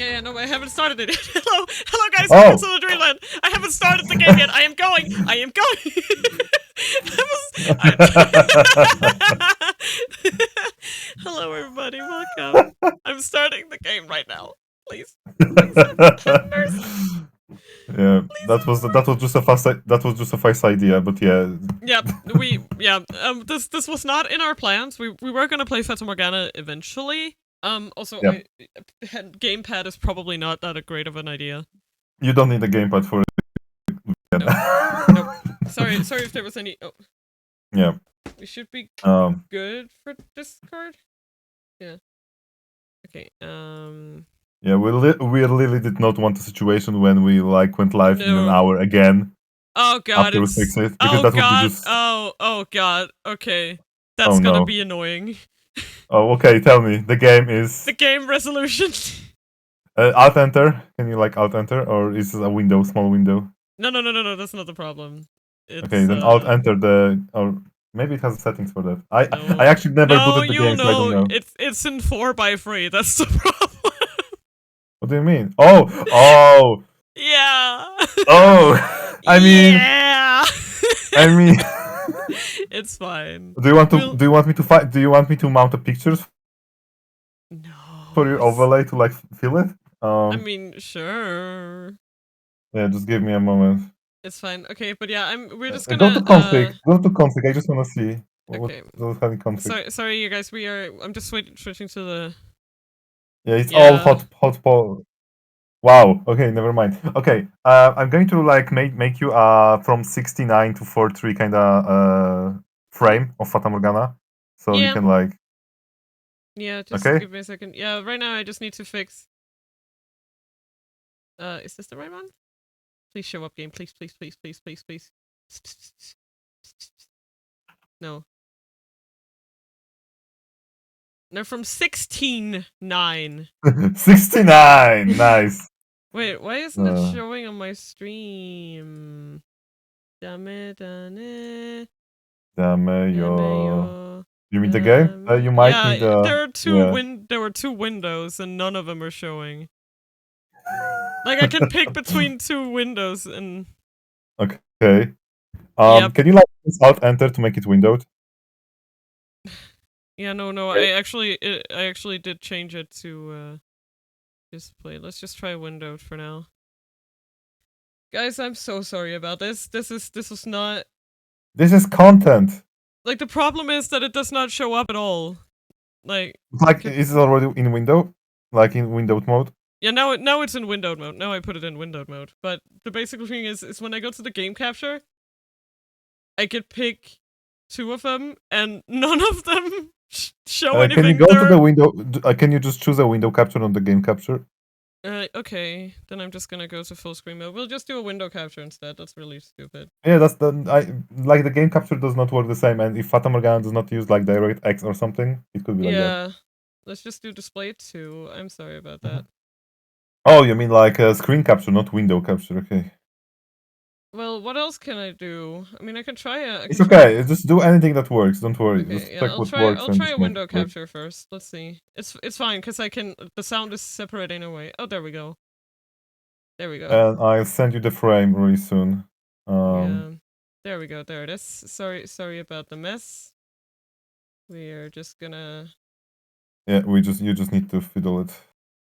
Yeah, no, I haven't started it. Hello, guys. Oh. Welcome to the Dreamland. I haven't started the game yet. I am going. Hello, everybody. Welcome. I'm starting the game right now. Please have mercy. Yeah, that was just a fast idea, but yeah. This was not in our plans. We were gonna play Fata Morgana eventually. Also, Yep. gamepad is probably not that great of an idea. You don't need a gamepad for it. Nope. Sorry if there was any. Oh. Yeah. We should be good for Discord. Yeah. Okay. Yeah, we really did not want a situation when we went live in an hour again. Oh god, after we fix it, because that would be just. Oh god. Okay, that's gonna be annoying. Oh, okay. Tell me, the game is. The game resolution. Alt enter. Can you alt enter, or is it a window, small window? No. That's not the problem. It's, okay, then alt enter the. Or maybe it has settings for that. I actually never booted the game, so I don't know. It's in 4x3. That's the problem. What do you mean? Oh. Yeah. Oh. I mean. Yeah. I mean. It's fine. Do you want me to fight? Do you want me to mount the pictures? No. For your overlay to fill it? I mean, sure. Yeah, just give me a moment. It's fine. Okay, but yeah, we're just Go gonna to config. Go to config. I just wanna see. Okay. What's having config. Sorry, you guys. I'm just switching to the. Yeah, it's all hot. Wow. Okay, never mind. Okay, I'm going to make you from 69 to 43 kind of frame of Fata Morgana, so you can Yeah, just give me a second. Yeah, right now I just need to fix. Is this the right one? Please show up, game. Please. No. No, from 16:9. 69. Nice. Wait, why isn't it showing on my stream? Dame yo. You mean the game? You might need there were two windows and none of them are showing. I can pick between two windows and. Okay. Can you alt enter to make it windowed? Yeah, no. I actually did change it to display. Let's just try windowed for now. Guys, I'm so sorry about this. This was not. This is content. The problem is that it does not show up at all. Is it already in window? In windowed mode? Yeah, now it's in windowed mode. Now I put it in windowed mode. But the basic thing is when I go to the game capture, I could pick two of them, and none of them show anything. Can you go to the window? Can you just choose a window capture on the game capture? Okay, then I'm just gonna go to full screen mode. We'll just do a window capture instead. That's really stupid. Yeah, that's the game capture does not work the same, and if Fata Morgana does not use DirectX or something, it could be like that. Yeah, let's just do display 2. I'm sorry about that. Oh, you mean a screen capture, not window capture? Okay. Well, what else can I do? I mean, I can try a. It's okay. Just do anything that works. Don't worry. Okay, just check what works. I'll try a window capture first. Let's see. It's fine because I can. The sound is separating away. Oh, there we go. There we go. And I'll send you the frame really soon. Yeah. There we go. There it is. Sorry about the mess. We are just gonna. Yeah, you just need to fiddle it.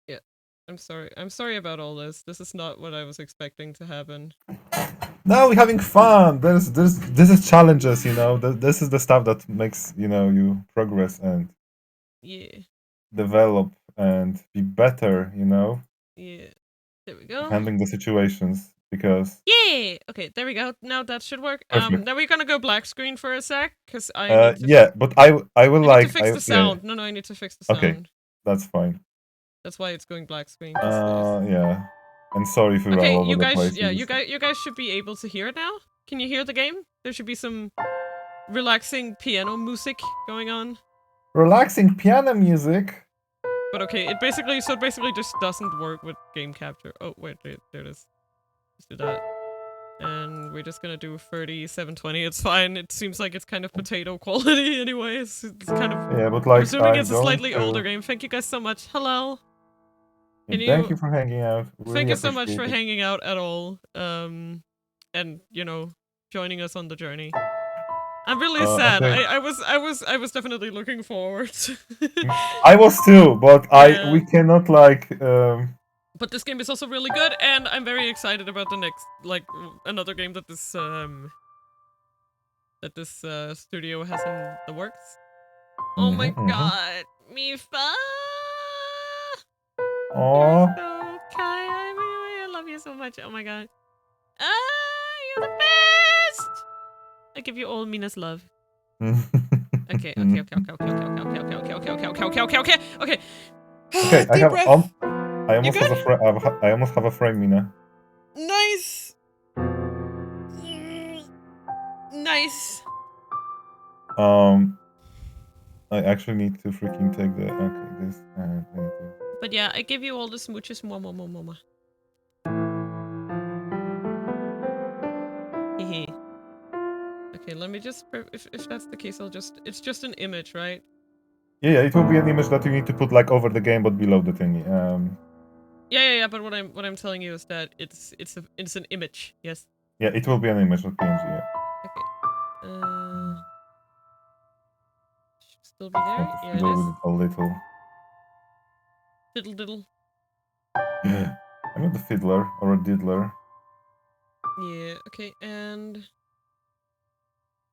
Yeah, I'm sorry about all this. This is not what I was expecting to happen. No, we're having fun. This is challenges, This is the stuff that makes you progress and develop and be better, Yeah, there we go. Handling the situations because. Yeah. Okay, there we go. Now that should work. Perfect. Now we're gonna go black screen for a sec because I. But I will I need to fix the sound. Yeah. No, I need to fix the sound. Okay, that's fine. That's why it's going black screen. Yeah. And sorry if we were all over the place. Yeah, you guys should be able to hear it now. Can you hear the game? There should be some relaxing piano music going on. Relaxing piano music? But okay, it basically just doesn't work with game capture. Oh, wait, there it is. Let's do that. And we're just gonna do 3720. It's fine. It seems like it's kind of potato quality anyways. It's kind of... Yeah, but I'm assuming it's a slightly older game. Thank you guys so much. Hello. Can Thank you... you for hanging out. Thank Really you so much appreciate for it. hanging out at all. And, you know, joining us on the journey. I'm really sad. Okay. I was definitely looking forward. I was too, but Yeah. we cannot like But this game is also really good, and I'm very excited about the next, like, another game that this studio has in the works. Oh my god, Mifa! You're Aw. so kind. I love you so much. Oh my god. You're the best! I give you all Mina's love. Okay. Okay. Okay, I Deep have breath. I almost You have a frame. I almost have a frame, Mina. Nice. Nice. I actually need to freaking take the this and I need to. But yeah, I give you all the smooches. Mwah. Hehe. Okay, let me just. If that's the case, I'll just. It's just an image, right? Yeah, it will be an image that you need to put like over the game, but below the thingy. Yeah. But what I'm telling you is that it's an image. Yes. Yeah, it will be an image, not PNG. Yeah. Okay. Should still be there. Just Yeah, it fiddle is. with it a little. Diddle. I'm not a fiddler or a diddler. Yeah. Okay, and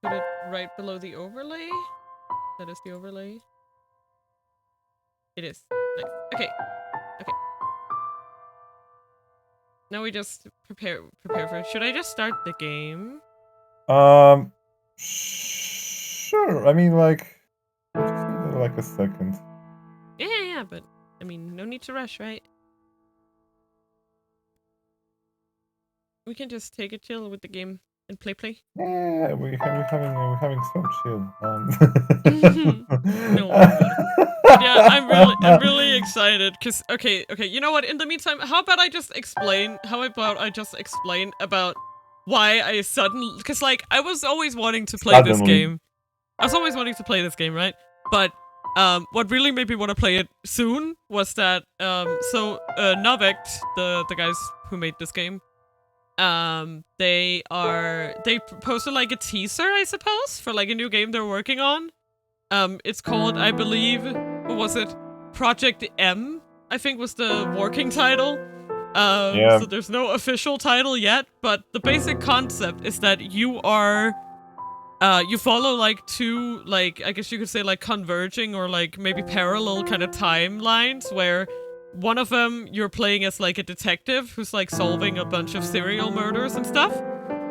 put it right below the overlay. That is the overlay. It is. Nice. Okay. Now we just prepare for it. Should I just start the game? Sure. I mean, like, I just need like a second. Yeah, but I mean, no need to rush, right? We can just take a chill with the game and play. Yeah, we're having so chill. No worries about it. But yeah, I'm really excited because okay, you know what? In the meantime, how about I just explain about why I suddenly, because like I was always wanting to play this game. I was always wanting to play this game, right? But what really made me want to play it soon was that Novect, the guys who made this game, they posted like a teaser, I suppose, for like a new game they're working on. It's called, I believe, what was it? Project M, I think was the working title. Yeah. So there's no official title yet, but the basic concept is that you are, you follow like two, like, I guess you could say like converging or like maybe parallel kind of timelines where one of them you're playing as like a detective who's like solving a bunch of serial murders and stuff.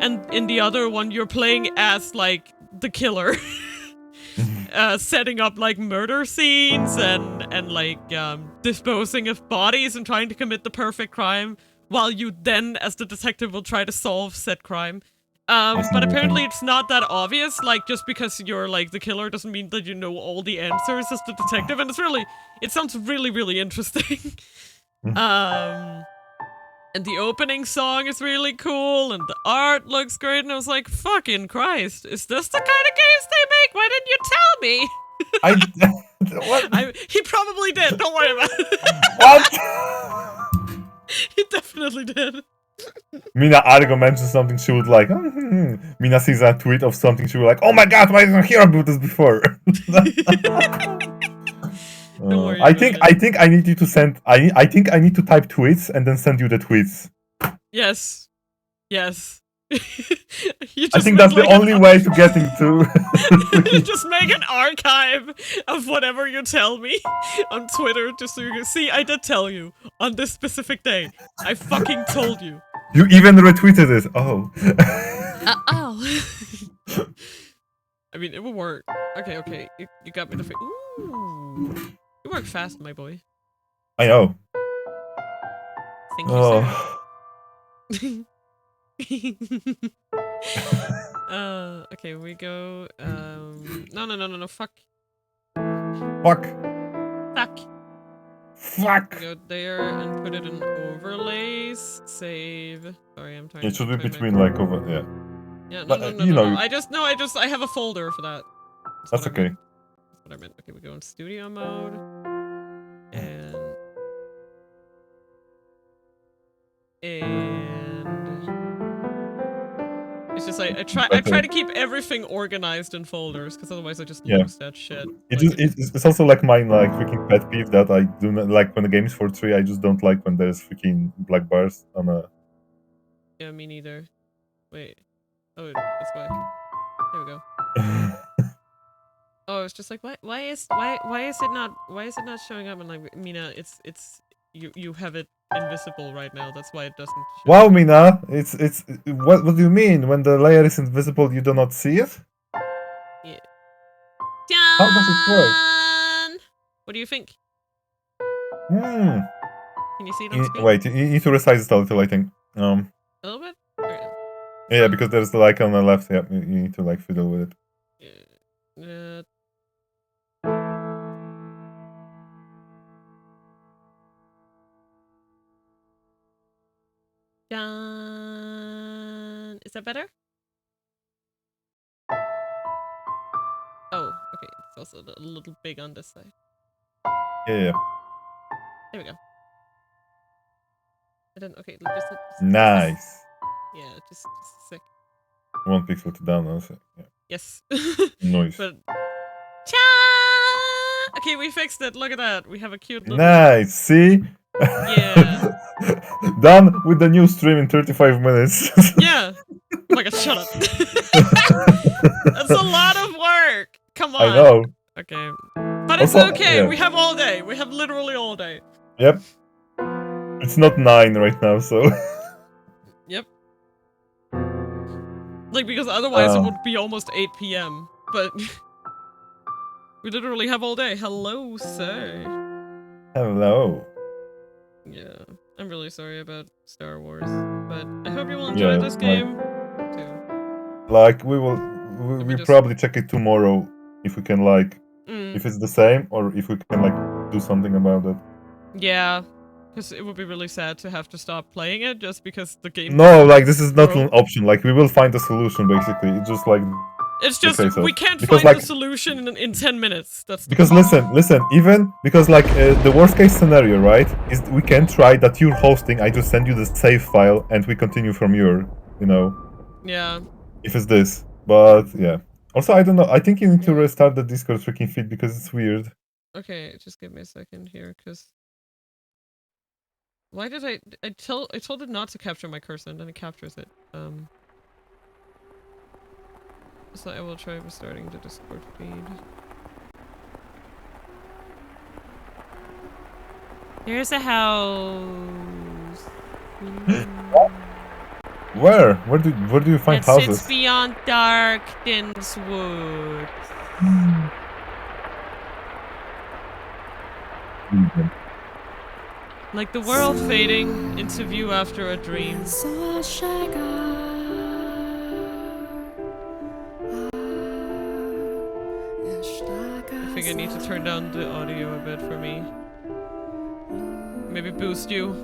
And in the other one you're playing as like the killer. Setting up like murder scenes and like disposing of bodies and trying to commit the perfect crime while you then as the detective will try to solve said crime. But apparently it's not that obvious, like just because you're like the killer doesn't mean that you know all the answers as the detective, and it sounds really interesting. And the opening song is really cool, and the art looks great, and I was like, fucking Christ, is this the kind of games they make? Why didn't you tell me? What? He probably did, don't worry about it. What? He definitely did. Mina Argo mentioned something she would like. Mina sees a tweet of something she would like, oh my god, why didn't I hear about this before? Don't worry I think I need you to send. I think I need to type tweets and then send you the tweets. Yes. I think that's the only way to get into. You just make an archive of whatever you tell me on Twitter, just so you can see. I did tell you on this specific day. I fucking told you. You even retweeted it. Oh. Oh. I mean, it will work. Okay. You got me the. Ooh. You work fast, my boy. I know. Thank you, sir. Okay, we go. No. Fuck. We go there and put it in overlays. Save. Sorry, I'm trying. It should be between like over. Yeah. Yeah. No. I have a folder for that. That's okay. That's what I meant. Okay, we go in studio mode. And And it's just like I try to keep everything organized in folders because otherwise I just lose that shit. It's also like my like freaking pet peeve that I do not like when the game is for 3. I just don't like when there's freaking black bars on a. Yeah, me neither. Wait. Oh, that's why. There we go. Oh, it's just like why is it not showing up? And like Mina, it's you have it invisible right now. That's why it doesn't show. Wow, Mina, it's what do you mean? When the layer is invisible, you do not see it? Yeah. How does it work? What do you think? Hmm. Can you see it on screen? Wait, you need to resize it a little, I think. A little bit? Right. Yeah, because there's the like on the left. Yeah, you need to like fiddle with it. Is that better? Oh, okay. It's also a little big on this side. Yeah. There we go. And then, okay, just nice. Yeah, just a sec. 1 pixel to down also. Yeah. Yes. Noise. But okay, we fixed it. Look at that. We have a cute little... Nice. See? Yeah. Done with the new stream in 35 minutes. Yeah. Oh my god, shut up. That's a lot of work. Come on. I know. Okay. But it's also, okay. Yeah. We have all day. We have literally all day. Yep. It's not 9 right now, so... Yep. Like, because otherwise it would be almost 8 p.m. But... we literally have all day. Hello, sir. Hello. Yeah. I'm really sorry about Star Wars. But I hope you will enjoy this game, too. Like, we'll probably check it tomorrow if we can, like... If it's the same, or if we can, like, do something about it. Yeah. Because it would be really sad to have to stop playing it just because the game... No, like, this is not an option. Like, we will find a solution, basically. It's just, like... It's just, we can't find the solution in 10 minutes. That's because, listen, even... Because, like, the worst-case scenario, right, is we can try that you're hosting, I just send you the save file, and we continue from your, you know... Yeah. If it's this. But, yeah. Also, I don't know. I think you need to restart the Discord freaking feed because it's weird. Okay, just give me a second here, because... Why did I told it not to capture my cursor, and then it captures it. So I will try restarting the Discord feed. There's a house. Where? Where do you find houses? It sits beyond dark, dense woods. Like the world fading into view after a dream. I think I need to turn down the audio a bit for me. Maybe boost you.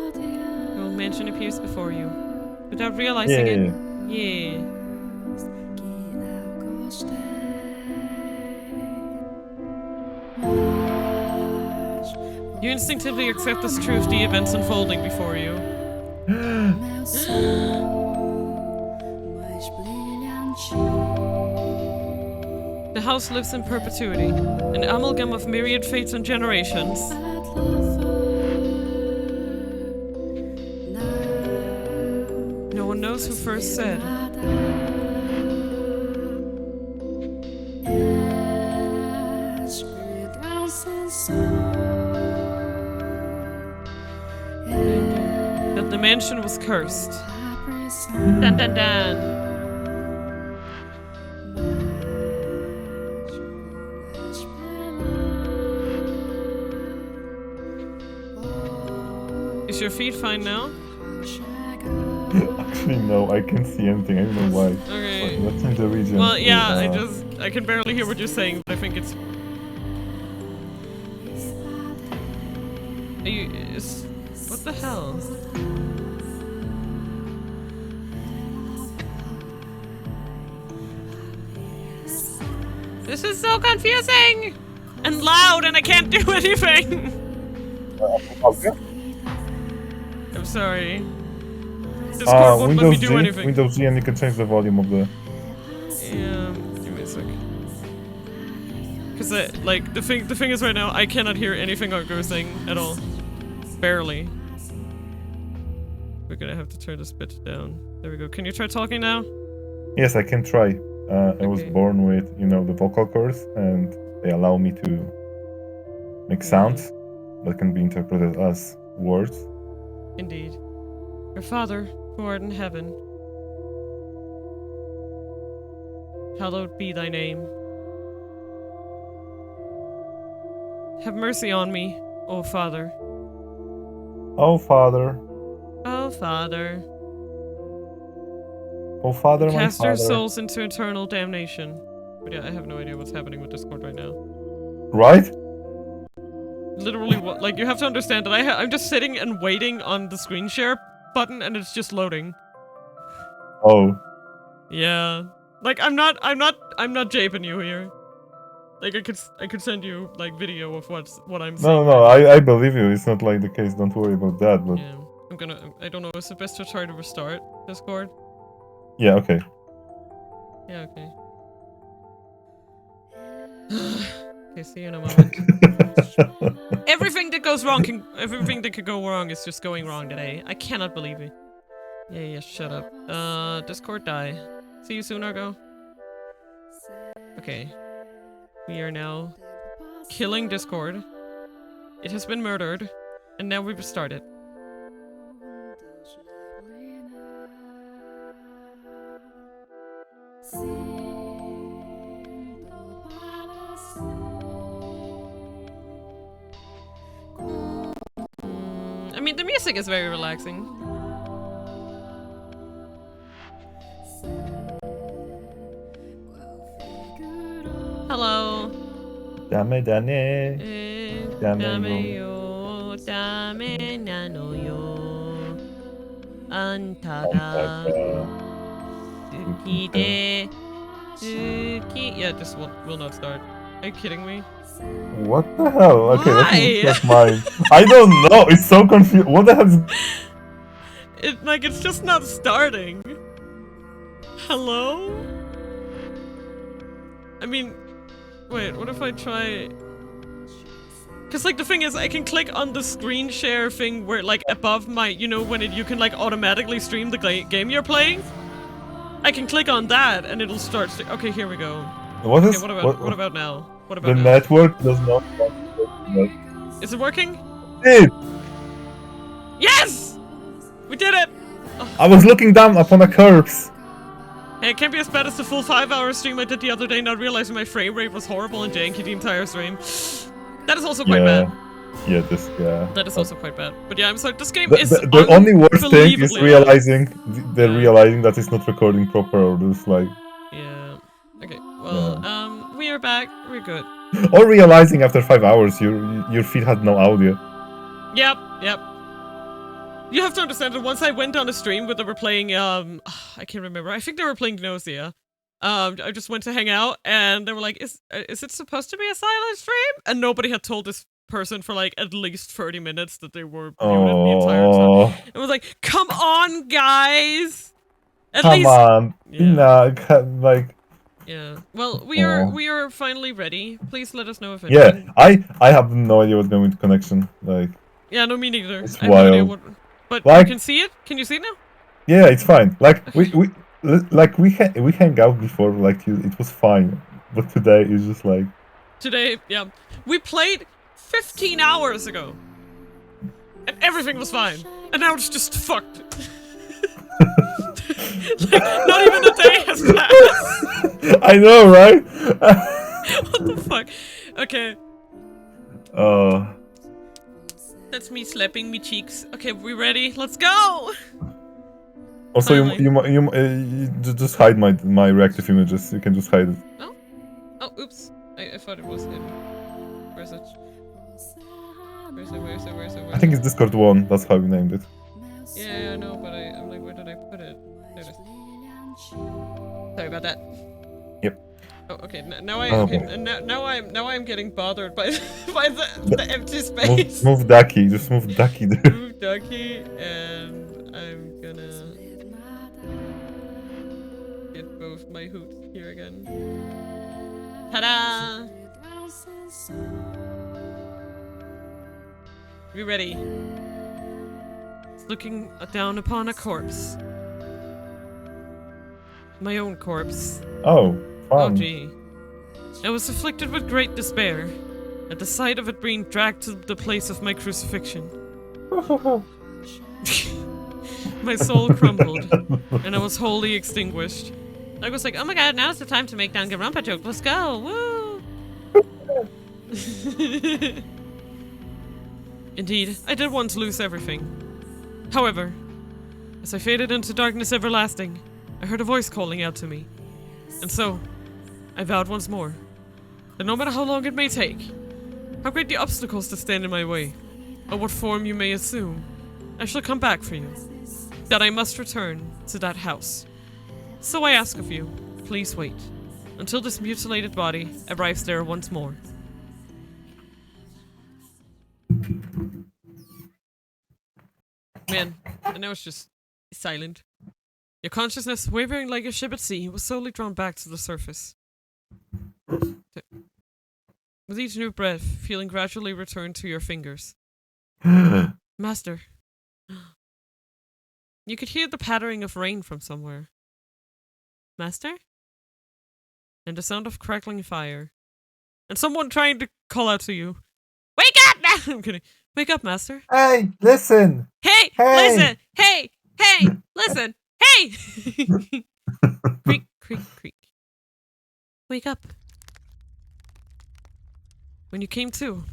Your mansion appears before you. Without realizing it. Yeah. You instinctively accept as truth the events unfolding before you. The house lives in perpetuity, an amalgam of myriad fates and generations. No one knows who first said. That the mansion was cursed. Dun dun dun. Is your feed fine now? Actually, no, I can't see anything. I don't know why. Okay. What's in the region? Well, yeah, I can barely hear what you're saying, but I think it's... What the hell? This is so confusing! And loud, and I can't do anything! sorry. Discord won't let me do anything. Windows G, and you can change the volume of the... Yeah, give me a sec. Cause like, the thing is right now, I cannot hear anything Argo is saying at all. Barely. We're gonna have to turn this bit down. There we go. Can you try talking now? Yes, I can try. I was born with, you know, the vocal cords, and they allow me to make sounds that can be interpreted as words. Indeed. Your Father, who art in heaven, hallowed be thy name. Have mercy on me, O Father. Oh, Father. Oh, Father. Oh, Father, my Cast Father. our souls into eternal damnation. But yeah, I have no idea what's happening with Discord right now. Right? Literally, what? Like, you have to understand that I'm just sitting and waiting on the screen share button, and it's just loading. Oh. Yeah. Like, I'm not japing you here. Like, I could send you, like, video of what I'm saying. No, I believe you. It's not like the case. Don't worry about that, but... Yeah. I don't know, is it best to try to restart Discord? Yeah, okay. Yeah, okay. Okay, see you in a moment. Everything that goes wrong everything that could go wrong is just going wrong today. I cannot believe it. Yeah, shut up. Discord die. See you soon, Argo. Okay. We are now killing Discord. It has been murdered, and now we've restarted. I mean, the music is very relaxing. Hello. Dame, dame. Dame yo, dame nano yo. Anta ga suki de suki. Yeah, this will not start. Are you kidding me? What the hell? Okay, Why? that's mine. I don't know. It's so confused. What the hell is... It's just not starting. Hello? I mean, wait, what if I try... Cause like the thing is, I can click on the screen share thing where like above my, you know, when you can like automatically stream the game you're playing? I can click on that and it'll start. Okay, here we go. What is... What about now? What about the now? network does not... Is it working? It! Yes! We did it! Oh. I was looking down upon a corpse. Hey, it can't be as bad as the full 5-hour stream I did the other day, not realizing my frame rate was horrible and janky the entire stream. That is also quite bad. Yeah, That is also quite bad. But yeah, I'm sorry, this game is the only worst thing is realizing realizing that it's not recording proper or just like... Yeah. Okay, well, we are back. We're good. Or realizing after 5 hours your feed had no audio. Yep. You have to understand that once I went on a stream where they were playing, I can't remember. I think they were playing Gnosia. I just went to hang out, and they were like, is it supposed to be a silent stream? And nobody had told this person for like at least 30 minutes that they were muted the entire time. It was like, come on, guys! Come on. Yeah. Like... Yeah. Well, we are finally ready. Please let us know if anything. Yeah, I have no idea what's going with connection. Like... Yeah, no, me neither. It's I have no idea wild. but like, you can see it? Can you see it now? Yeah, it's fine. Like, okay. we hang out before, like, it was fine. But today is just like... Today, yeah. We played 15 hours ago. And everything was fine. And now it's just fucked. Like, not even a day has passed. I know, right? What the fuck? Okay. That's me slapping me cheeks. Okay, we ready? Let's go! Also, you just hide my reactive images. You can just hide it. Oh? Oh, oops. I thought it was him. Where is it? Where is it? I think it's Discord 1. That's how we named it. Yeah, I know, but I'm like, where did I put it? There it is. Sorry about that. Yep. Oh, okay. Now I'm getting bothered by the empty space. Move Ducky. Just move Ducky there. ducky, and I'm gonna get both my hoots here again. Ta-da! Be ready. Looking down upon a corpse. My own corpse. Oh, Oh fun. gee. I was afflicted with great despair at the sight of it being dragged to the place of my crucifixion. My soul crumbled, and I was wholly extinguished. I was like, oh my god, now's the time to make Danganronpa joke. Let's go! Woo! Indeed, I did once lose everything. However, as I faded into darkness everlasting, I heard a voice calling out to me. And so, I vowed once more that no matter how long it may take, how great the obstacles that stand in my way, or what form you may assume, I shall come back for you. That I must return to that house. So I ask of you, please wait until this mutilated body arrives there once more. Man, and now it's just silent. Your consciousness, wavering like a ship at sea, was slowly drawn back to the surface. With each new breath, feeling gradually return to your fingers. Master. You could hear the pattering of rain from somewhere. Master? And the sound of crackling fire. And someone trying to call out to you. Wake up! I'm kidding. Wake up, Master. Hey, listen! Hey! Hey! Listen! Hey! Hey! Listen! Hey! Creak, creak, creak. Wake up. When you came to,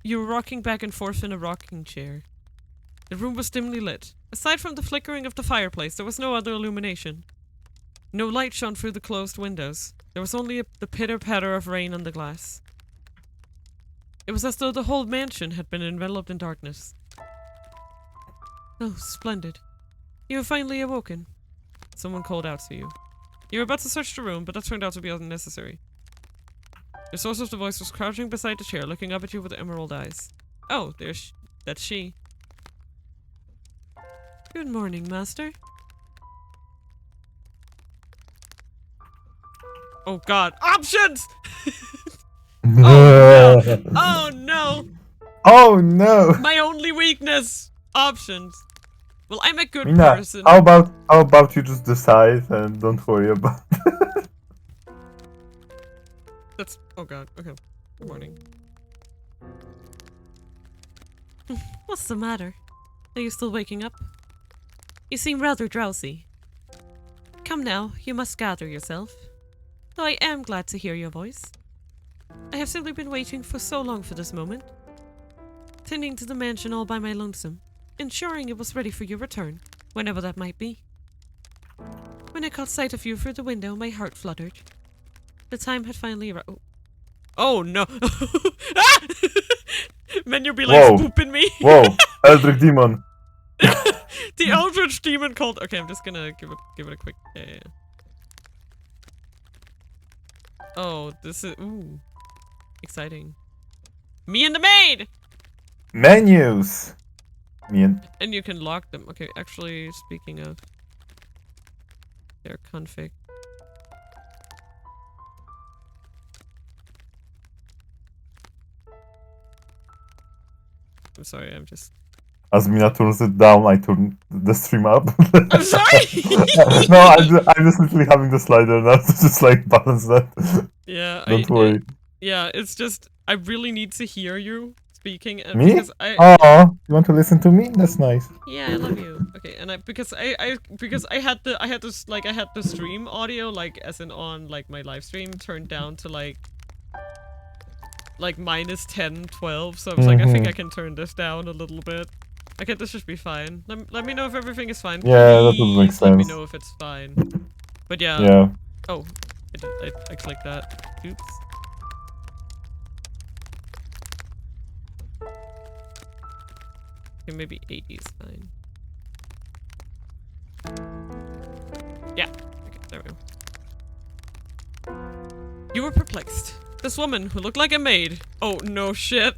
you were rocking back and forth in a rocking chair. The room was dimly lit. Aside from the flickering of the fireplace, there was no other illumination. No light shone through the closed windows. There was only the pitter-patter of rain on the glass. It was as though the whole mansion had been enveloped in darkness. Oh, splendid. You have finally awoken. Someone called out to you. You were about to search the room, but that turned out to be unnecessary. The source of the voice was crouching beside the chair, looking up at you with emerald eyes. Oh, that's she. Good morning, Master. Oh god. Options! Oh no! Oh no! Oh no! My only weakness! Options. Well, I'm a good Mina, person. how about you just decide and don't worry about it? That's... oh god, okay. Good morning. What's the matter? Are you still waking up? You seem rather drowsy. Come now, you must gather yourself. Though I am glad to hear your voice. I have simply been waiting for so long for this moment. Tending to the mansion all by my lonesome, ensuring it was ready for your return, whenever that might be. When I caught sight of you through the window, my heart fluttered. The time had finally arrived. Oh no! Ah! Man, you'll be like spooping me. Whoa, Eldritch Demon. The Eldritch Demon called. Okay, I'm just gonna give it a quick. Yeah. Oh, this is exciting. Me and the maid. Menus. And you can lock them. Okay, actually, speaking of their config. I'm sorry, I'm just... As Mina turns it down, I turn the stream up. I'm sorry! No, I'm just literally having the slider now to just like balance that. Yeah, Don't worry. Yeah, it's just, I really need to hear you speaking. And Me? Because Oh, you want to listen to me? That's nice. Yeah, I love you. Okay, and because I had the stream audio, like as in on like my live stream turned down to like minus 10, 12, so I was like, I think I can turn this down a little bit. Okay, this should be fine. Let me know if everything is fine. Yeah, that would make sense. Let me know if it's fine. But yeah. Yeah. Oh, I clicked that. Oops. Okay, maybe 80 is fine. Yeah. Okay, there we go. You were perplexed. This woman who looked like a maid. Oh, no shit.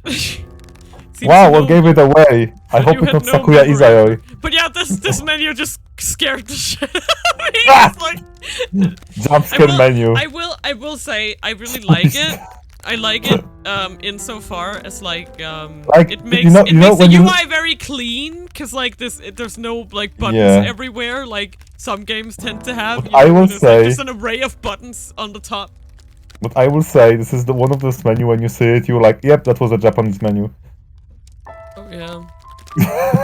seems Wow, to what know gave it away? I that hope you it's had not no Sakuya memory of Izayoi. her. But yeah, this menu just scared the shit out of me. Ah! It's like, Jump scare menu. I will say I really like it. I like it insofar as like Like, it makes you know the when you UI very clean because like there's no like buttons everywhere like some games tend to have. I will there's say, like just an array of buttons on the top. but I will say this is the one of those menu when you see it, you're like, yep, that was a Japanese menu. Oh yeah.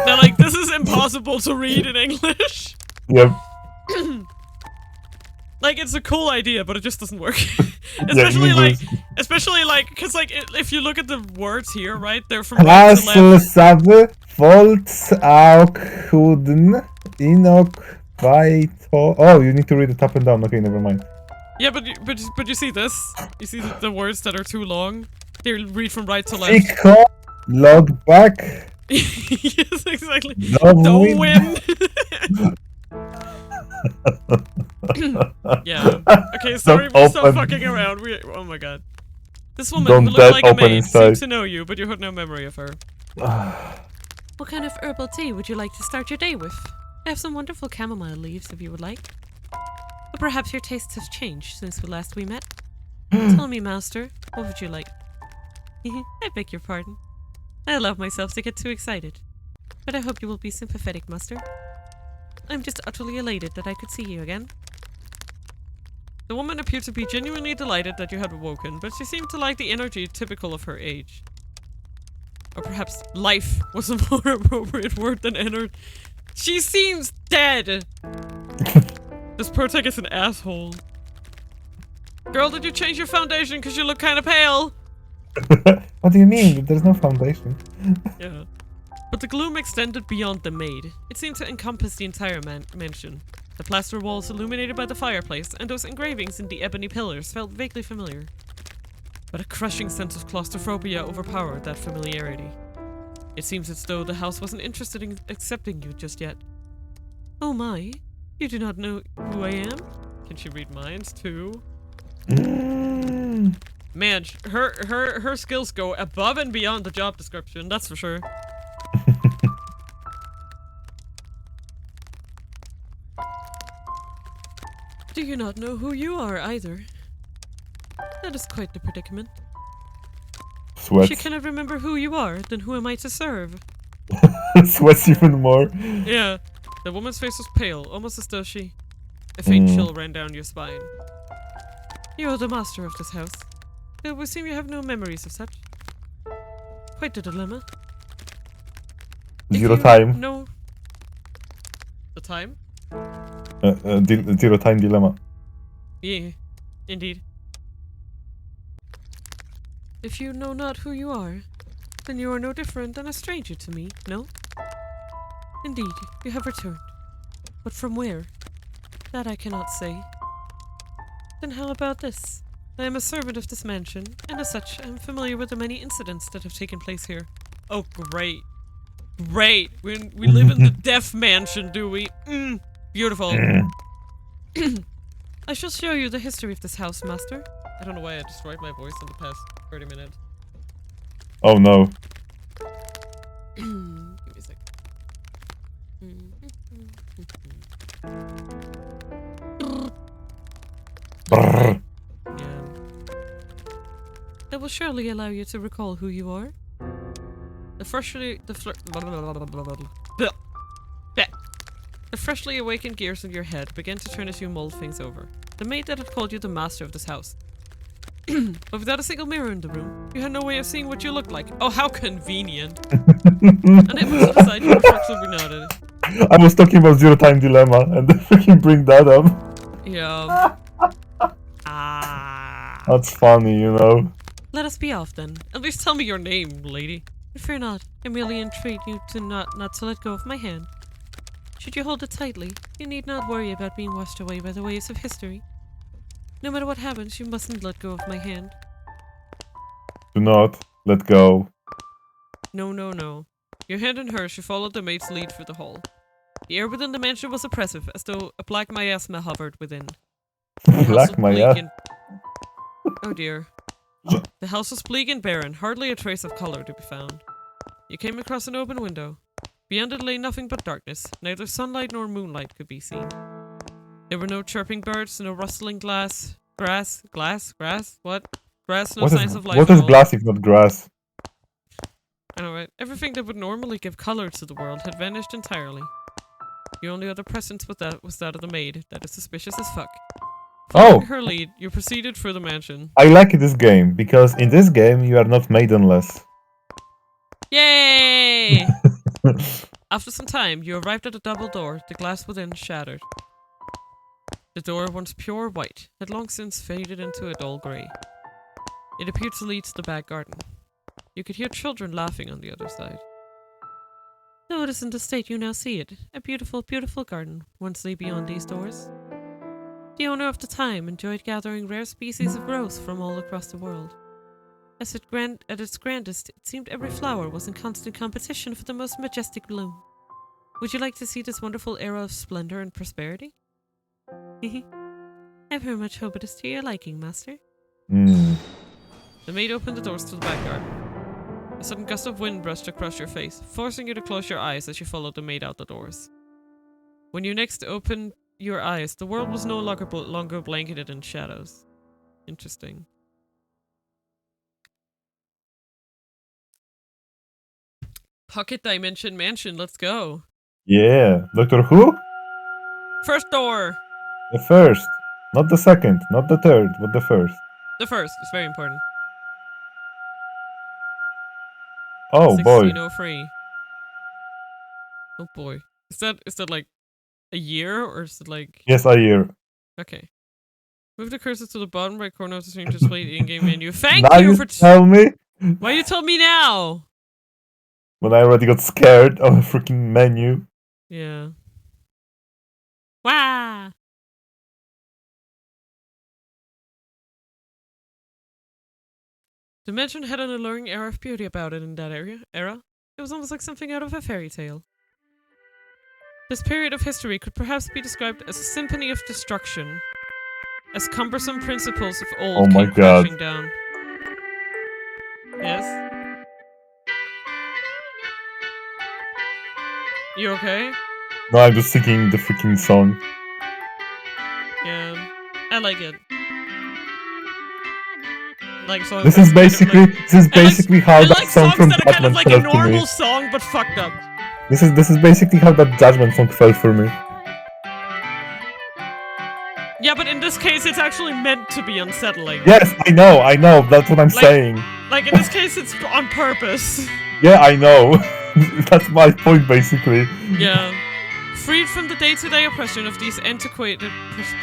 They're like, this is impossible to read in English. Yep. Like, it's a cool idea, but it just doesn't work. Yeah, especially like, because like, if you look at the words here, right, they're from right to left. Sabe, Volts, Aukuden, Inok, Vaito. Oh, you need to read it up and down. Okay, never mind. Yeah, but you see this? You see the words that are too long? They read from right to left. Iko, log back. Yes, exactly. Don't win. Yeah. Okay, sorry, we're so fucking around. Oh my god. This woman who looks like a maid seems to know you, but you had no memory of her. What kind of herbal tea would you like to start your day with? I have some wonderful chamomile leaves if you would like. But perhaps your tastes have changed since last we met. Tell me, master, what would you like? I beg your pardon. I allow myself to get too excited. But I hope you will be sympathetic, master. I'm just utterly elated that I could see you again. The woman appeared to be genuinely delighted that you had awoken, but she seemed to like the energy typical of her age. Or perhaps life was a more appropriate word than energy. She seems dead! This Protek is an asshole. Girl, did you change your foundation because you look kind of pale? What do you mean? There's no foundation. Yeah. But the gloom extended beyond the maid. It seemed to encompass the entire mansion. The plaster walls illuminated by the fireplace, and those engravings in the ebony pillars felt vaguely familiar. But a crushing sense of claustrophobia overpowered that familiarity. It seems as though the house wasn't interested in accepting you just yet. Oh my, you do not know who I am? Can she read minds too? Man, her skills go above and beyond the job description, that's for sure. Do you not know who you are either? That is quite the predicament. Sweats. If you cannot remember who you are, then who am I to serve? Sweats even more. Yeah. The woman's face was pale, almost as though she... A faint chill ran down your spine. You are the master of this house. It would seem you have no memories of such. Quite a dilemma. Zero time. No. The time? Zero time dilemma. Yeah, indeed. If you know not who you are, then you are no different than a stranger to me, no? Indeed, you have returned. But from where? That I cannot say. Then how about this? I am a servant of this mansion, and as such, I am familiar with the many incidents that have taken place here. Oh, great. Great! We live in the deaf mansion, do we? Beautiful. I shall show you the history of this house, master. I don't know why I destroyed my voice in the past 30 minutes. Oh no. Give me a sec. Brrr. Yeah. That will surely allow you to recall who you are. The freshly awakened gears in your head began to turn as you mulled things over. The maid that had called you the master of this house. But without a single mirror in the room, you had no way of seeing what you looked like. Oh, how convenient. Unable to decide, you reflexively nodded. I was talking about zero time dilemma and they freaking bring that up. Yeah. That's funny, you know. Let us be off then. At least tell me your name, lady. Fear not. I merely entreat you to not to let go of my hand. Should you hold it tightly, you need not worry about being washed away by the waves of history. No matter what happens, you mustn't let go of my hand. Do not let go. No, no, no. Your hand in hers, she followed the maid's lead through the hall. The air within the mansion was oppressive, as though a black miasma hovered within. Black miasma? Oh dear. The house was bleak and barren, hardly a trace of color to be found. You came across an open window. Beyond it lay nothing but darkness. Neither sunlight nor moonlight could be seen. There were no chirping birds, no rustling grass? What? Grass, no signs of life what at is all. glass if not grass? I know, right? Everything that would normally give color to the world had vanished entirely. The only other presence was that of the maid. That is suspicious as fuck. Following her lead, you proceeded through the mansion. I like this game, because in this game you are not maidenless. Yay! After some time, you arrived at a double door, the glass within shattered. The door, once pure white, had long since faded into a dull grey. It appeared to lead to the back garden. You could hear children laughing on the other side. Though it is in the state you now see it, a beautiful, beautiful garden once lay beyond these doors. The owner of the time enjoyed gathering rare species of growth from all across the world. At its grandest, it seemed every flower was in constant competition for the most majestic bloom. Would you like to see this wonderful era of splendor and prosperity? I very much hope it is to your liking, master. The maid opened the doors to the back garden. A sudden gust of wind brushed across your face, forcing you to close your eyes as you followed the maid out the doors. When you next opened your eyes, the world was no longer blanketed in shadows. Interesting. Pocket Dimension Mansion, let's go. Yeah. Doctor Who? First door! The first. Not the second, not the third, but the first. The first, it's very important. Oh boy. 1603. Oh boy. Is that like a year, or is it like... Yes, I hear. Okay. Move the cursor to the bottom right corner of the screen to display the in-game menu. Thank Now you you for... tell me? Why you told me now? When I already got scared of the freaking menu. Yeah. Wah! The mansion had an alluring air of beauty about it in that era. It was almost like something out of a fairy tale. This period of history could perhaps be described as a symphony of destruction, as cumbersome principles of old came crashing down. Yes? You okay? No, I'm just singing the freaking song. Yeah, I like it. Like songs. This is basically how that song from that are kind of Judgment like a felt to me. normal song, but fucked up. This is basically how that Judgment song felt for me. Yeah, but in this case, it's actually meant to be unsettling. Yes, I know. That's what I'm saying. Like in this case, it's on purpose. Yeah, I know. That's my point, basically. Yeah. Freed from the day-to-day oppression of these antiquated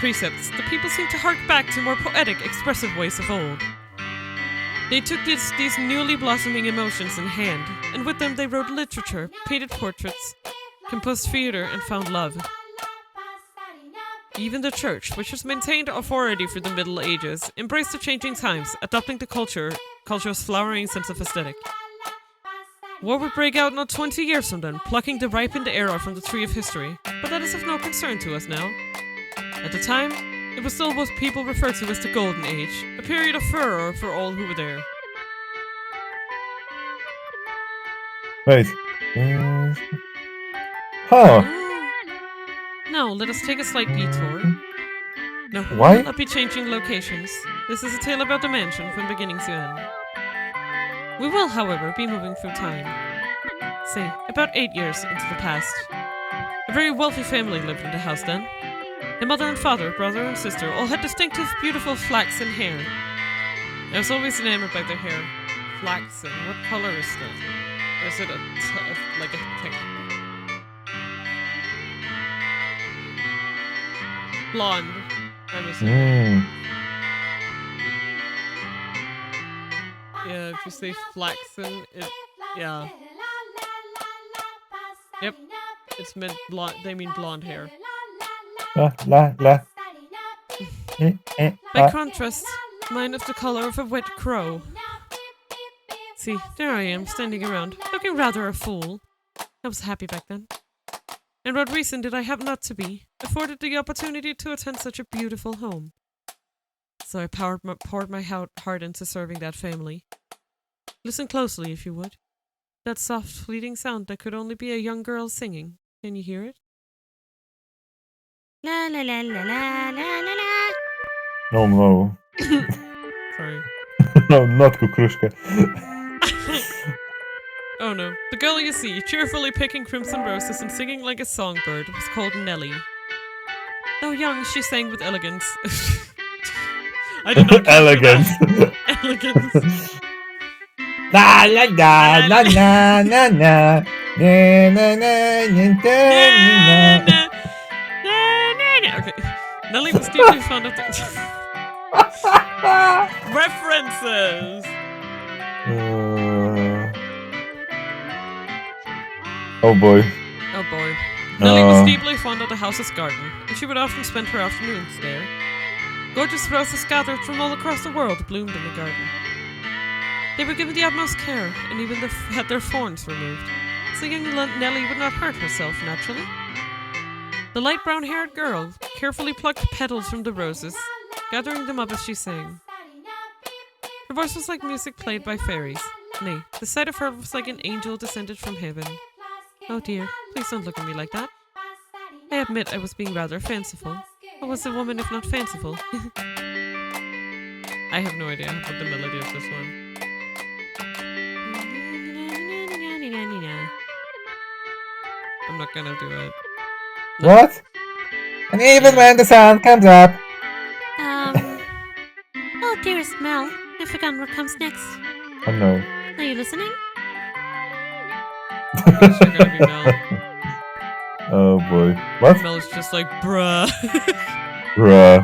precepts, the people seem to hark back to more poetic, expressive ways of old. They took these newly blossoming emotions in hand, and with them they wrote literature, painted portraits, composed theater, and found love. Even the church, which has maintained authority through the Middle Ages, embraced the changing times, adopting the culture's flowering sense of aesthetic. War would break out not 20 years from then, plucking the ripened era from the tree of history, but that is of no concern to us now. At the time, it was still what people referred to as the Golden Age, a period of furor for all who were there. Wait. Huh. Now, let us take a slight detour. No, Why? we will not be changing locations. This is a tale about the mansion from beginning to end. We will, however, be moving through time. Say, about 8 years into the past. A very wealthy family lived in the house then. The mother and father, brother and sister, all had distinctive, beautiful flaxen hair. I was always enamored by their hair. Flaxen. What color is that? Is it like a texture? Blonde. I'm assuming. Yeah, if you say flaxen, yeah. Yep, it's meant blonde. They mean blonde hair. By contrast, mine is the color of a wet crow. See, there I am, standing around, looking rather a fool. I was happy back then. And what reason did I have not to be, afforded the opportunity to attend such a beautiful home? So I poured my heart into serving that family. Listen closely, if you would. That soft, fleeting sound that could only be a young girl singing. Can you hear it? La la la la la la la la. Oh no. Sorry. No, not Kukrushka. Oh no. The girl you see, cheerfully picking crimson roses and singing like a songbird, was called Nellie. Though young, she sang with elegance. I did not capture Elegance. that. Elegance. La la la la la la la. Na na na na na. Okay. Nellie was deeply fond of the references. Oh boy. Oh boy. Nellie was deeply fond of the house's garden, and she would often spend her afternoons there. Gorgeous roses gathered from all across the world bloomed in the garden. They were given the utmost care, and even had their thorns removed, so young Nellie would not hurt herself naturally. The light brown-haired girl carefully plucked petals from the roses, gathering them up as she sang. Her voice was like music played by fairies. Nay, the sight of her was like an angel descended from heaven. Oh dear, please don't look at me like that. I admit I was being rather fanciful. What was a woman if not fanciful? I have no idea what the melody of this one. I'm not gonna do it. No. What? And even when the sun comes up. Oh, dearest Mel, I've forgotten what comes next. Oh no. Are you listening? I guess you're gonna be Mel. Oh boy. What? Mel is just like, bruh. Bruh.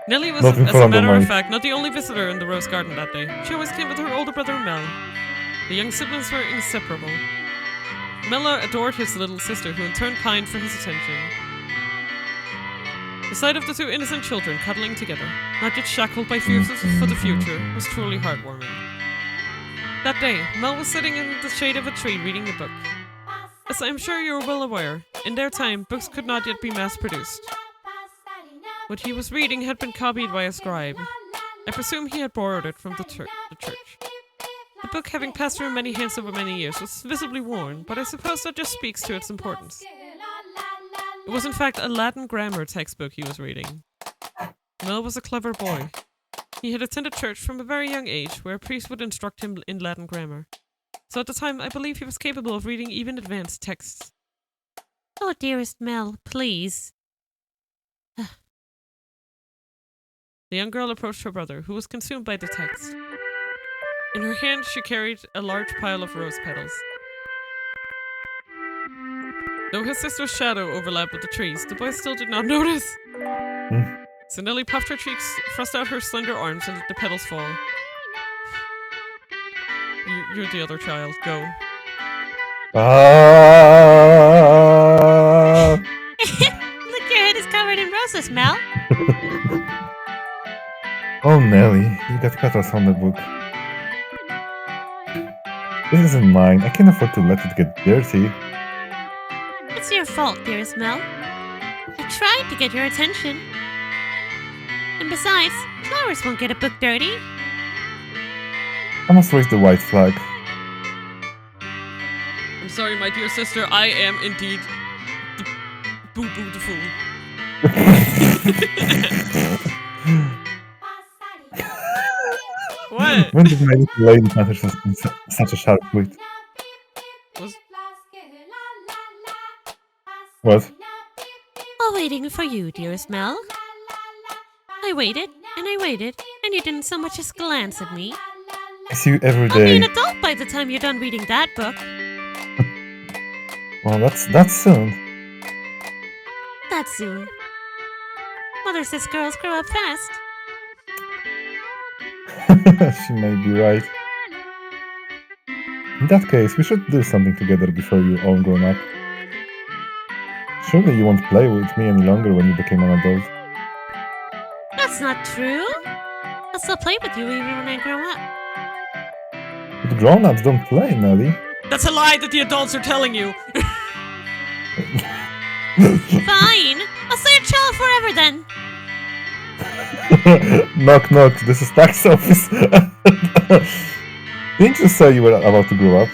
Nellie was, Not in as a front of matter of my- fact, not the only visitor in the rose garden that day. She always came with her older brother Mel. The young siblings were inseparable. Mella adored his little sister, who in turn pined for his attention. The sight of the two innocent children cuddling together, not yet shackled by fears for the future, was truly heartwarming. That day, Mel was sitting in the shade of a tree reading a book. As I am sure you are well aware, in their time, books could not yet be mass-produced. What he was reading had been copied by a scribe. I presume he had borrowed it from the church. The book, having passed through many hands over many years, was visibly worn, but I suppose that just speaks to its importance. It was in fact a Latin grammar textbook he was reading. Mel was a clever boy. He had attended church from a very young age, where a priest would instruct him in Latin grammar. So at the time, I believe he was capable of reading even advanced texts. Oh, dearest Mel, please. The young girl approached her brother, who was consumed by the text. In her hand, she carried a large pile of rose petals. Though his sister's shadow overlapped with the trees, the boy still did not notice. So Nellie puffed her cheeks, thrust out her slender arms, and let the petals fall. You're the other child. Go. Look, your head is covered in roses, Mel. Oh Nelly, you got petals on the book. This isn't mine. I can't afford to let it get dirty. It's your fault, dearest Mel. I tried to get your attention. And besides, flowers won't get a book dirty. I must raise the white flag. I'm sorry, my dear sister. I am indeed the boo-boo the fool. What? When did my little lady matter such a sharp wit? What? All waiting for you, dearest Mel. I waited, and you didn't so much as glance at me. I see you every I'll be day. an adult by the time you're done reading that book. Well, that's soon. That's soon. Mother says girls grow up fast. She may be right. In that case, we should do something together before you're all grown up. Surely you won't play with me any longer when you become an adult. That's not true. I'll still play with you even when I grow up. But grown-ups don't play, Nelly. That's a lie that the adults are telling you. Fine. I'll stay a child forever then. Knock knock, this is tax office. Didn't you say you were about to grow up?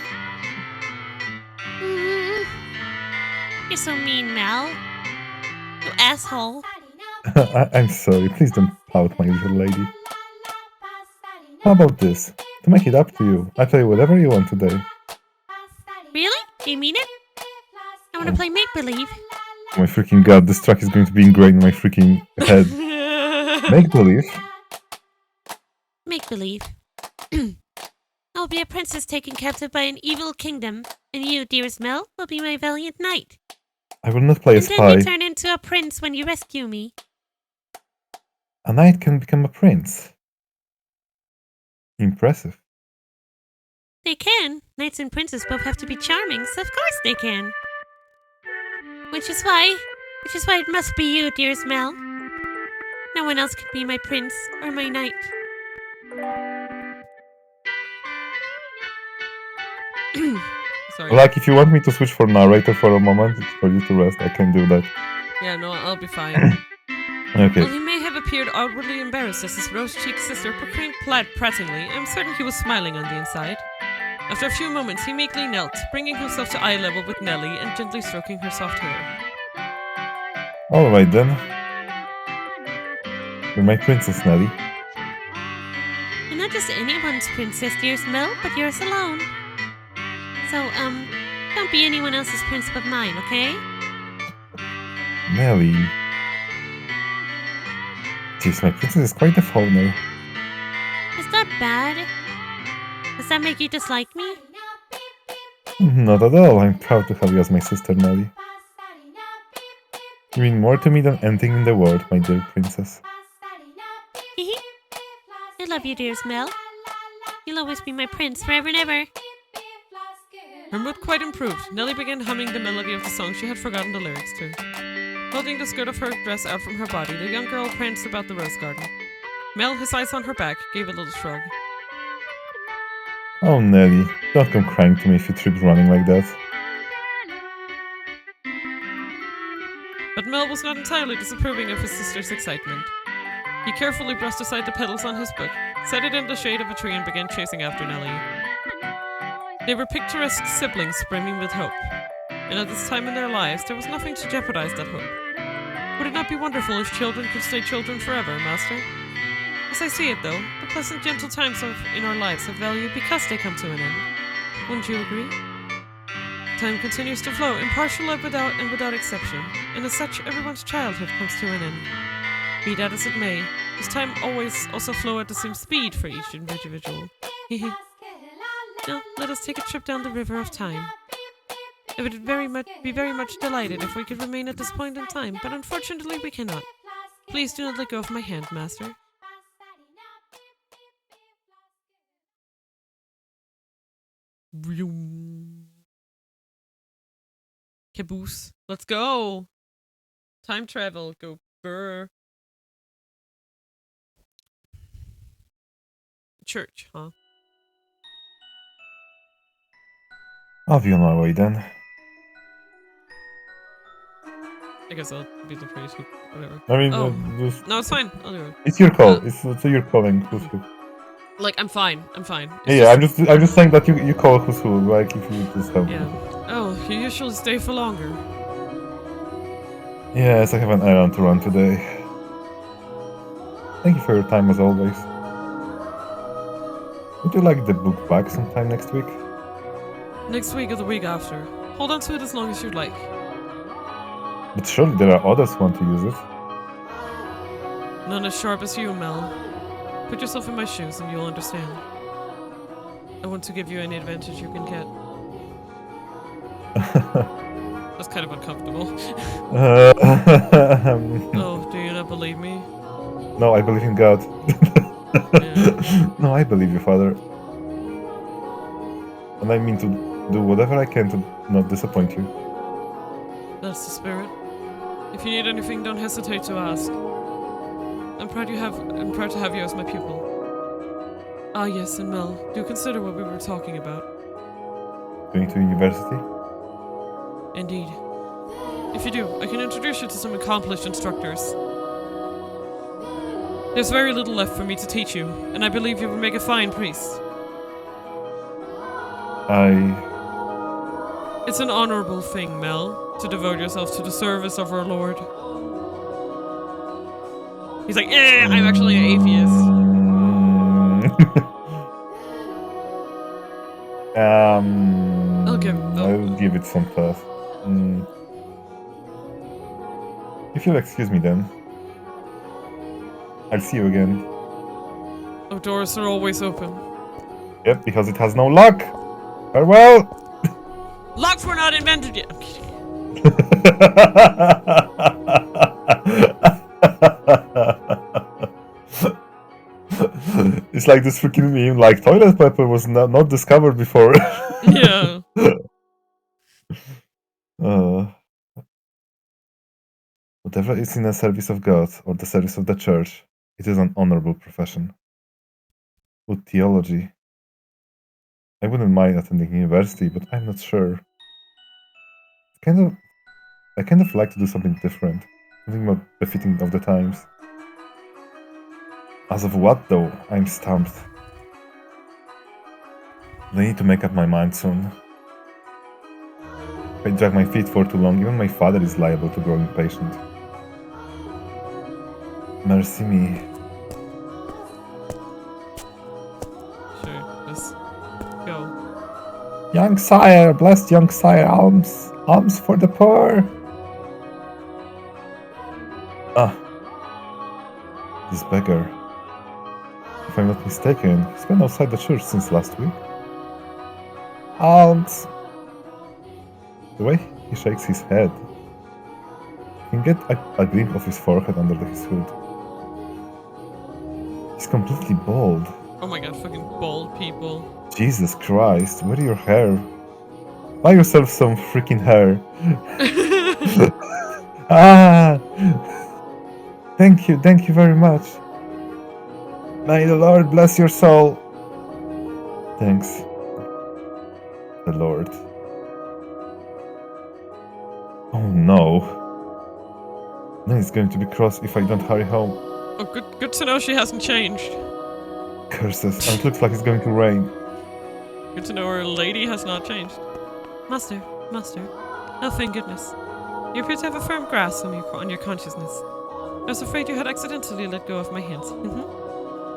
You're so mean, Mel. You asshole. I'm sorry, please don't pout, my little lady. How about this? To make it up to you, I'll play whatever you want today. Really? Do you mean it? I want to play make-believe. Oh my freaking god, this track is going to be ingrained in my freaking head. Make believe? Make-believe. I'll be a princess taken captive by an evil kingdom, and you, dearest Mel, will be my valiant knight. I will not play a And then spy. you turn into a prince when you rescue me. A knight can become a prince. Impressive. They can. Knights and princes both have to be charming, so of course they can. Which is why it must be you, dearest Mel. No one else can be my prince or my knight. Sorry. Like, if you want me to switch for narrator for a moment, for you to rest, I can do that. Yeah, no, I'll be fine. Okay. While he may have appeared outwardly embarrassed as his rose-cheeked sister proclaimed pratingly, I'm certain he was smiling on the inside. After a few moments, he meekly knelt, bringing himself to eye level with Nellie and gently stroking her soft hair. Alright then. You're my princess, Nelly. You're not just anyone's princess, dearest Mel, but yours alone. So, don't be anyone else's prince but mine, okay? Nelly. Jeez, my princess is quite a phoner. Is that bad? Does that make you dislike me? Not at all. I'm proud to have you as my sister, Nelly. You mean more to me than anything in the world, my dear princess. I love you, dearest Mel. You'll always be my prince forever and ever. Her mood quite improved. Nellie began humming the melody of the song she had forgotten the lyrics to. Holding the skirt of her dress out from her body, the young girl pranced about the rose garden. Mel, his eyes on her back, gave a little shrug. Oh, Nelly, don't come crying to me if you trip running like that. But Mel was not entirely disapproving of his sister's excitement. He carefully brushed aside the petals on his book, set it in the shade of a tree and began chasing after Nellie. They were picturesque siblings brimming with hope, and at this time in their lives there was nothing to jeopardize that hope. Would it not be wonderful if children could stay children forever, Master? As I see it, though, the pleasant, gentle times in our lives have value because they come to an end. Wouldn't you agree? Time continues to flow, impartial and without exception, and as such, everyone's childhood comes to an end. Be that as it may, does time always also flow at the same speed for each individual? Now, let us take a trip down the river of time. I would be very much delighted if we could remain at this point in time, but unfortunately we cannot. Please do not let go of my hand, Master. Caboose. Let's go! Time travel. Go brr. Church, huh? I'll be on my way then. I guess I'll be the priest, whatever. I mean, Oh. No, it's fine. I'll do it. It's your call. It's your calling. Who's who? Like, I'm fine. I'm fine. Yeah, I'm just saying that you call who's who. Like, if you just help. Yeah. Oh, you usually stay for longer. Yes, I have an errand to run today. Thank you for your time as always. Would you like the book back sometime next week? Next week or the week after. Hold on to it as long as you'd like. But surely there are others who want to use it. None as sharp as you, Mel. Put yourself in my shoes and you'll understand. I want to give you any advantage you can get. That's kind of uncomfortable. Oh, do you not believe me? No, I believe in God. Yeah. No, I believe you, Father. And I mean to do whatever I can to not disappoint you. That's the spirit. If you need anything, don't hesitate to ask. I'm proud to have you as my pupil. Ah yes, and Mel, do consider what we were talking about. Going to university? Indeed. If you do, I can introduce you to some accomplished instructors. There's very little left for me to teach you, and I believe you will make a fine priest. It's an honorable thing, Mel, to devote yourself to the service of our Lord. He's like, I'm actually an atheist. I'll give it some pass. If you'll excuse me then. I'll see you again. Oh, doors are always open. Yep, because it has no lock. Farewell! Locks were not invented yet. I'm kidding. It's like this freaking meme, like toilet paper was not discovered before. Yeah. Whatever is in the service of God or the service of the church, it is an honorable profession. With theology. I wouldn't mind attending university, but I'm not sure. I kind of like to do something different. Something more befitting of the times. As of what, though? I'm stumped. I need to make up my mind soon. If I drag my feet for too long, even my father is liable to grow impatient. Mercy me. Sure, just go. Young sire, blessed young sire, alms for the poor. Ah, this beggar. If I'm not mistaken, he's been outside the church since last week. Alms. The way he shakes his head, you can get a glimpse of his forehead under his hood. He's completely bald. Oh my god, fucking bald people. Jesus Christ, where are your hair? Buy yourself some freaking hair. Ah! Thank you very much. May the Lord bless your soul. Thanks. The Lord. Oh no. Then it's going to be cross if I don't hurry home. Oh, good to know she hasn't changed. Curses, and it looks like it's going to rain. Good to know our lady has not changed. Master. Oh, thank goodness. You appear to have a firm grasp on your consciousness. I was afraid you had accidentally let go of my hands.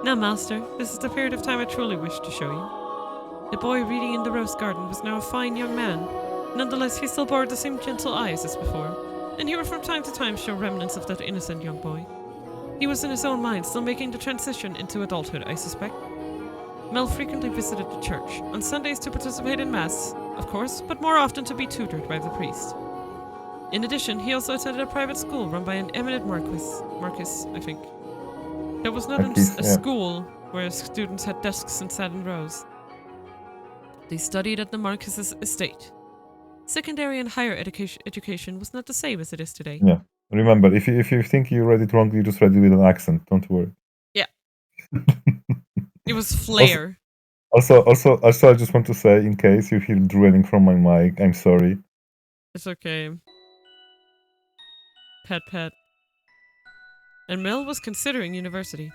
Now, Master, this is the period of time I truly wish to show you. The boy reading in the rose garden was now a fine young man. Nonetheless, he still bore the same gentle eyes as before, and he would from time to time show remnants of that innocent young boy. He was in his own mind still making the transition into adulthood, I suspect. Mel frequently visited the church, on Sundays to participate in Mass, of course, but more often to be tutored by the priest. In addition, he also attended a private school run by an eminent Marcus, I think. There was not a school where students had desks and sat in rows. They studied at the Marcus's estate. Secondary and higher education was not the same as it is today. Yeah. Remember, if you think you read it wrong, you just read it with an accent. Don't worry. Yeah. It was flair. Also, I just want to say, in case you hear drooling from my mic, I'm sorry. It's okay. Pet. And Mel was considering university.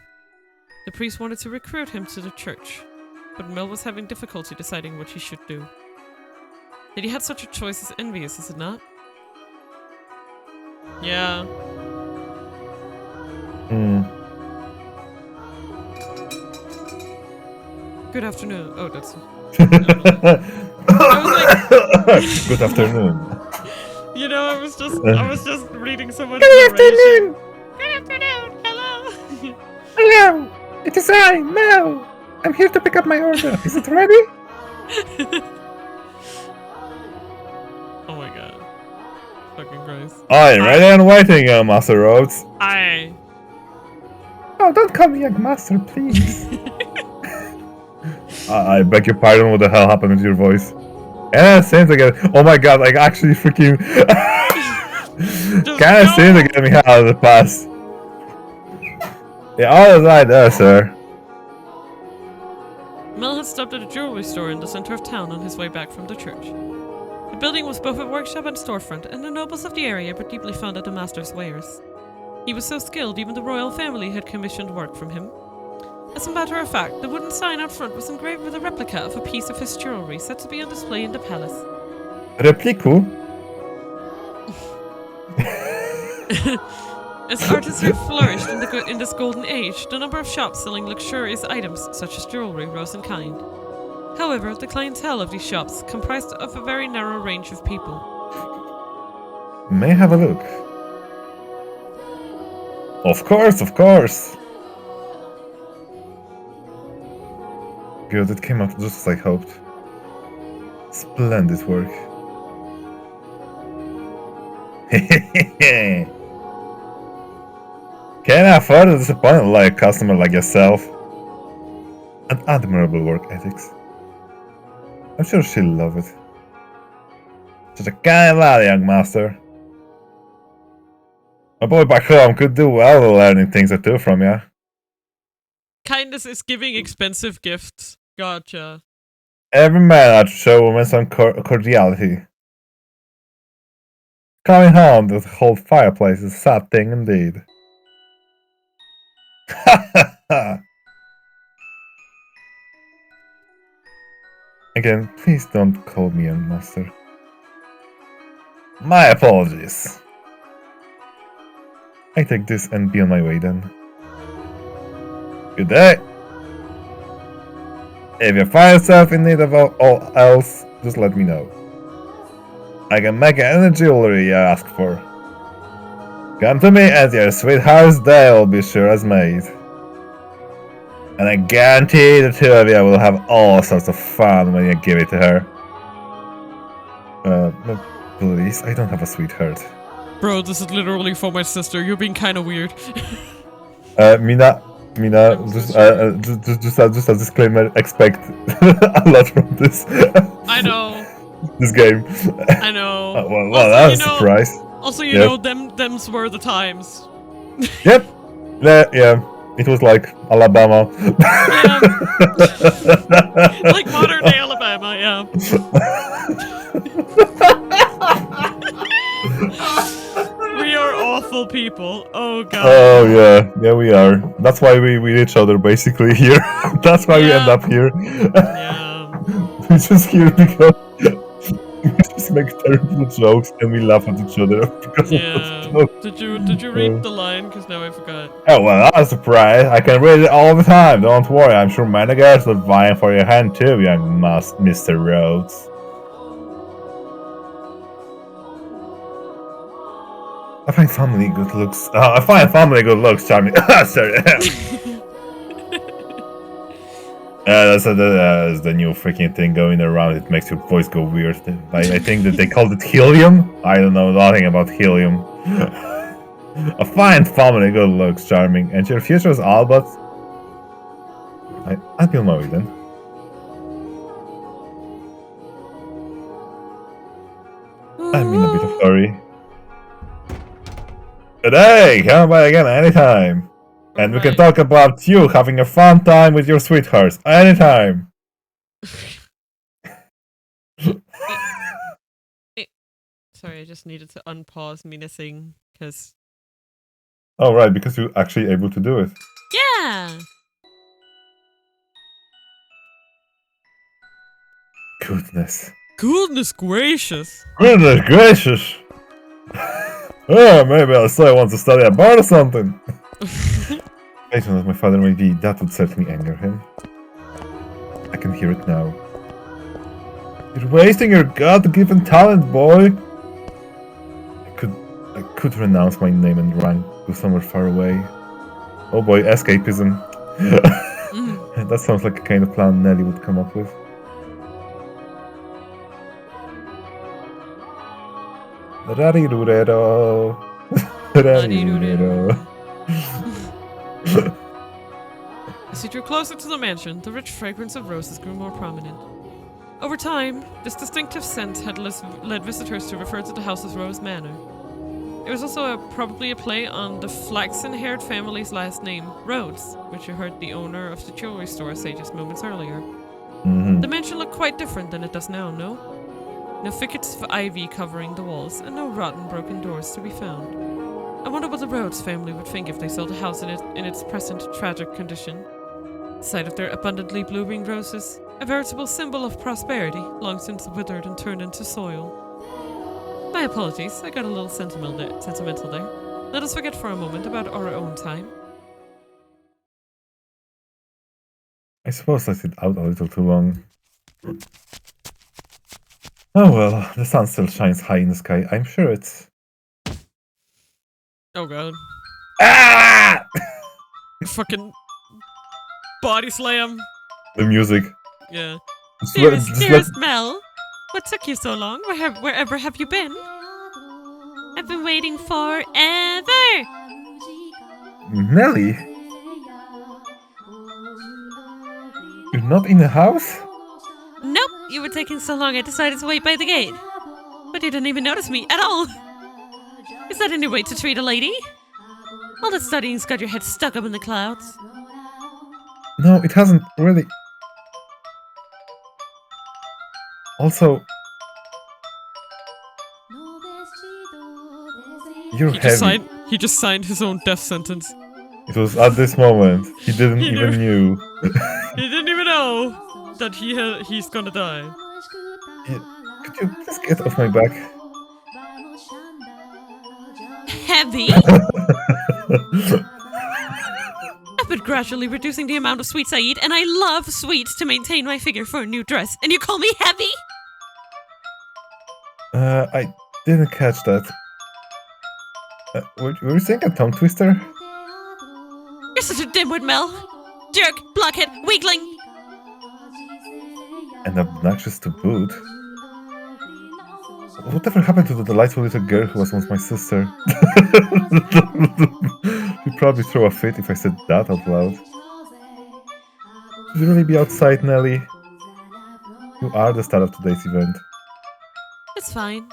The priest wanted to recruit him to the church, but Mel was having difficulty deciding what he should do. That he had such a choice is envious, is it not? Yeah. Good afternoon. Oh, that's... I was like... Good afternoon. You know, I was just reading so much Good afternoon! Good afternoon! Hello! Hello! It is I, Mel! I'm here to pick up my order. Is it ready? Oh my god. Fucking Christ. Aye, ready and waiting, Master Rhodes. Aye. Oh, don't call me young master, please. I beg your pardon, what the hell happened with your voice? Yeah, say it again. Oh my god, like actually freaking... Can I say it again? We have the pass. Yeah, all right there, sir. Mel had stopped at a jewelry store in the center of town on his way back from the church. The building was both a workshop and storefront, and the nobles of the area were deeply fond of the master's wares. He was so skilled, even the royal family had commissioned work from him. As a matter of fact, the wooden sign out front was engraved with a replica of a piece of his jewelry set to be on display in the palace. Repliku? As artistry flourished in this golden age, the number of shops selling luxurious items such as jewelry rose in kind. However, the clientele of these shops comprised of a very narrow range of people. May I have a look? Of course, of course! Good, it came out just as I hoped. Splendid work. Can I afford to disappoint a customer like yourself? An admirable work ethics. I'm sure she'll love it. Such a kind lad, young master. My boy back home could do well with learning things or two from you. Kindness is giving expensive gifts. Gotcha. Every man ought to show women some cordiality. Coming home to the whole fireplace is a sad thing indeed. Again, please don't call me young master. My apologies. I take this and be on my way then. Good day. If you find yourself in need of all else, just let me know. I can make any jewelry you ask for. Come to me and your sweetheart's day will be sure as made. And I guarantee the two of you will have all sorts of fun when you give it to her. Please, I don't have a sweetheart. Bro, this is literally for my sister. You're being kind of weird. Mina, just a disclaimer, expect a lot from this. I know. This game. I know. Well, that was a surprise. Also, you know, them's were the times. Yep. Yeah. It was like Alabama. Yeah. Like modern day Alabama, yeah. We are awful people. Oh god. Oh yeah, we are. That's why we each other basically here. That's why we end up here. Yeah. We're just here because we just make terrible jokes and we laugh at each other because of those jokes. Did you read the line? Because now I forgot. Oh well, that's a surprise. I can read it all the time. Don't worry. I'm sure many guys are vying for your hand too, young Mr. Rhodes. I find family good looks charming. Sorry. That's the new freaking thing going around. It makes your voice go weird. I think that they called it helium. I don't know nothing about helium. A fine family good looks charming. And your future is all but... I'll be on my way then. I'm in a bit of a hurry. Today, come by again anytime. And we can talk about you having a fun time with your sweethearts anytime. Sorry, I just needed to unpause Mina Seiya, because... Oh right, because you're actually able to do it. Yeah! Goodness. Goodness gracious! Goodness gracious! Oh, maybe I'll say I want to study abroad or something. Based on what my father may be, that would certainly anger him. I can hear it now. You're wasting your God-given talent, boy! I could renounce my name and rank, go somewhere far away. Oh boy, escapism. That sounds like a kind of plan Nelly would come up with. Rarirurero. Rarirurero. As he drew closer to the mansion, the rich fragrance of roses grew more prominent. Over time, this distinctive scent had led visitors to refer to the house as Rose Manor. It was also probably a play on the flaxen-haired family's last name, Rhodes, which you heard the owner of the jewelry store say just moments earlier. The mansion looked quite different than it does now, no? No thickets of ivy covering the walls, and no rotten, broken doors to be found. I wonder what the Rhodes family would think if they saw the house in its present tragic condition. The sight of their abundantly blooming roses, a veritable symbol of prosperity, long since withered and turned into soil. My apologies, I got a little sentimental there. Let us forget for a moment about our own time. I suppose I sit out a little too long. Oh well, the sun still shines high in the sky. I'm sure it's... Oh god. Ah! Fucking body slam. The music. Yeah. Just Dearest Mel, what took you so long? Wherever have you been? I've been waiting forever. Nelly? You're not in the house? Nope, you were taking so long I decided to wait by the gate. But you didn't even notice me at all. Is that any way to treat a lady? All that studying's got your head stuck up in the clouds. No, it hasn't really. Also, you're heavy. He just signed his own death sentence. It was at this moment. He didn't even knew. He didn't even know that he's gonna die. Yeah. Could you please get off my back? Heavy? I've been gradually reducing the amount of sweets I eat, and I love sweets to maintain my figure for a new dress. And you call me heavy? I didn't catch that. Were you saying a tongue twister? You're such a dimwit, Mel. Jerk, blockhead, weakling. And obnoxious to boot. Whatever happened to the delightful little girl who was once my sister? She'd probably throw a fit if I said that out loud. Should you really be outside, Nelly? You are the star of today's event. It's fine.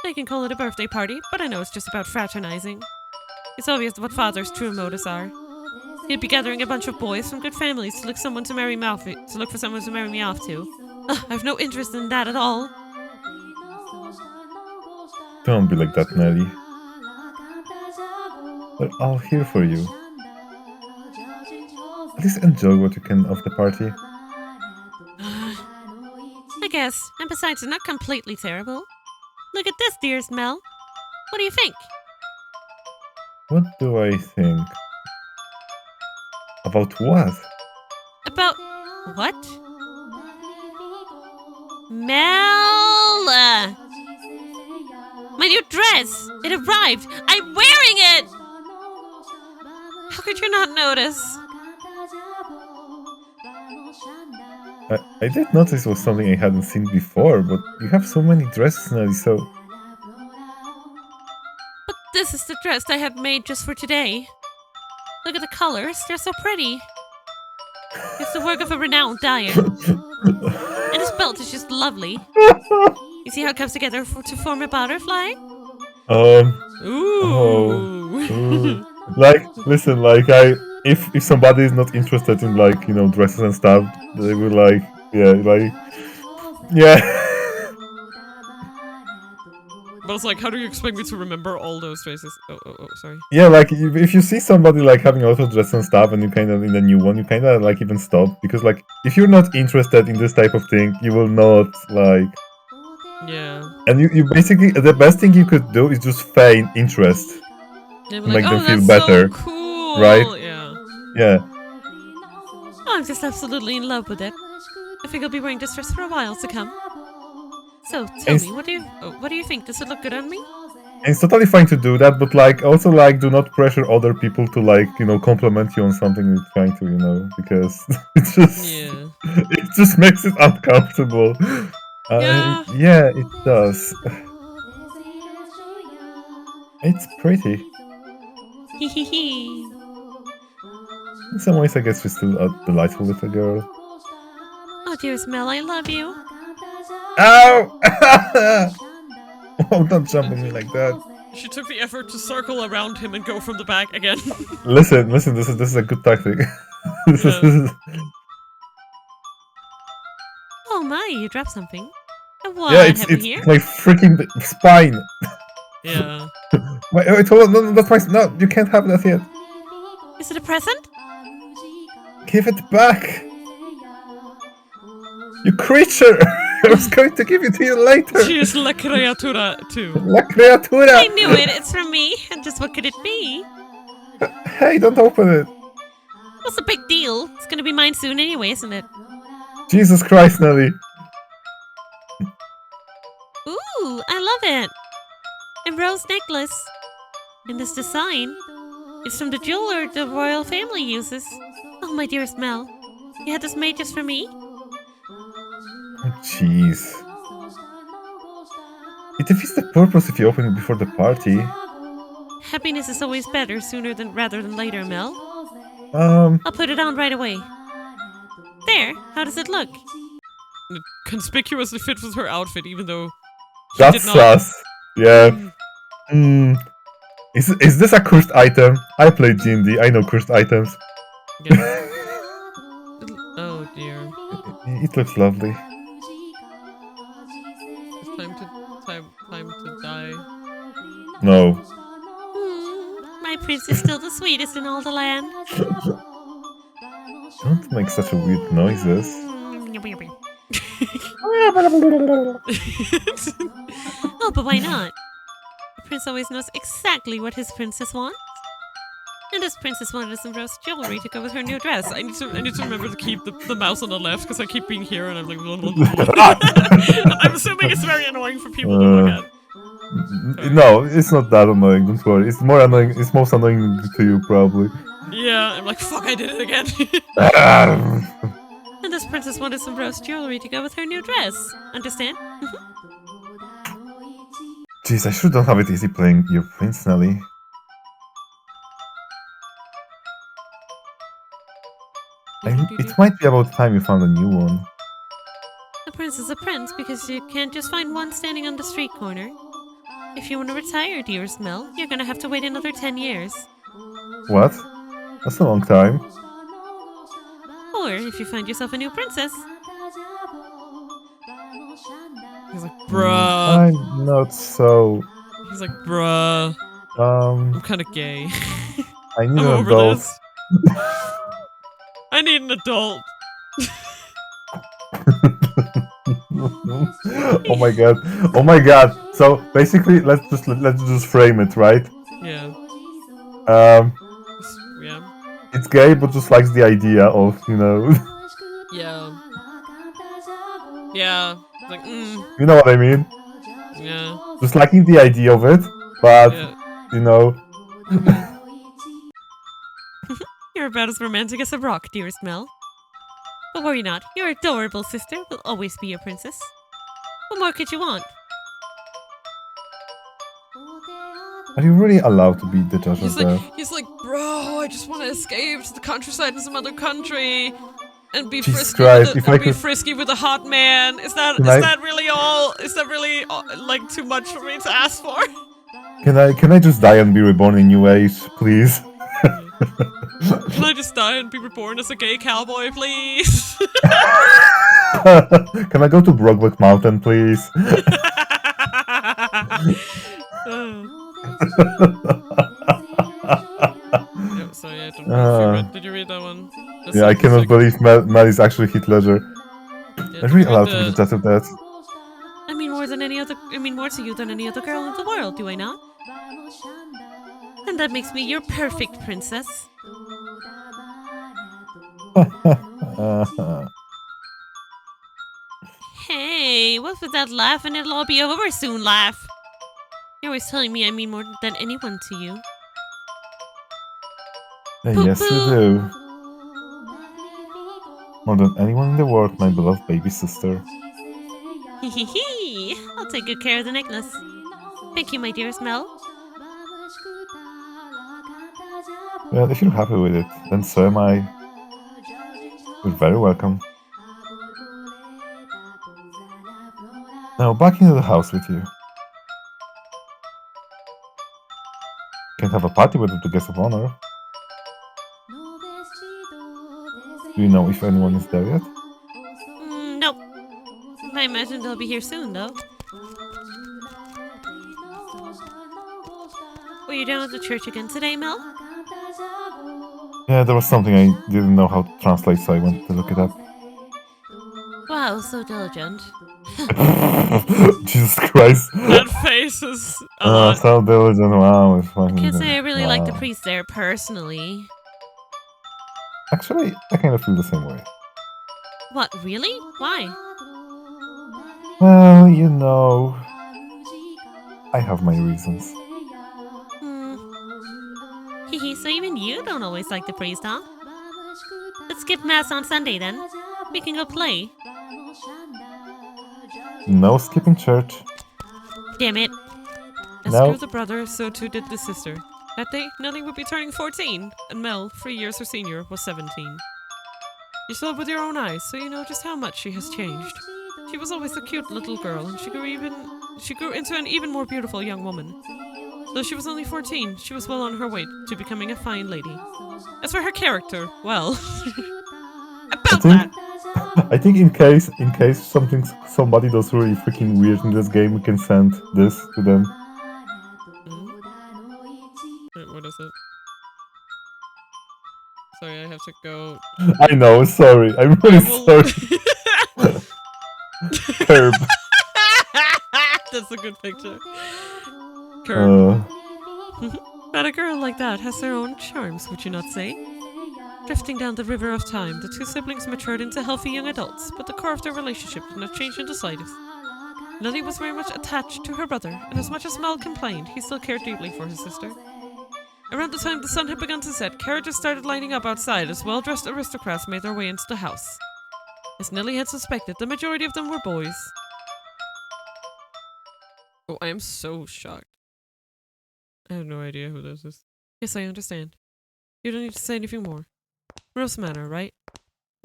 I can call it a birthday party, but I know it's just about fraternizing. It's obvious what father's true motives are. He'd be gathering a bunch of boys from good families to look for someone to marry me off to. I've no interest in that at all. Don't be like that, Nelly. We're all here for you. At least enjoy what you can of the party. I guess, and besides, it's not completely terrible. Look at this, dearest Mel. What do you think? What do I think? About what? About what? Mel! My new dress! It arrived! I'm wearing it! How could you not notice? I did notice it was something I hadn't seen before, but you have so many dresses, Nelly, so... But this is the dress I had made just for today. Look at the colors, they're so pretty. It's the work of a renowned dyer. And this belt is just lovely. You see how it comes together to form a butterfly? Ooh. Like, listen, like, if somebody is not interested in, like, you know, dresses and stuff, they will, like, yeah. But it's like, how do you expect me to remember all those dresses? Oh, sorry. Yeah, like, if you see somebody, like, having a lot of dress and stuff, and you kind of, in the new one, you kind of, like, even stop, because, like, if you're not interested in this type of thing, you will not, like... Yeah. And you basically, the best thing you could do is just feign interest. Yeah, To make them feel that's better, so cool. right? Yeah. Yeah. Oh, I'm just absolutely in love with it. I think I'll be wearing this dress for a while to come. So, tell me, what do you think? Does it look good on me? And it's totally fine to do that, but, like, also, like, do not pressure other people to, like, you know, compliment you on something you're trying to, you know, because it just makes it uncomfortable. Yeah, it does. It's pretty. Hehehe. In some ways, I guess she's still a delightful little girl. Oh, dearest Mel, I love you. Ow! Oh, don't jump on me like that. She took the effort to circle around him and go from the back again. Listen, this is a good tactic. This is... Oh my, you dropped something. What Yeah, have we here? it's my freaking spine. Yeah. Wait, hold on, no, that's my... No, you can't have that yet. Is it a present? Give it back! You creature! I was going to give it to you later. She is la criatura too. La criatura. I knew it. It's from me. And just what could it be? Hey, don't open it. What's the big deal? It's gonna be mine soon anyway, isn't it? Jesus Christ, Nelly. Ooh, I love it. A rose necklace. And this design is from the jeweler the royal family uses. Oh, my dearest Mel. You had this made just for me? Oh, jeez. It defeats the purpose if you open it before the party. Happiness is always better sooner rather than later, Mel. I'll put it on right away. There, how does it look? It conspicuously fits with her outfit, even though she That's did not. sus. Yeah. Is this a cursed item? I played D&D. I know cursed items. Yeah. Oh dear. It looks lovely. It's time to die. No. My prince is still the sweetest in all the land. Don't make such a weird noises. Oh, but why not? The prince always knows exactly what his princess wants. And his princess wanted some rose jewelry to go with her new dress. I need to remember to keep the mouse on the left because I keep being here and I'm like I'm assuming it's very annoying for people to look at. No, it's not that annoying, don't worry. It's more annoying, it's most annoying to you, probably. Yeah, I'm like, fuck, I did it again. And this princess wanted some rose jewelry to go with her new dress. Understand? Jeez, I sure don't have it easy playing your prince, Nelly. It might be about time you found a new one. A prince is a prince because you can't just find one standing on the street corner. If you want to retire, dearest Mel, you're gonna have to wait another 10 years. What? That's a long time. Or if you find yourself a new princess. He's like, bruh. I'm not so... He's like, bruh. I'm kind of gay. I need I'm an over adult. this. I need an adult. Oh my god. Oh my god. So basically, let's just frame it, right? Yeah. Yeah. It's gay, but just likes the idea of, you know. Yeah. Yeah. Like, You know what I mean? Yeah. Just liking the idea of it, but Yeah. you know. You're about as romantic as a rock, dearest Mel. But worry not, your adorable sister will always be your princess. What more could you want? Are you really allowed to be the judge of that? He's like, bro, I just want to escape to the countryside in some other country and be Jesus frisky Christ, with if I could... frisky with a hot man. Is that really all? Is that really like too much for me to ask for? Can I just die and be reborn in New Age, please? Can I just die and be reborn as a gay cowboy, please? Can I go to Brokeback Mountain, please? Yeah, so yeah, I don't know if did you read that one? Yeah, I cannot believe Mel is actually Heath Ledger. Yeah, I'm really allowed to be the judge of that. I mean more to you than any other girl in the world, do I not? And that makes me your perfect princess. Hey, what's with that laugh and it'll all be over soon laugh? You're always telling me I mean more than anyone to you. Yes, you do. More than anyone in the world, my beloved baby sister. Hee. I'll take good care of the necklace. Thank you, my dearest Mel. Well, if you're happy with it, then so am I. You're very welcome. Now back into the house with you. Can't have a party without the guest of honor. Do you know if anyone is there yet? Nope. I imagine they'll be here soon, though. Were you down at the church again today, Mel? Yeah, there was something I didn't know how to translate, so I went to look it up. Wow, so diligent. Jesus Christ. That face is a lot. So diligent, wow. It's fucking Can't say I good. really like the Wow. priest there personally. Actually, I kind of feel the same way. What, really? Why? Well, you know, I have my reasons. Hehe, so even you don't always like the priest, huh? Let's skip mass on Sunday then. We can go play. No skipping church. Damn it. As No. grew the brother, so too did the sister. That day, Nelly would be turning 14, and Mel, 3 years her senior, was 17. You saw it with your own eyes, so you know just how much she has changed. She was always a cute little girl, and she grew into an even more beautiful young woman. Though she was only 14, she was well on her way to becoming a fine lady. As for her character, well, about that. I think in case somebody does really freaking weird in this game, we can send this to them. Wait, what is it? Sorry, I have to go. I know, sorry. I'm really sorry. Curb. That's a good picture. Curb. Uh, But a girl like that has her own charms, would you not say? Drifting down the river of time, the two siblings matured into healthy young adults, but the core of their relationship did not change in the slightest. Nelly was very much attached to her brother, and as much as Mel complained, he still cared deeply for his sister. Around the time the sun had begun to set, carriages started lining up outside as well-dressed aristocrats made their way into the house. As Nelly had suspected, the majority of them were boys. Oh, I am so shocked. I have no idea who this is. Yes, I understand. You don't need to say anything more. Rose Manor, right?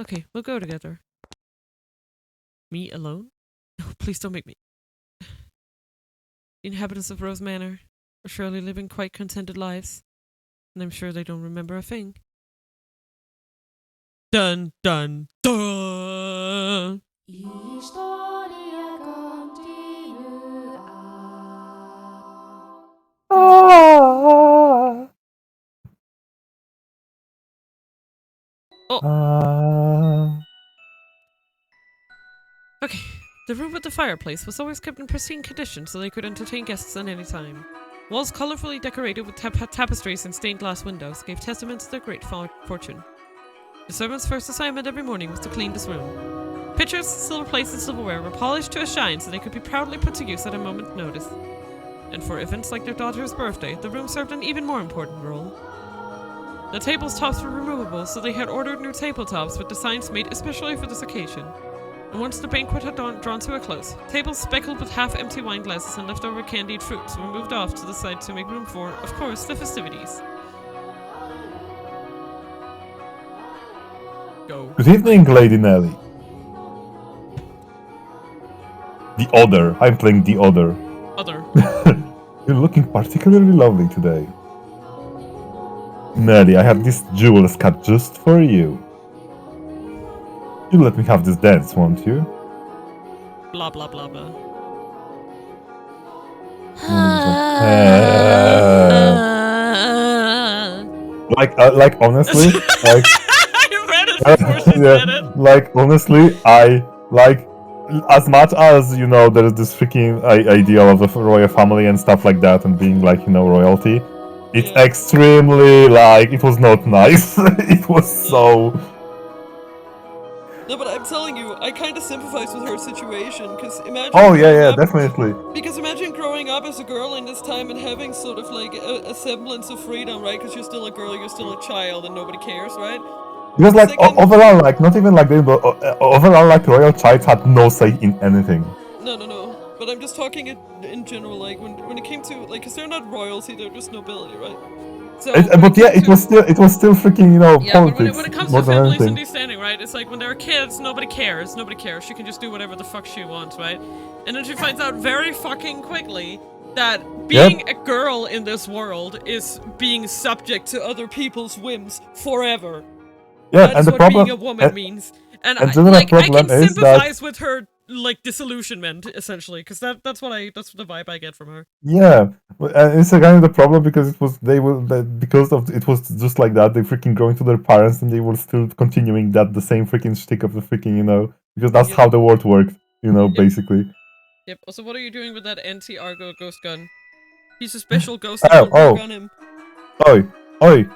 Okay, we'll go together. Me alone? No, please don't make me. The inhabitants of Rose Manor are surely living quite contented lives, and I'm sure they don't remember a thing. Dun dun dun! Okay, the room with the fireplace was always kept in pristine condition so they could entertain guests at any time. Walls colorfully decorated with tapestries and stained glass windows gave testament to their great fortune. The servant's first assignment every morning was to clean this room. Pitchers, silver plates, and silverware were polished to a shine so they could be proudly put to use at a moment's notice. And for events like their daughter's birthday, the room served an even more important role. The table's tops were removable, so they had ordered new tabletops with designs made especially for this occasion. And once the banquet had drawn to a close, tables speckled with half-empty wine glasses and leftover candied fruits were moved off to the side to make room for, of course, the festivities. Go. Good evening, Lady Nelly. The Other. I'm playing the Other. Other. You're looking particularly lovely today. Nelly, I have this jewels cut just for you. You let me have this dance, won't you? Blah blah blah blah. Like honestly, like I read it before she said it. like honestly, I like as much as you know there is this freaking idea of the royal family and stuff like that and being like royalty. It's extremely like it was not nice. It was so. No, but I'm telling you, I kind of sympathize with her situation, because imagine... Oh, yeah, definitely. Because imagine growing up as a girl in this time and having sort of like a semblance of freedom, right? Because you're still a girl, you're still a child, and nobody cares, right? Because like overall, like not even like but overall, like royal child had no say in anything. No. But I'm just talking in general, like when it came to like, because they're not royalty, they're just nobility, right? So, but yeah, it was still freaking politics. But when it comes to families and standing, right? It's like when they're kids, nobody cares. She can just do whatever the fuck she wants, right? And then she finds out very fucking quickly that being a girl in this world is being subject to other people's whims forever. Yeah, That's and the what problem, being a woman means. And I problem can is sympathize with her like disillusionment essentially, because that's the vibe I get from her. Yeah, it's a kind of the problem because it was it was just like that. They freaking growing to their parents and they were still continuing the same freaking shtick of the freaking because that's how the world worked. you know, basically. Yep. Also, what are you doing with that anti-Argo ghost gun? He's a special ghost that won't work on him. Oi.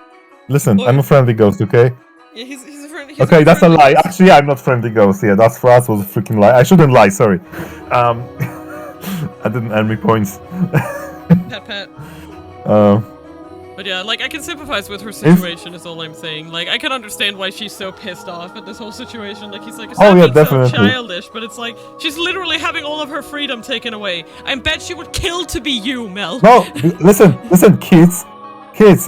Listen, Oi. I'm a friendly ghost, okay? Yeah, he's a friend. Okay, that's a lie. Actually, I'm not friendly ghost. Yeah, that was a freaking lie. I shouldn't lie. Sorry. I didn't earn me points. Pat. Um. But yeah, like, I can sympathize with her situation, is all I'm saying. Like, I can understand why she's so pissed off at this whole situation. Like, he's like, it's not being so childish, but it's like, she's literally having all of her freedom taken away. I bet she would kill to be you, Mel. No, listen, kids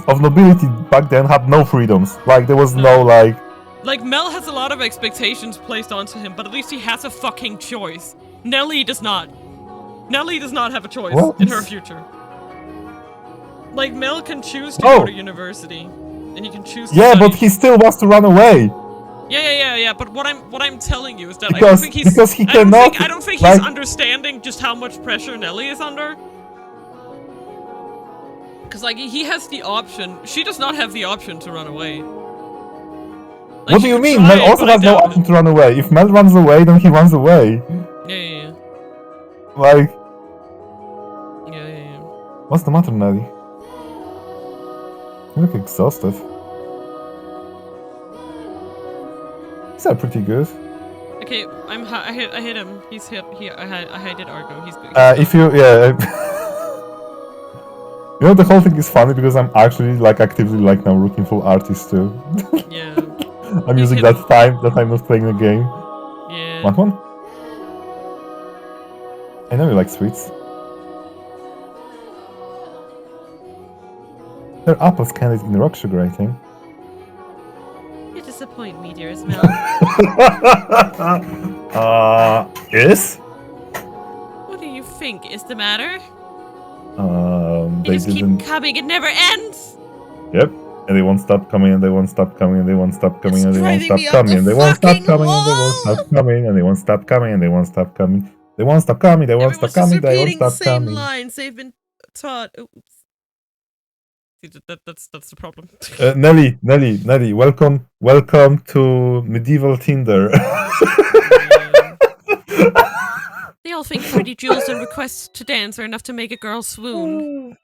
of nobility back then had no freedoms. Like, there was no, like... Like, Mel has a lot of expectations placed onto him, but at least he has a fucking choice. Nelly does not. Nelly does not have a choice in her future. Like, Mel can choose to go to university, and he can choose to study. But he still wants to run away. Yeah. But what I'm telling you is that because he cannot. I don't think he's understanding just how much pressure Nelly is under. Because like he has the option. She does not have the option to run away. Like, what do you mean? Mel also has no option to run away. If Mel runs away, then he runs away. Yeah. Like. Yeah. What's the matter, Nelly? You look exhausted. These are pretty good. Okay, I hit him. He's hit. I did Argo. He's good. If you you know, the whole thing is funny because I'm actually like actively like now looking for artists too. Yeah. I'm using that time that I'm not playing the game. Yeah. Want one? I know you like sweets. There are apples candied in rock sugar, I think. You disappoint me, dearest Mel. Yes? What do you think is the matter? They just keep coming, it never ends! Yep. And they won't stop coming, and they won't stop coming, and they won't stop coming, and they won't stop coming, and they won't stop coming, and they won't stop coming, and they won't stop coming, and they won't stop coming. They won't stop coming, they won't stop coming, they won't stop coming. Same lines they've been taught. Oops. That's the problem. Nelly, welcome to medieval Tinder. They all think pretty jewels and requests to dance are enough to make a girl swoon.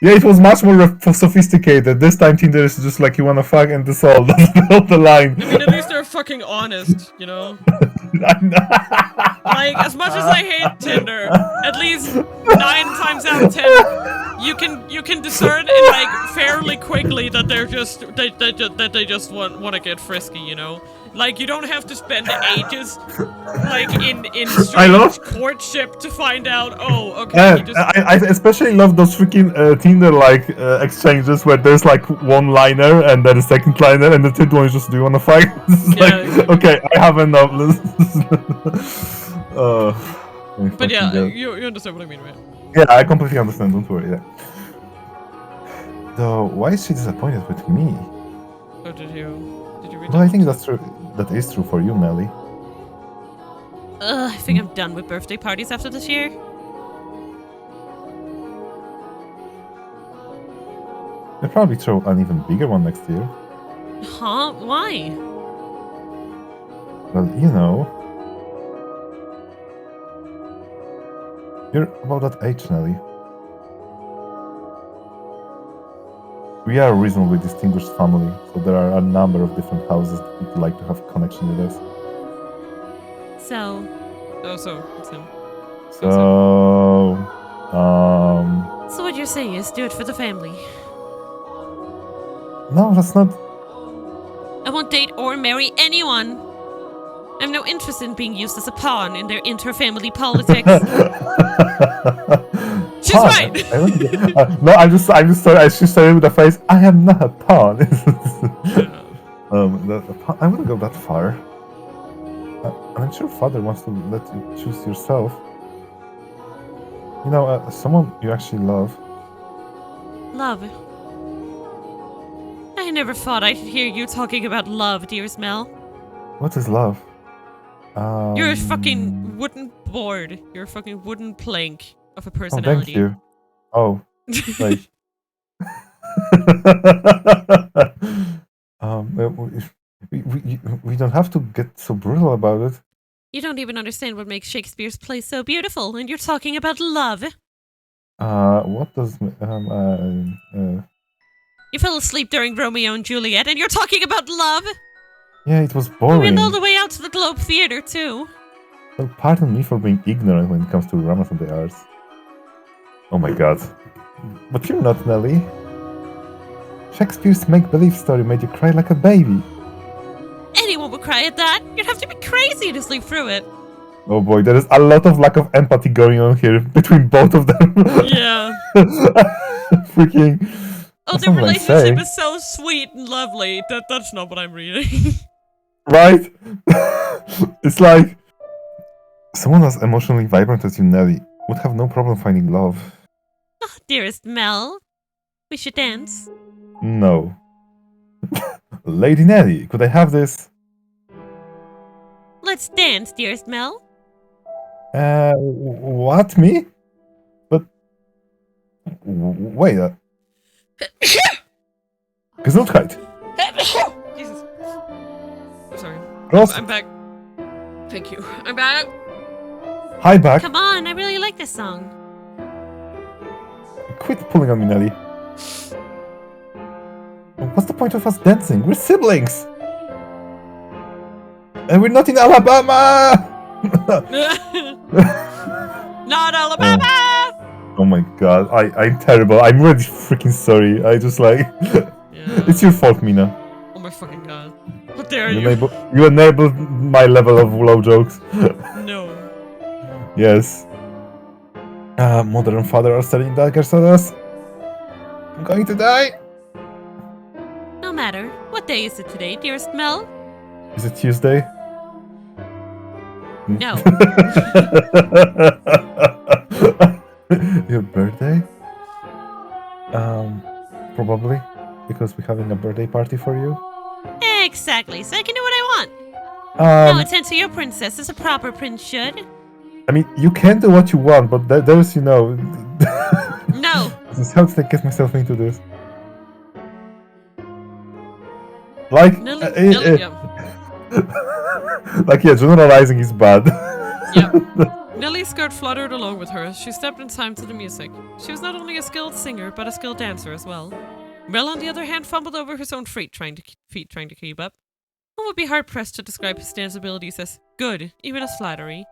Yeah, it was much more sophisticated. This time Tinder is just like, you wanna fuck, and that's all. That's not the line. I mean, at least they're fucking honest, you know? Like, as much as I hate Tinder, at least 9 times out of 10, you can discern it like fairly quickly that they're just they just want to get frisky, you know? Like, you don't have to spend ages like in strange courtship to find out. Oh, okay. I especially love those freaking Tinder like exchanges where there's like one liner and then a second liner and the third one is just, do you wanna fight? Like, okay, I have enough. But yeah, you understand what I mean, right? Yeah, I completely understand. Don't worry. Yeah. Though, why is she disappointed with me? Oh, did you read Well, I think that's true. That is true for you, Melly. I think I'm done with birthday parties after this year. They'll probably throw an even bigger one next year. Huh? Why? Well, you know. You're about that age, Nelly. We are a reasonably distinguished family, so there are a number of different houses that would like to have a connection with us. So it's him. So what you're saying is do it for the family. No, that's not... I won't date or marry anyone. I have no interest in being used as a pawn in their inter-family politics. She's right! No, I'm just sorry, I just said it with a face, I am not a pawn. I wouldn't go that far. I'm sure father wants to let you choose yourself. You know, someone you actually love. Love? I never thought I'd hear you talking about love, dearest Mel. What is love? You're a fucking wooden board. You're a fucking wooden plank of a Oh, personality. thank you. Oh, like... we don't have to get so brutal about it. You don't even understand what makes Shakespeare's play so beautiful, and you're talking about love. What does You fell asleep during Romeo and Juliet, and you're talking about love. yeah, it was We boring. went all the way out to the Globe Theatre too. Well, pardon me for being ignorant when it comes to dramas and the arts. Oh my god. But you're not, Nelly. Shakespeare's make-believe story made you cry like a baby. Anyone would cry at that. You'd have to be crazy to sleep through it. Oh boy, there is a lot of lack of empathy going on here between both of them. Yeah. Freaking. Oh, That's their not what I relationship say. is so sweet and lovely. That's not what I'm reading. Right? It's like someone as emotionally vibrant as you, Nelly, would have no problem finding love. Oh, dearest Mel. We should dance. No. Lady Nelly, could I have this? Let's dance, dearest Mel. What, me? But wait. Gesundheit. Jesus. I'm sorry. Prost. I'm back. Thank you. I'm back. Hi, back. Come on, I really like this song. Quit pulling on me, Nelly. What's the point of us dancing? We're siblings. And we're not in Alabama. Not Alabama! Oh my god, I'm terrible. I'm really freaking sorry. I just like... Yeah. It's your fault, Mina. Oh my fucking god. How dare You, you? you enabled my level of low jokes. No. Yes. Mother and father are selling daggers at us. I'm going to die. No matter. What day is it today, dearest Mel? Is it Tuesday? No. Your birthday? Probably. Because we're having a birthday party for you. Exactly, so I can do what I want. Now Um, attend to your princess as a proper prince should. I mean, you can do what you want, but there's, you know... No. How did I get myself into this? Like... Yeah. Like, yeah, generalizing is bad. Yeah. Nellie's skirt fluttered along with her as she stepped in time to the music. She was not only a skilled singer, but a skilled dancer as well. Mel, on the other hand, fumbled over his own feet trying to keep up. One would be hard-pressed to describe his dance abilities as good, even as flattery.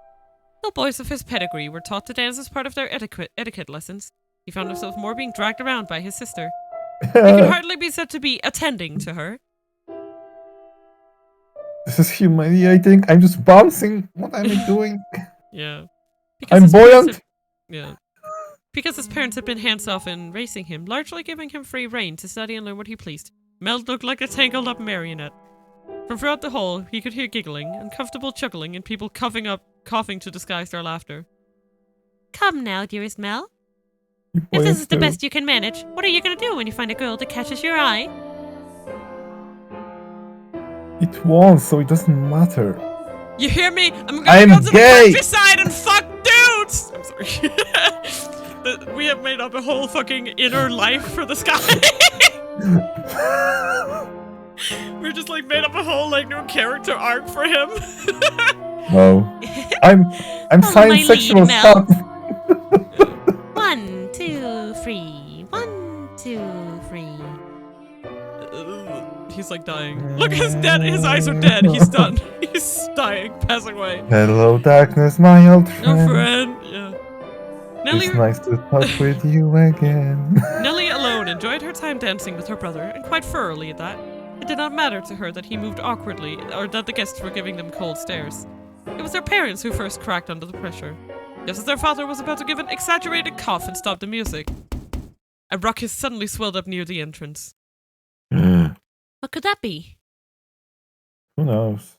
No boys of his pedigree were taught to dance as part of their etiquette lessons. He found himself more being dragged around by his sister. He could hardly be said to be attending to her. This is humiliating. I'm just bouncing. What am I doing? Yeah. I'm his parents buoyant. Yeah. Because his parents had been hands-off in raising him, largely giving him free rein to study and learn what he pleased. Mel looked like a tangled-up marionette. From throughout the hall, he could hear giggling, uncomfortable chuckling, and people coughing to disguise their laughter. Come now, dearest Mel. You If this is the buoyant best you can manage, what are you gonna do when you find a girl that catches your eye? too. It won't, so it doesn't matter. You hear me? I'm gonna I'm go to gay! the countryside and fuck dudes! I'm sorry. We have made up a whole fucking inner life for this guy. We're just like made up a whole like new character arc for him. No. I'm Follow my science sexual lead, Mel. stuff. 1, 2, 3. 1, 2, 3. He's like dying. Look, his eyes are dead. He's done. He's dying, passing away. Hello, darkness, my old friend. No friend. Yeah. Nellie, It's nice to talk with you again. Nellie alone enjoyed her time dancing with her brother, and quite thoroughly at that. It did not matter to her that he moved awkwardly, or that the guests were giving them cold stares. It was their parents who first cracked under the pressure. Just as their father was about to give an exaggerated cough and stop the music, a ruckus suddenly swelled up near the entrance. What could that be? Who knows?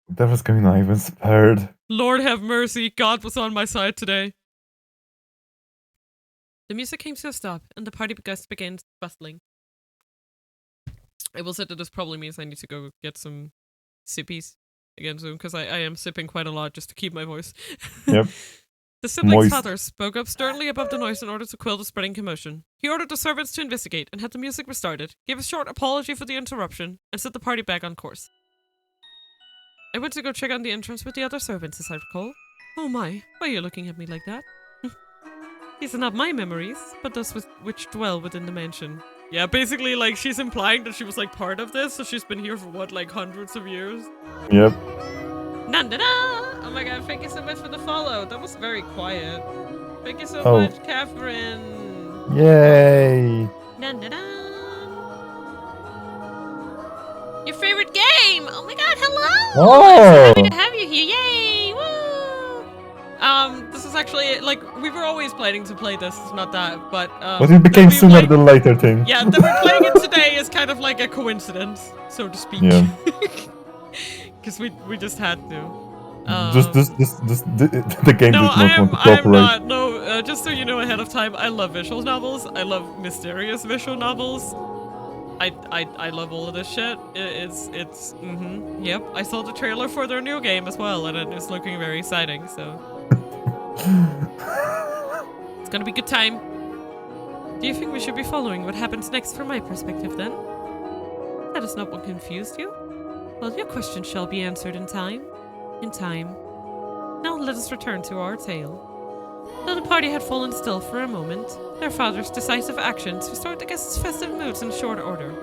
That was going on even spared. Lord have mercy, God was on my side today. The music came to a stop, and the party began bustling. I will say that this probably means I need to go get some sippies again soon, because I am sipping quite a lot just to keep my voice. Yep. The siblings' Moist. father spoke up sternly above the noise in order to quell the spreading commotion. He ordered the servants to investigate and had the music restarted, gave a short apology for the interruption, and set the party back on course. I went to go check on the entrance with the other servants, as I recall. Oh my, why are you looking at me like that? These are not my memories, but those which dwell within the mansion. Yeah, basically, like, she's implying that she was, like, part of this, so she's been here for, what, like, hundreds of years? Yep. Nanda! Oh my god, thank you so much for the follow. That was very quiet. Thank you so much, Catherine. Yay! Nanda! Your favorite game! Oh my god, hello! Oh! I'm so happy to have you here. Yay! Woo! This is actually, like, we were always planning to play this, it's not that, but, But it became sooner than later thing. Yeah, that we're playing it today is kind of like a coincidence, so to speak. Yeah. Because we just had to. The game no, did not want to I'm cooperate. not. No, just so you know ahead of time, I love visual novels. I love mysterious visual novels. I love all of this shit. Yep. I saw the trailer for their new game as well, and it's looking very exciting. So it's gonna be a good time. Do you think we should be following what happens next from my perspective then? That is not what confused you. Well, your question shall be answered in time. In time. Now let us return to our tale. Though the party had fallen still for a moment, their father's decisive actions restored the guests' festive moods in short order.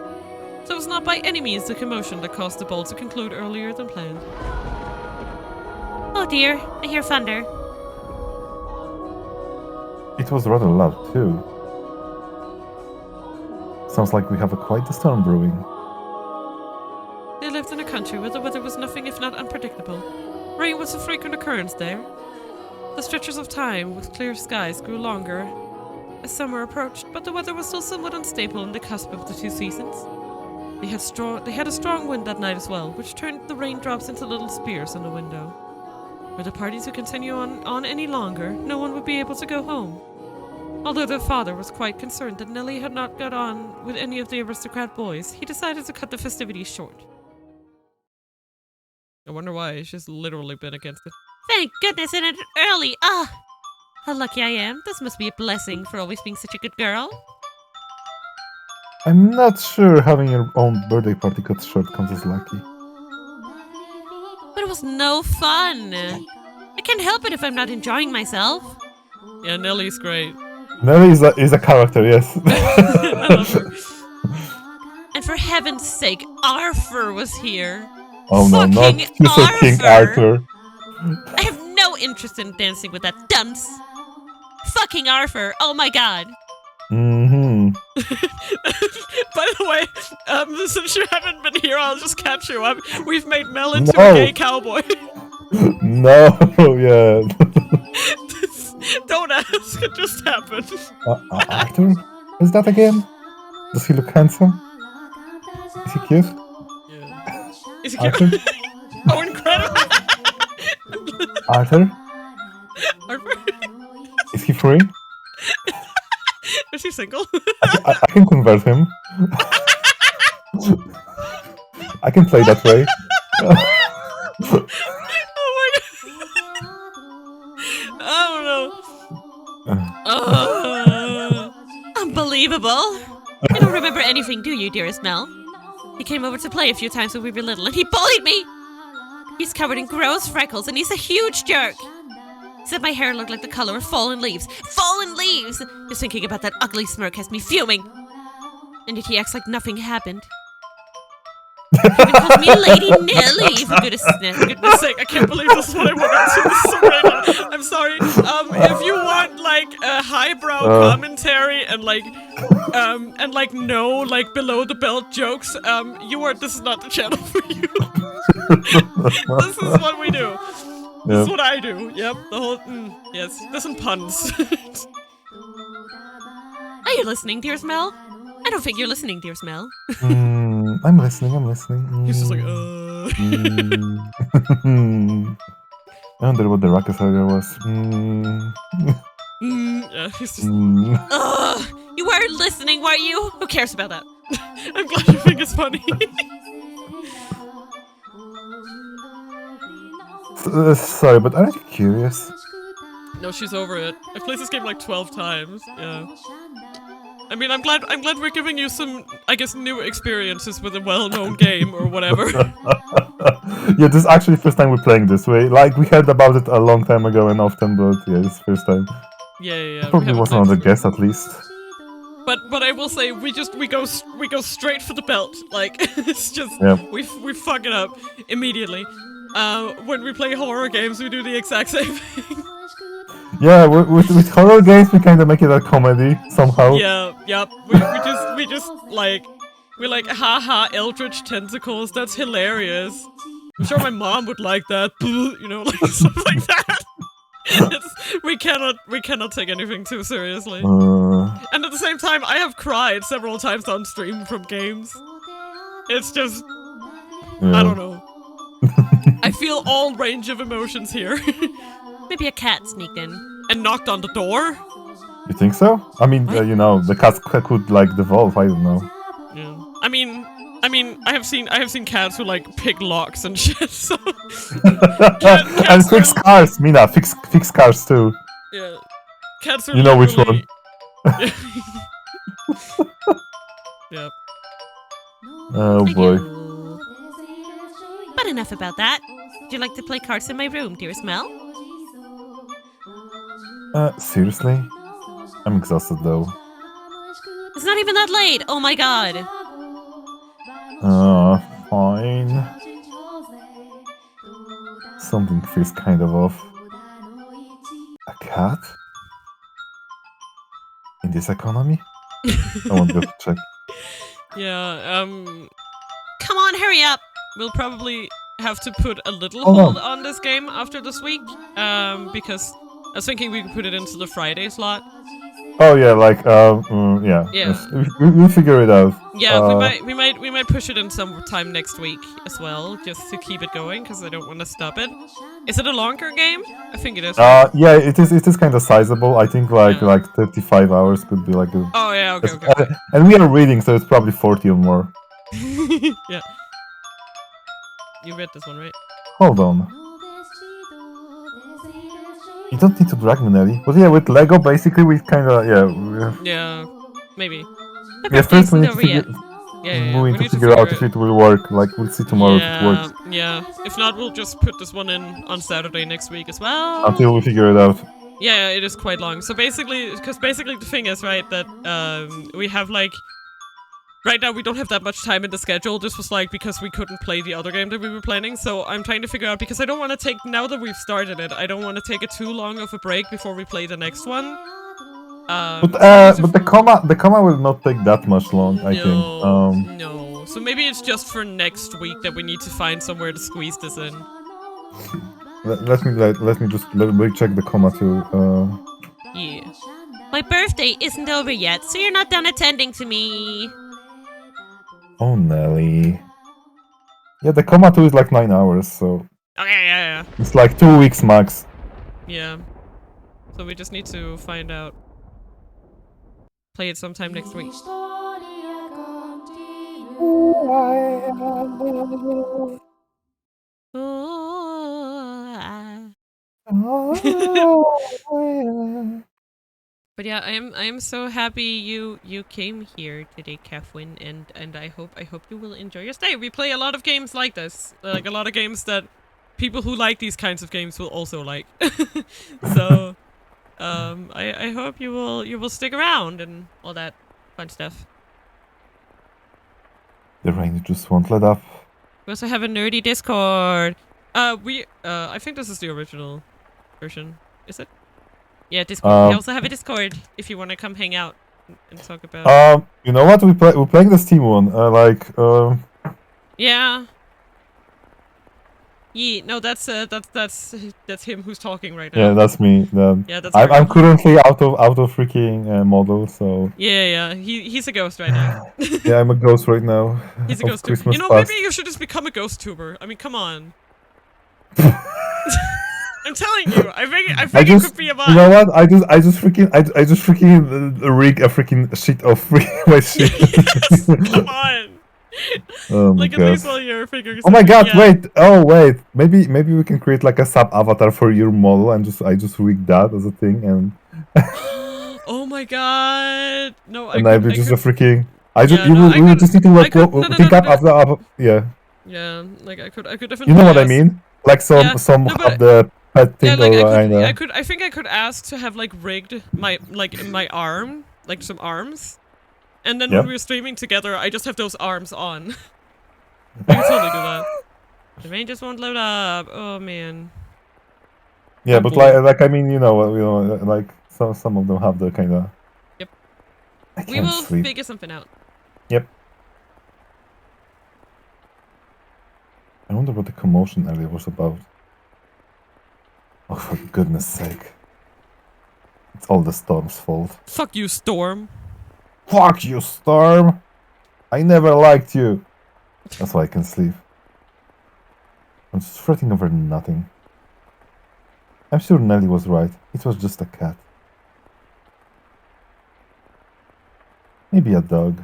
So it was not by any means the commotion that caused the ball to conclude earlier than planned. Oh dear, I hear thunder. It was rather loud too. Sounds like we have quite a storm brewing. They lived in a country where the weather was nothing if not unpredictable. Rain was a frequent occurrence there. The stretches of time with clear skies grew longer as summer approached, but the weather was still somewhat unstable on the cusp of the two seasons. They had a strong wind that night as well, which turned the raindrops into little spears on the window. Were the party to continue on any longer, no one would be able to go home. Although their father was quite concerned that Nellie had not got on with any of the aristocrat boys, he decided to cut the festivities short. I wonder why. She's literally been against it. Thank goodness it ended early. Ah, how lucky I am. This must be a blessing for always being such a good girl. I'm not sure having your own birthday party cut short comes as lucky. But it was no fun. I can't help it if I'm not enjoying myself. Yeah, Nellie's great. Nelly is a character, yes. I love her. And for heaven's sake, Arthur was here. Oh no, not Fucking Future King Arthur. I have no interest in dancing with that dunce. Fucking Arthur, oh my god. Mm-hmm. By the way, since you haven't been here, I'll just catch you up. We've made Mel into a gay cowboy. No, yeah. Don't ask, it just happened. Arthur? Is that again? Does he look handsome? Is he cute? Yeah. Is he Arthur? cute? Oh, incredible! Arthur? Arthur? Is he free? Is he single? I can convert him. I can play that way. Oh my god! Oh no! Unbelievable. You don't remember anything, do you, dearest Mel? He came over to play a few times when we were little and he bullied me! He's covered in gross freckles and he's a huge jerk! He said my hair looked like the color of fallen leaves. Fallen leaves! Just thinking about that ugly smirk has me fuming. And yet he acts like nothing happened. He even called me Lady Nellie, for goodness sake, I can't believe this is what I wanted to this is right now. I'm sorry. If you want like a highbrow commentary and like no like below the belt jokes, this is not the channel for you. This is what we do. This is what I do. Yep, the whole yes, this and puns. Are you listening, dearest Mel? I don't think you're listening, dearest Mel. I'm listening. He's just like, I wonder what the Ruckus area was. Yeah, he's just. You weren't listening, were you? Who cares about that? I'm glad you think it's funny. Sorry, but aren't you curious? No, she's over it. I've played this game like 12 times. Yeah. I mean, I'm glad we're giving you some, I guess, new experiences with a well-known game or whatever. Yeah, this is actually the first time we're playing this way. Like, we heard about it a long time ago and often, but yeah, it's the first time. Yeah. Probably was another guess at least. But I will say we go straight for the belt. Like it's just we fuck it up immediately. When we play horror games, we do the exact same thing. Yeah, with horror games, we kind of make it a comedy somehow. Yeah. We just like we're like haha eldritch tentacles. That's hilarious. I'm sure my mom would like that. You know, like stuff like that. We cannot take anything too seriously. And at the same time, I have cried several times on stream from games. It's just I don't know. I feel all range of emotions here. Maybe a cat sneaked in and knocked on the door. You think so? I mean, you know, the cat could like devolve. I don't know. Yeah. I mean, I have seen cats who like pick locks and shit. So and fix cars, Mina. Fix cars too. Yeah. Cats are. You know which one? Yep. Oh boy. But enough about that. Would you like to play cards in my room, dearest Mel? Seriously? I'm exhausted though. It's not even that late. Oh my god. Fine. Something feels kind of off. A cat? In this economy? I won't go to check. Yeah, Come on, hurry up! we'll probably have to put a little hold on this game after this week, because I was thinking we could put it into the Friday slot. Oh yeah, like yeah. Yeah. We'll figure it out. Yeah, we might push it in some time next week as well, just to keep it going, because I don't want to stop it. Is it a longer game? I think it is. Yeah, it is kind of sizable. I think like 35 hours could be like a. Oh yeah, okay. And we are reading, so it's probably 40 or more. Yeah. You read this one, right? Hold on. You don't need to drag me, Nelly. But yeah, with Lego, basically, we kind of, Yeah, maybe. Yeah, first we need to figure... we need to figure out if it will work. Like, we'll see tomorrow if it works. Yeah. If not, we'll just put this one in on Saturday next week as well. Until we figure it out. Yeah, it is quite long. So basically, because basically the thing is, right, that we have like... Right now, we don't have that much time in the schedule. This was like because we couldn't play the other game that we were planning. So I'm trying to figure out, because I don't want to take, now that we've started it, I don't want to take it too long of a break before we play the next one. But the comma will not take that much long, I think. No. So maybe it's just for next week that we need to find somewhere to squeeze this in. Let me just check the comma too. Yeah. My birthday isn't over yet, so you're not done attending to me. Oh, Nelly. Yeah, the comma 2 is like 9 hours, so... Okay, yeah. It's like 2 weeks max. Yeah. So we just need to find out. Play it sometime next week. But yeah, I am so happy you came here today, Catherine, and I hope you will enjoy your stay. We play a lot of games like this, like a lot of games that people who like these kinds of games will also like. So, I hope you will stick around and all that fun stuff. The rain just won't let up. We also have a nerdy Discord. I think this is the original version. Is it? Yeah, Discord. We also have a Discord if you want to come hang out and talk about. You know what? We're playing the Steam one. Yeah. Yeah. No, that's him who's talking right now. Yeah, that's me. Yeah, that's. I'm currently out of freaking model, so. Yeah. He's a ghost right now. Yeah, I'm a ghost right now. He's a ghost tuber. You know, maybe you should just become a ghost tuber. I mean, come on. I'm telling you, I think you could be a bot. You know what? I just freaking rig a freaking sheet of free white shit. Yes, come on. Oh my Look god. at these all your figures. Oh my god! Yeah. Wait. Maybe we can create like a sub avatar for your model and I just rig that as a thing and. Oh my god! No, I will just a freaking. We just need to think up after. Yeah. Yeah, like I could definitely. You know what I ask. mean? Like some No, have but the pet thing like or I know. I think I could ask to have like rigged my my arm, like some arms, and then when Yep. we're streaming together, I just have those arms on. We can totally do that. The rain just won't load up. Oh man. Yeah, Oh, but boy. like I mean, like some of them have the kind of. Yep. I We can't will sleep. figure something out. Yep. I wonder what the commotion earlier was about. Oh, for goodness sake! It's all the storm's fault. Fuck you, Storm. Fuck you, Storm! I never liked you. That's why I can sleep. I'm just fretting over nothing. I'm sure Nelly was right. It was just a cat. Maybe a dog.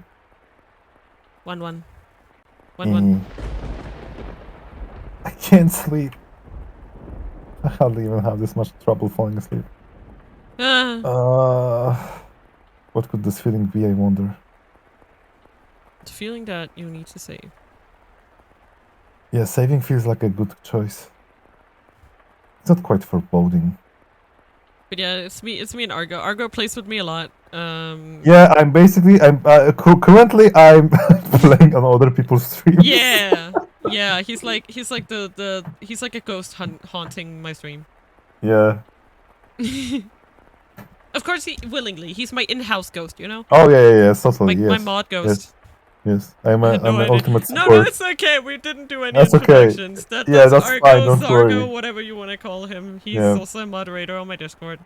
1-1. 1-1. I can't sleep. I hardly even have this much trouble falling asleep. What could this feeling be, I wonder? The feeling that you need to save. Yeah, saving feels like a good choice. It's not quite foreboding. But yeah, it's me and Argo. Argo plays with me a lot. Yeah, I'm currently I'm playing on other people's streams. Yeah. Yeah, he's like he's like a ghost haunting my stream. Yeah. Of course willingly. He's my in-house ghost, you know? Oh yeah, totally. My Yes. mod ghost. Yes. I'm I had no an idea. ultimate No, support. it's okay. We didn't do any That's okay. introductions. Yeah, That's that's Argo, fine, don't Zargo, worry. whatever you want to call him. He's Yeah. also a moderator on my Discord.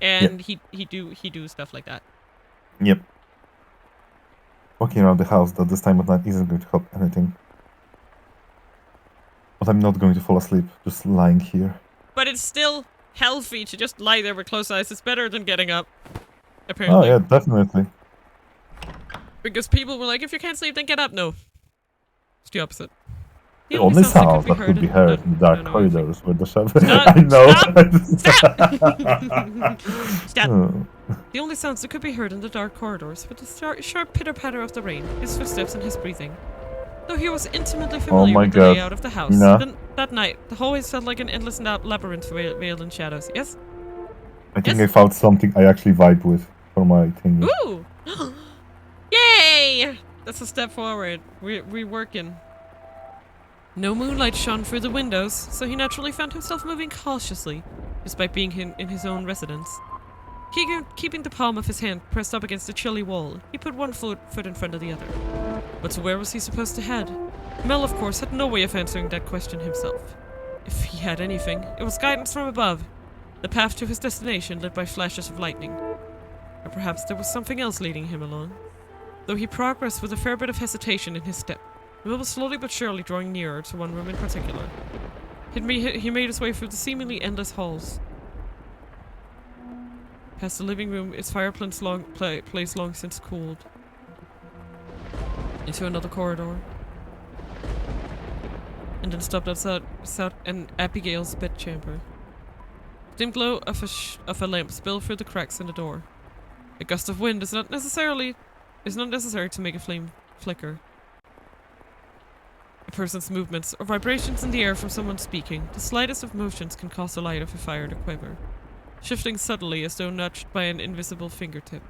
And he do stuff like that. Yep. Walking around the house at this time of night isn't going to help anything. But I'm not going to fall asleep, just lying here. But it's still healthy to just lie there with closed eyes. It's better than getting up. Apparently. Oh yeah, definitely. Because people were like, if you can't sleep, then get up. No. It's the opposite. The only sound that could be heard in the dark corridors were the shadows. I know. Stop! Oh. The only sounds that could be heard in the dark corridors were the sharp pitter-patter of the rain, his footsteps and his breathing. Though he was intimately familiar my with the God. layout of the house, Mina? then that night, the hallways felt like an endless labyrinth veiled in shadows. Yes? I think Yes? I found something I actually vibe with for my thing. Ooh! Yay! That's a step forward. We're working. No moonlight shone through the windows, so he naturally found himself moving cautiously, despite being in his own residence. Keeping the palm of his hand pressed up against the chilly wall, he put one foot in front of the other. But to where was he supposed to head? Mel, of course, had no way of answering that question himself. If he had anything, it was guidance from above, the path to his destination lit by flashes of lightning. Or perhaps there was something else leading him along. Though he progressed with a fair bit of hesitation in his step, Mel was slowly but surely drawing nearer to one room in particular. He made his way through the seemingly endless halls. Past the living room, its fireplace long since cooled. Into another corridor. And then stopped outside Abigail's bedchamber. The dim glow of a lamp spilled through the cracks in the door. A gust of wind is not necessary to make a flame flicker. A person's movements or vibrations in the air from someone speaking, the slightest of motions can cause the light of a fire to quiver, shifting subtly as though nudged by an invisible fingertip.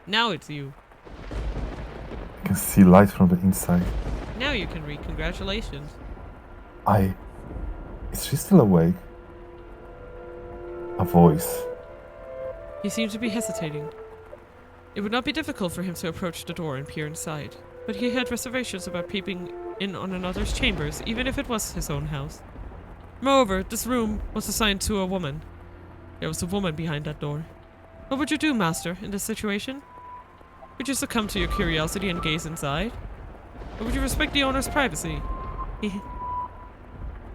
Now it's you. I can see light from the inside. Now you can read congratulations. Is she still awake? A voice. He seemed to be hesitating. It would not be difficult for him to approach the door and peer inside, but he had reservations about peeping in on another's chambers, even if it was his own house. Moreover, this room was assigned to a woman. There was a woman behind that door. What would you do, Master, in this situation? Would you succumb to your curiosity and gaze inside? Or would you respect the owner's privacy? I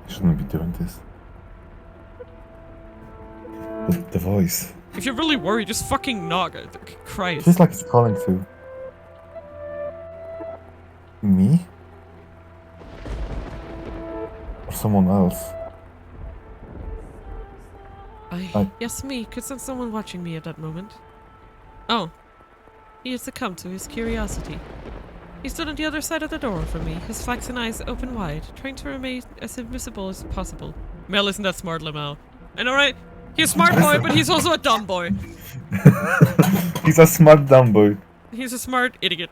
shouldn't be doing this. The voice. If you're really worried, just fucking knock. Christ. Feels like it's calling to me? Or someone else? Yes, me. Could sense someone watching me at that moment. Oh. He had succumbed to his curiosity. He stood on the other side of the door from me, his flaxen eyes open wide, trying to remain as invisible as possible. Mel isn't that smart, Lamau. I know, right? He's a smart boy, but he's also a dumb boy. He's a smart dumb boy. He's a smart idiot.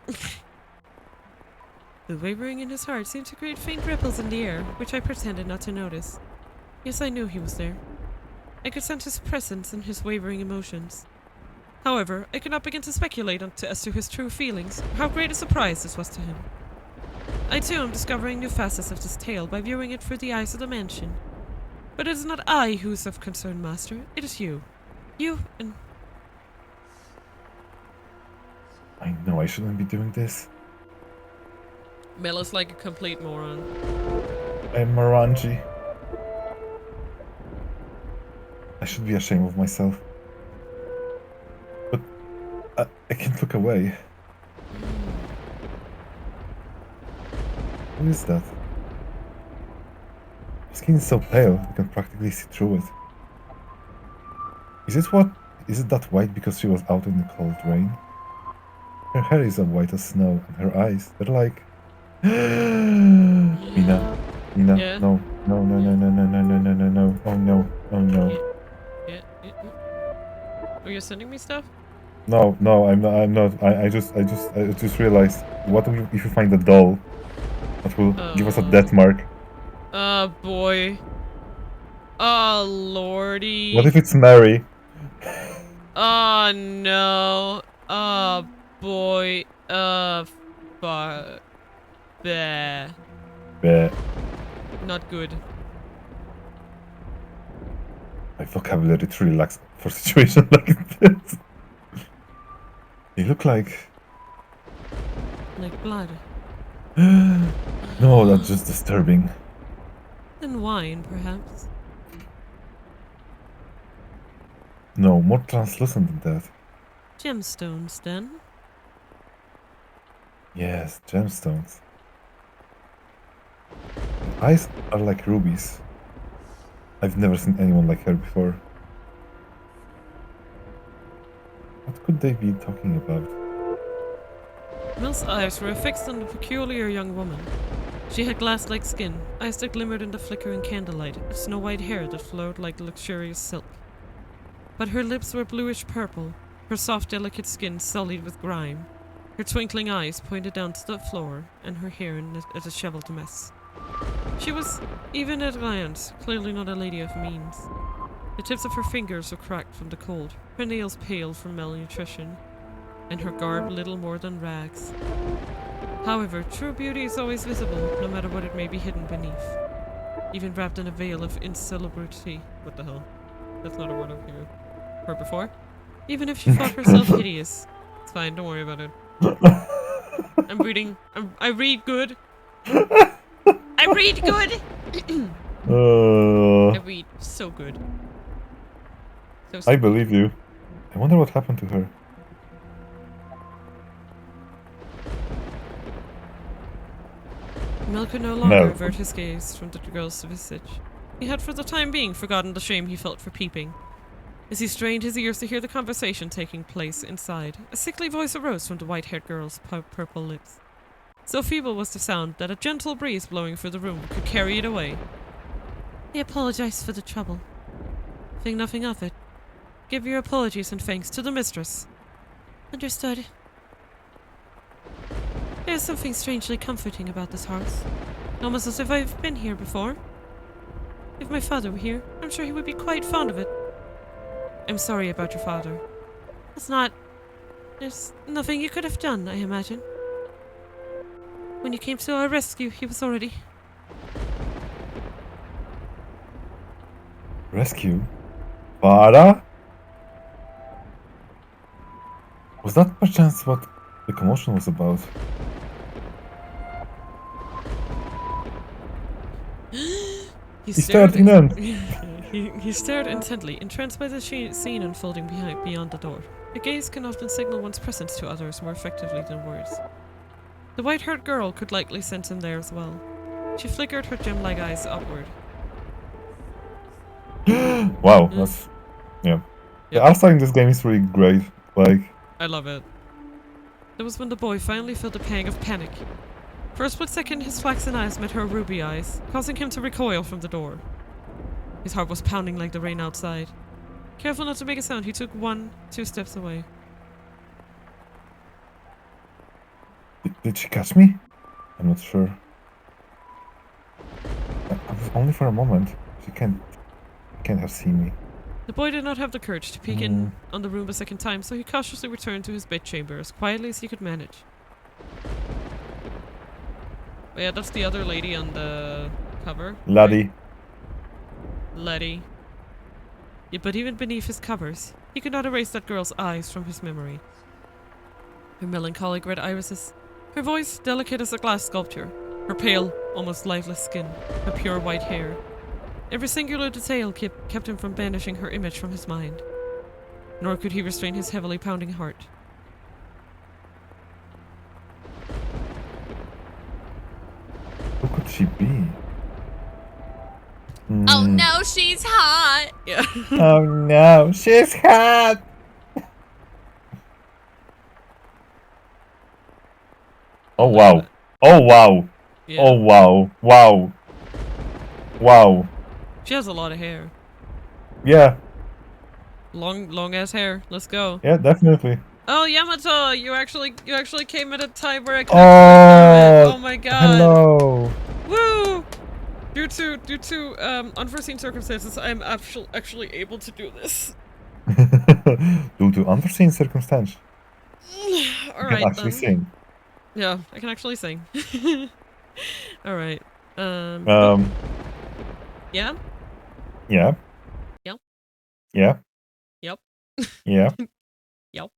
The wavering in his heart seemed to create faint ripples in the air, which I pretended not to notice. Yes, I knew he was there. I could sense his presence and his wavering emotions. However, I could not begin to speculate as to his true feelings, or how great a surprise this was to him. I too am discovering new facets of this tale by viewing it through the eyes of the mansion. But it is not I who is of concern, Master. It is you. You and... I know I shouldn't be doing this. Mel is like a complete moron. I'm Morangi. I should be ashamed of myself. But I can't look away. Who is that? Her skin is so pale, you can practically see through it. Is it that white because she was out in the cold rain? Her hair is as white as snow, and her eyes, they're like... Mina, Yeah. no, no, no, no, no, no, no, no, no, no, no, oh no, oh no. Yeah. Are you sending me stuff? No, I'm not, I just realized, what if you find a doll that will give us a death mark? Oh boy. Oh lordy. What if it's Mary? Oh no. Oh boy. Fuck. Bleh. Yeah. Not good. My vocabulary truly lacks for situations like this. They look like... Like blood. No, that's just disturbing. And wine, perhaps. No, more translucent than that. Gemstones, then. Yes, gemstones. Her eyes are like rubies. I've never seen anyone like her before. What could they be talking about? Mel's eyes were fixed on the peculiar young woman. She had glass-like skin, eyes that glimmered in the flickering candlelight, and snow-white hair that flowed like luxurious silk. But her lips were bluish-purple, her soft, delicate skin sullied with grime. Her twinkling eyes pointed down to the floor, and her hair in a disheveled mess. She was, even at a glance, clearly not a lady of means. The tips of her fingers were cracked from the cold, her nails pale from malnutrition, and her garb little more than rags. However, true beauty is always visible, no matter what it may be hidden beneath. Even wrapped in a veil of insalubrity. What the hell? That's not a word I've heard before. Even if she thought herself hideous. It's fine, don't worry about it. I'm reading. I read good. I read good! I read so good. So I believe you. I wonder what happened to her. Mel could no longer avert his gaze from the girl's visage. He had for the time being forgotten the shame he felt for peeping. As he strained his ears to hear the conversation taking place inside, a sickly voice arose from the white-haired girl's purple lips. So feeble was the sound that a gentle breeze blowing through the room could carry it away. I apologize for the trouble. Think nothing of it. Give your apologies and thanks to the mistress. Understood. There is something strangely comforting about this house. Almost as if I've been here before. If my father were here, I'm sure he would be quite fond of it. I'm sorry about your father. There's nothing you could have done, I imagine. When you came to our rescue, he was already... Rescue? Fata? Was that perchance what the commotion was about? He stared in he stared intently, entranced by the scene unfolding beyond the door. A gaze can often signal one's presence to others more effectively than words. The white-haired girl could likely sense him there as well. She flickered her gem-like eyes upward. Wow, that's... Yeah. The art style in this game is really great. Like... I love it. That was when the boy finally felt a pang of panic. For a split second, his flaxen eyes met her ruby eyes, causing him to recoil from the door. His heart was pounding like the rain outside. Careful not to make a sound, he took 1-2 steps away. Did she catch me? I'm not sure. Only for a moment. She can't have seen me. The boy did not have the courage to peek in on the room a second time, so he cautiously returned to his bedchamber as quietly as he could manage. Oh yeah, that's the other lady on the cover. Laddie. Laddie. Yeah, but even beneath his covers, he could not erase that girl's eyes from his memory. Her melancholic red irises, her voice delicate as a glass sculpture, her pale, almost lifeless skin, her pure white hair. Every singular detail kept him from banishing her image from his mind. Nor could he restrain his heavily pounding heart. Who could she be? Oh no, she's hot! Yeah. Oh no, she's hot! Oh wow. Oh wow. Yeah. Oh wow. Wow. Wow. She has a lot of hair. Yeah. Long ass hair. Let's go. Yeah, definitely. Oh, Yamato, you actually came at a time where I could. Oh, Oh my god. hello. Woo! Due to unforeseen circumstances, I'm actually able to do this. Due to unforeseen circumstance. All You right can actually then. sing. Yeah, I can actually sing. All right. Yeah. Yeah. Yep. Yeah. Yep. Yeah. Yep.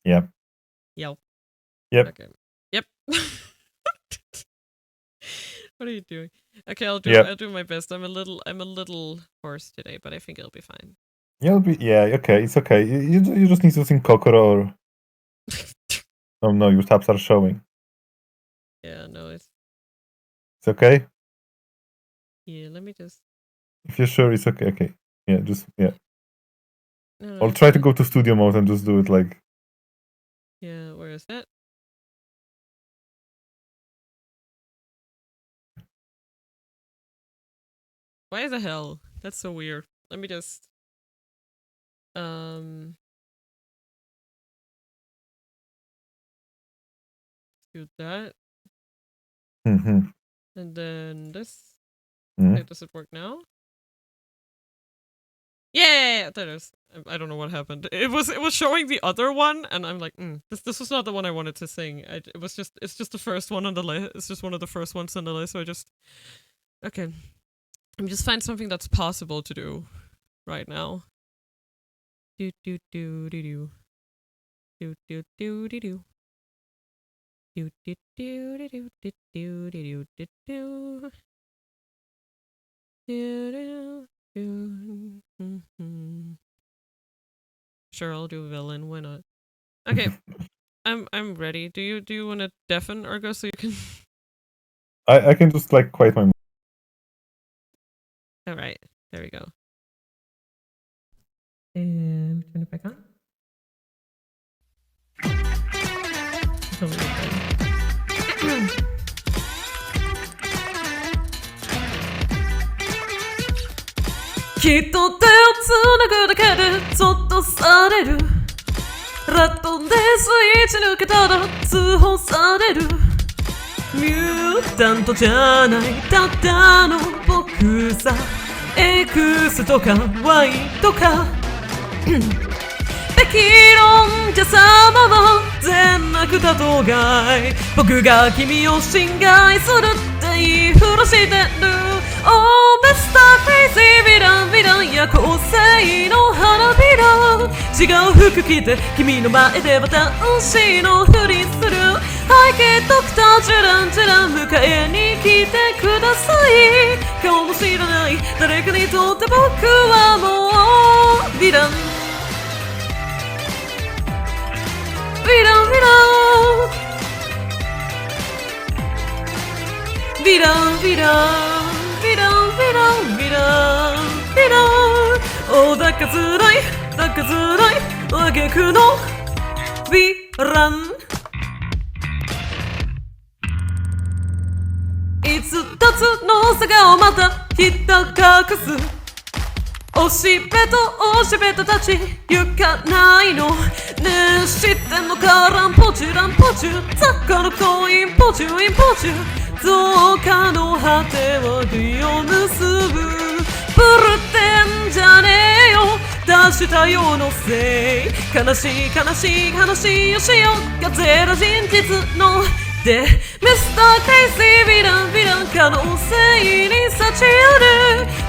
Yep. Yep. Yep. Okay. Yep. What are you doing? Okay, I'll do my best. I'm a little hoarse today, but I think it'll be fine. Okay, it's okay. You just need to sing Kokoro or... Oh no, your tabs are showing. Yeah, no, it's okay? yeah, let me just If you're sure it's okay, okay. Yeah. no, I'll it's try to fine. go to studio mode and just do it like... Yeah, where is that? Why the hell? That's so weird. Let me just do that. Mm-hmm. And then this. Mm-hmm. Wait, does it work now? Yeah, there it is. I don't know what happened. It was showing the other one, and I'm like, this was not the one I wanted to sing. It's just the first one on the list. It's just one of the first ones on the list. So okay. Let me just find something that's possible to do right now. Do do do do do. Do do do do do. Do do do do do do do do do do. Sure, I'll do a villain. Why not? Okay, I'm ready. Do you want to deafen Argo so you can? I can just like quiet my... All right, there we go. And turn it back on.きっと手をつなぐだけでそっとされるラットでスイッチ抜けたら通報されるミュータントじゃないただの僕さ X とか Y とかべき論者様は善悪だと害僕が君を侵害するって言いふらしてる Oh Mr. Crazy ヴィランヴィラン夜行性の花びら違う服着て君の前でまた牛のふりする背景ドクタージュランジュラン迎えに来てください顔も知らない誰かにとって僕はもうヴィランヴィランヴィランヴィランヴィランヴィランヴィランヴィランヴィランお抱かづらい抱かづらい挙句のヴィランつの坂をまたひた隠すおしべとおしべとたち行かないのねえ知ってんのかランポチュランポチュ坂の子インポチュインポチュ増加の果ては美を結ぶぶるってんじゃねえよ出したよのせい悲しい悲しい話をしようがゼロ真実のでミスタークレイジーヴィランヴィラン可能性に幸ある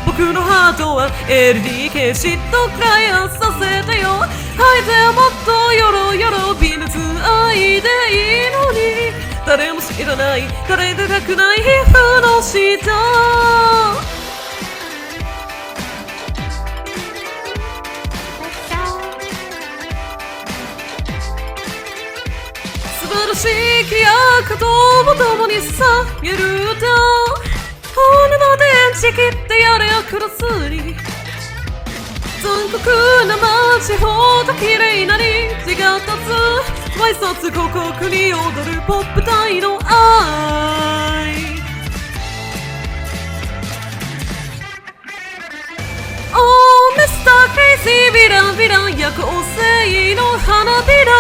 僕のハートは LDK 嫉妬クライアンさせてよはいでもっとよろよろ微熱愛でいいのに誰も知らない誰でたくない皮膚の下素晴らしい気役とも共にさげる歌骨の電池切ってやれよクロスに残酷な街ほど綺麗なに血が立つわいそつ広告に踊るポップ隊の愛ミスタークレイジーヴィランヴィラン夜行性の花びら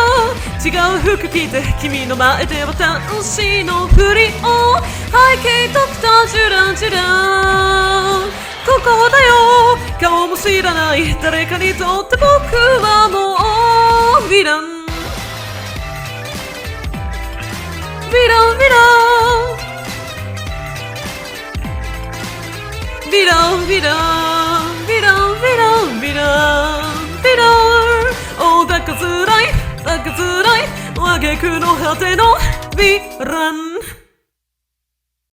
違う服着て君の前では男子のふりを背景ドクタージュランジュランここだよ顔も知らない誰かにとって僕はもうヴィランヴィランヴィランヴィランヴィランヴィランヴィランヴィランヴィランお抱かづらい抱かづらい挙句の果てのヴィラン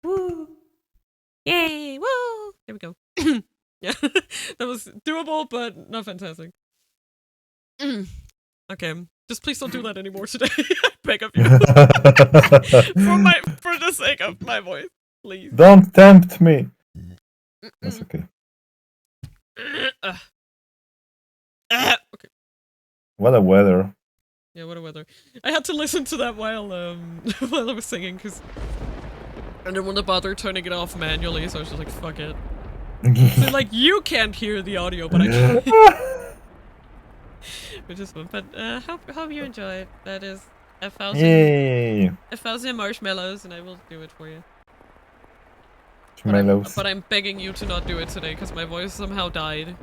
Woo Yay Woo There we go Yeah that was doable but not fantastic Okay just please don't do that anymore today I beg of you for the sake of my voice please Don't tempt me. That's okay. Okay. What a weather. Yeah, what a weather. I had to listen to that while while I was singing because I didn't want to bother turning it off manually, so I was just like, fuck it. So, like, you can't hear the audio, but I can. Which is fun. But hope you enjoy it. That is a thousand marshmallows, and I will do it for you. But I'm begging you to not do it today because my voice somehow died.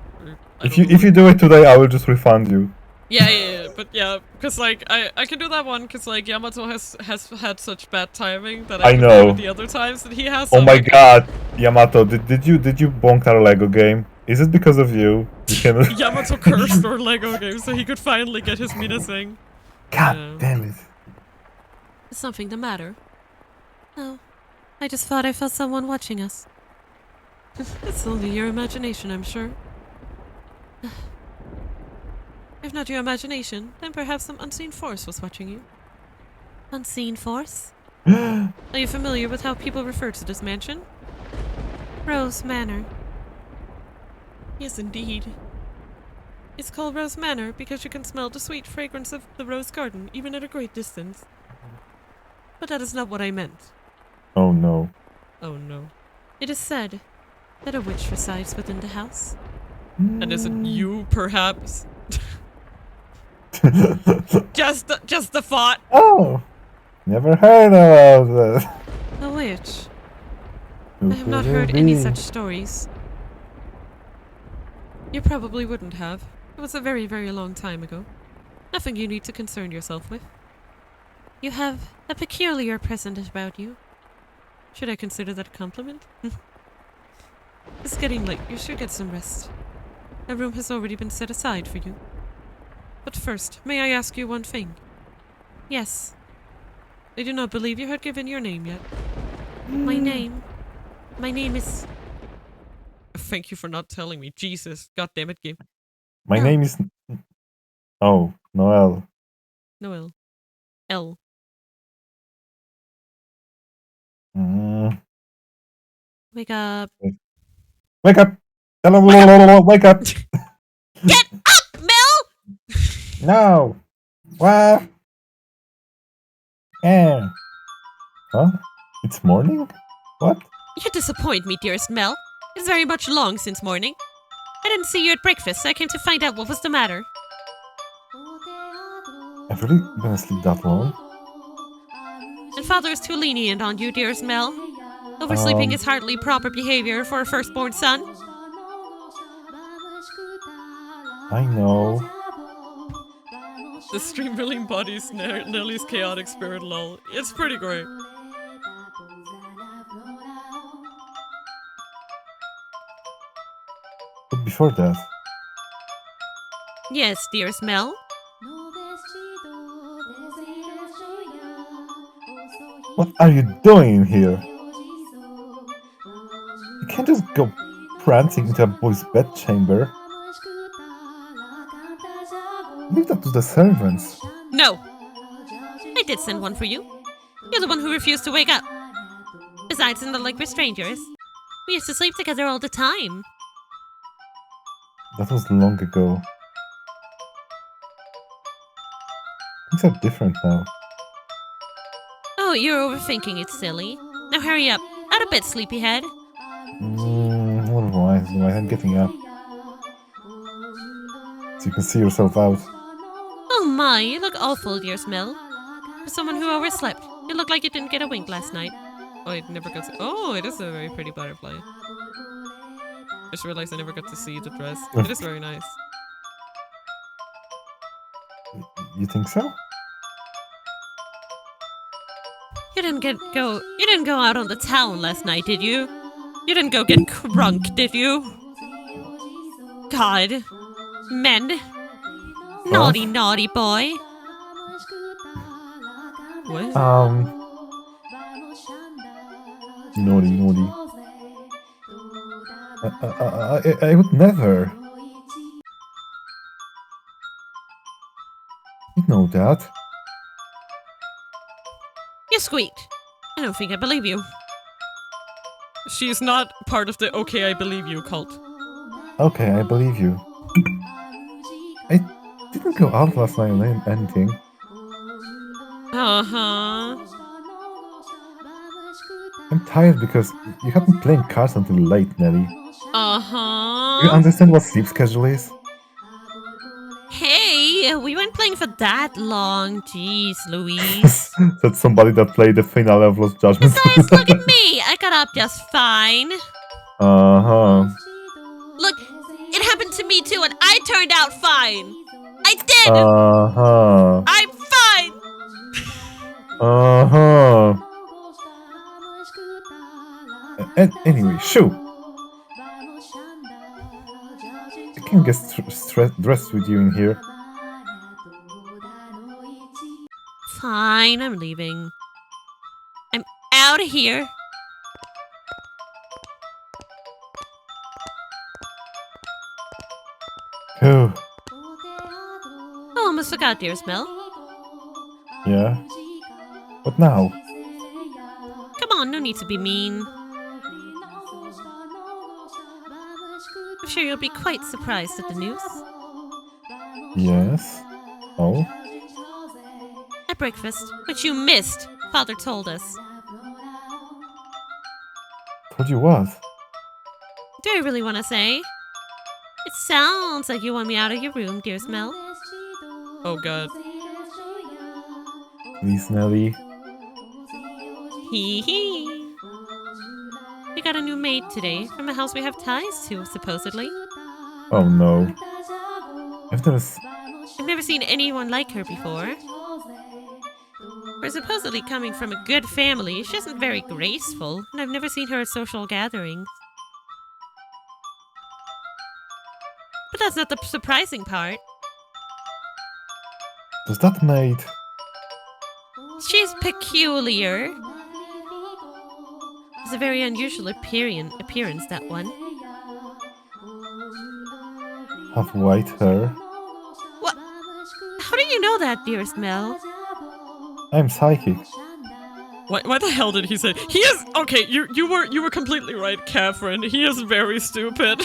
If you do it today, I will just refund you. Yeah, but yeah, because like I can do that one because like Yamato has had such bad timing that I know with the other times that he has. Oh my god, Yamato, did you bonk our Lego game? Is it because of you? Yamato cursed our Lego game so he could finally get his Mina Seiya. God damn it! Is something the matter? No, I just thought I felt someone watching us. It's only your imagination, I'm sure. If not your imagination, then perhaps some unseen force was watching you. Unseen force? Are you familiar with how people refer to this mansion? Rose Manor. Yes, indeed. It's called Rose Manor because you can smell the sweet fragrance of the rose garden even at a great distance. But that is not what I meant. Oh no. Oh no. It is said that a witch resides within the house. And is it you, perhaps? just the thought. Oh, never heard about that. A witch? I have not heard any such stories. You probably wouldn't have. It was a very, very long time ago. Nothing you need to concern yourself with. You have a peculiar presence about you. Should I consider that a compliment? It's getting late. You should get some rest. A room has already been set aside for you. But first, may I ask you one thing? Yes. I do not believe you had given your name yet. My name is... Thank you for not telling me. Jesus. God damn it, game. My name is... Oh, Noel. Noel. L. Wake up. Wake up! Hello, wake up! Get up, Mel! No! What? Yeah. Huh? It's morning? What? You disappoint me, dearest Mel. It's very much long since morning. I didn't see you at breakfast, so I came to find out what was the matter. I've really been asleep that long? And father is too lenient on you, dearest Mel. Oversleeping is hardly proper behavior for a firstborn son. I know. The stream really embodies Nelly's chaotic spirit, lol. It's pretty great. But before that, Yes, dearest Mel. what are you doing here? You can't just go prancing into a boy's bedchamber. Leave that to the servants. No! I did send one for you. You're the one who refused to wake up. Besides, it's not like we're strangers. We used to sleep together all the time. That was long ago. Things are different now. Oh, you're overthinking it, silly. Now hurry up. Out of bed, sleepyhead. Otherwise, I'm getting up. So you can see yourself out. Oh my, you look awful, dearest Mel. For someone who overslept, you look like you didn't get a wink last night. Oh, I never got to- Oh, it is a very pretty butterfly. I just realized I never got to see the dress. It is very nice. You think so? You didn't go out on the town last night, did you? You didn't go get crunk, did you? God. Men. Naughty, naughty boy. What? Naughty. I would never. You know that. You squeaked. I don't think I believe you. She is not part of the okay, I believe you cult. Okay, I believe you. I didn't go out last night or anything. Uh-huh. I'm tired because you have been playing cards until late, Nelly. Uh-huh. Do you understand what sleep schedule is? Hey, we weren't playing for that long. Jeez, Louise. That's somebody that played the finale of Lost Judgment. Besides, look at me. I got up just fine. Uh-huh. Look, it happened to me too, and I turned out fine. I did. Uh-huh. I'm fine. Uh-huh. Anyway, shoo. I can get dressed with you in here. Fine, I'm leaving. I'm out of here. Phew. Oh, almost forgot, dearest Mel. Yeah. What now? Come on, no need to be mean. I'm sure you'll be quite surprised at the news. Yes. Oh? At breakfast, which you missed, Father told us. Told you what? Do I really want to say? It sounds like you want me out of your room, dearest Mel. Oh god. Please, Nelly. Hee hee. We got a new maid today from a house we have ties to, supposedly. Oh no. If there's... I've never seen anyone like her before. For supposedly coming from a good family, she isn't very graceful, and I've never seen her at social gatherings. But that's not the surprising part. Does that maid... She's peculiar. It's a very unusual appearance, that one. have white hair? What? How do you know that, dearest Mel? I'm psychic. Why the hell did he say? He is okay. You were completely right, Catherine. He is very stupid.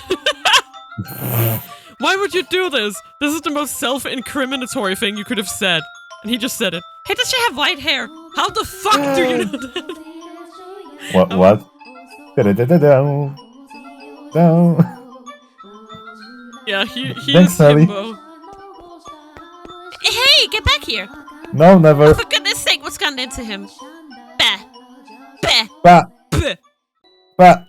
Why would you do this? This is the most self-incriminatory thing you could have said, and he just said it. Hey, does she have white hair? How the fuck do you know that? What? Da-da-da-da-down. Down. Yeah, he Thanks, is Sally. himbo. Hey, get back here! No, never. For goodness sake, what's gotten into him? Bah! Bah! Bah, Bleh. bah.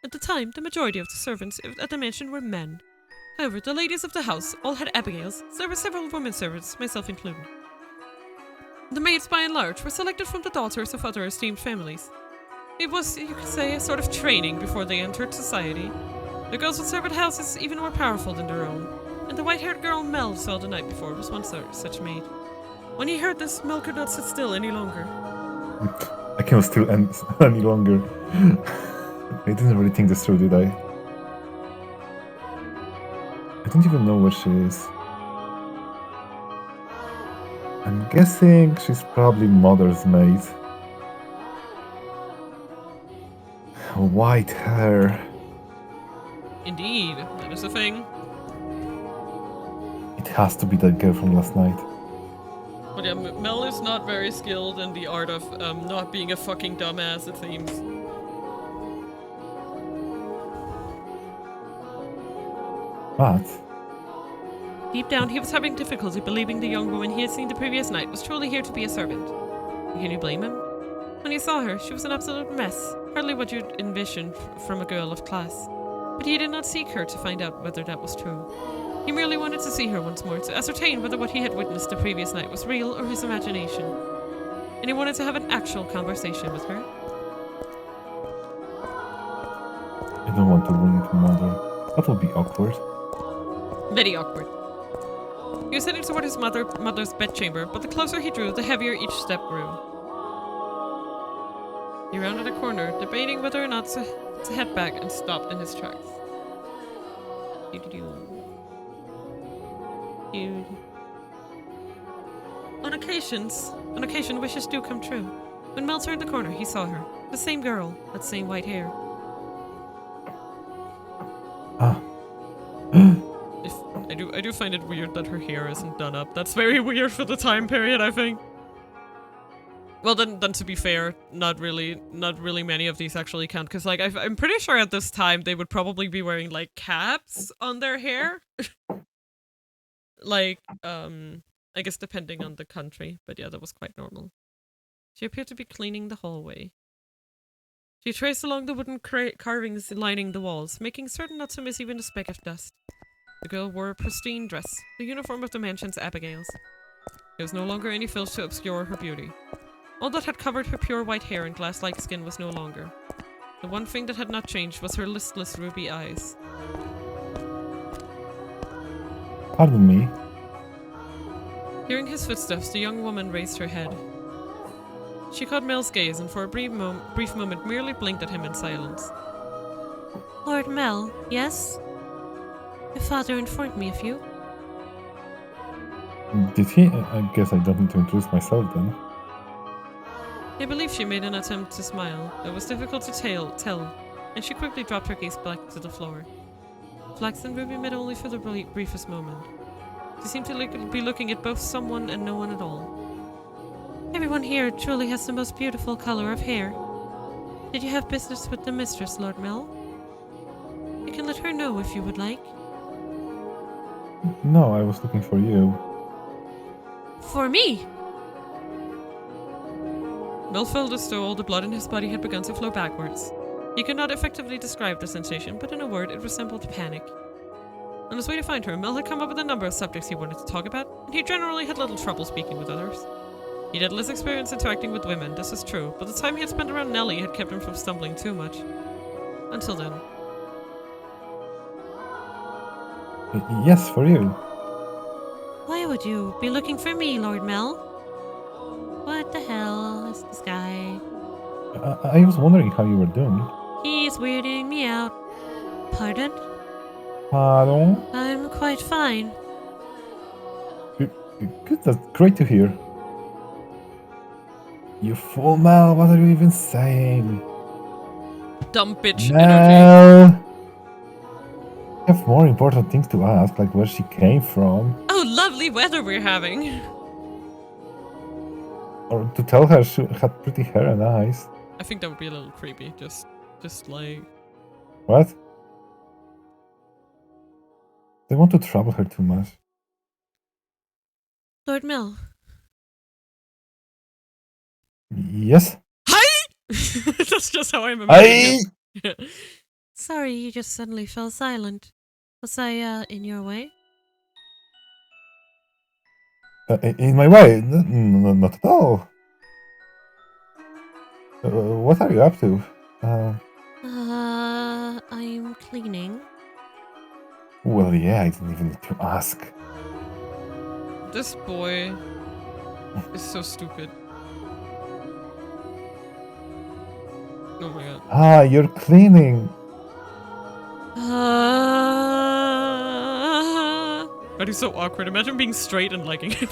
At the time, the majority of the servants at the mansion were men. However, the ladies of the house all had Abigails, so there were several women servants, myself included. The maids, by and large, were selected from the daughters of other esteemed families. It was, you could say, a sort of training before they entered society. The girls would serve at houses even more powerful than their own, and the white-haired girl Mel saw the night before was one such maid. When he heard this, Mel could not sit still any longer. I cannot still any longer. I didn't really think this through, did I? I don't even know where she is. I'm guessing she's probably mother's maid. White hair. Indeed, that is a thing. It has to be that girl from last night. But yeah, Mel is not very skilled in the art of not being a fucking dumbass, it seems. But Deep down, he was having difficulty believing the young woman he had seen the previous night was truly here to be a servant. Can you blame him? When he saw her, she was an absolute mess, hardly what you'd envision from a girl of class. But he did not seek her to find out whether that was true. He merely wanted to see her once more, to ascertain whether what he had witnessed the previous night was real or his imagination. And he wanted to have an actual conversation with her. I don't want to wound mother. That would be awkward. Very awkward. He was heading toward his mother's bedchamber, but the closer he drew, the heavier each step grew. He rounded a corner, debating whether or not to head back, and stopped in his tracks. On occasion, wishes do come true. When Mel turned the corner, he saw her. The same girl, that same white hair. Ah. I do find it weird that her hair isn't done up. That's very weird for the time period, I think. Well, then to be fair, not really many of these actually count, because like I'm pretty sure at this time they would probably be wearing like caps on their hair. Like, I guess depending on the country, but yeah, that was quite normal. She appeared to be cleaning the hallway. She traced along the wooden carvings lining the walls, making certain not to miss even a speck of dust. The girl wore a pristine dress, the uniform of the mansion's Abigails. There was no longer any filth to obscure her beauty. All that had covered her pure white hair and glass-like skin was no longer. The one thing that had not changed was her listless ruby eyes. Pardon me. Hearing his footsteps, the young woman raised her head. She caught Mel's gaze and for a brief moment merely blinked at him in silence. Lord Mel, yes? Your father informed me of you. Did he? I guess I don't need to introduce myself then. I believe she made an attempt to smile. It was difficult to tell, and she quickly dropped her gaze back to the floor. Flax and Ruby met only for the briefest moment. She seemed to be looking at both someone and no one at all. Everyone here truly has the most beautiful color of hair. Did you have business with the mistress, Lord Mel? You can let her know if you would like. No, I was looking for you. For me? Mel felt as though all the blood in his body had begun to flow backwards. He could not effectively describe the sensation, but in a word, it resembled panic. On his way to find her, Mel had come up with a number of subjects he wanted to talk about, and he generally had little trouble speaking with others. He had less experience interacting with women, this is true, but the time he had spent around Nellie had kept him from stumbling too much. Until then. Yes, for you. Why would you be looking for me, Lord Mel? What the hell is this guy? I was wondering how you were doing. He's weirding me out. Pardon? Pardon? I'm quite fine. Good, that's great to hear. You fool, Mel, what are you even saying? Dumb bitch energy. Mel! I have more important things to ask, like where she came from. Oh, lovely weather we're having. Or to tell her she had pretty hair and eyes. I think that would be a little creepy. Just like What? They want to trouble her too much. Lord Mill. Yes? hi. That's just how I'm imagining I. him. Sorry you just suddenly fell silent. Was I, in your way? In my way? Not at all. What are you up to? I'm cleaning. Well, yeah, I didn't even need to ask. This boy is so stupid. Oh my god. Ah, you're cleaning. But he's so awkward. Imagine being straight and liking him.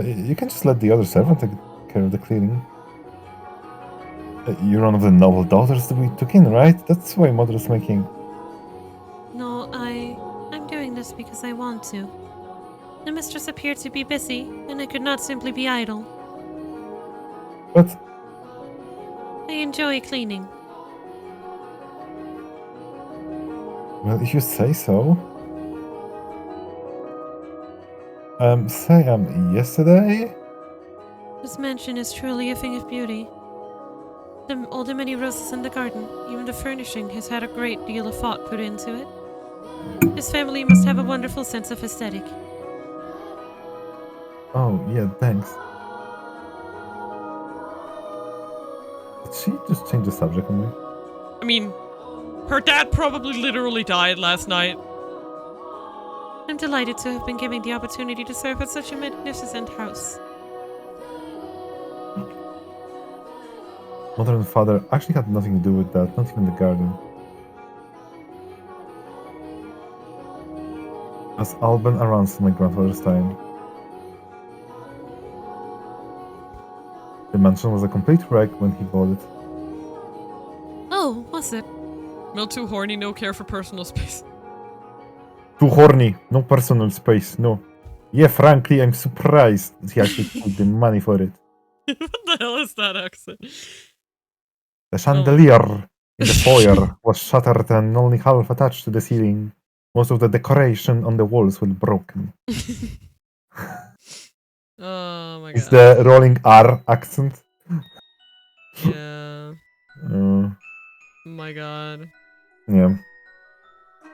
You can just let the other servant take care of the cleaning. You're one of the noble daughters that we took in, right? That's why Mother's making. No, I'm doing this because I want to. The mistress appeared to be busy, and I could not simply be idle. But I enjoy cleaning. well, if you say so. Yesterday? This mansion is truly a thing of beauty. All the many roses in the garden, even the furnishing, has had a great deal of thought put into it. This family must have a wonderful sense of aesthetic. Oh, yeah, thanks. Did she just change the subject on me? I mean, her dad probably literally died last night. I'm delighted to have been given the opportunity to serve at such a magnificent house. Mother and father actually had nothing to do with that, not even the garden. It was all been around since my grandfather's time. The mansion was a complete wreck when he bought it. Oh, was it? Mill too horny, no care for personal space. Too horny, no personal space, no. Yeah, frankly, I'm surprised that he actually put the money for it. What the hell is that accent? The chandelier in the foyer was shattered and only half attached to the ceiling. Most of the decoration on the walls was broken. Oh my god. It's the rolling R accent. Yeah. Uh, My god. yeah.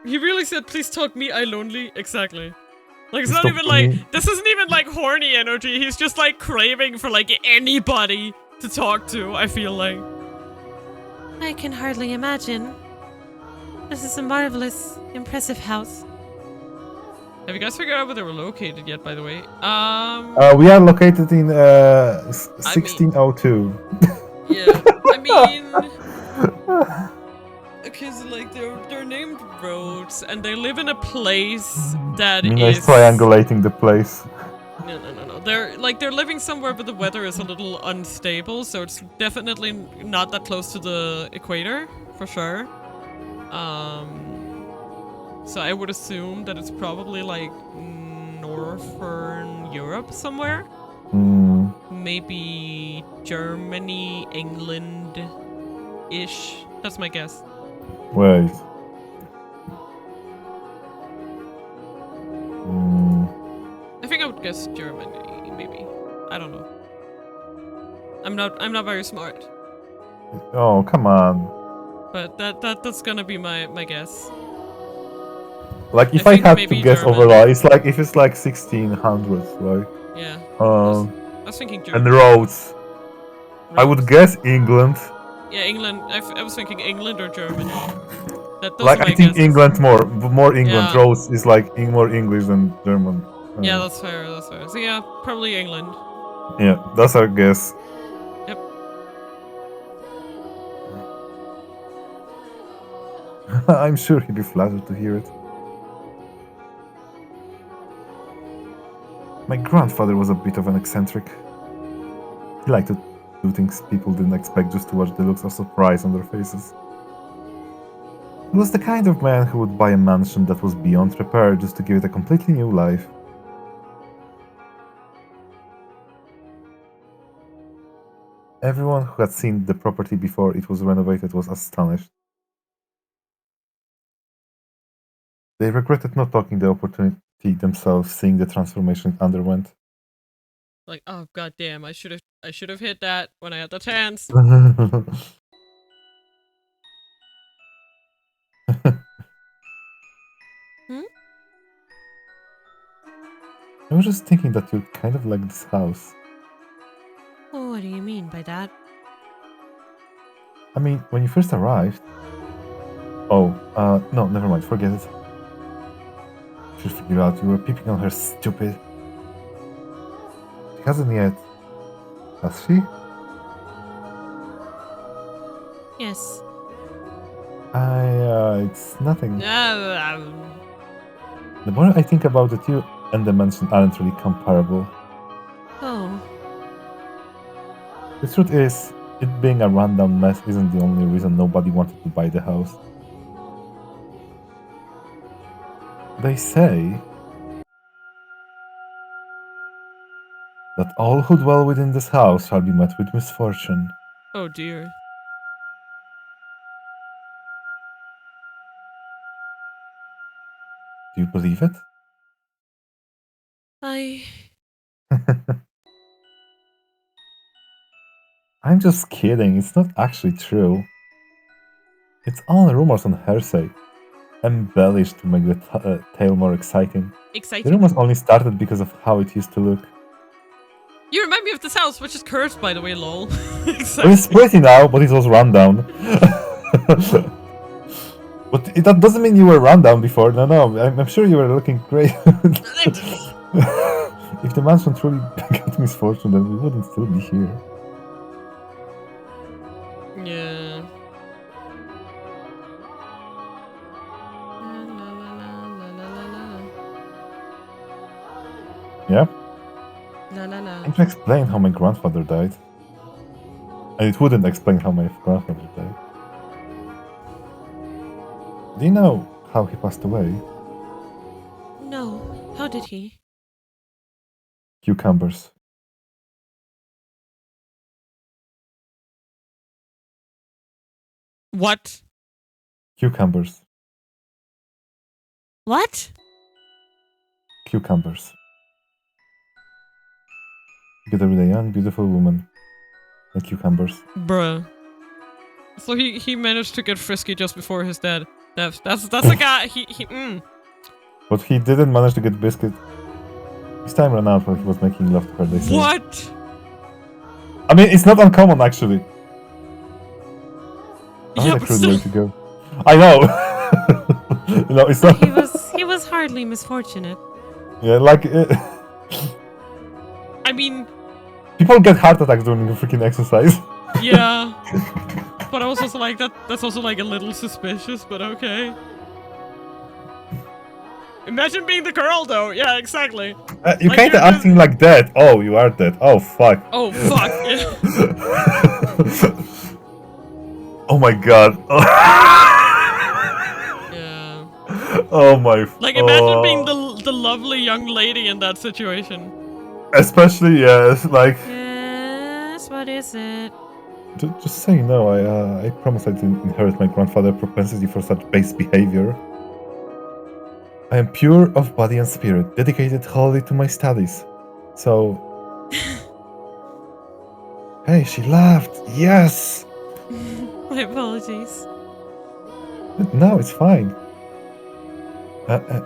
He really said, please talk me, I lonely. Exactly. Like, it's Please not talk even to like, me. this isn't even like horny energy. He's just like craving for like anybody to talk to, I feel like. I can hardly imagine. This is a marvelous, impressive house. Have you guys figured out where they were located yet, by the way? We are located in 1602. Yeah, I mean... Okay, so like, they're named roads, and they live in a place that Mina is... is triangulating the place. No. They're living somewhere where the weather is a little unstable, so it's definitely not that close to the equator, for sure. So I would assume that it's probably like northern Europe somewhere. Mm, Maybe Germany, England-ish. That's my guess. wait. Mm, I think I would guess Germany, maybe. I don't know. I'm not very smart. oh, come on. But that's gonna be my guess. Like, if I I think had maybe to guess German. overall, it's like, if it's like 1600s, right? Yeah. I was thinking Germany. And roads. I would guess England. Yeah, England. I was thinking England or Germany. Those Like, are my I think guesses. England more England. Yeah. Roads is like more English than German. Yeah, that's fair. That's fair. So yeah, probably England. Yeah, that's our guess. Yep. I'm sure he'd be flattered to hear it. My grandfather was a bit of an eccentric. He liked to do things people didn't expect just to watch the looks of surprise on their faces. He was the kind of man who would buy a mansion that was beyond repair just to give it a completely new life. Everyone who had seen the property before it was renovated was astonished. They regretted not taking the opportunity themselves, seeing the transformation it underwent. Like, oh god damn, I should have hit that when I had the chance. I was just thinking that you kind of like this house. Oh, what do you mean by that? I mean, when you first arrived... Oh, no, never mind, forget it. Should figure out you were peeping on her, stupid. She hasn't yet. Has she? Yes. It's nothing. Yeah, The more I think about it, you and the mansion aren't really comparable. Oh. The truth is, it being a rundown mess isn't the only reason nobody wanted to buy the house. They say that all who dwell within this house shall be met with misfortune. oh dear. Do you believe it? I'm just kidding, it's not actually true. It's all rumors on hearsay, embellished to make the tale more exciting. The Exciting. rumors only started because of how it used to look. You remind me of this house, which is cursed, by the way, lol. Well, Exactly. it's pretty now, but it was rundown. But that doesn't mean you were rundown before. No, I'm sure you were looking great. If the mansion truly got misfortune, then we wouldn't still be here. Yeah. La, la, la, la, la, la, Yeah? la, la, la. It would explain how my grandfather died. And it wouldn't explain how my grandfather died. Do you know how he passed away? No. How did he? Cucumbers. What? Cucumbers. What? Cucumbers. Together with a young, beautiful woman. And cucumbers. Bruh. So he managed to get frisky just before his death. That's a guy. But he didn't manage to get biscuit. His time ran out while he was making love to her, they say. What? I mean, it's not uncommon, actually. Yeah, a but crude still. way to go. I know! You know, it's not... He was hardly misfortunate. Yeah, like... I mean, people get heart attacks during the freaking exercise. yeah. But I was also like, that's also like a little suspicious, but okay. Imagine being the girl, though. Yeah, exactly. You're Like, kinda you're acting like that. Oh, you are dead. Oh, fuck. Oh, fuck. Yeah. Oh my god. Yeah. Oh my... Like, imagine being the lovely young lady in that situation. Especially, yes, like... Yes, what is it? Just so you know, I promise I didn't inherit my grandfather's propensity for such base behavior. I am pure of body and spirit, dedicated wholly to my studies. So... Hey, she laughed! Yes! My apologies. No, it's fine.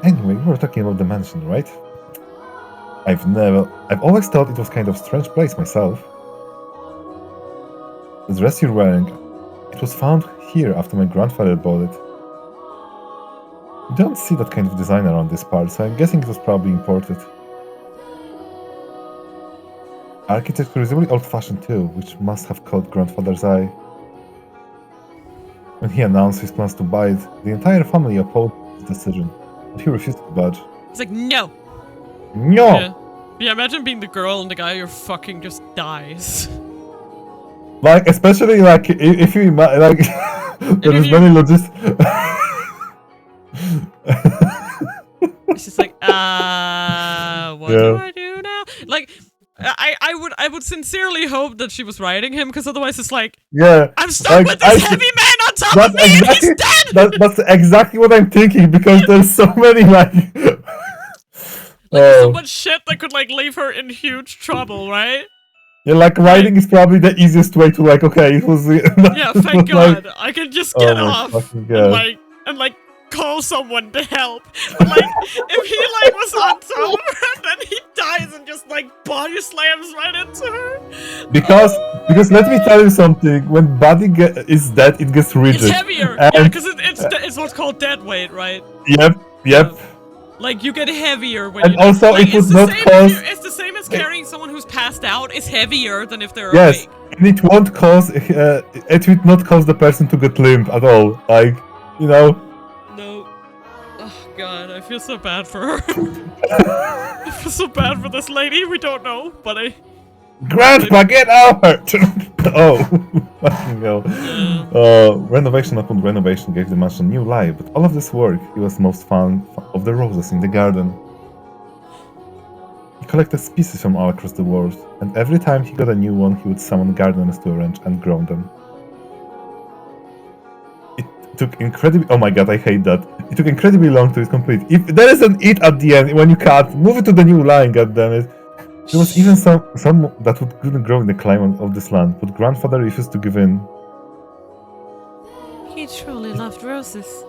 Anyway, we were talking about the mansion, right? I've always thought it was kind of strange place myself. The dress you're wearing, it was found here after my grandfather bought it. You don't see that kind of design around this part, so I'm guessing it was probably imported. Architecture is really old-fashioned too, which must have caught grandfather's eye. When he announced his plans to buy it, the entire family opposed his decision, but he refused to budge. It's like, no. No! Yeah. Yeah, imagine being the girl and the guy you're fucking just dies. Like, especially like if you like, there is many logistics. It's just like, what do Yeah. I do now? Like, I would sincerely hope that she was riding him, because otherwise it's like, Yeah. I'm stuck Like, with this heavy man on top that's of me and exactly he's dead! that's exactly what I'm thinking, because there's so many like Like, there's so oh. much shit that could, like, leave her in huge trouble, right? Yeah, like riding is probably the easiest way to like, okay, it was Yeah, it thank was like, God. I can just oh get my off fucking and God. like call someone to help. But like, if he like was on top of her, then he dies and just like body slams right into her. Because Oh because my let me God. tell you something, when body is dead, it gets rigid. It's heavier. And, Yeah, because it's what's called dead weight, right? Yep. Yeah. Like, you get heavier when And you also like, it would not cause it's the same as carrying someone who's passed out. It's heavier than if they're yes, awake. and it won't cause it would not cause the person to get limp at all. Like, you know. No. Oh God, I feel so bad for her. I feel so bad for this lady. We don't know, but Grandpa, get over! Oh, fucking hell. Renovation upon renovation gave the mansion new life, but all of this work, he was most fond of the roses in the garden. He collected species from all across the world, and every time he got a new one, he would summon gardeners to arrange and grow them. It took incredibly— oh my god, I hate that. It took incredibly long to complete. If there is an it at the end, when you cut, move it to the new line, goddammit. There was even some that couldn't grow in the climate of this land, but grandfather refused to give in. He truly loved roses.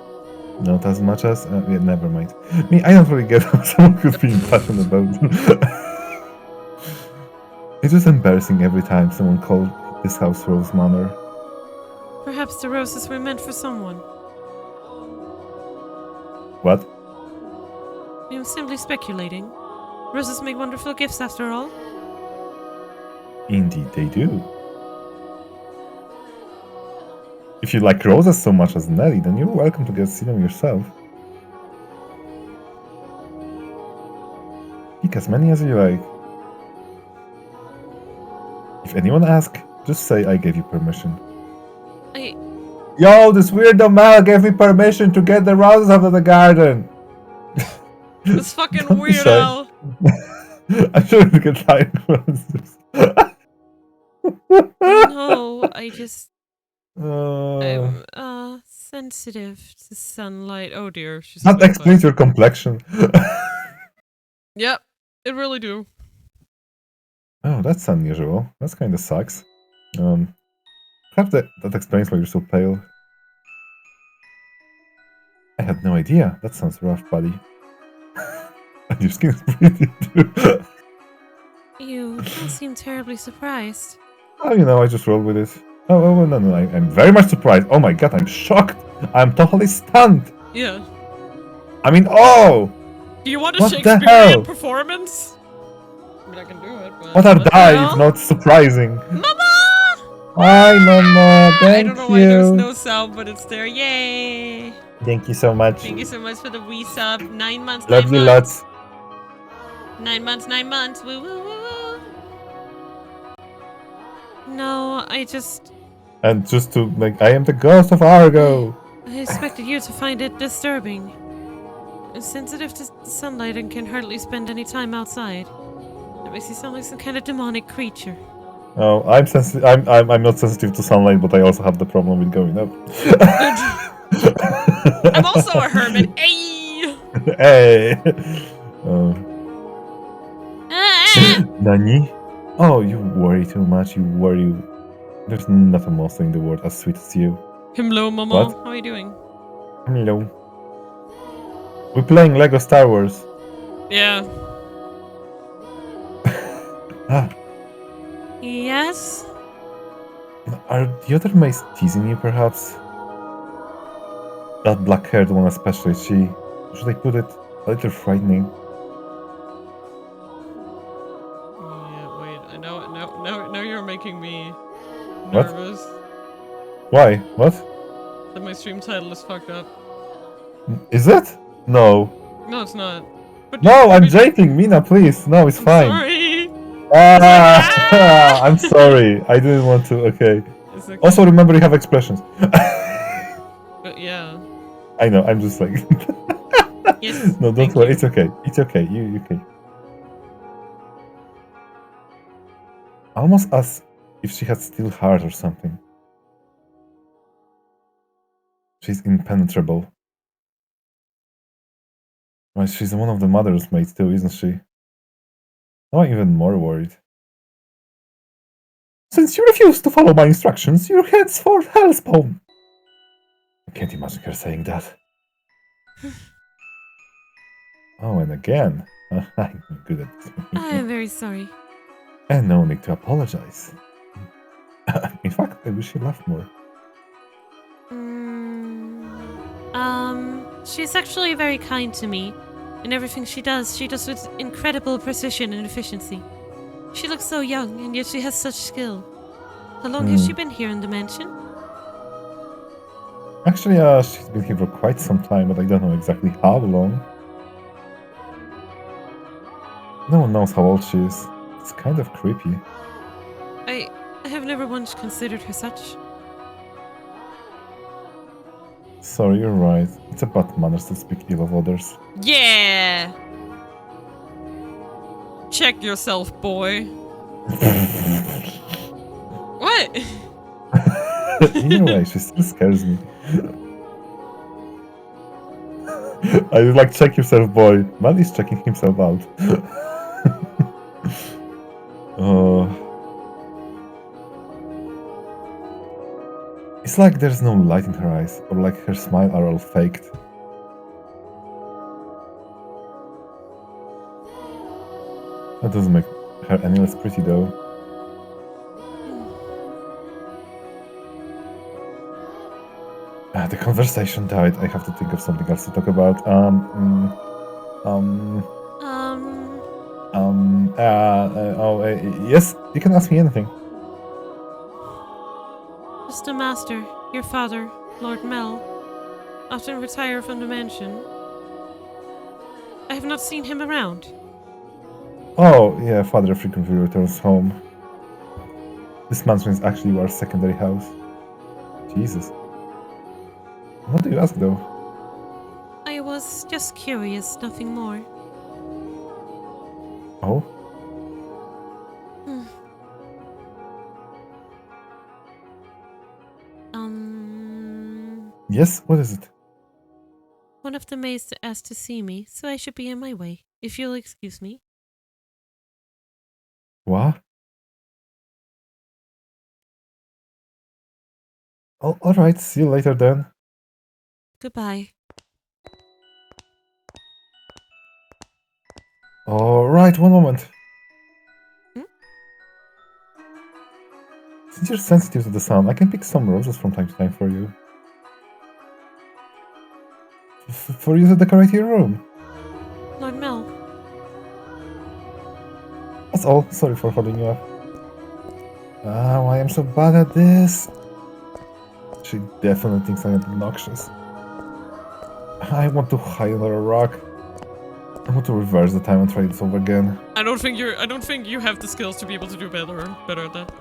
Not as much as... yeah, never mind. Me, I don't really get how someone could be passionate about them. It was embarrassing every time someone called this house Rose Manor. Perhaps the roses were meant for someone. What? I'm simply speculating. Roses make wonderful gifts after all. Indeed they do. If you like roses so much as Nelly, then you're welcome to get see them yourself. Pick as many as you like. If anyone asks, just say I gave you permission. Yo, this weirdo Mal gave me permission to get the roses out of the garden! this fucking Don't be shy. weirdo. I shouldn't get tired of roses. No, I just... That I'm, sensitive to sunlight. Oh dear, she's explains your complexion. Yep, it really do. Oh, that's unusual. That kind of sucks. Perhaps that explains why you're so pale. I had no idea. That sounds rough, buddy. And your skin is pretty too. You don't seem terribly surprised. Oh, you know, I just rolled with it. Oh, no, I'm very much surprised. Oh my god, I'm shocked. I'm totally stunned. Yeah. I mean, oh! Do you want a What the Shakespearean hell? performance? I mean, I can do it, but... What are die hell? if not surprising? Mama! Hi, Mama. Thank I don't know you. why there's no sound, but it's there. Yay! Thank you so much. Thank you so much for the wee sub. 9 months, Love 9 you months. lots. 9 months, 9 months. Woo, woo, woo, woo. No, I just... And just to, like, I am the ghost of Argo. I expected you to find it disturbing. I'm sensitive to sunlight and can hardly spend any time outside. That makes you sound like some kind of demonic creature. Oh, I'm sensitive. I'm not sensitive to sunlight, but I also have the problem with going up. I'm also a hermit. Hey! Hey. Ah! Nani? Oh, you worry too much. You worry. There's not a monster in the world as sweet as you. Hello, Mama. What? How are you doing? Hello. We're playing Lego Star Wars. Yeah. Ah, Yes? are the other mice teasing you, perhaps? That black-haired one especially, should I put it, a little frightening. Yeah, wait. Now you're making me What? nervous. Why? What? That my stream title is fucked up. Is it? No. No, it's not. But No, I'm joking, Mina, please. No, it's I'm fine. sorry. Ah, I'm sorry. I didn't want to. Okay. It's okay. Also, remember you have expressions. But yeah. I know. I'm just like. Yes. No, don't thank worry. you. It's okay. It's okay. You okay. Almost as if she had steel heart or something. She's impenetrable. Right, she's one of the mother's mates too, isn't she? Now I'm even more worried. Since you refuse to follow my instructions, you're henceforth hellspawn. I can't imagine her saying that. Oh, and again. I'm good at this. I am very sorry. And no need to apologize. In fact, I wish she laughed more. She's actually very kind to me. In everything she does with incredible precision and efficiency. She looks so young, and yet she has such skill. How long has she been here in the mansion? Actually, she's been here for quite some time, but I don't know exactly how long. No one knows how old she is. It's kind of creepy. I have never once considered her such. Sorry, you're right. It's a bad manners to speak ill of others. Yeah. Check yourself, boy. What? Either way, she still scares me. I was like, check yourself, boy. Man is checking himself out. Oh. It's like there's no light in her eyes, or like her smile are all faked. That doesn't make her any less pretty, though. The conversation died. I have to think of something else to talk about. Yes, you can ask me anything. Mr. Master, your father, Lord Mel, often retire from the mansion. I have not seen him around. Oh, yeah, father frequently returns home. This mansion is actually our secondary house. Jesus. What do you ask, though? I was just curious, nothing more. Oh? Yes, what is it? One of the maids asked to see me, so I should be on my way, if you'll excuse me. What? Oh, alright, see you later then. Goodbye. Alright, one moment. Hmm? Since you're sensitive to the sound, I can pick some roses from time to time for you. For you to decorate your room. Lord Mel. That's all. Sorry for holding you up. Why I'm so bad at this? She definitely thinks I'm obnoxious. I want to hide under a rock. I want to reverse the time and try this over again. I don't think you have the skills to be able to do better at that.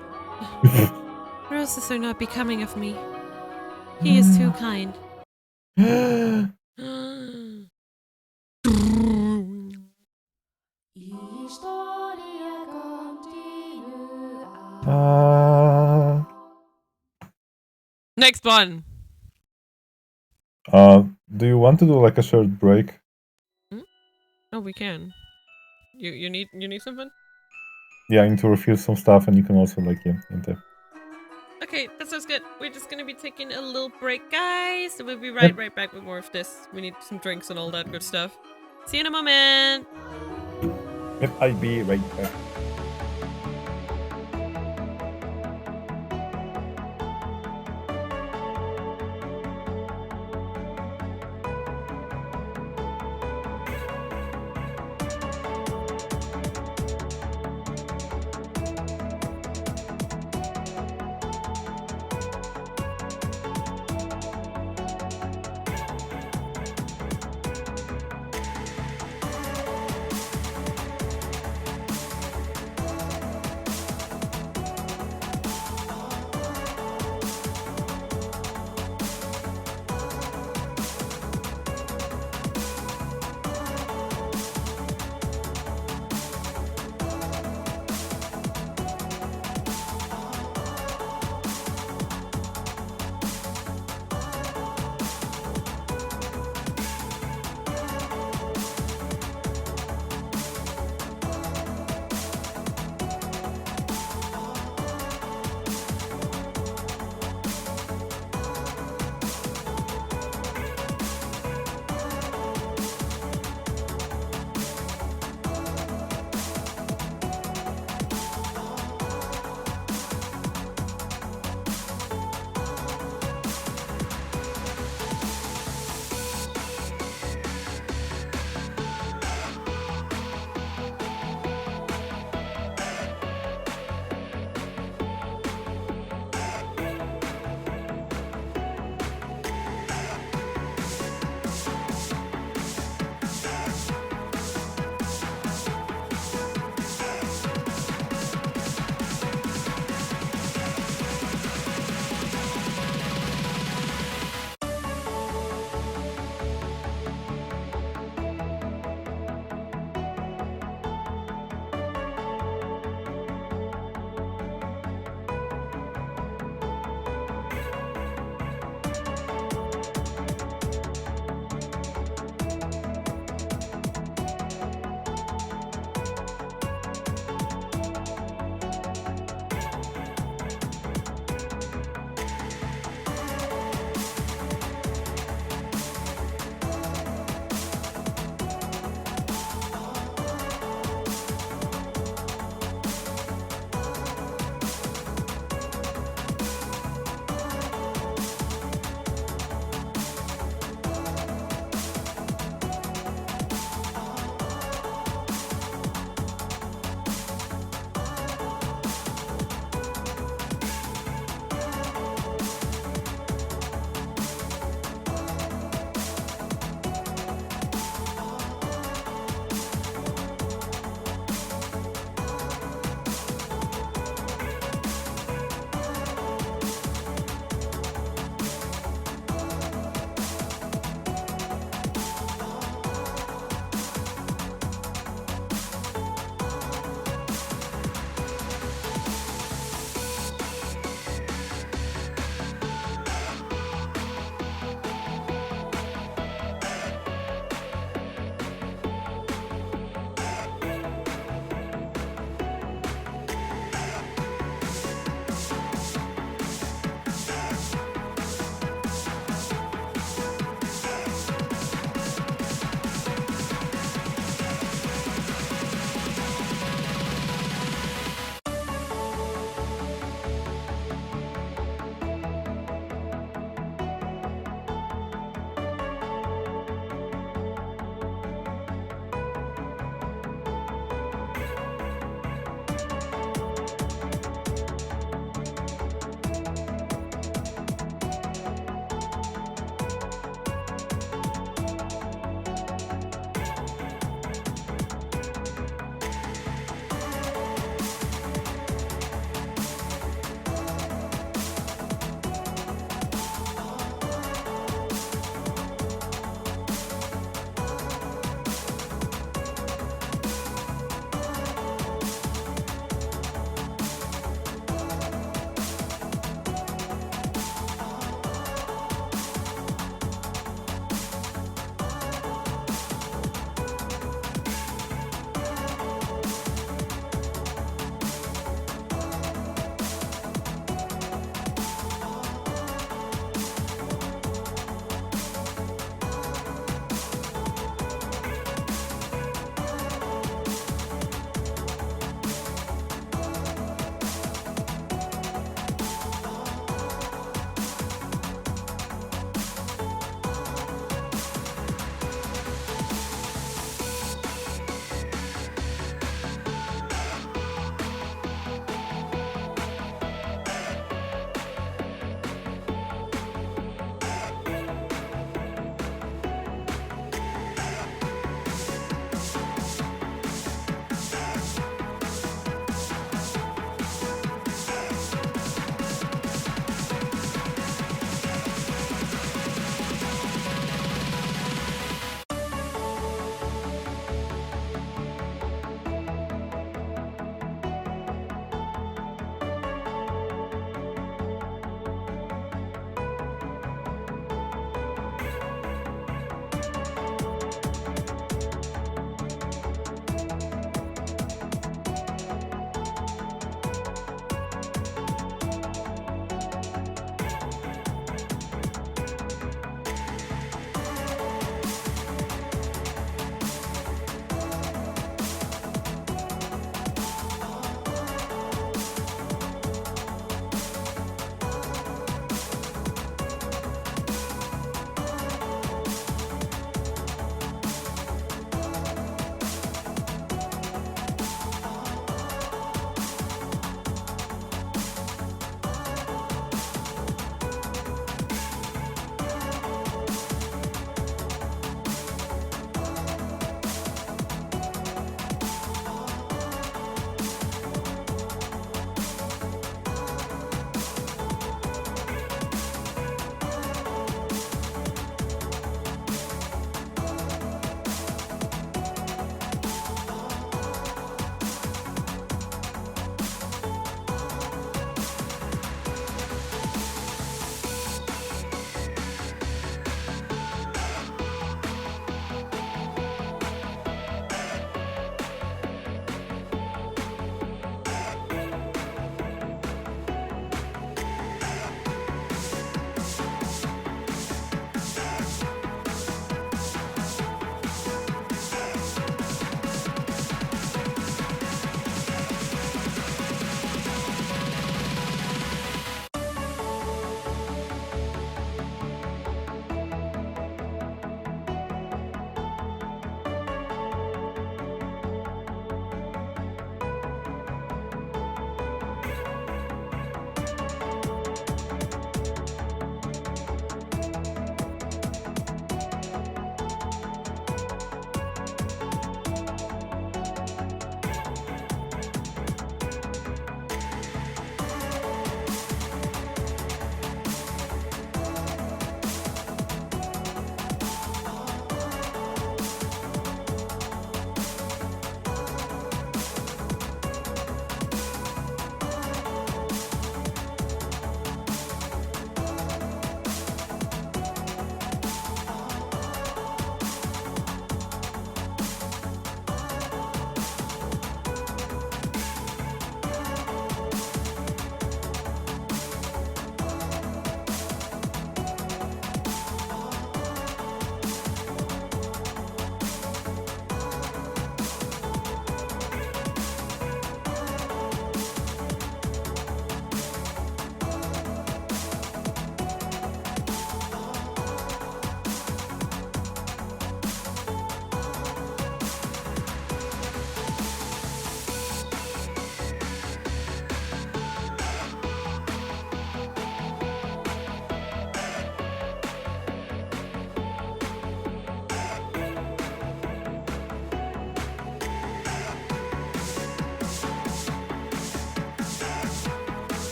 Roses are not becoming of me. He is too kind. Next one. Do you want to do like a short break? Oh, we can. You need something? Yeah, I need to refill some stuff, and you can also like enter. Okay, that sounds good. We're just gonna be taking a little break, guys. So we'll be right back with more of this. We need some drinks and all that good stuff. See you in a moment. Yep, I'll be right back.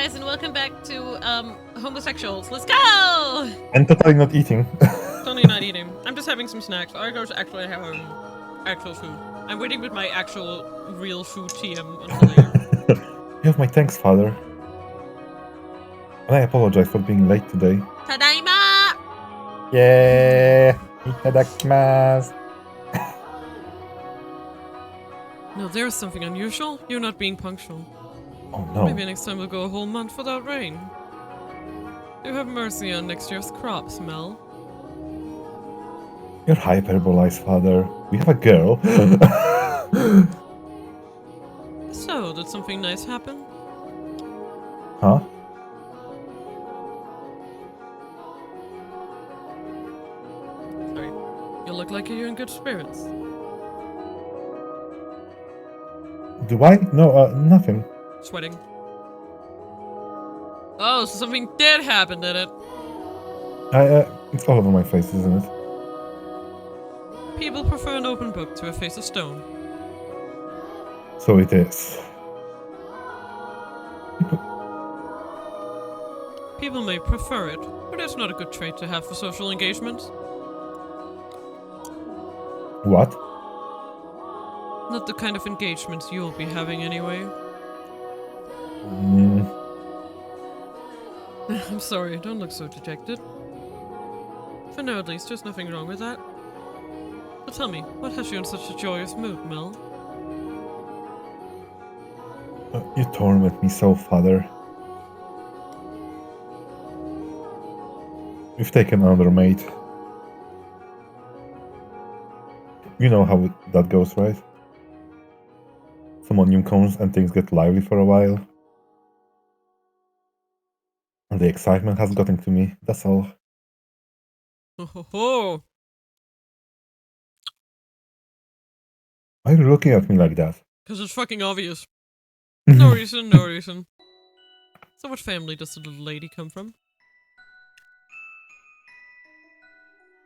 guys, and welcome back to homosexuals. Let's go! I'm totally not eating. Totally not eating. I'm just having some snacks. I go to actually have actual food. I'm waiting with my actual real food TM until later. You have my thanks, father. And I apologize for being late today. Tadaima! Yeah. Itadakimasu. No, there's something unusual. You're not being punctual. Oh no. Maybe next time we'll go a whole month without rain. Do have mercy on next year's crops, Mel. You're hyperbolized, father. We have a girl. So, did something nice happen? Huh? Sorry. You look like you're in good spirits. Do I? No, nothing. Sweating. Oh, so something did happen, did it? It's all over my face, isn't it? People prefer an open book to a face of stone. So it is. People may prefer it, but it's not a good trait to have for social engagement. What? Not the kind of engagements you'll be having anyway. I'm sorry, don't look so dejected. For now at least, there's nothing wrong with that. But tell me, what has you in such a joyous mood, Mel? You torment me so, father. You've taken another mate. You know how that goes, right? Someone new comes and things get lively for a while. And the excitement has gotten to me, that's all. Ho ho ho! Why are you looking at me like that? Cause it's fucking obvious. No reason, no reason. So what family does the little lady come from?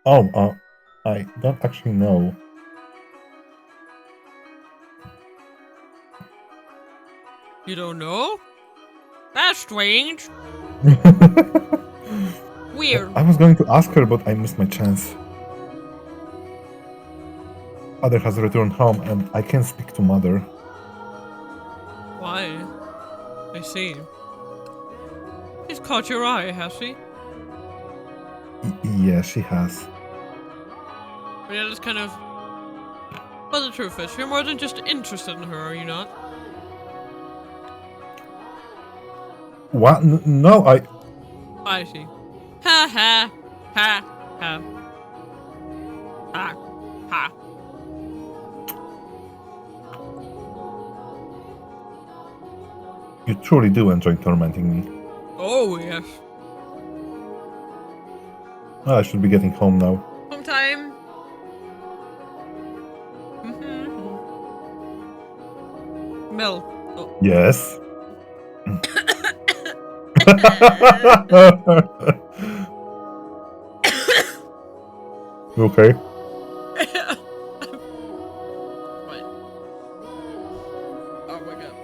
Oh, I don't actually know. You don't know? That's strange. Weird. I was going to ask her, but I missed my chance. Father has returned home and I can't speak to mother. Why? I see. She's caught your eye, has she? Yeah, she has. Yeah, that's kind of... Well, the truth is, you're more than just interested in her, are you not? What? No, I see. Ha ha. Ha ha. Ha ha. You truly do enjoy tormenting me. Oh, yes. I should be getting home now. Home time. Mel. Oh. Yes. You okay? What? Oh my god.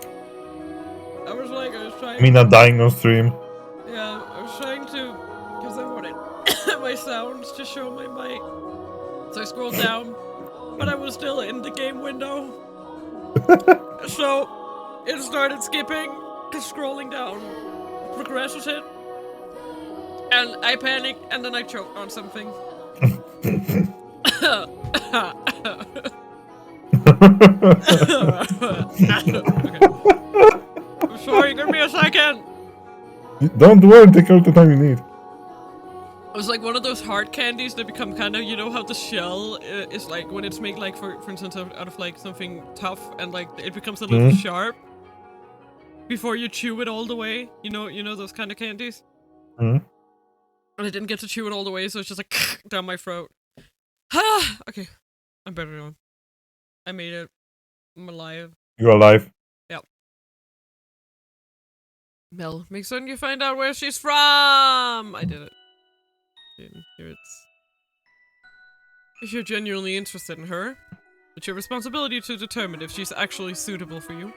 I was trying... Mina dying on stream. Yeah, I was trying to... Because I wanted my sounds to show my mic. So I scrolled down, but I was still in the game window. So, it started skipping, scrolling down. Progress was hit. And I panicked, and then I choked on something. Okay. I'm sorry, give me a second. Don't worry, take all the time you need. It was like one of those hard candies that become kind of, you know how the shell is like when it's made like for instance out of like something tough and like it becomes a little sharp before you chew it all the way. You know those kind of candies. And I didn't get to chew it all the way, so it's just like down my throat. Okay, I'm better now. I made it. I'm alive. You're alive. Yep. Mel, make certain you find out where she's from. I did it. Here it's... If you're genuinely interested in her, it's your responsibility to determine if she's actually suitable for you.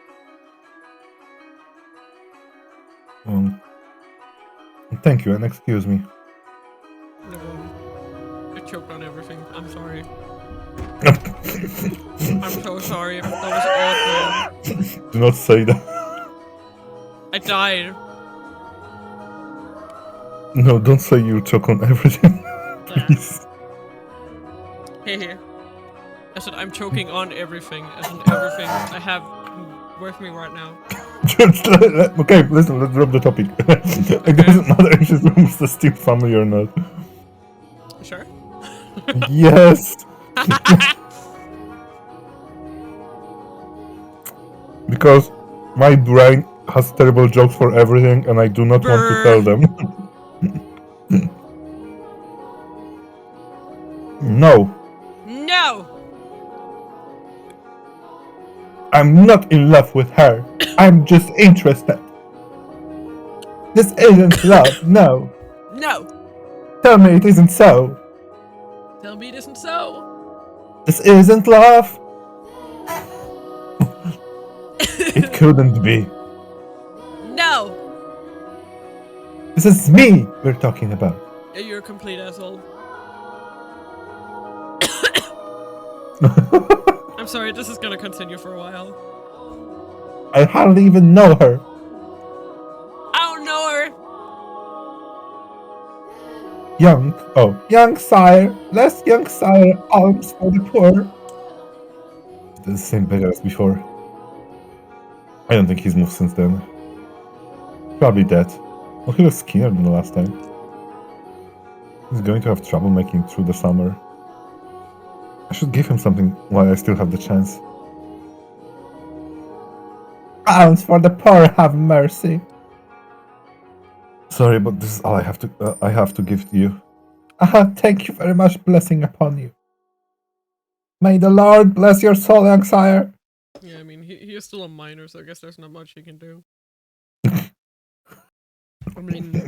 Thank you, and excuse me. No, I choked on everything. I'm sorry. I'm so sorry. That was awful. Do not say that. I died. No, don't say you choke on everything. Please. Hey. I said I'm choking on everything. As in everything I have with me right now. Okay, listen, let's drop the topic. It doesn't matter if she's from the Steam family or not. Sure. Yes! Because my brain has terrible jokes for everything and I do not want to tell them. No. No! I'm not in love with her. I'm just interested. This isn't love, no. No! Tell me it isn't so. Tell me it isn't so. This isn't love. It couldn't be. No! This is me we're talking about. Yeah, you're a complete asshole. I'm sorry, this is gonna continue for a while. I hardly even know her. I don't know her. Young sire, less young sire, alms for the poor. The same beggar as before. I don't think he's moved since then. Probably dead. Well, he was skinnier than the last time. He's going to have trouble making it through the summer. I should give him something while I still have the chance. Alms for the poor, have mercy. Sorry, but this is all I have to give to you. Thank you very much, blessing upon you. May the Lord bless your soul, young sire. Yeah, I mean, he is still a minor, so I guess there's not much he can do. I mean,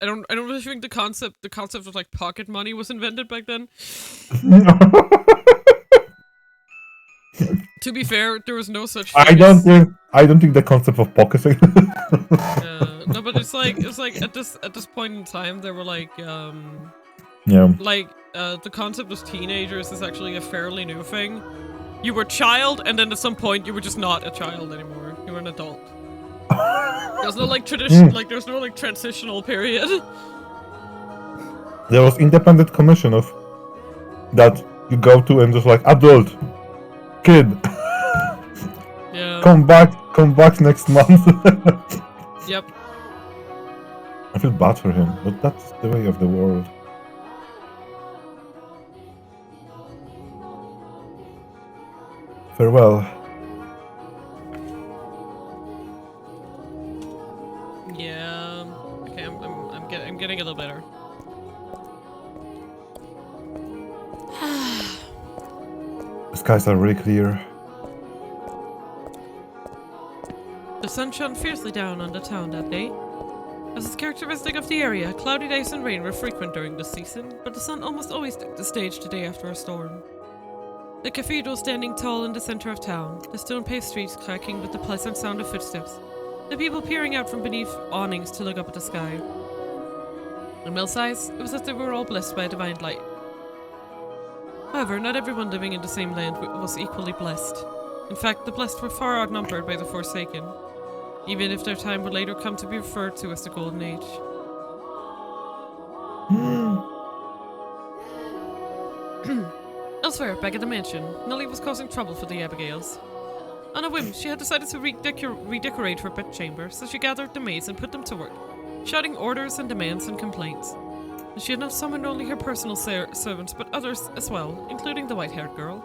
I don't really think the concept of like pocket money was invented back then. To be fair, there was no such thing. I don't think the concept of pocketing. No, but it's like at this point in time, there were like yeah. The concept of teenagers is actually a fairly new thing. You were a child, and then at some point you were just not a child anymore. You were an adult. There's no like tradition, like there's no like transitional period. There was independent commission of that you go to and just like adult, kid. Yeah. Come back next month. Yep. I feel bad for him, but that's the way of the world. Farewell. Yeah. Okay, I'm getting a little better. The skies are really clear. The sun shone fiercely down on the town that day. As is characteristic of the area, cloudy days and rain were frequent during this season, but the sun almost always took the stage the day after a storm. The cathedral standing tall in the center of town, the stone-paved streets cracking with the pleasant sound of footsteps, the people peering out from beneath awnings to look up at the sky. In Mill's eyes, it was as if they were all blessed by a divine light. However, not everyone living in the same land was equally blessed. In fact, the blessed were far outnumbered by the Forsaken, even if their time would later come to be referred to as the Golden Age. Elsewhere, back at the mansion, Nellie was causing trouble for the Abigails. On a whim, she had decided to redecorate her bedchamber, so she gathered the maids and put them to work, shouting orders and demands and complaints. She had not summoned only her personal servants, but others as well, including the white-haired girl.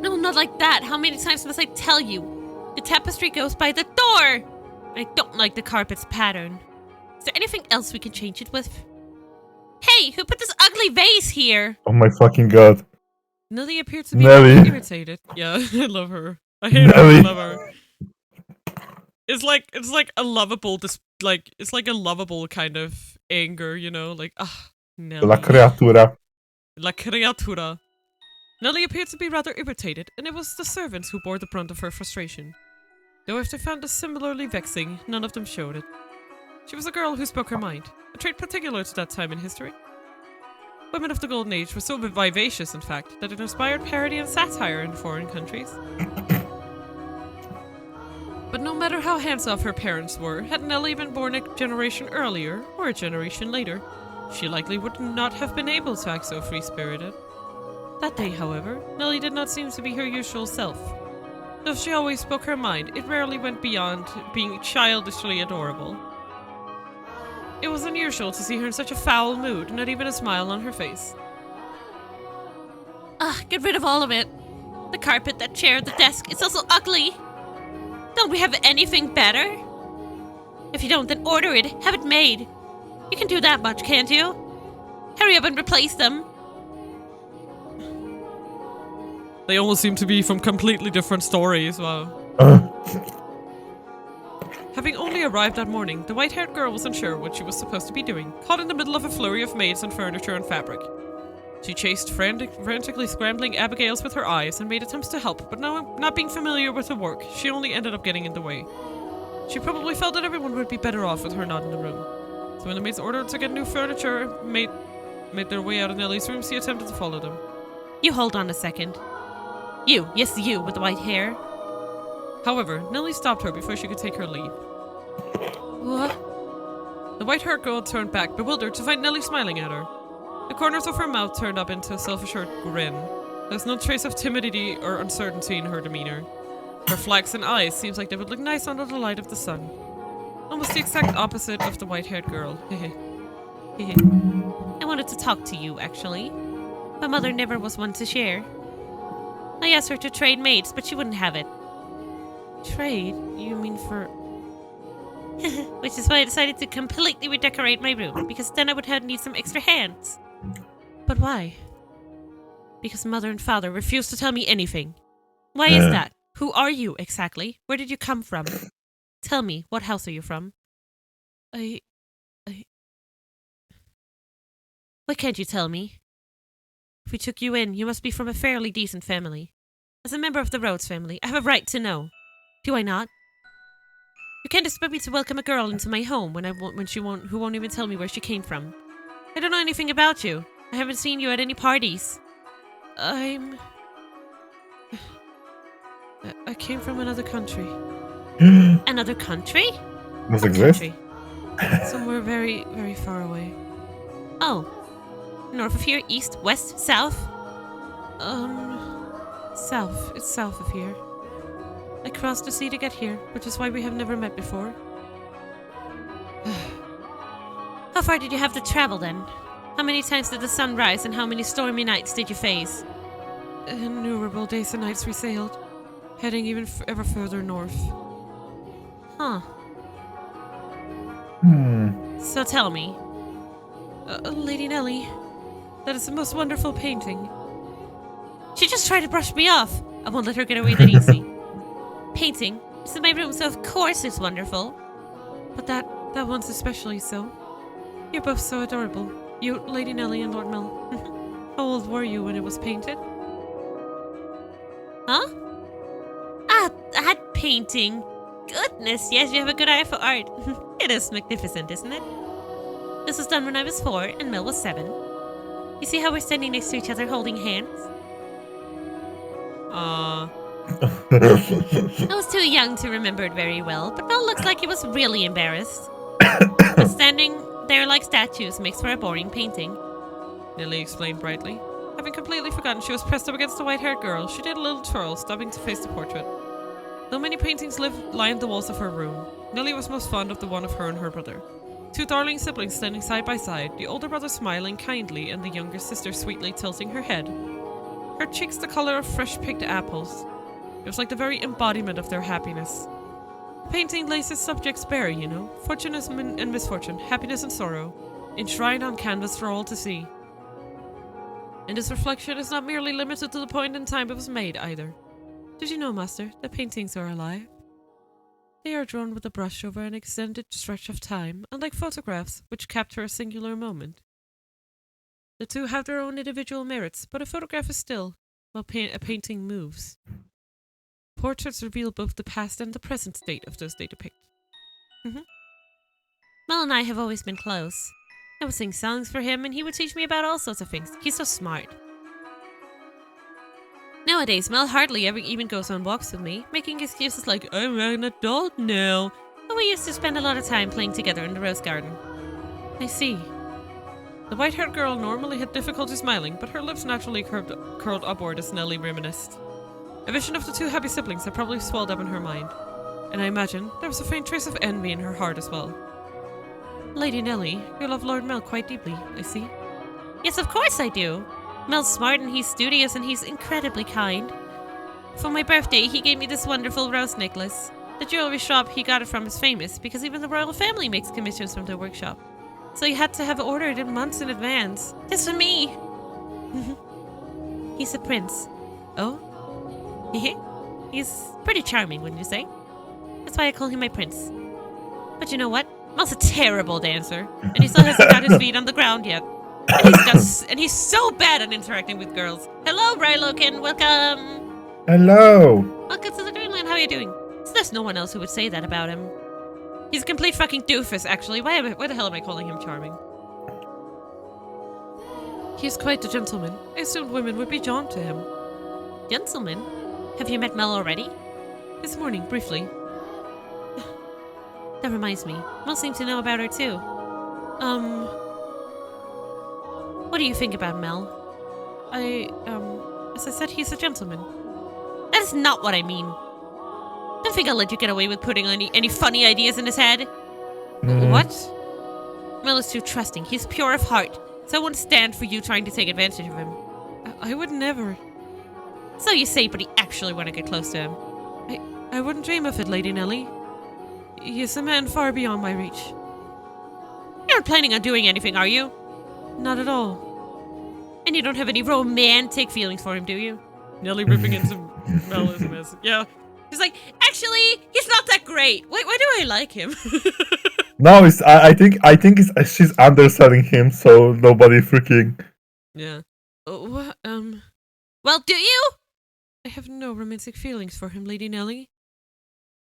No, not like that. How many times must I tell you? The tapestry goes by the door! I don't like the carpet's pattern. Is there anything else we can change it with? Hey, who put this ugly vase here? Oh my fucking god. Nellie appeared to be Nellie. irritated. Yeah, I love her. I hate her, but I love her. It's like a lovable, it's like a lovable kind of anger, you know? Like, Nellie. La creatura. La criatura. Nellie appeared to be rather irritated, and it was the servants who bore the brunt of her frustration. Though if they found this similarly vexing, none of them showed it. She was a girl who spoke her mind, a trait particular to that time in history. Women of the Golden Age were so vivacious, in fact, that it inspired parody and satire in foreign countries. But no matter how hands-off her parents were, had Nellie been born a generation earlier, or a generation later, she likely would not have been able to act so free-spirited. That day, however, Nellie did not seem to be her usual self. Though she always spoke her mind, it rarely went beyond being childishly adorable. It was unusual to see her in such a foul mood, not even a smile on her face. Get rid of all of it. The carpet, that chair, the desk, it's also ugly. Don't we have anything better? If you don't, then order it. Have it made. You can do that much, can't you? Hurry up and replace them. They almost seem to be from completely different stories, wow. Having only arrived that morning, the white-haired girl was unsure what she was supposed to be doing, caught in the middle of a flurry of maids and furniture and fabric. She chased frantically scrambling Abigails with her eyes and made attempts to help, but not being familiar with the work, she only ended up getting in the way. She probably felt that everyone would be better off with her not in the room. So when the maids ordered to get new furniture, made their way out of Nellie's room, she attempted to follow them. You hold on a second. You, yes you, with the white hair. However, Nellie stopped her before she could take her leave. What? The white-haired girl turned back, bewildered, to find Nellie smiling at her. The corners of her mouth turned up into a self-assured grin. There's no trace of timidity or uncertainty in her demeanor. Her flaxen eyes seems like they would look nice under the light of the sun. Almost the exact opposite of the white-haired girl. I wanted to talk to you, actually. My mother never was one to share. I asked her to trade maids, but she wouldn't have it. Trade? You mean for... Which is why I decided to completely redecorate my room, because then I would need some extra hands. But why? Because Mother and Father refused to tell me anything. Why is that? Who are you, exactly? Where did you come from? Tell me, what house are you from? I... Why can't you tell me? If we took you in, you must be from a fairly decent family. As a member of the Rhodes family, I have a right to know. Do I not? You can't expect me to welcome a girl into my home who won't even tell me where she came from. I don't know anything about you. I haven't seen you at any parties. I came from another country. Another country? Must What exist. country? Somewhere very, very far away. Oh. North of here? East? West? South? South. It's south of here. I crossed the sea to get here, which is why we have never met before. How far did you have to travel then? How many times did the sun rise and how many stormy nights did you face? Innumerable days and nights we sailed, heading even ever further north. Huh. So tell me. Lady Nellie, that is the most wonderful painting. She just tried to brush me off. I won't let her get away that easy. Painting? It's in my room, so of course it's wonderful. But that one's especially so. You're both so adorable. You, Lady Nellie, and Lord Mel. How old were you when it was painted? Huh? Ah, that painting. Goodness, yes, you have a good eye for art. It is magnificent, isn't it? This was done when I was 4 and Mel was 7. You see how we're standing next to each other holding hands? I was too young to remember it very well, but Mel looks like he was really embarrassed. But standing there like statues makes for a boring painting. Nellie explained brightly. Having completely forgotten she was pressed up against the white-haired girl, she did a little twirl, stopping to face the portrait. Though many paintings lined the walls of her room, Nellie was most fond of the one of her and her brother. Two darling siblings standing side by side, the older brother smiling kindly and the younger sister sweetly tilting her head. Her cheeks the color of fresh picked apples. It was like the very embodiment of their happiness. The painting lays its subjects bare, you know, fortune and misfortune, happiness and sorrow, enshrined on canvas for all to see. And this reflection is not merely limited to the point in time it was made, either. Did you know, Master, that paintings are alive? They are drawn with a brush over an extended stretch of time, unlike photographs, which capture a singular moment. The two have their own individual merits, but a photograph is still, while a painting moves. Portraits reveal both the past and the present state of those they depict. Mel and I have always been close. I would sing songs for him, and he would teach me about all sorts of things. He's so smart. Nowadays, Mel hardly ever even goes on walks with me, making excuses like, I'm an adult now. But we used to spend a lot of time playing together in the rose garden. I see. The white-haired girl normally had difficulty smiling, but her lips naturally curled upward as Nellie reminisced. A vision of the two happy siblings had probably swelled up in her mind, and I imagine there was a faint trace of envy in her heart as well. Lady Nellie, you love Lord Mel quite deeply, I see. Yes, of course I do. Mel's smart and he's studious and he's incredibly kind. For my birthday, he gave me this wonderful rose necklace. The jewelry shop he got it from is famous because even the royal family makes commissions from their workshop. So he had to have it ordered in months in advance. Just for me. He's a prince. Oh? He's pretty charming, wouldn't you say? That's why I call him my prince. But you know what? Mel's a terrible dancer, and he still hasn't got his feet on the ground yet. And he's so bad at interacting with girls. Hello, Rylokin. Welcome. Hello. Welcome to the Dreamland. How are you doing? So there's no one else who would say that about him. He's a complete fucking doofus, actually. Why the hell am I calling him charming? He's quite a gentleman. I assumed women would be drawn to him. Gentleman? Have you met Mel already? This morning, briefly. That reminds me. Mel seems to know about her too. What do you think about Mel? As I said, he's a gentleman. That is not what I mean. Don't think I'll let you get away with putting any funny ideas in his head. What? Mel is too trusting. He's pure of heart. So I won't stand for you trying to take advantage of him. I would never. So you say, but he actually want to get close to him. I wouldn't dream of it, Lady Nellie. He is a man far beyond my reach. You're not planning on doing anything, are you? Not at all. And you don't have any romantic feelings for him, do you? Nellie ripping into Mel is a mess. Yeah. She's like, actually, he's not that great. Why do I like him? No, I think she's underselling him, so nobody freaking. Yeah. Well, do you? I have no romantic feelings for him, Lady Nellie.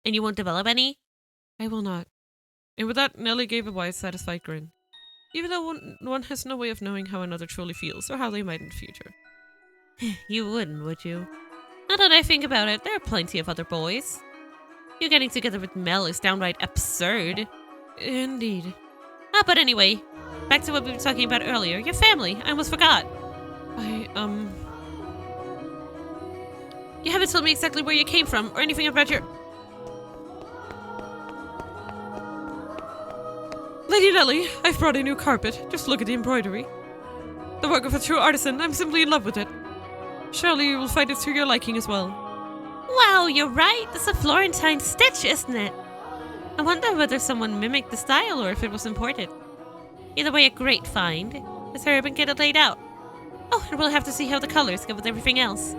And you won't develop any? I will not. And with that, Nellie gave a wide, satisfied grin. Even though one has no way of knowing how another truly feels, or how they might in the future. You wouldn't, would you? Now that I think about it, there are plenty of other boys. You getting together with Mel is downright absurd. Indeed. But anyway, back to what we were talking about earlier. Your family. I almost forgot. You haven't told me exactly where you came from, or anything about your... Lady Nellie, I've brought a new carpet. Just look at the embroidery. The work of a true artisan. I'm simply in love with it. Surely you will find it to your liking as well. Wow, you're right. It's a Florentine stitch, isn't it? I wonder whether someone mimicked the style or if it was imported. Either way, a great find. Let's hurry up and get it laid out. Oh, and we'll have to see how the colors go with everything else.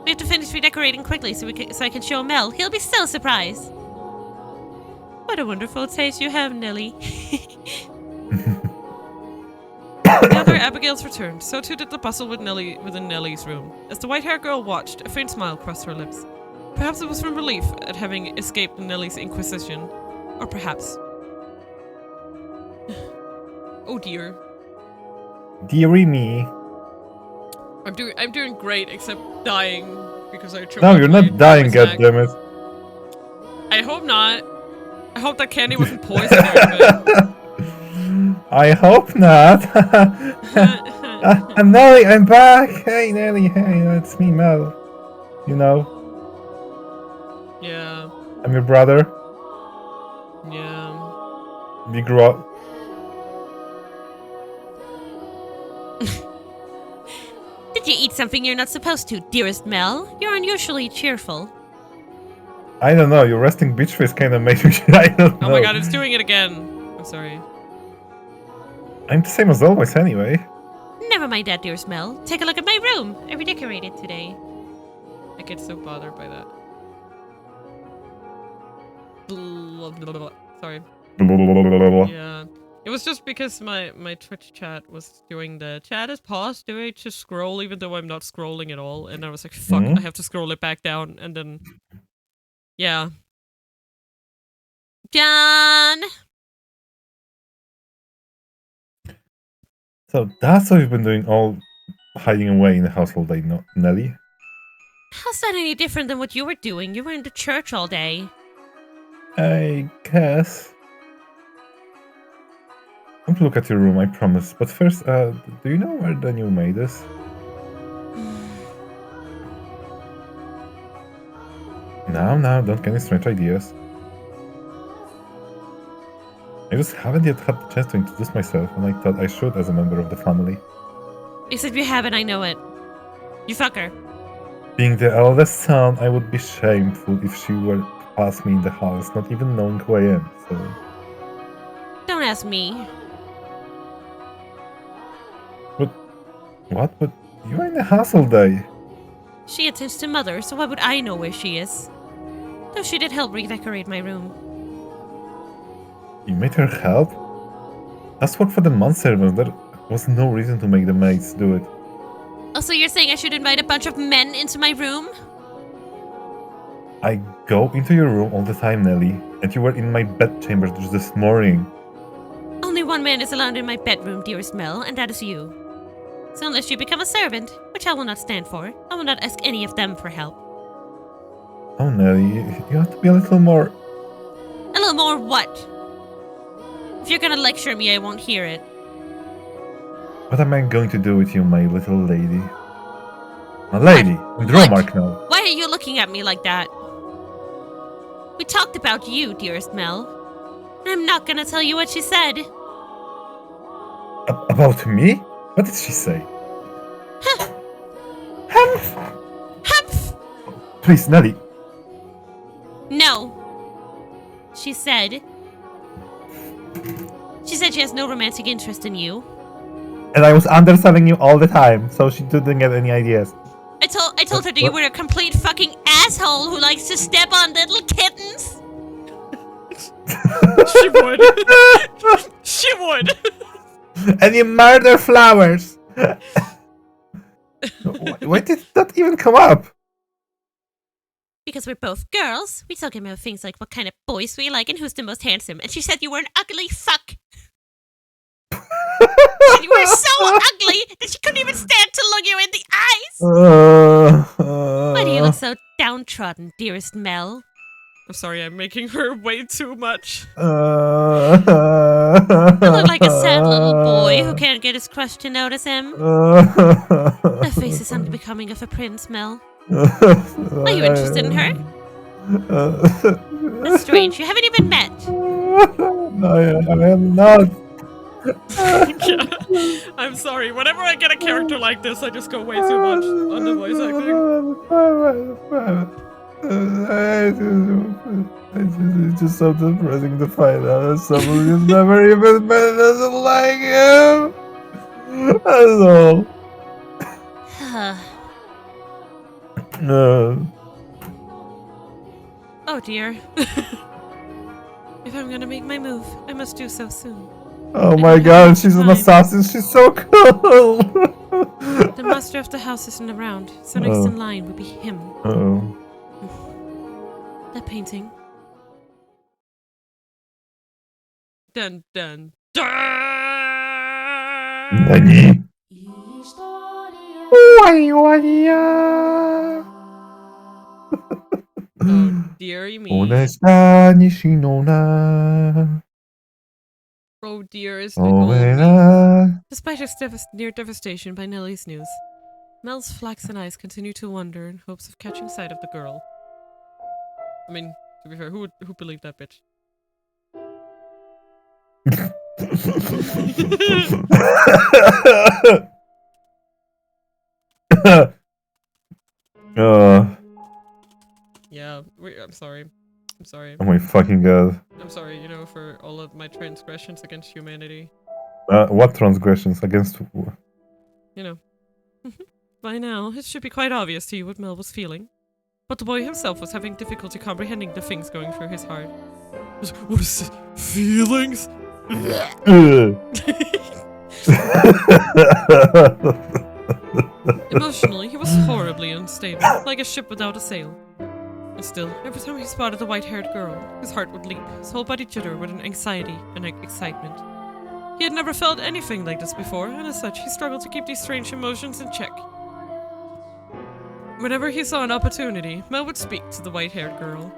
We have to finish redecorating quickly so I can show Mel. He'll be so surprised. What a wonderful taste you have, Nellie. The other Abigail's returned, so too did the bustle within Nellie's room. As the white-haired girl watched, a faint smile crossed her lips. Perhaps it was from relief at having escaped Nellie's inquisition. Or perhaps... Oh dear. Dearie me. I'm doing great, except dying because I tripped. No, you're not dying, goddammit. I hope not. I hope that candy wasn't poison or anything. I hope not. Nelly, I'm back. Hey, Nelly. Hey, it's me, Mel. You know. Yeah. I'm your brother. Yeah. We grew up. Did you eat something you're not supposed to, dearest Mel? You're unusually cheerful. I don't know. Your resting bitch face kind of makes me. I don't know. Oh my god, it's doing it again. I'm sorry. I'm the same as always, anyway. Never mind that, dearest Mel. Take a look at my room. I redecorated today. I get so bothered by that. Sorry. Yeah. It was just because my Twitch chat was doing the chat is paused doing to scroll even though I'm not scrolling at all. And I was like, fuck, I have to scroll it back down. And then Yeah. Done. So that's what you've been doing, all hiding away in the house all day, Nelly? How's that any different than what you were doing? You were in the church all day. I guess. I'm going to look at your room, I promise. But first, do you know where the new maid is? Now, don't get any strange ideas. I just haven't yet had the chance to introduce myself, and I thought I should as a member of the family. Except you haven't, I know it. You fucker. Being the eldest son, I would be shameful if she were to pass me in the house, not even knowing who I am, so... Don't ask me. What? But you were in the house all day. She attends to Mother, so why would I know where she is? Though she did help redecorate my room. You made her help? That's work for the manservants. There was no reason to make the maids do it. Also, you're saying I should invite a bunch of men into my room? I go into your room all the time, Nelly, and you were in my bedchamber just this morning. Only one man is allowed in my bedroom, dearest Mel, and that is you. So unless you become a servant, which I will not stand for, I will not ask any of them for help. Oh, Nelly, you have to be a little more... A little more what? If you're gonna lecture me, I won't hear it. What am I going to do with you, my little lady? A lady, with Romark now. Why are you looking at me like that? We talked about you, dearest Mel. And I'm not gonna tell you what she said. About me? What did she say? Humph! Humph! Please, Nelly. No. She said she has no romantic interest in you. And I was underselling you all the time, so she didn't get any ideas. I told her that you were a complete fucking asshole who likes to step on little kittens. She would. She would. And you murder flowers. Why did that even come up? Because we're both girls, we talk about things like what kind of boys we like and who's the most handsome. And she said you were an ugly fuck. And you were so ugly that she couldn't even stand to look you in the eyes. Why do you look so downtrodden, dearest Mel? I'm sorry, I'm making her way too much. I look like a sad little boy who can't get his crush to notice him. Her face is unbecoming of a prince, Mel. Are you interested in her? That's strange, you haven't even met. I am not. Yeah. I'm sorry, whenever I get a character like this, I just go way too much on the voice acting. It's just so depressing to find out that someone who's never even met doesn't like him. That's all. No. Oh dear. If I'm gonna make my move, I must do so soon. Oh my god, she's an assassin. She's so cool. The master of the house isn't around, so next in line would be him. Oh. That painting. Dun dun dun. Nani? Oh, dearie me. Oh, dearest Nicole. Despite her near devastation by Nellie's news, Mel's flaxen eyes continue to wander in hopes of catching sight of the girl. I mean, to be fair, who believed that bitch? Yeah, I'm sorry. I'm sorry. Oh my fucking god. I'm sorry, you know, for all of my transgressions against humanity. What transgressions against? You know. By now, it should be quite obvious to you what Mel was feeling. But the boy himself was having difficulty comprehending the things going through his heart. What is it? Feelings? Emotionally, he was horribly unstable, like a ship without a sail. And still, every time he spotted the white-haired girl, his heart would leap, his whole body jither with an anxiety and excitement. He had never felt anything like this before, and as such, he struggled to keep these strange emotions in check. Whenever he saw an opportunity, Mel would speak to the white-haired girl.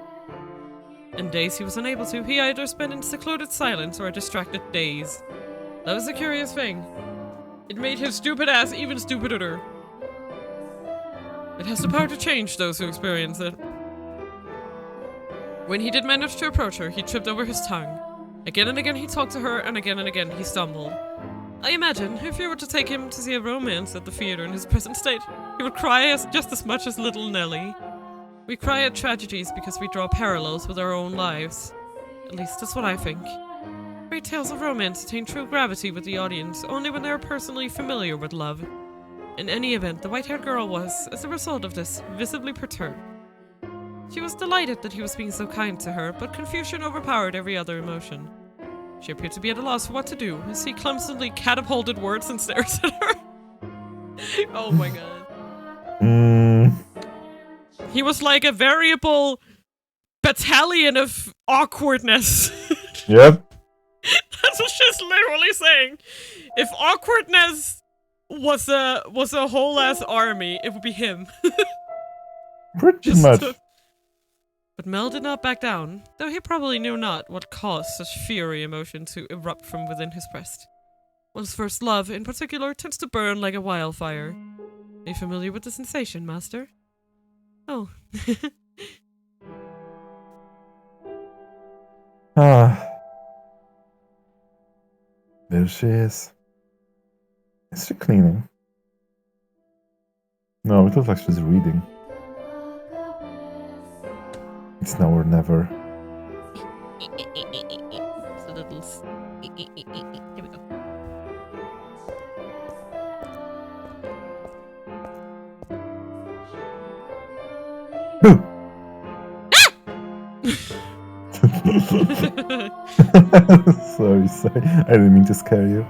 In days he was unable to, he either spent in secluded silence or a distracted daze. That was the curious thing. It made his stupid ass even stupider. It has the power to change those who experience it. When he did manage to approach her, he tripped over his tongue. Again and again he talked to her, and again he stumbled. I imagine, if you were to take him to see a romance at the theater in his present state, he would cry just as much as little Nellie. We cry at tragedies because we draw parallels with our own lives. At least that's what I think. Great tales of romance attain true gravity with the audience only when they are personally familiar with love. In any event, the white-haired girl was, as a result of this, visibly perturbed. She was delighted that he was being so kind to her, but confusion overpowered every other emotion. She appeared to be at a loss for what to do, as he clumsily catapulted words and stares at her. Oh my god. He was like a variable battalion of awkwardness. Yep. That's what she's literally saying. If awkwardness was a whole ass army, it would be him. Pretty much. But Mel did not back down, though he probably knew not what caused such fury emotion to erupt from within his breast. One's first love, in particular, tends to burn like a wildfire. Are you familiar with the sensation, Master? Oh. There she is. Is she cleaning? No, it looks like she's reading. It's now or never. It's a little... Here we go. Boo! Sorry. I didn't mean to scare you.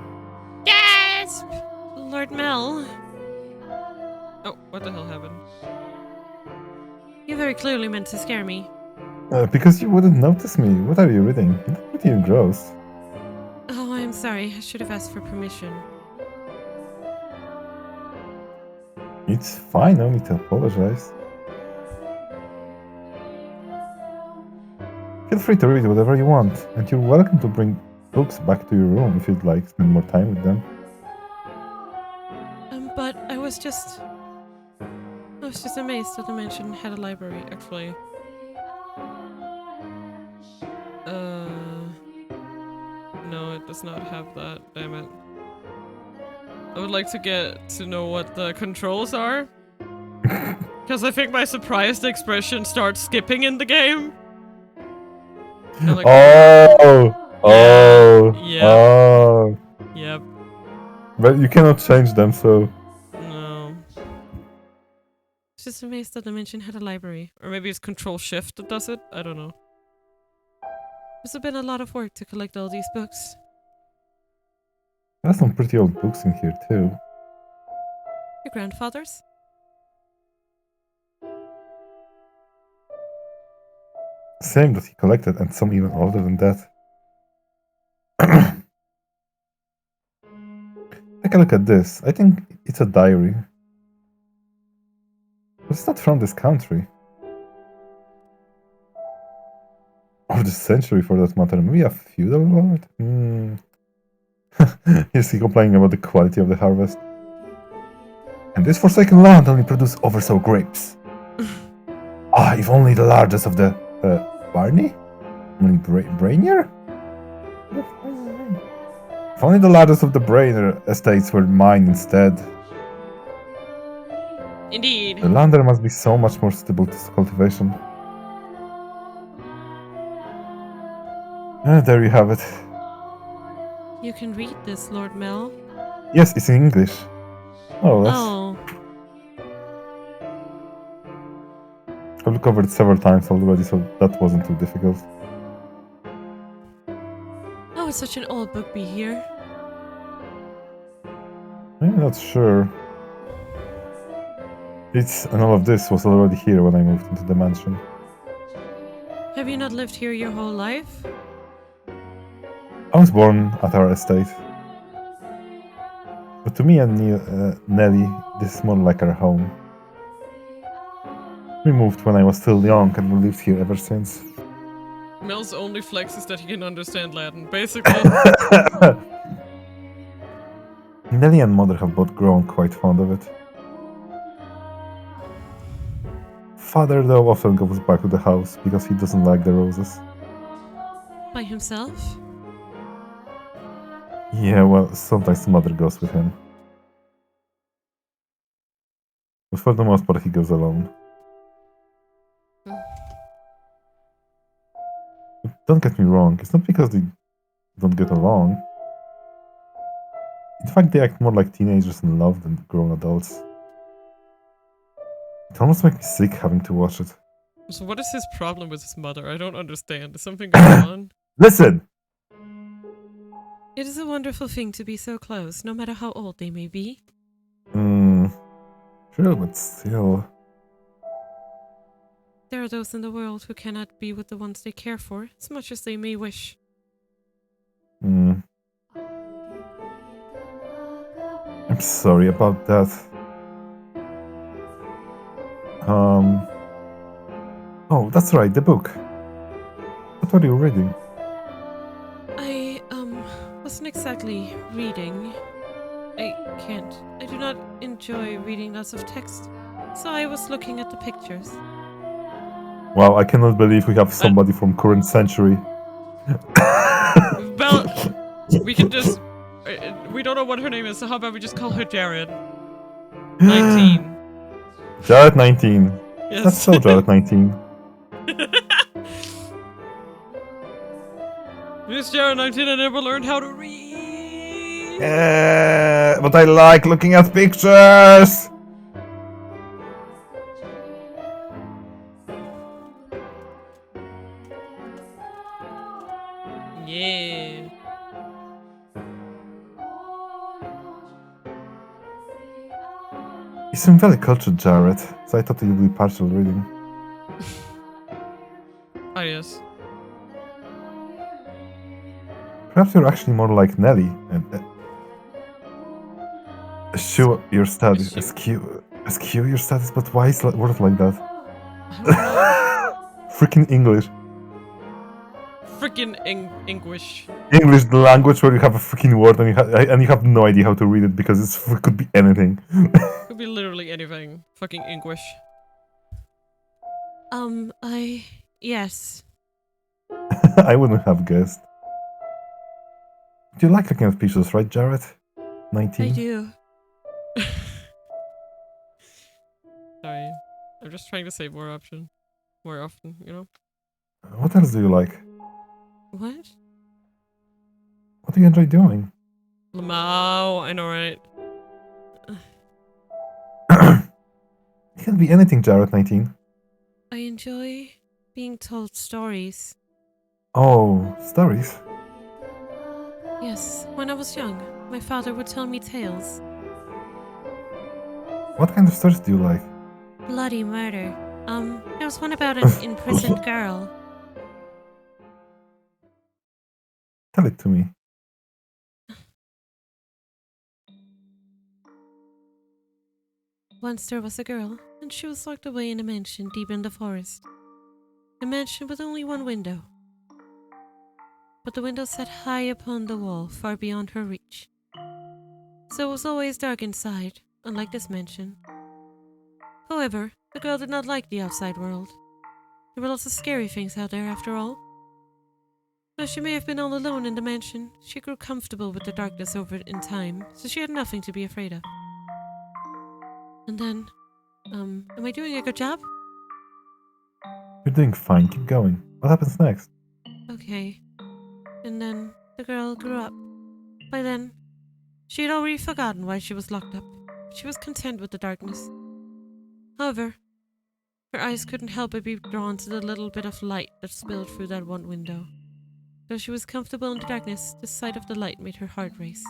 Gasp! Lord Mel. Oh, what the hell happened? You very clearly meant to scare me. Because you wouldn't notice me. What are you reading? You look pretty gross. Oh, I'm sorry. I should have asked for permission. It's fine, no need to apologize. Feel free to read whatever you want, and you're welcome to bring books back to your room if you'd like, spend more time with them. But I was just amazed that the mansion had a library, Actually. No, it does not have that, damn it. I would like to get to know what the controls are. Because I think my surprised expression starts skipping in the game. Like, Yep. But you cannot change them, so... No. Just amazed that the mansion had a library. Or maybe it's Control-Shift that does it? I don't know. Must have been a lot of work to collect all these books. There's some pretty old books in here, too. Your grandfather's? Same that he collected, and some even older than that. Take a look at this. I think it's a diary. But it's not from this country. Or this century, for that matter. Maybe a feudal lord? Is he complaining about the quality of the harvest? And this forsaken land only produced oversow grapes. If only the largest of the... Barney? Brainier? If only the largest of the Brainer estates were mine instead. Indeed. The land there must be so much more suitable to cultivation. There you have it. You can read this, Lord Mel. Yes, it's in English. Oh, that's... I've covered it several times already, so that wasn't too difficult. Oh, it's such an old book be here. I'm not sure. And all of this was already here when I moved into the mansion. Have you not lived here your whole life? I was born at our estate. But to me and Nelly, this is more like our home. We moved when I was still young and we lived here ever since. Mel's only flex is that he can understand Latin, basically. Nelly and Mother have both grown quite fond of it. Father, though, often goes back to the house because he doesn't like the roses. By himself? Yeah, well, sometimes Mother goes with him. But for the most part, he goes alone. But don't get me wrong, it's not because they don't get along. In fact, they act more like teenagers in love than grown adults. It almost makes me sick having to watch it. So what is his problem with his mother? I don't understand. Is something going on? Listen! It is a wonderful thing to be so close, no matter how old they may be. Sure, but still... There are those in the world who cannot be with the ones they care for, as much as they may wish. I'm sorry about that. Oh, that's right, the book. What are you reading? I, wasn't exactly reading. I can't. I do not enjoy reading lots of text, so I was looking at the pictures. Wow, I cannot believe we have somebody from current century. Well, we can just... we don't know what her name is, so how about we just call her Jared? 19. Jared 19. Yes. That's so Jared 19. Miss Jared 19, I never learned how to read. But I like looking at pictures! Yeah. You seem very cultured, Jared, so I thought you'd be partial reading. Ah, yes. Perhaps you're actually more like Nelly and eschew your studies. Eschew your studies, but why is word like that? Freaking English. Freaking English. English, the language where you have a freaking word and you have no idea how to read it because it could be anything. Could be literally anything. Fucking English. Yes. I wouldn't have guessed. Do you like looking at pictures, right, Jared? 19? I do. Sorry. I'm just trying to say more often, you know? What else do you like? What? What do you enjoy doing? Lamau, I know, right? It can be anything, Jared 19. I enjoy being told stories. Oh, stories? Yes, when I was young, my father would tell me tales. What kind of stories do you like? Bloody murder. There was one about an imprisoned girl. Tell it to me. Once there was a girl, and she was locked away in a mansion deep in the forest. A mansion with only one window. But the window sat high upon the wall, far beyond her reach. So it was always dark inside, unlike this mansion. However, the girl did not like the outside world. There were lots of scary things out there after all. Though she may have been all alone in the mansion, she grew comfortable with the darkness over it in time, so she had nothing to be afraid of. And then, am I doing a good job? You're doing fine, keep going. What happens next? Okay. And then the girl grew up. By then, she had already forgotten why she was locked up. She was content with the darkness. However, her eyes couldn't help but be drawn to the little bit of light that spilled through that one window. Though she was comfortable in the darkness, the sight of the light made her heart race.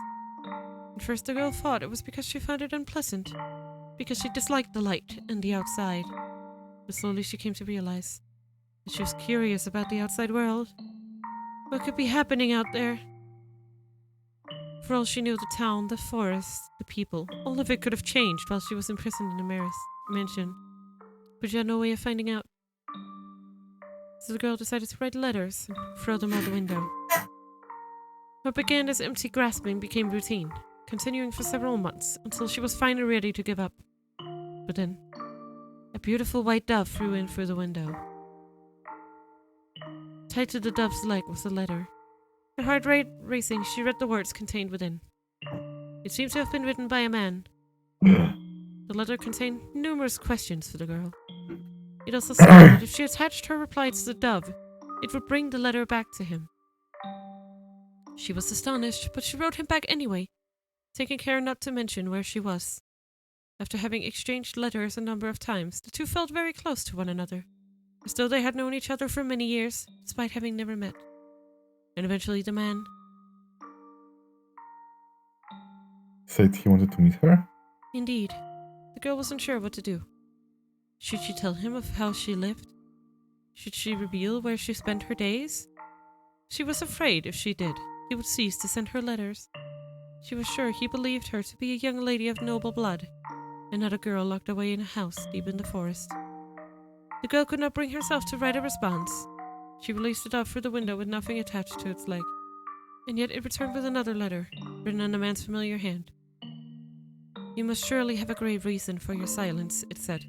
At first the girl thought it was because she found it unpleasant, because she disliked the light and the outside. But slowly she came to realize She was curious about the outside world. What could be happening out there? For all she knew, the town, the forest, the people, all of it could have changed while she was imprisoned in a mansion. But she had no way of finding out. So the girl decided to write letters and throw them out the window. What began as empty grasping became routine, continuing for several months until she was finally ready to give up. But then, a beautiful white dove flew in through the window. Tied to the dove's leg was a letter. Her heart racing, she read the words contained within. It seemed to have been written by a man. The letter contained numerous questions for the girl. It also said that if she attached her reply to the dove, it would bring the letter back to him. She was astonished, but she wrote him back anyway, taking care not to mention where she was. After having exchanged letters a number of times, the two felt very close to one another, as though they had known each other for many years, despite having never met. And eventually the man said he wanted to meet her? Indeed. The girl wasn't sure what to do. Should she tell him of how she lived? Should she reveal where she spent her days? She was afraid if she did, he would cease to send her letters. She was sure he believed her to be a young lady of noble blood, and not a girl locked away in a house deep in the forest. The girl could not bring herself to write a response. She released it out through the window with nothing attached to its leg, and yet it returned with another letter, written in a man's familiar hand. You must surely have a grave reason for your silence, it said.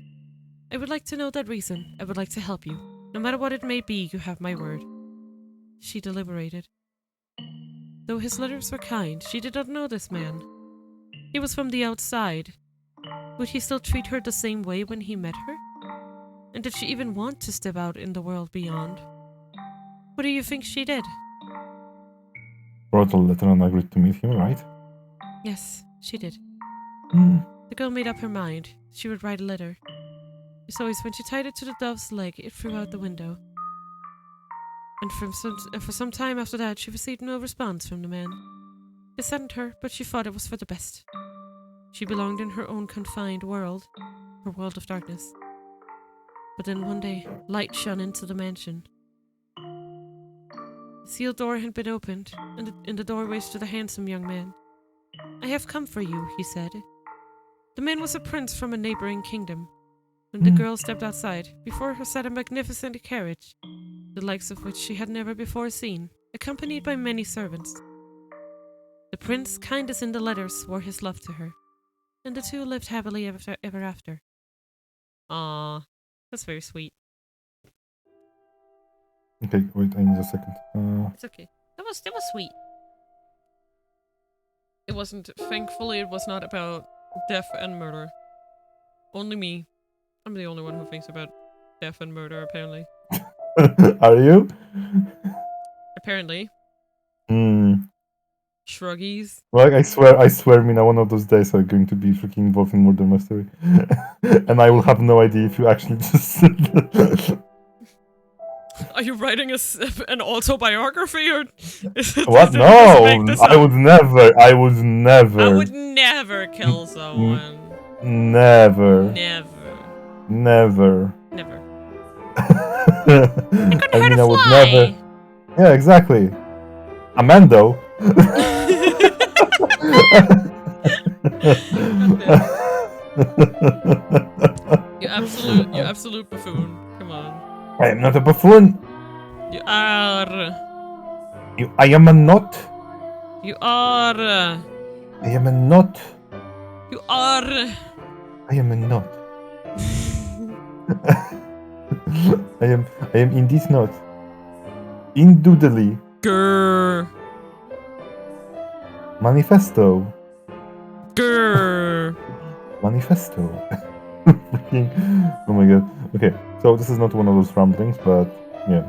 I would like to know that reason. I would like to help you. No matter what it may be, you have my word. She deliberated. Though his letters were kind, she did not know this man. He was from the outside. Would he still treat her the same way when he met her? And did she even want to step out in the world beyond? What do you think she did? Wrote a letter and agreed to meet him, right? Yes, she did. Mm. The girl made up her mind. She would write a letter. As always, when she tied it to the dove's leg, it flew out the window. And for some time after that, she received no response from the man. He sent her, but she thought it was for the best. She belonged in her own confined world, her world of darkness. But then one day, light shone into the mansion. The sealed door had been opened, and in the doorway stood a handsome young man. I have come for you, he said. The man was a prince from a neighboring kingdom. When the girl stepped outside, before her sat a magnificent carriage, the likes of which she had never before seen, accompanied by many servants. The prince, kind as in the letters, swore his love to her, and the two lived happily ever after. Ah, that's very sweet. Okay, wait, I need a second. It's okay. That was sweet. It wasn't, thankfully, it was not about death and murder. Only me. I'm the only one who thinks about death and murder, apparently. Are you? Apparently. Shruggies. Well, I swear, Mina, one of those days I'm going to be freaking involved in murder mystery. And I will have no idea if you actually just said that. Are you writing an autobiography, or is it, What? No! I would never. I would never kill someone. Never. Never. I mean, I would never. Yeah, exactly. Amando. You absolute buffoon. Come on. I am not a buffoon. You are. I am a not. You are. I am a not. You are. I am a not. I am indeed not. Indubitably. Grrr. Manifesto. Grrr. Manifesto. Oh my god. Okay, so this is not one of those ramblings, but yeah,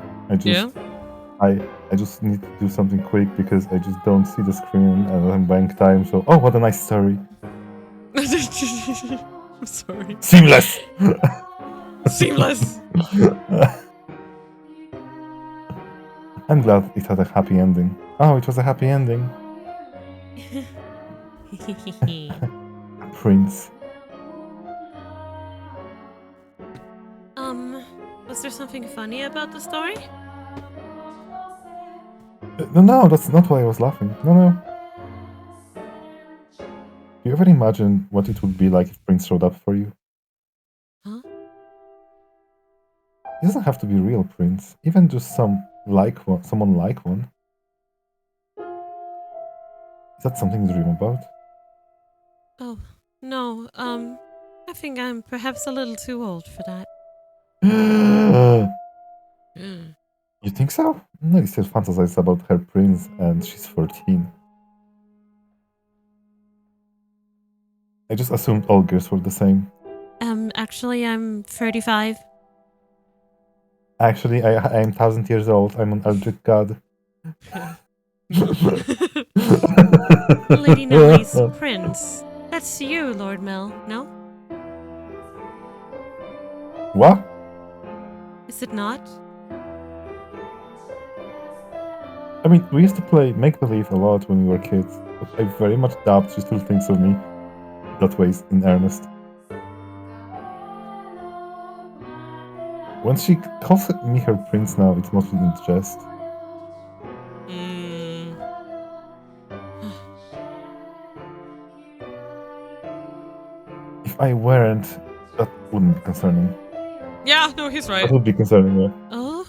I just need to do something quick because I just don't see the screen and I'm buying time. So, oh, what a nice story. I'm sorry. Seamless. Seamless. I'm glad it had a happy ending. Oh, it was a happy ending. Prince. Was there something funny about the story? No, that's not why I was laughing. No. Do you ever imagine what it would be like if Prince showed up for you? Huh? He doesn't have to be real Prince. Even just someone like one. Is that something to dream about? Oh, no, I think I'm perhaps a little too old for that. You think so? Nelly still fantasizes about her prince and she's 14. I just assumed all girls were the same. Actually, I'm 35. Actually, I am 1,000 years old. I'm an eldritch god. Lady Nelly's prince. That's you, Lord Mel, no? What? Is it not? I mean, we used to play make-believe a lot when we were kids, but I very much doubt she still thinks of me that way in earnest. When she calls me her prince now, it's mostly in jest. If I weren't, that wouldn't be concerning. Yeah, no, he's right. That would be concerning, yeah. Oh?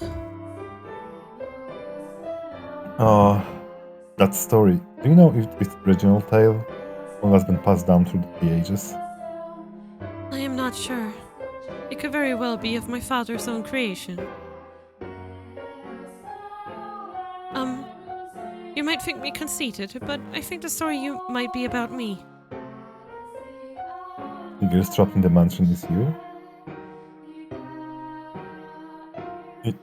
Oh, that story. Do you know if it's original tale or has been passed down through the ages? I am not sure. It could very well be of my father's own creation. You might think me conceited, but I think the story might be about me. The girl trapped in the mansion is you?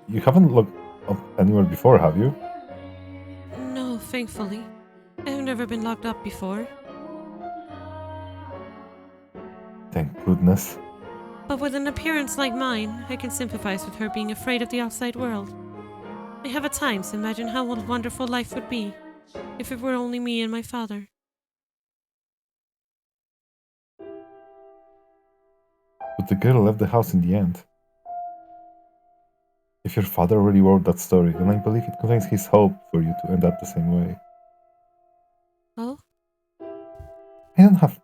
You haven't looked up anywhere before, have you? No, thankfully. I have never been locked up before. Thank goodness. But with an appearance like mine, I can sympathize with her being afraid of the outside world. I have at times imagined how wonderful life would be if it were only me and my father. But the girl left the house in the end. If your father really wrote that story, then I believe it contains his hope for you to end up the same way. Oh? I don't have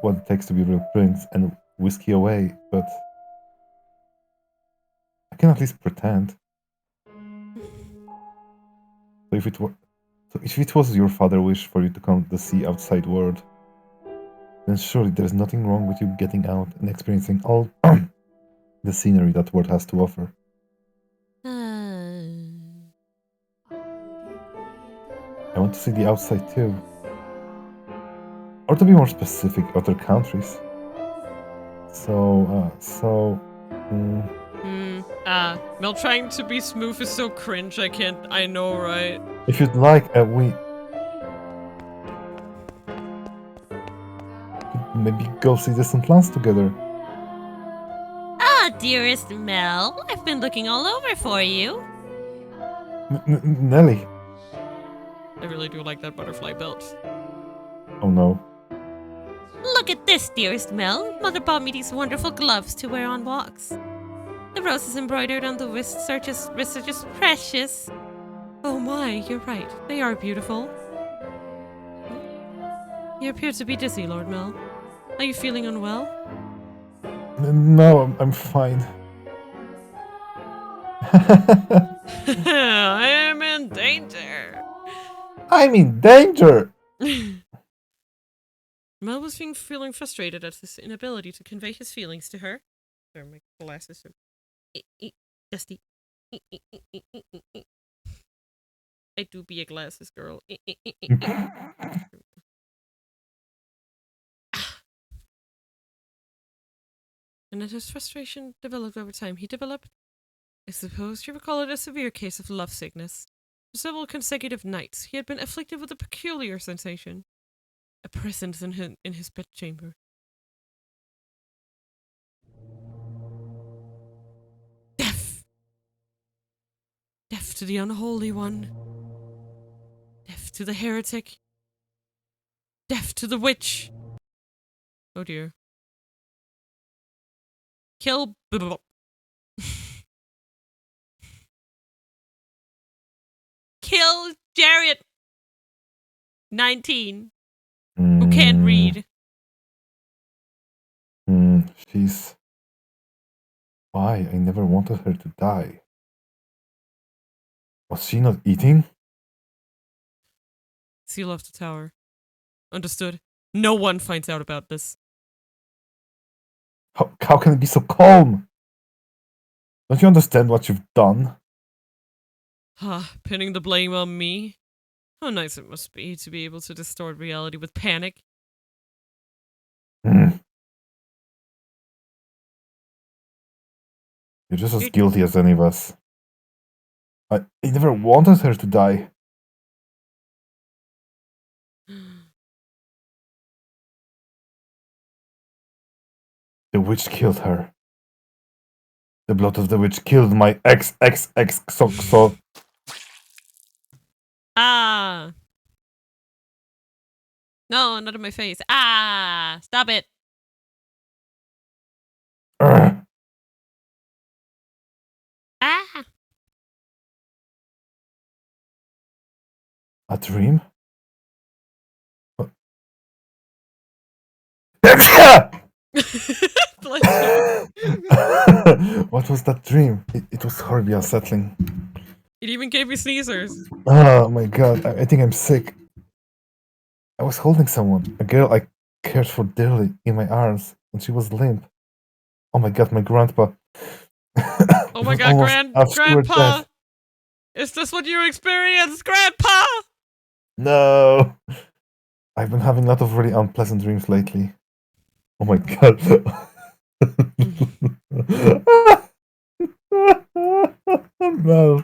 what it takes to be a real prince and whiskey away, but I can at least pretend. So if it was your father's wish for you to come to the outside world, then surely there's nothing wrong with you getting out and experiencing all the scenery that world has to offer. I want to see the outside too. Or to be more specific, other countries. Mel trying to be smooth is so cringe, I know, right? If you'd like, we could maybe go see distant lands together. Ah, dearest Mel, I've been looking all over for you. Nelly. I really do like that butterfly belt. Oh no. Look at this, dearest Mel. Mother bought me these wonderful gloves to wear on walks. The roses embroidered on the wrists are just precious. Oh my, you're right. They are beautiful. You appear to be dizzy, Lord Mel. Are you feeling unwell? No, I'm fine. I am in danger. I'm in danger! Mel was feeling frustrated at his inability to convey his feelings to her. Sorry, my glasses are dusty. I do be a glasses girl. And as his frustration developed over time, I suppose you would call it a severe case of love sickness. For several consecutive nights, he had been afflicted with a peculiar sensation. A presence in his bedchamber. Death! Death to the unholy one. Death to the heretic. Death to the witch. Oh dear. Kill. Jared. 19. Who can't read. She's... Why? I never wanted her to die. Was she not eating? Seal off the tower. Understood. No one finds out about this. How can it be so calm? Don't you understand what you've done? Pinning the blame on me? How nice it must be to be able to distort reality with panic. You're just as guilty as any of us. I never wanted her to die. The witch killed her. The blood of the witch killed my ex-ex-ex-so. Ah! No, not in my face. Ah! Stop it! Urgh. Ah! A dream? What? What was that dream? It was horribly unsettling. It even gave me sneezers. Oh my god, I think I'm sick. I was holding someone, a girl I cared for dearly, in my arms, and she was limp. Oh my god, my grandpa. Oh my god, Grandpa! Is this what you experienced, Grandpa? No! I've been having a lot of really unpleasant dreams lately. Oh my god. Mel.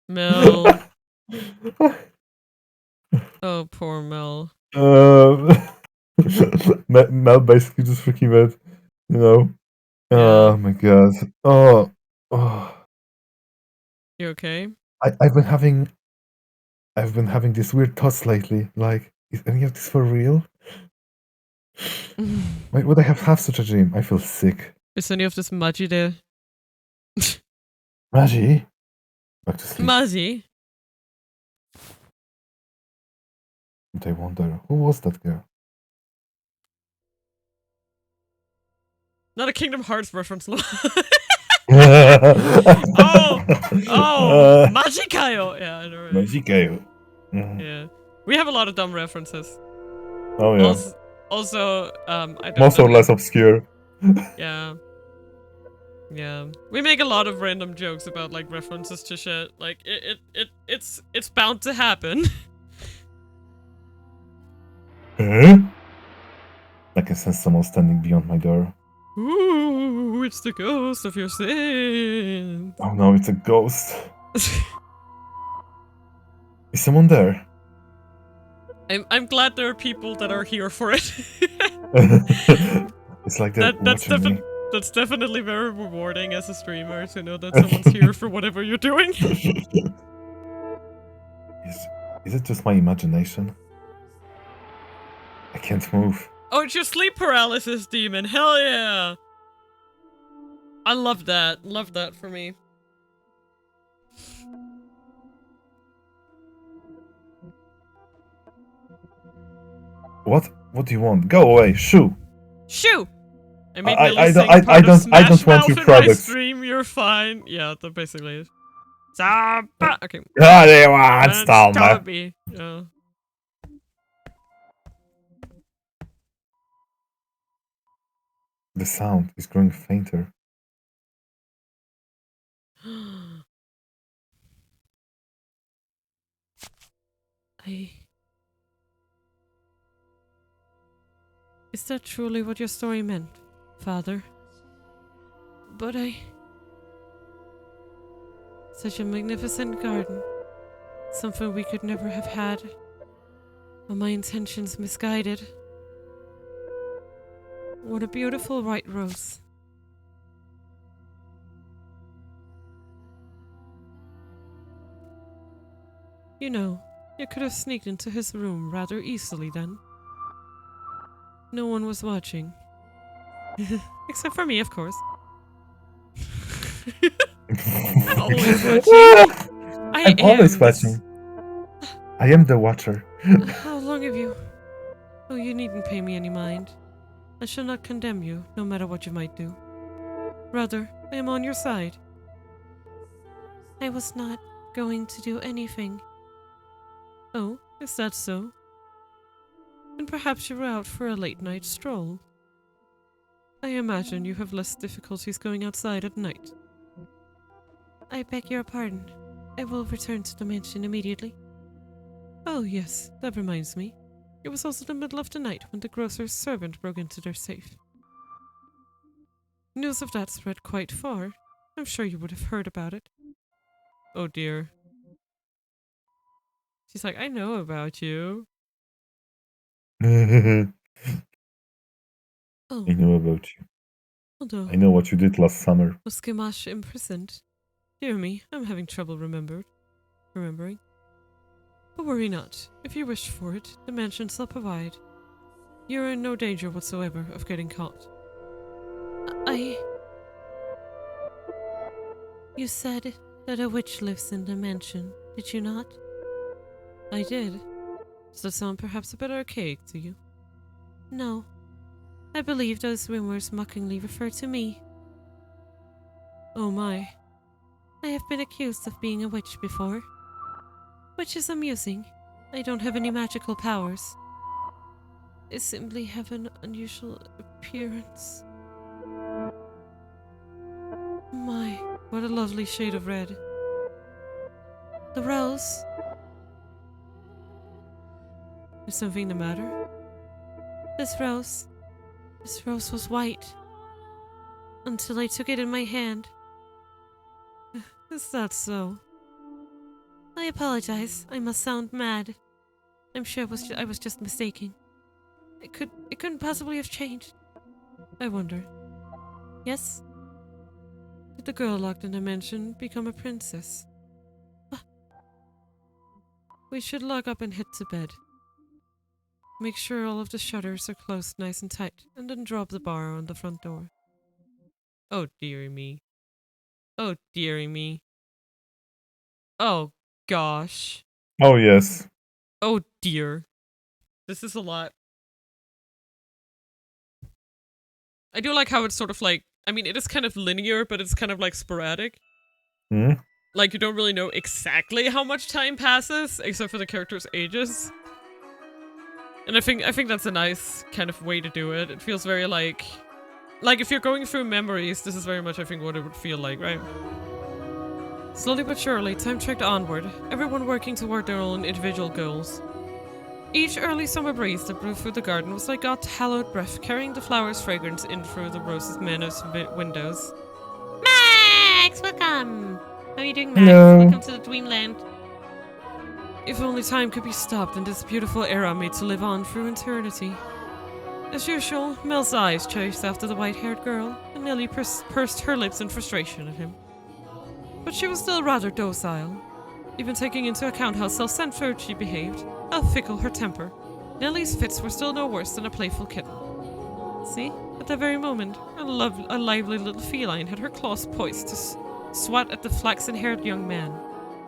Mel. Oh, poor Mel. Mel basically just freaking mad, you know. Yeah. Oh my god. Oh. You okay? I've been having these weird thoughts lately. Like, is any of this for real? Why would I have such a dream? I feel sick. Is any of this Maji there? Maji? Back to sleep. Maji? And I wonder, who was that girl? Not a Kingdom Hearts reference. Oh! Majikayo! Yeah, I know, right? Majikayo. Yeah. We have a lot of dumb references. Oh yeah. Also, I don't Most know. or less obscure. Yeah. Yeah. We make a lot of random jokes about like references to shit. Like it's bound to happen. Huh? I can sense someone standing beyond my door. Ooh, it's the ghost of your sin. Oh no, it's a ghost. Is someone there? I'm glad there are people that are here for it. It's like they're watching me. That's definitely very rewarding as a streamer to know that someone's here for whatever you're doing. Is it just my imagination? I can't move. Oh, it's your sleep paralysis demon. Hell yeah. I love that. Love that for me. What? What do you want? Go away, shoo! Shoo! I made I Smash don't want Mouth your in products. my stream, you're fine. Yeah, that basically is. Okay. Ah, they want stop me. Yeah. The sound is growing fainter. Is that truly what your story meant, Father? But such a magnificent garden. Something we could never have had. Are my intentions misguided? What a beautiful white rose. You know, you could have sneaked into his room rather easily then. No one was watching. Except for me, of course. I'm always watching. I'm always watching. I am the Watcher. How long have you... Oh, you needn't pay me any mind. I shall not condemn you, no matter what you might do. Rather, I am on your side. I was not going to do anything. Oh, is that so? And perhaps you were out for a late-night stroll. I imagine you have less difficulties going outside at night. I beg your pardon. I will return to the mansion immediately. Oh yes, that reminds me. It was also the middle of the night when the grocer's servant broke into their safe. News of that spread quite far. I'm sure you would have heard about it. Oh dear. She's like, I know about you. I Oh, know about you. although I know what you did last summer. was Gamache imprisoned? Dear me, I'm having trouble remembering. But worry not. If you wish for it, the mansion shall provide. You're in no danger whatsoever of getting caught. You said that a witch lives in the mansion, did you not? I did. Does that sound perhaps a bit archaic to you? No. I believe those rumors mockingly refer to me. Oh my. I have been accused of being a witch before. Which is amusing. I don't have any magical powers. I simply have an unusual appearance. My, what a lovely shade of red. The rose. Is something the matter? This rose was white. Until I took it in my hand. Is that so? I apologize. I must sound mad. I'm sure I was just mistaken. It couldn't possibly have changed. I wonder. Yes? Did the girl locked in the mansion become a princess? We should lock up and head to bed. Make sure all of the shutters are closed nice and tight, and then drop the bar on the front door. Oh dearie me. Oh dearie me. Oh gosh. Oh, yes. Oh dear. This is a lot. I do like how it's sort of like, I mean, it is kind of linear, but it's kind of like sporadic. Hmm? Like, you don't really know exactly how much time passes, except for the characters' ages. And I think that's a nice kind of way to do it. It feels very like if you're going through memories, this is very much, I think, what it would feel like, right? Slowly but surely, time trekked onward, everyone working toward their own individual goals. Each early summer breeze that blew through the garden was like God's hallowed breath, carrying the flower's fragrance in through the roses' manors windows. Max, welcome! How are you doing, Max? Hello. Welcome to the Dreamland. If only time could be stopped and this beautiful era made to live on through eternity. As usual, Mel's eyes chased after the white-haired girl, and Nellie pursed her lips in frustration at him. But she was still rather docile. Even taking into account how self-centered she behaved, how fickle her temper, Nellie's fits were still no worse than a playful kitten. See? At that very moment, a lively little feline had her claws poised to swat at the flaxen-haired young man.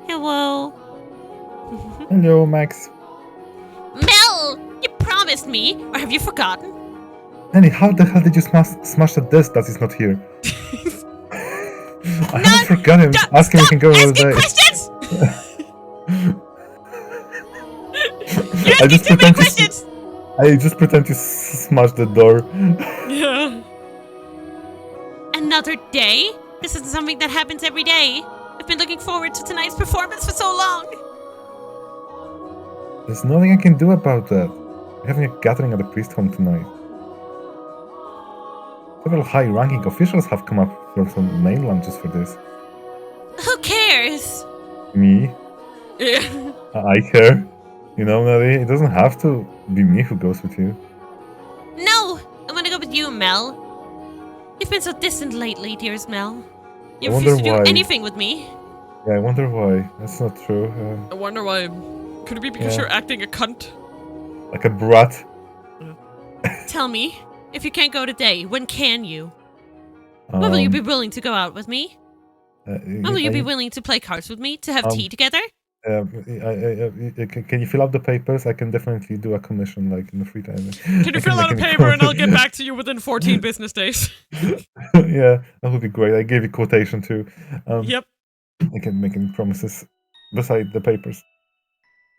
Hello. Hello, Max. Mel! You promised me, or have you forgotten? Annie, how the hell did you smash the desk that is not here? I haven't forgotten. Ask him if he can go all day. Questions! I just pretend I just pretend to smash the door. Yeah. Another day? This isn't something that happens every day. I've been looking forward to tonight's performance for so long. There's nothing I can do about that. We're having a gathering at the priest home tonight. Several high-ranking officials have come up from the mainland just for this. Who cares? Me? Yeah. I care. You know, Nelly, it doesn't have to be me who goes with you. No! I want to go with you, Mel. You've been so distant lately, dearest Mel. You refuse to do anything with me. Yeah, I wonder why. That's not true. I wonder why. Could it be because you're acting a cunt? Like a brat. Tell me, if you can't go today, when can you? When will you be willing to go out with me? When will you be willing to play cards with me, to have tea together? Can you fill out the papers? I can definitely do a commission like in the free time. Can you fill out a paper and I'll get back to you within 14 business days? Yeah, that would be great. I gave you quotation too. Yep. I can make any promises beside the papers.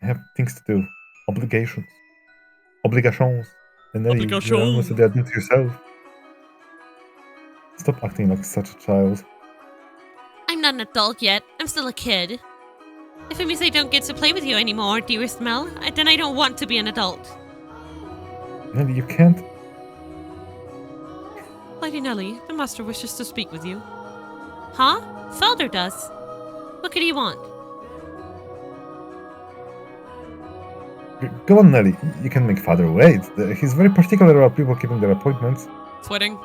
I have things to do. Obligations. Obligations. And then you almost did it yourself. Stop acting like such a child. I'm not an adult yet. I'm still a kid. If it means I don't get to play with you anymore, dearest Mel, then I don't want to be an adult. Nelly, you can't. Lady Nelly, the master wishes to speak with you. Huh? Father does. What could he want? Go on, Nelly. You can make father wait. He's very particular about people keeping their appointments. Sweating.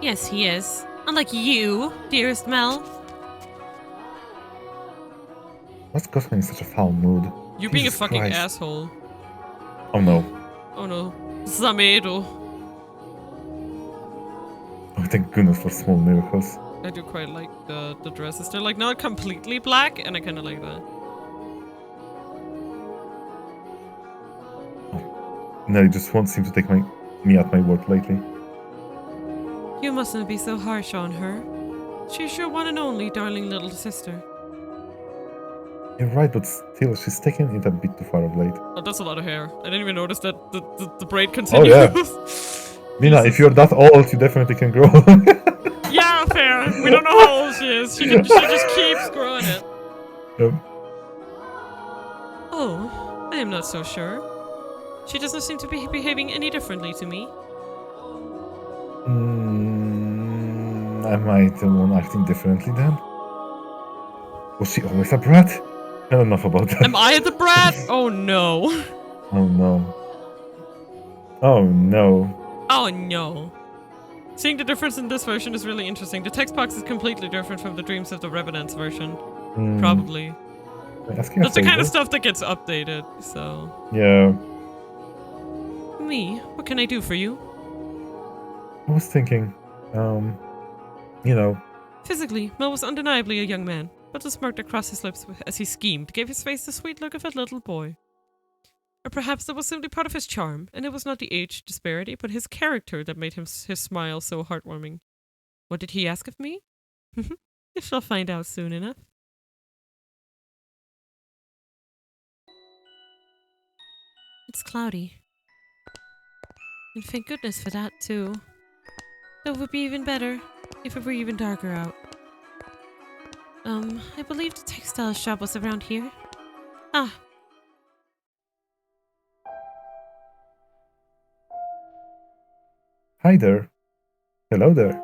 Yes, he is. Unlike you, dearest Mel. What's got me in such a foul mood? You being a Jesus fucking Christ. asshole. Oh no. Oh no. Zamedo. Oh, thank goodness for small miracles. I do quite like the dresses. They're like not completely black, and I kind of like that. Nelly just won't seem to take me at my word lately. You mustn't be so harsh on her. She's your one and only darling little sister. You're right, but still, she's taking it a bit too far of late. Oh, that's a lot of hair. I didn't even notice that the braid continues. Oh, yeah. Mina, if you're that old, you definitely can grow. Yeah, fair. We don't know how old she is. She just keeps growing it. Yep. Oh, I am not so sure. She doesn't seem to be behaving any differently to me. Am I the one acting differently then? Was she always a brat? I don't know about that. Am I the brat? Oh no. Oh no. Oh no. Oh no. Seeing the difference in this version is really interesting. The text box is completely different from the Dreams of the Revenants version. Probably. That's the kind of stuff that gets updated, so... Yeah. Me? What can I do for you? I was thinking, you know... Physically, Mel was undeniably a young man, but the smirk that crossed his lips as he schemed gave his face the sweet look of a little boy. Or perhaps that was simply part of his charm, and it was not the age disparity, but his character that made his smile so heartwarming. What did he ask of me? You shall find out soon enough. It's cloudy. And thank goodness for that, too. Though it would be even better if it were even darker out. I believe the textile shop was around here. Ah. Hi there. Hello there.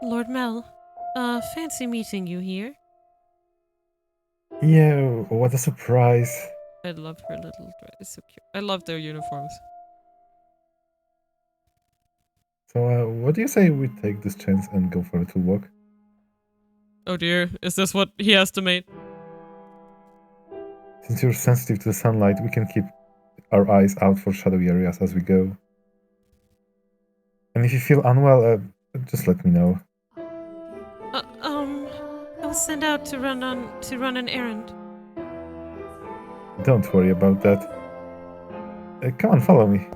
Lord Mel. Fancy meeting you here. Yeah, what a surprise. I love her little dress. It's so cute. I love their uniforms. So, what do you say we take this chance and go for a little walk? Oh dear, is this what he estimate? Since you're sensitive to the sunlight, we can keep our eyes out for shadowy areas as we go. And if you feel unwell, just let me know. I was sent out to run an errand. Don't worry about that. Come on, follow me.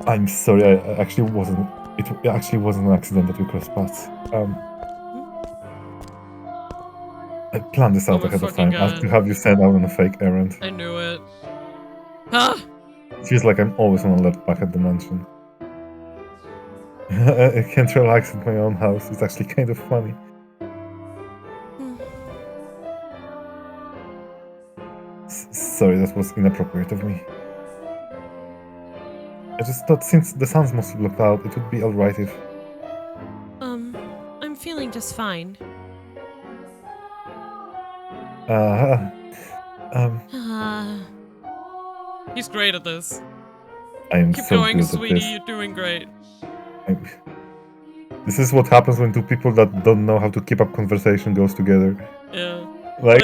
I'm sorry, I actually wasn't. It actually wasn't an accident that we crossed paths. I planned this out ahead of time. I have to have you sent out on a fake errand. I knew it. Huh? It feels like I'm always on alert back at the mansion. I can't relax in my own house. It's actually kind of funny. Sorry, that was inappropriate of me. I just thought since the sun's mostly blocked out, it would be alright if... I'm feeling just fine. He's great at this. I am Keep so going, good sweetie, at this. you're doing great. This is what happens when two people that don't know how to keep up conversation goes together. Yeah. Like...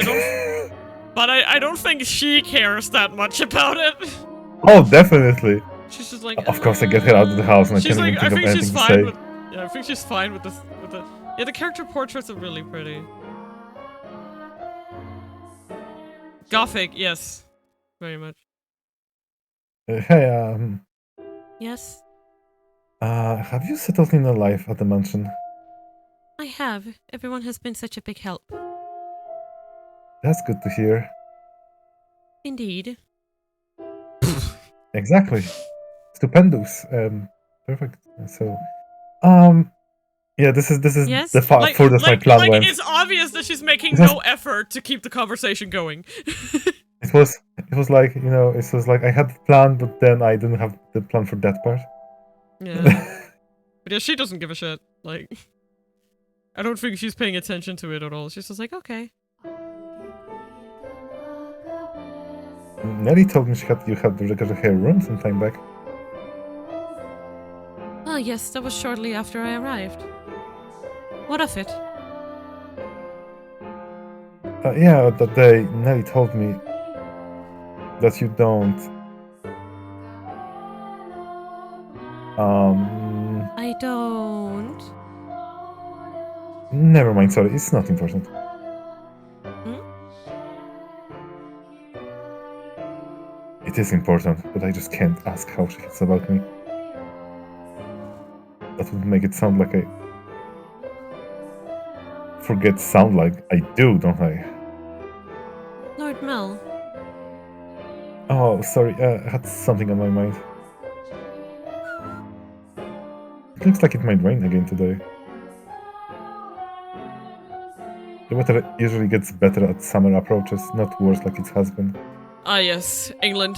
But I don't think she cares that much about it. Oh, definitely. She's just like. Of course, I get her out of the house, and I She's can't like, even think of I think anything she's to fine say. with. Yeah, I think she's fine with this. With the. Yeah, the character portraits are really pretty. Gothic, yes, very much. Hey, Yes, have you settled in a life at the mansion? I have. Everyone has been such a big help. That's good to hear. Indeed. Exactly. Stupendous. Perfect. So, yeah, this is Yes? the furthest my plan went. It's obvious that she's making It was- no effort to keep the conversation going. It was like, you know, it was like I had the plan, but then I didn't have the plan for that part. Yeah. But yeah, she doesn't give a shit. Like, I don't think she's paying attention to it at all. She's just like, okay. Nelly told me you had the regular hair room some time back. Ah, yes, that was shortly after I arrived. What of it? Yeah, that day Nelly told me that you don't. I don't. Never mind. Sorry, it's not important. It is important, but I just can't ask how she feels about me. That would make it sound like I forget sound like I do, don't I? Lord Mel. Oh, sorry, I had something on my mind. It looks like it might rain again today. The weather usually gets better as summer approaches, not worse like it has been. Ah, yes, England.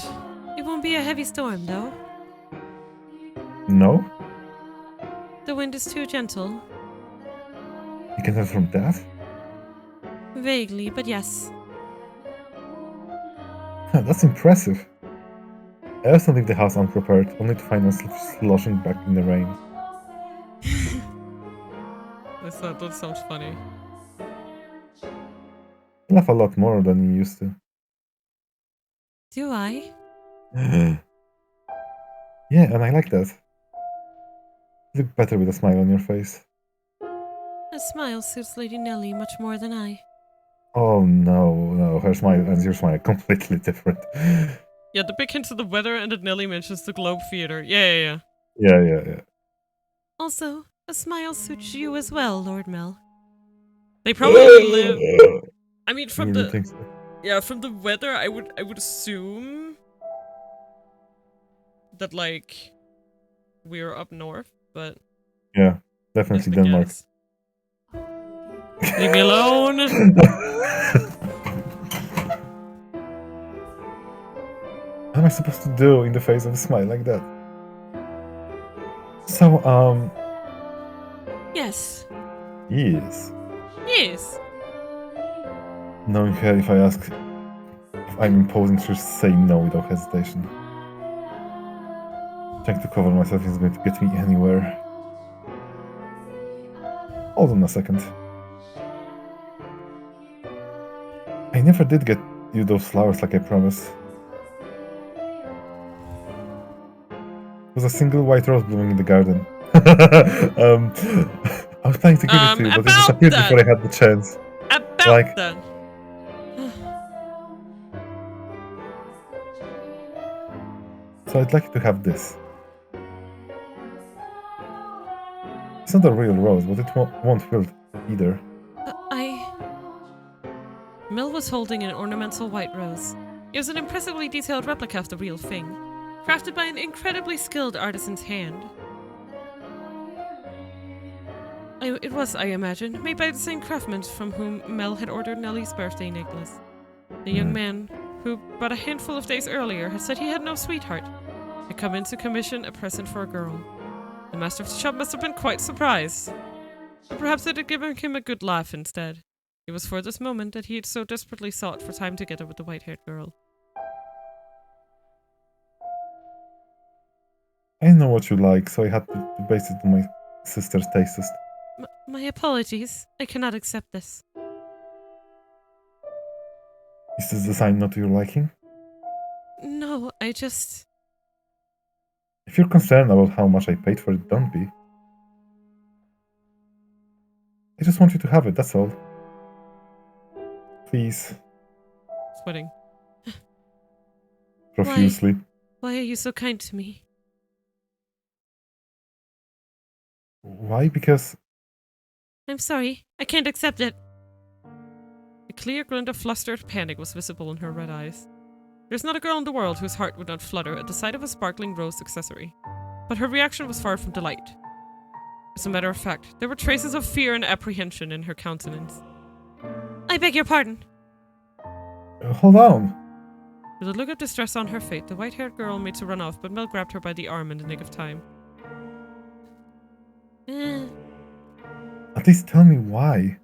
It won't be a heavy storm, though. No? The wind is too gentle. You can tell from that? Vaguely, but yes. That's impressive. I also leave the house unprepared, only to find myself sloshing back in the rain. That sounds funny. You laugh a lot more than you used to. Do I? Yeah, and I like that. You look better with a smile on your face. A smile suits Lady Nelly much more than I. Oh no, her smile and your smile are completely different. Yeah, the big hint to the weather and that Nelly mentions the Globe Theater. Yeah. Yeah. Also, a smile suits you as well, Lord Mel. They probably live. I mean, You from really the think so? yeah, from the weather, I would assume that like we're up north, but Yeah, just definitely a Denmark. guess. Leave me alone. What am I supposed to do in the face of a smile like that? So, Yes. yes. Yes. Knowing her, if I ask if I'm imposing, she'll say no without hesitation. Trying to cover myself isn't going to get me anywhere. Hold on a second. I never did get you those flowers like I promised. It was a single white rose blooming in the garden. I was planning to give it to you, but it About disappeared that. before I had the chance. About Like- that. So I'd like you to have this. It's not a real rose, but it won't wilt either. Mel was holding an ornamental white rose. It was an impressively detailed replica of the real thing, crafted by an incredibly skilled artisan's hand. It was, I imagine, made by the same craftsman from whom Mel had ordered Nellie's birthday necklace. The young man, who but a handful of days earlier had said he had no sweetheart, had come in to commission a present for a girl. The master of the shop must have been quite surprised. But perhaps it had given him a good laugh instead. It was for this moment that he had so desperately sought for time together with the white-haired girl. I know what you like, so I had to base it on my sister's tastes. My apologies. I cannot accept this. Is this the sign not to your liking? No, I just... If you're concerned about how much I paid for it, don't be. I just want you to have it, that's all. Please. Sweating. Profusely. Why are you so kind to me? Why? Because... I'm sorry. I can't accept it. A clear glint of flustered panic was visible in her red eyes. There's not a girl in the world whose heart would not flutter at the sight of a sparkling rose accessory. But her reaction was far from delight. As a matter of fact, there were traces of fear and apprehension in her countenance. I beg your pardon. Hold on. With a look of distress on her face, the white-haired girl made to run off, but Mel grabbed her by the arm in the nick of time. At least tell me why.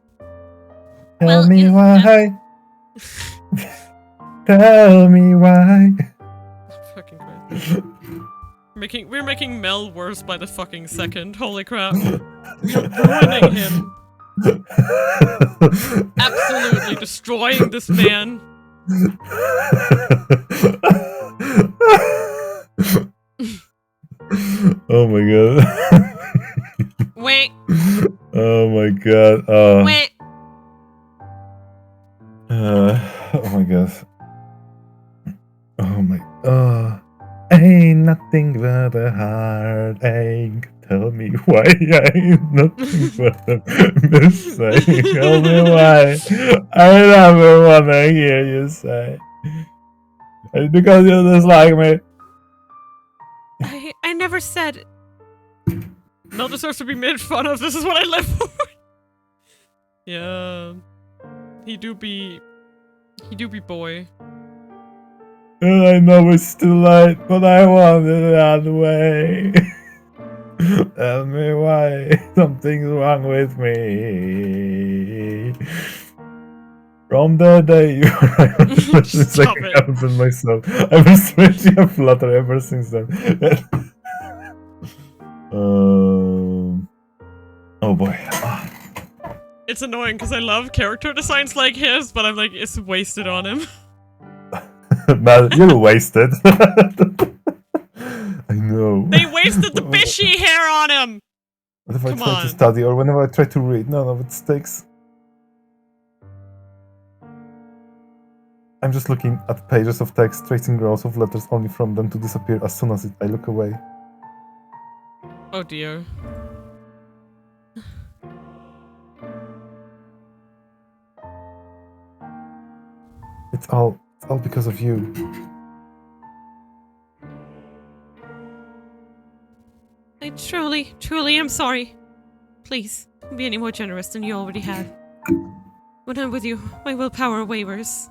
Well, Tell me you- why. Tell me why. Fucking Christ. We're making Mel worse by the fucking second. Holy crap. We're ruining him. Absolutely destroying this man. Oh my god. Wait. Oh my god. Wait. Oh my god. Oh my. Ain't nothing but a heartache. Tell me why ain't nothing but a mistake. Tell me why. I never wanna hear you say. It's because you dislike me. I never said... Mel deserves to be made fun of. This is what I live for. Yeah. He do be boy. And I know it's too late, but I want it that way. Tell me why something's wrong with me. From the day you I Stop it. counted myself. I've been stretching a flutter ever since then. Oh boy. It's annoying because I love character designs like his, but I'm like, it's wasted on him. Man, you're wasted. I know. They wasted the fishy hair on him! What if I Come try on. to study or whenever I try to read? None of it sticks. I'm just looking at pages of text, tracing rows of letters only from them to disappear as soon as I look away. Oh dear. It's all because of you. I truly am sorry. Please, don't be any more generous than you already have. When I'm with you, my willpower wavers.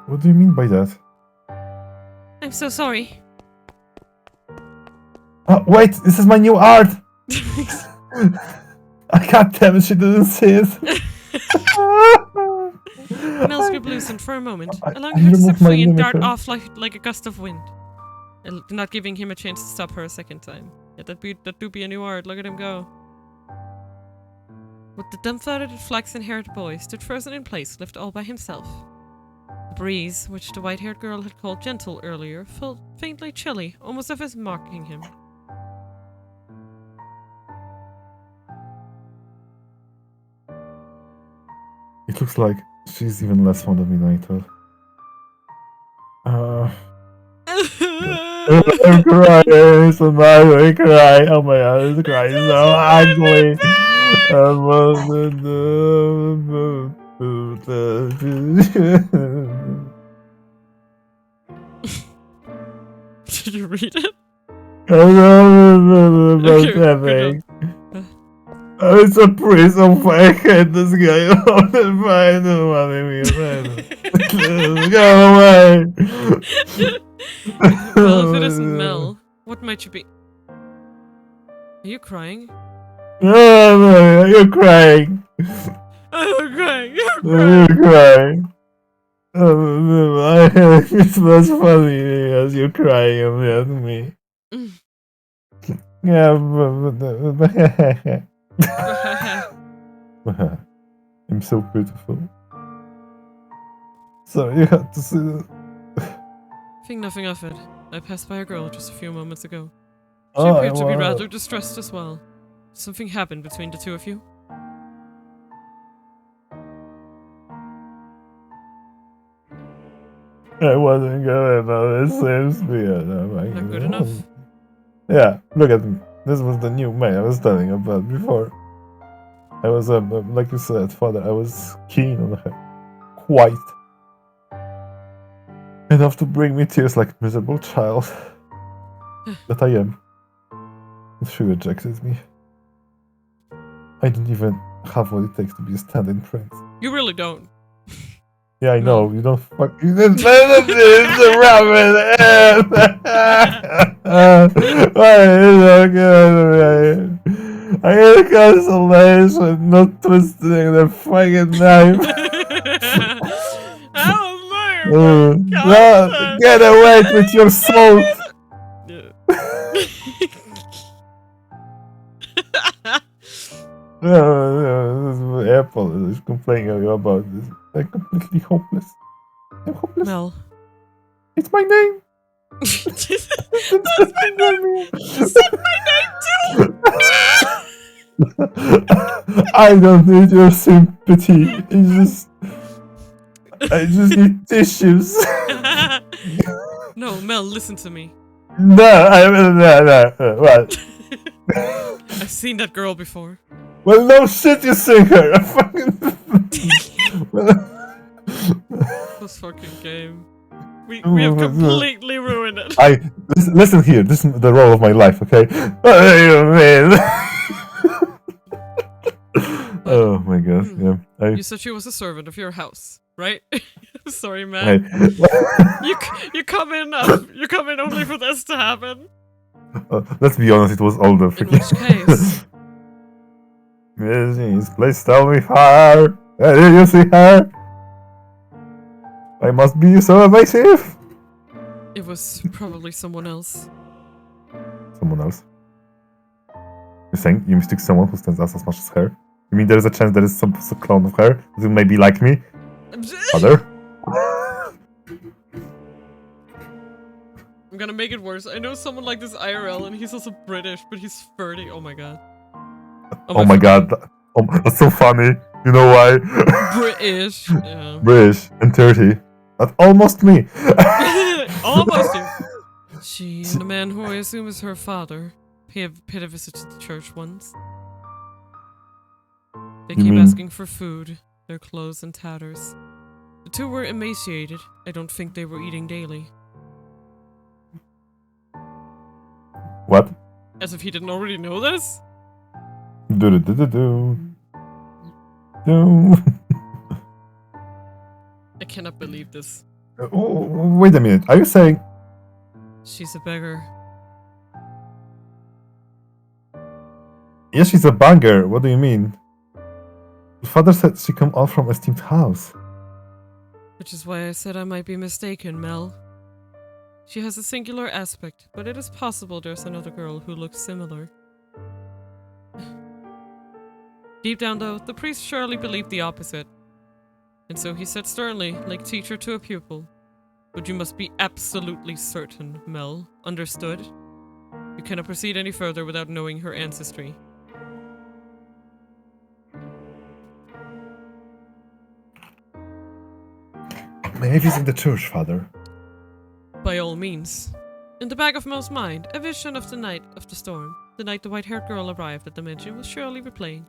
What do you mean by that? I'm so sorry. Oh, wait, this is my new art! God damn it, she didn't see it. Mel's grip loosened for a moment, I allowing her to step removed my free and dart limiter. off like a gust of wind, not giving him a chance to stop her a second time. Yeah, that do be a new art. Look at him go. With the dumbfounded flaxen-haired boy stood frozen in place, left all by himself. The breeze, which the white-haired girl had called gentle earlier, felt faintly chilly, almost as if mocking him. It looks like she's even less fond of me than I thought. I'm crying, somebody cry. Oh my god, it's crying so ugly. Did you read it? What's Okay, happening? good Oh, it's a prison. I hate this guy. Oh, I don't want him. Go away. Well, if it isn't Mel, what might you be? Are you crying? Oh, you're crying. I'm crying. You're You're crying. crying. It's less funny as you're crying at me. Yeah, I'm so beautiful. So you have to see that. Think nothing of it. I passed by a girl just a few moments ago. She Oh, appeared to be wow. rather distressed as well. Something happened between the two of you? I wasn't good enough. It seems weird. Not good enough? Yeah, look at me. This was the new May I was telling you about before. I was, like you said, father, I was keen on her. Quite. Enough to bring me tears like a miserable child. That I am. But she rejected me. I don't even have what it takes to be a stand-in prince. You really don't. Yeah, I No. know. You don't fucking listen to the rabbit. Why is so good? I get consolation, not twisting the fucking knife. Oh my No, get away with your soul. No, Apple is complaining about this. I'm completely hopeless. I'm hopeless. Mel. It's my name. That's my name. You said my name too. I don't need your sympathy. I just need tissues. No, Mel, listen to me. No. What? I've seen that girl before. Well, no shit, you sing her. This fucking game. We have completely ruined it. Listen here. This is the role of my life. Okay. What do you mean? Oh my god. Yeah. You said she was a servant of your house, right? Sorry, man. You come in. You come in only for this to happen. Let's be honest. It was all the freaking. In which case? Yes, please tell me her. Did you see her? I must be so evasive. It was probably someone else. Someone else? You're saying you mistook someone who stands as much as her? You mean there's a chance there is some clone of her who may be like me? Father? I'm gonna make it worse. I know someone like this IRL and he's also British, but he's 30. Oh my god. Oh my god. That's so funny. You know why? British. Yeah. British and 30. That's almost me. Almost you. She and the man who I assume is her father paid a visit to the church once. They keep asking for food, their clothes in tatters. The two were emaciated. I don't think they were eating daily. What? As if he didn't already know this? Do. I cannot believe this. Wait a minute. Are you saying She's a beggar. yes, she's a banger? What do you mean? Father said she come all from esteemed house. Which is why I said I might be mistaken, Mel. She has a singular aspect, but it is possible there's another girl who looks similar. Deep down though, the priest surely believed the opposite. And so he said sternly, like teacher to a pupil, "But you must be absolutely certain, Mel. Understood? You cannot proceed any further without knowing her ancestry." May I visit the church, Father? By all means. In the back of Mel's mind, a vision of the night of the storm, the night the white-haired girl arrived at the mansion, was surely replaying.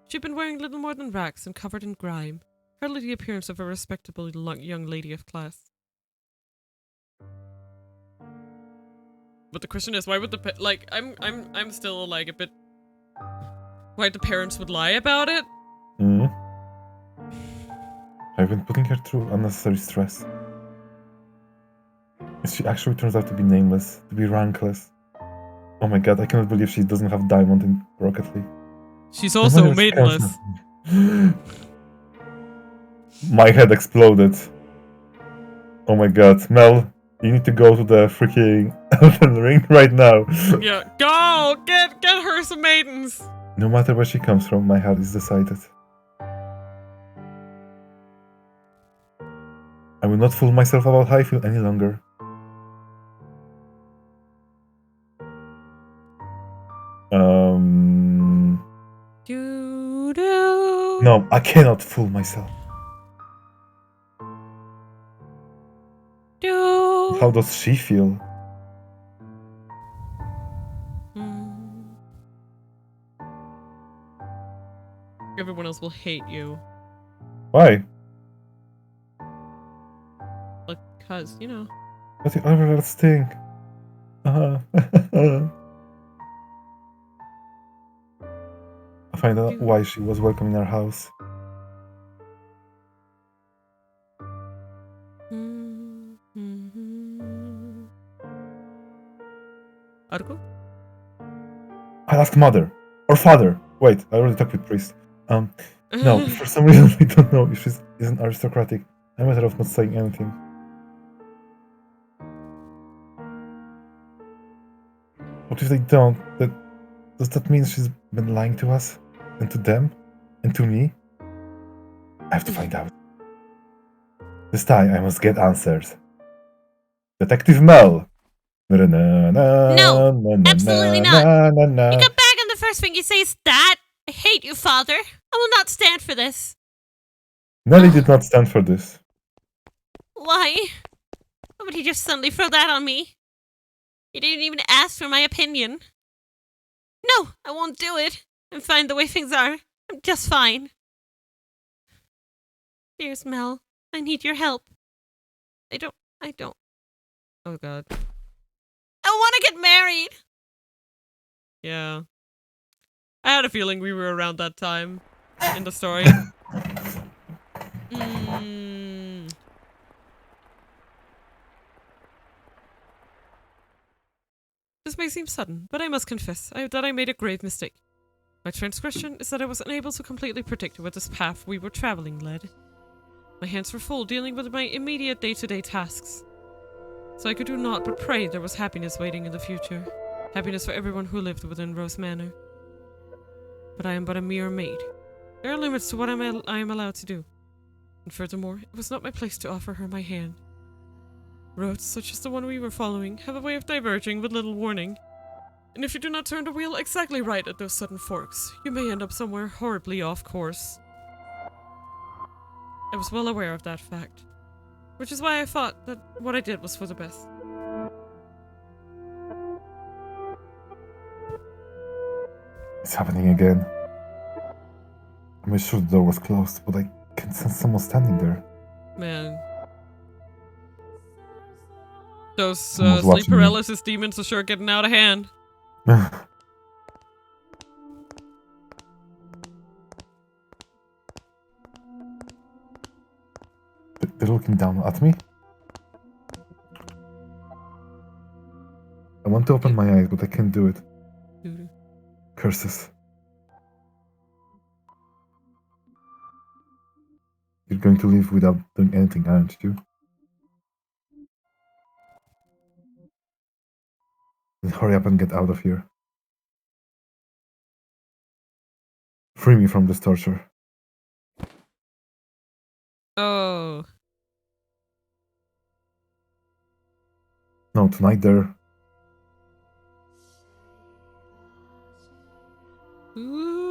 She'd been wearing little more than rags and covered in grime, hardly the appearance of a respectable young lady of class. But the question is, why would I'm still like a bit. Why the parents would lie about it? I've been putting her through unnecessary stress. She actually turns out to be nameless, to be rankless. Oh my god, I cannot believe she doesn't have diamond in Rocket League. She's also maidenless. My head exploded. Oh my god, Mel, you need to go to the freaking Elden Ring right now. Yeah, go! Get her some maidens! No matter where she comes from, my heart is decided. I will not fool myself about how I feel any longer. Do do. No, I cannot fool myself. Do. How does she feel? Everyone else will hate you. Why? Because, you know. What the other else think? I find out why she was welcome in our house. Argo? I'll ask mother. Or father. Wait, I already talked with priest. No, for some reason I don't know if she isn't aristocratic. I'm better off not saying anything. What if they don't? Does that mean she's been lying to us? And to them? And to me? I have to find out. This time I must get answers. Detective Mel! No, absolutely not. You get back and the first thing you say is that. I hate you, father. I will not stand for this. Nelly did not stand for this. Why? Why would he just suddenly throw that on me? You didn't even ask for my opinion. No, I won't do it. I'm fine the way things are. I'm just fine. Dearest Mel, I need your help. I don't. Oh god. I want to get married. Yeah. I had a feeling we were around that time in the story. This may seem sudden, but I must confess that I made a grave mistake. My transgression is that I was unable to completely predict where this path we were traveling led. My hands were full dealing with my immediate day-to-day tasks. So I could do naught but pray there was happiness waiting in the future. Happiness for everyone who lived within Rose Manor. But I am but a mere maid. There are limits to what I am allowed to do. And furthermore, it was not my place to offer her my hand. Roads, such as the one we were following, have a way of diverging with little warning. And if you do not turn the wheel exactly right at those sudden forks, you may end up somewhere horribly off course. I was well aware of that fact, which is why I thought that what I did was for the best. It's happening again. I'm sure the door was closed, but I can sense someone standing there. Man. Those Someone's sleep watching me. paralysis demons are sure getting out of hand. They're looking down at me. I want to open my eyes, but I can't do it. Curses. You're going to leave without doing anything, aren't you? Then hurry up and get out of here. Free me from this torture. Oh. No, tonight there. Ooh.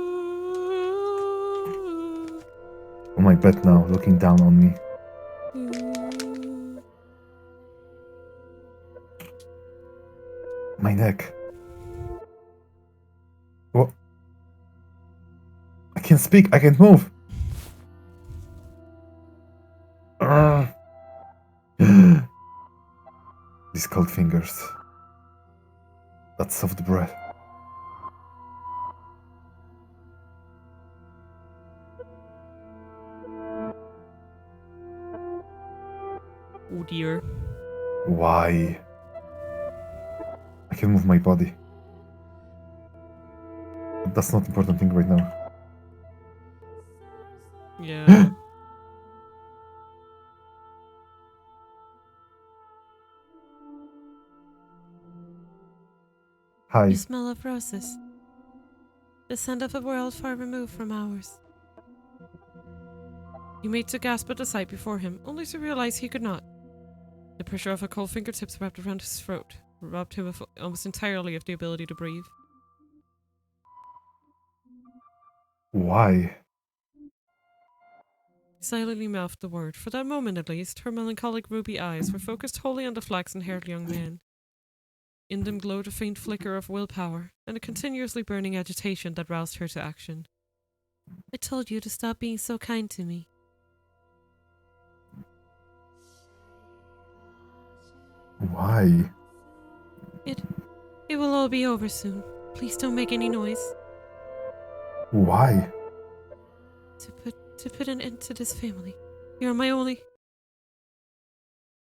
On my bed now, looking down on me. Ooh. My neck. What? I can't speak, I can't move. These cold fingers. That soft breath. Oh dear. Why? I can move my body. But that's not important thing right now. Yeah. Hi. You smell of roses. The scent of a world far removed from ours. He made to gasp at the sight before him, only to realize he could not. The pressure of her cold fingertips wrapped around his throat robbed him almost entirely of the ability to breathe. Why? He silently mouthed the word. For that moment at least, her melancholic ruby eyes were focused wholly on the flaxen-haired young man. In them glowed a faint flicker of willpower, and a continuously burning agitation that roused her to action. I told you to stop being so kind to me. Why? It will all be over soon. Please don't make any noise. Why? To put an end to this family. You're my only...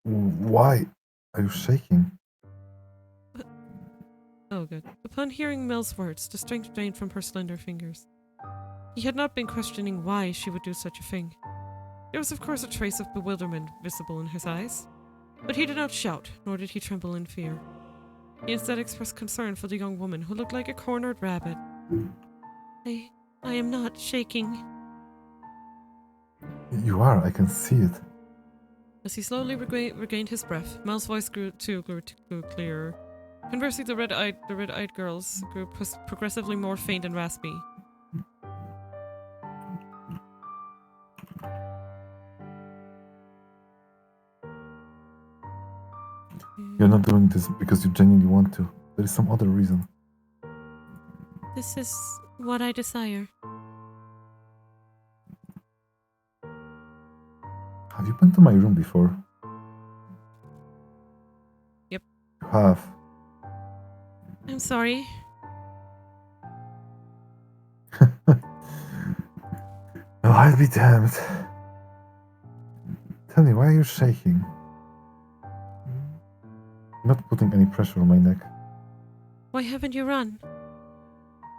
Why? Are you shaking? Oh, good. Upon hearing Mel's words, the strength drained from her slender fingers. He had not been questioning why she would do such a thing. There was of course a trace of bewilderment visible in his eyes, but he did not shout, nor did he tremble in fear. He instead expressed concern for the young woman who looked like a cornered rabbit. I am not shaking. You are, I can see it. As he slowly regained his breath, Mel's voice grew clearer. Conversely, the red-eyed girl's grew progressively more faint and raspy. You're not doing this because you genuinely want to. There is some other reason. This is what I desire. Have you been to my room before? Yep. You have. I'm sorry. Oh, I'll be damned. Tell me, why are you shaking? I'm not putting any pressure on my neck. Why haven't you run?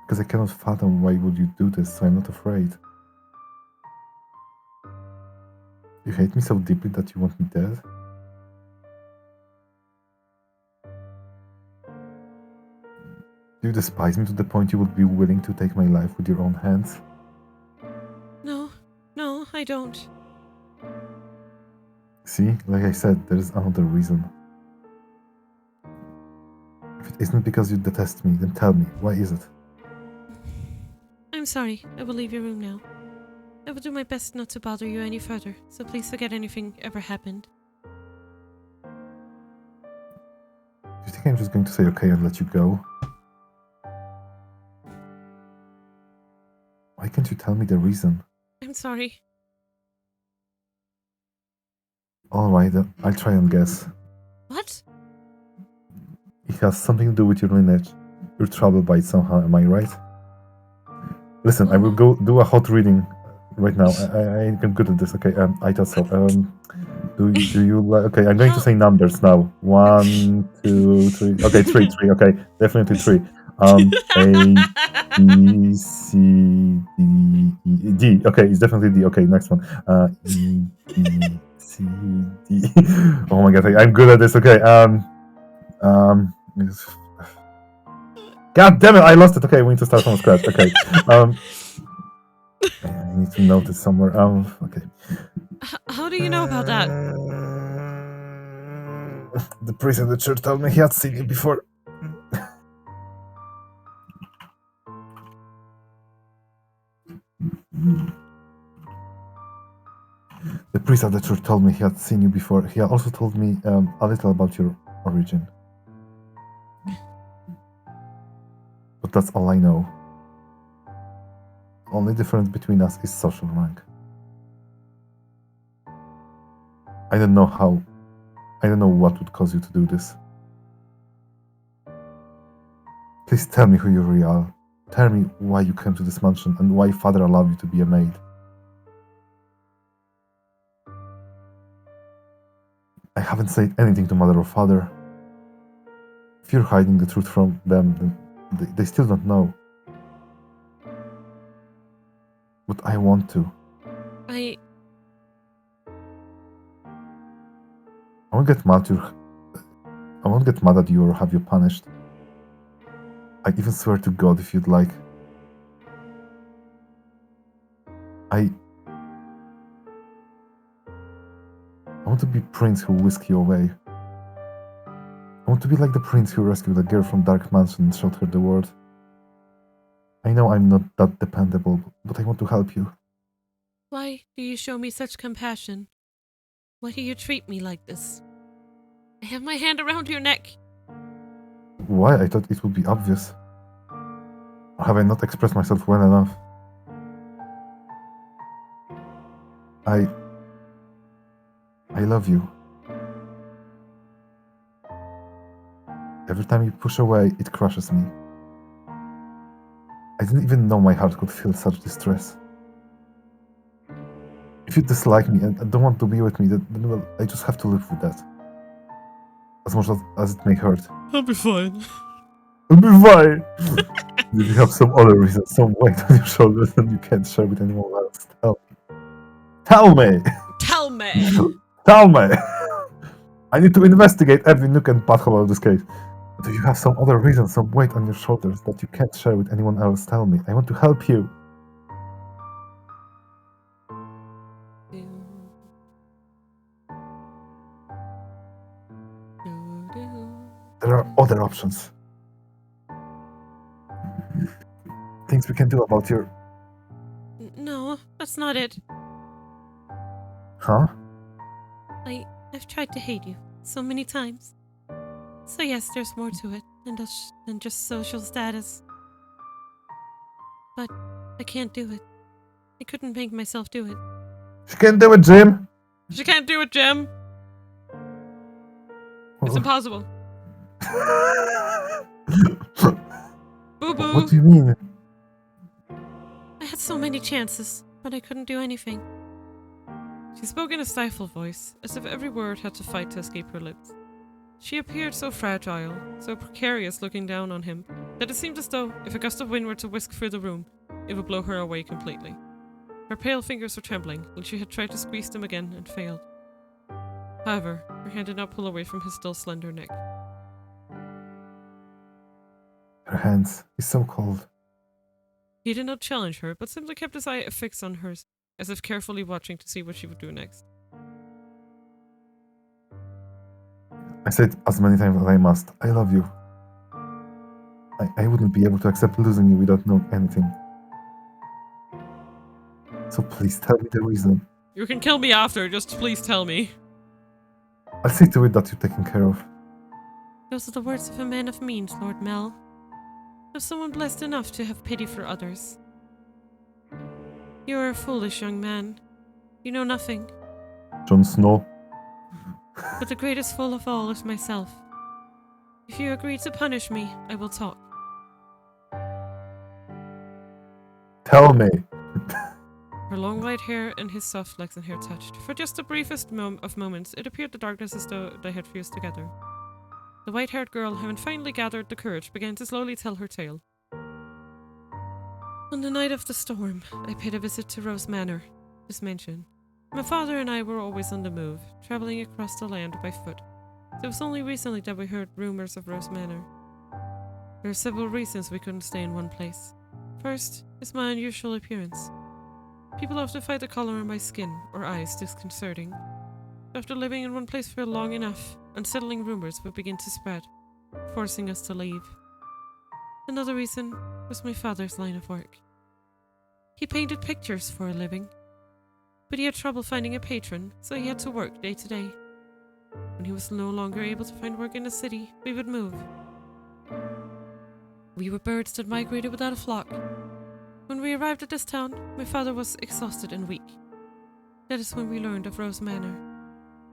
Because I cannot fathom why would you do this, so I'm not afraid. You hate me so deeply that you want me dead? Do you despise me to the point you would be willing to take my life with your own hands? No, I don't. See, like I said, there is another reason. If it isn't because you detest me, then tell me, why is it? I'm sorry. I will leave your room now. I will do my best not to bother you any further, so please forget anything ever happened. Do you think I'm just going to say okay and let you go? Why can't you tell me the reason? I'm sorry. Alright, then I'll try and guess. What? It has something to do with your lineage. You're troubled by it somehow, am I right? Listen, I will go do a hot reading right now. I'm good at this. Okay, I thought so. Do you like? Okay, I'm going to say numbers now. 1, 2, 3. Okay, 3. Okay, definitely 3. A, B, C, D, E, D. Okay, it's definitely D. Okay, next one. E, B, C, D. Oh my god, I'm good at this. Okay. God damn it! I lost it. Okay, we need to start from scratch. Okay. I need to note it somewhere. Okay. How do you know about that? The priest at the church told me he had seen you before. The priest at the church told me he had seen you before. He also told me a little about your origin. But that's all I know. Only difference between us is social rank. I don't know how. I don't know what would cause you to do this. Please tell me who you really are. Tell me why you came to this mansion and why father allowed you to be a maid. I haven't said anything to mother or father. If you're hiding the truth from them, then they still don't know. But I want to. I won't get mad I won't get mad at you or have you punished. I even swear to God if you'd like. I want to be prince who whisked you away. I want to be like the prince who rescued a girl from dark mansion and showed her the world. I know I'm not that dependable, but I want to help you. Why do you show me such compassion? Why do you treat me like this? I have my hand around your neck. Why? I thought it would be obvious. Or have I not expressed myself well enough? I love you. Every time you push away, it crushes me. I didn't even know my heart could feel such distress. If you dislike me and don't want to be with me, then well, I just have to live with that. As much as it may hurt. I'll be fine. I'll be fine! Did you have some other reason, some weight on your shoulders that you can't share with anyone else? Tell me! Tell me! Tell me! I need to investigate every nook and pothole of this case. Do you have some other reason, some weight on your shoulders that you can't share with anyone else? Tell me. I want to help you. There are other options. Things we can do about your... No, that's not it. Huh? I've tried to hate you so many times. So yes, there's more to it than just social status. But I can't do it. I couldn't make myself do it. She can't do it, Jim! She can't do it, Jim. It's impossible. Boo-boo. What do you mean? I had so many chances, but I couldn't do anything. She spoke in a stifled voice, as if every word had to fight to escape her lips. She appeared so fragile, so precarious looking down on him, that it seemed as though, if a gust of wind were to whisk through the room, it would blow her away completely. Her pale fingers were trembling, and she had tried to squeeze them again and failed. However, her hand did not pull away from his still slender neck. Her hands. He's so cold. He did not challenge her, but simply kept his eye fixed on hers, as if carefully watching to see what she would do next. I said as many times as I must. I love you. I wouldn't be able to accept losing you without knowing anything. So please tell me the reason. You can kill me after, just please tell me. I'll see to it that you're taken care of. Those are the words of a man of means, Lord Mel. Of someone blessed enough to have pity for others. You are a foolish young man. You know nothing. Jon Snow. But the greatest fool of all is myself. If you agree to punish me, I will talk. Tell me. Her long white hair and his soft flaxen hair touched. For just the briefest of moments, it appeared the darkness as though they had fused together. The white-haired girl, having finally gathered the courage, began to slowly tell her tale. On the night of the storm, I paid a visit to Rose Manor, this mansion. My father and I were always on the move, traveling across the land by foot. It was only recently that we heard rumors of Rose Manor. There are several reasons we couldn't stay in one place. First is my unusual appearance. People often find the color of my skin or eyes disconcerting. After living in one place for long enough, unsettling rumors would begin to spread, forcing us to leave. Another reason was my father's line of work. He painted pictures for a living, but he had trouble finding a patron, so he had to work day to day. When he was no longer able to find work in the city, we would move. We were birds that migrated without a flock. When we arrived at this town, my father was exhausted and weak. That is when we learned of Rose Manor,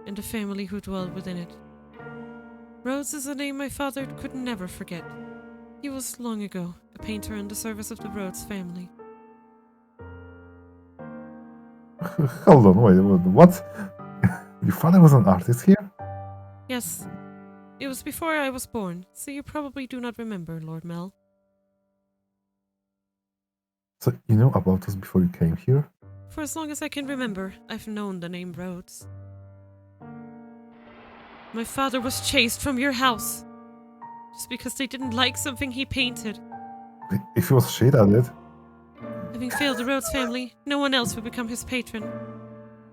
and the family who dwelled within it. Rose is a name my father could never forget. He was, long ago, a painter in the service of the Rhodes family. Hold on, wait, what? Your father was an artist here? Yes. It was before I was born, so you probably do not remember, Lord Mel. So you know about us before you came here? For as long as I can remember, I've known the name Rhodes. My father was chased from your house, just because they didn't like something he painted. If he was shit at it. Having failed the Rhodes family, no one else would become his patron.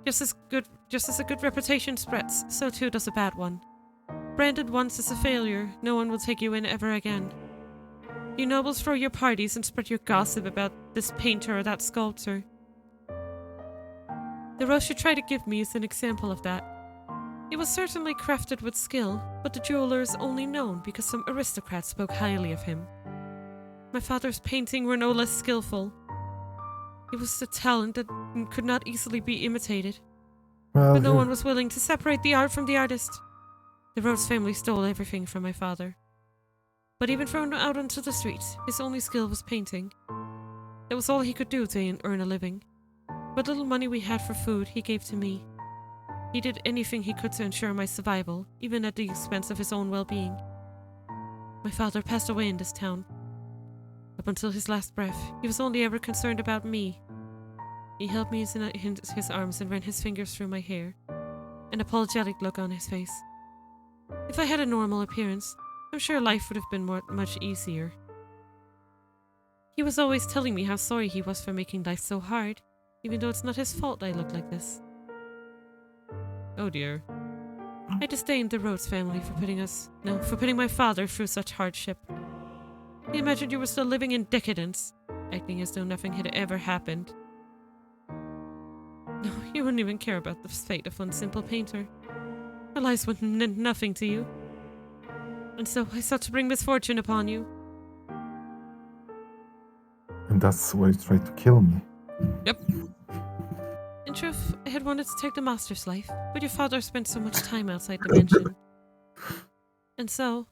Just as a good reputation spreads, so too does a bad one. Branded once as a failure, no one will take you in ever again. You nobles throw your parties and spread your gossip about this painter or that sculptor. The rose you try to give me is an example of that. It was certainly crafted with skill, but the jeweler is only known because some aristocrats spoke highly of him. My father's paintings were no less skillful. It was a talent that could not easily be imitated. Well, But no one was willing to separate the art from the artist. The Rhodes family stole everything from my father. But even thrown out onto the streets, his only skill was painting. That was all he could do to earn a living. What little money we had for food, he gave to me. He did anything he could to ensure my survival, even at the expense of his own well-being. My father passed away in this town. Up until his last breath, he was only ever concerned about me. He held me in his arms and ran his fingers through my hair, an apologetic look on his face. If I had a normal appearance, I'm sure life would have been much easier. He was always telling me how sorry he was for making life so hard, even though it's not his fault I look like this. Oh dear. I disdained the Rhodes family for putting my father through such hardship. I imagined you were still living in decadence, acting as though nothing had ever happened. No, you wouldn't even care about the fate of one simple painter. Our lives would meant nothing to you. And so I sought to bring misfortune upon you. and that's why you tried to kill me. Yep. In truth, I had wanted to take the master's life, but your father spent so much time outside the mansion. And so...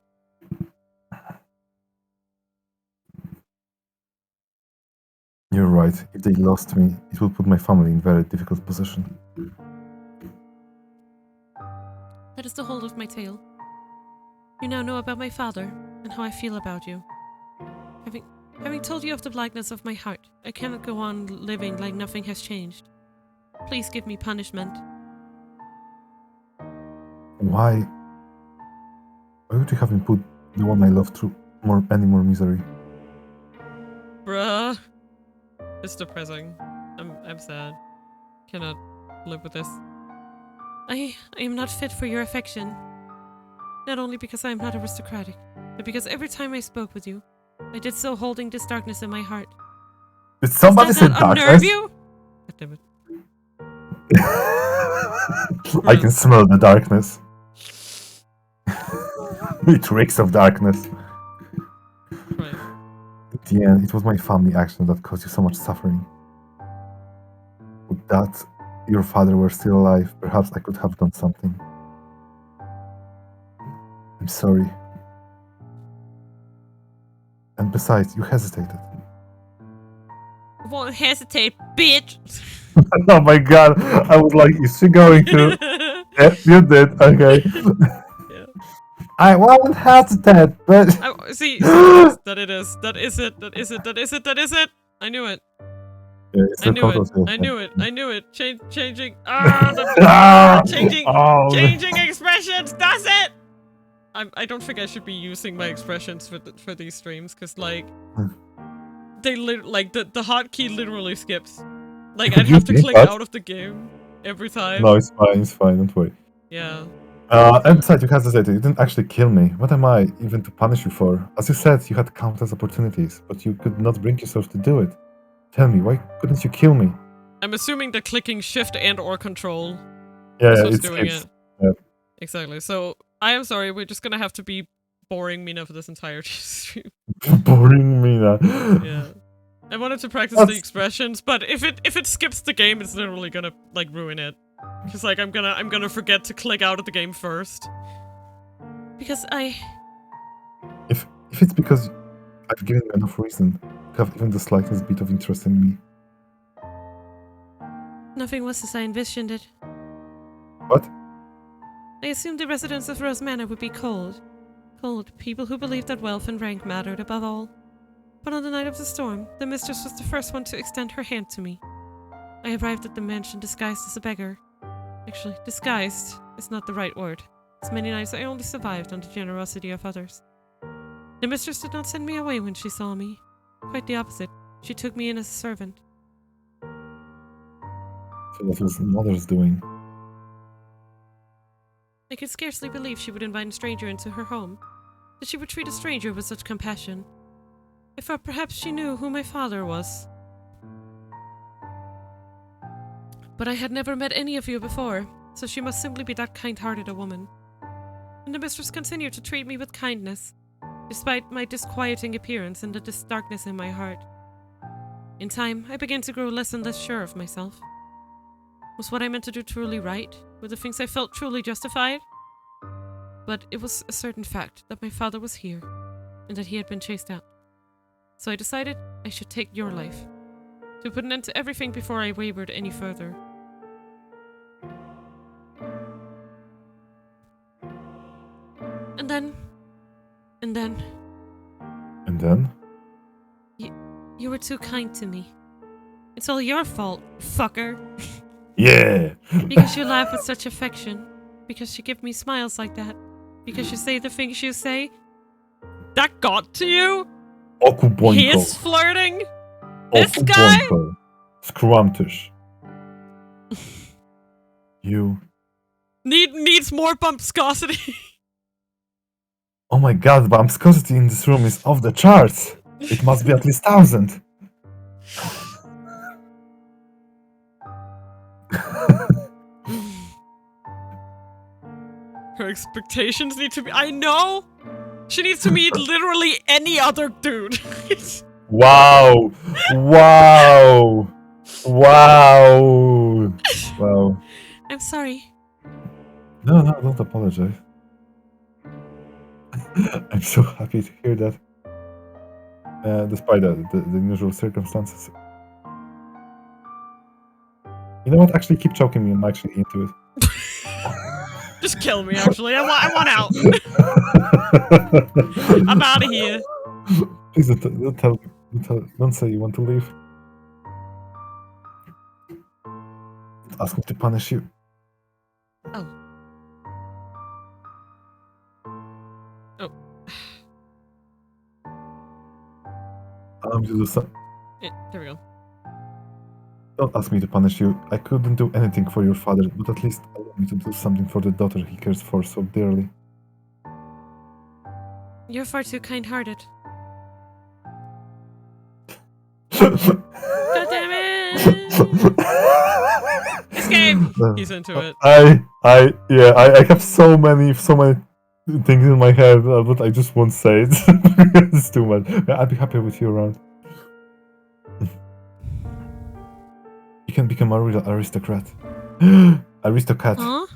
You're right. If they lost me, it would put my family in a very difficult position. That is the whole of my tale. You now know about my father, and how I feel about you. Having told you of the blackness of my heart, I cannot go on living like nothing has changed. Please give me punishment. Why? Why would you have me put the one I love through any more misery? Bruh. It's depressing. I'm sad. Cannot live with this. I am not fit for your affection. Not only because I am not aristocratic, but because every time I spoke with you, I did so holding this darkness in my heart. Did somebody Does say that unnerve darkness? you? God damn it. I can smell the darkness. It reeks of darkness. Right. At the end, it was my family action that caused you so much suffering. With that, your father were still alive, perhaps I could have done something. I'm sorry. And besides, you hesitated. I won't hesitate, bitch! Oh my god, I was like, is she going to? Yeah, you did, okay. Yeah. I won't hesitate, but... See, that it is. That is it. That is it. That is it. That is it. I knew it. Yeah, I knew it. I knew it. I knew it. Changing. Changing expressions. That's it. I don't think I should be using my expressions for these streams because like they the hotkey literally skips. Like I'd have to click out of the game every time. No, it's fine. Don't worry. Yeah. And besides, you hesitated. You didn't actually kill me. What am I even to punish you for? As you said, you had countless opportunities, but you could not bring yourself to do it. Tell me, why couldn't you kill me? I'm assuming that clicking shift and or control Yeah, is what's it's doing it. Yeah. Exactly. So I am sorry, we're just gonna have to be boring Mina for this entire stream. Boring Mina. Yeah. I wanted to practice the expressions, but if it skips the game, it's literally gonna like ruin it. Cause like I'm gonna forget to click out of the game first. Because If it's because I've given you enough reason to have even the slightest bit of interest in me. Nothing was as I envisioned it. What? I assumed the residents of Rose Manor would be cold. Cold people who believed that wealth and rank mattered above all. But on the night of the storm, the mistress was the first one to extend her hand to me. I arrived at the mansion disguised as a beggar. Actually, disguised is not the right word. As many nights I only survived on the generosity of others. The mistress did not send me away when she saw me. Quite the opposite. She took me in as a servant. So that was mother's doing. I could scarcely believe she would invite a stranger into her home. That she would treat a stranger with such compassion. I thought perhaps she knew who my father was. But I had never met any of you before, so she must simply be that kind-hearted a woman. And the mistress continued to treat me with kindness, despite my disquieting appearance and the darkness in my heart. In time, I began to grow less and less sure of myself. Was what I meant to do truly right? Were the things I felt truly justified? But it was a certain fact that my father was here, and that he had been chased out. So I decided I should take your life, to put an end to everything before I wavered any further. And then... And then? You were too kind to me. It's all your fault, fucker. Yeah! Because you laugh with such affection. Because you give me smiles like that. Because you say the things you say. That got to you? Okuboinko. He's flirting? This guy? Scrumptious. You... Needs more bumpscosity. Oh my god, the viscosity in this room is off the charts. It must be at least 1,000. Her expectations need to be... I know! She needs to meet literally any other dude. Wow! Wow! Wow! Wow. I'm sorry. No, don't apologize. I'm so happy to hear that. Despite the unusual circumstances. You know what? Actually, keep choking me. I'm actually into it. Just kill me, actually. I want out. I'm out of here. Please don't say you want to leave. Ask me to punish you. Oh. To do some. Yeah, there we go. Don't ask me to punish you. I couldn't do anything for your father, but at least allow me to do something for the daughter he cares for so dearly. You're far too kind-hearted. God damn it! Escape! He's into it. I have so many things in my head, but I just won't say it. It's too much. I'd be happy with you around. You can become a real aristocrat. Aristocrat. Huh?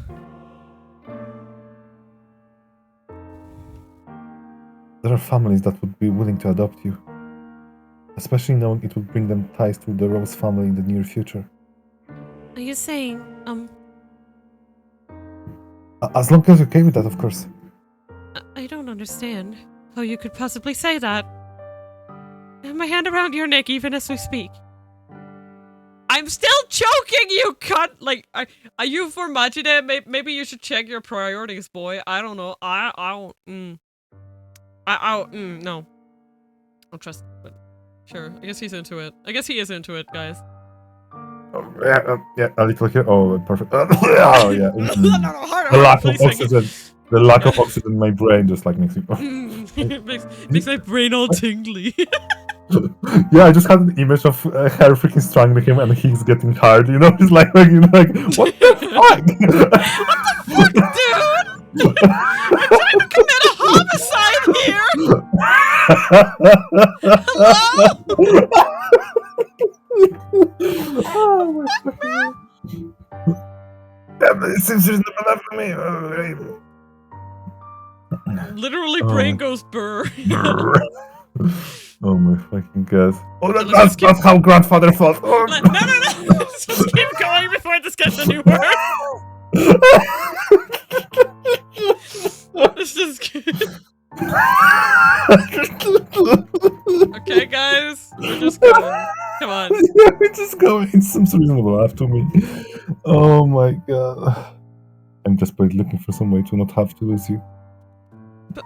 There are families that would be willing to adopt you. Especially knowing it would bring them ties to the Rose family in the near future. Are you saying, As long as you're okay with that, of course. I don't understand how you could possibly say that. I have my hand around your neck even as we speak. I'm still choking, you cunt! Like, are you for Majide? Maybe you should check your priorities, boy. I don't know. No. I don't trust, but sure. I guess he's into it. I guess he is into it, guys. Yeah, a little here. Oh, perfect. Oh, yeah. Harder, The lack of oxygen. The lack of oxygen in my brain just like makes me. It makes my brain all tingly. Yeah, I just had an image of her freaking strangling him and he's getting hard, you know? He's like, what the fuck? What the fuck, dude? I'm trying to commit a homicide here! Hello? Oh my god. Yeah, but it seems there's no love for me. Literally, brain goes burr. Oh my fucking god. Oh, that's how grandfather fought. Oh, no. Let's just keep going before this gets any worse. Let's just Okay, guys. We're just going. Come on. Yeah, we're just going. It seems reasonable after me. Oh my god. I'm desperately looking for some way to not have to lose you. But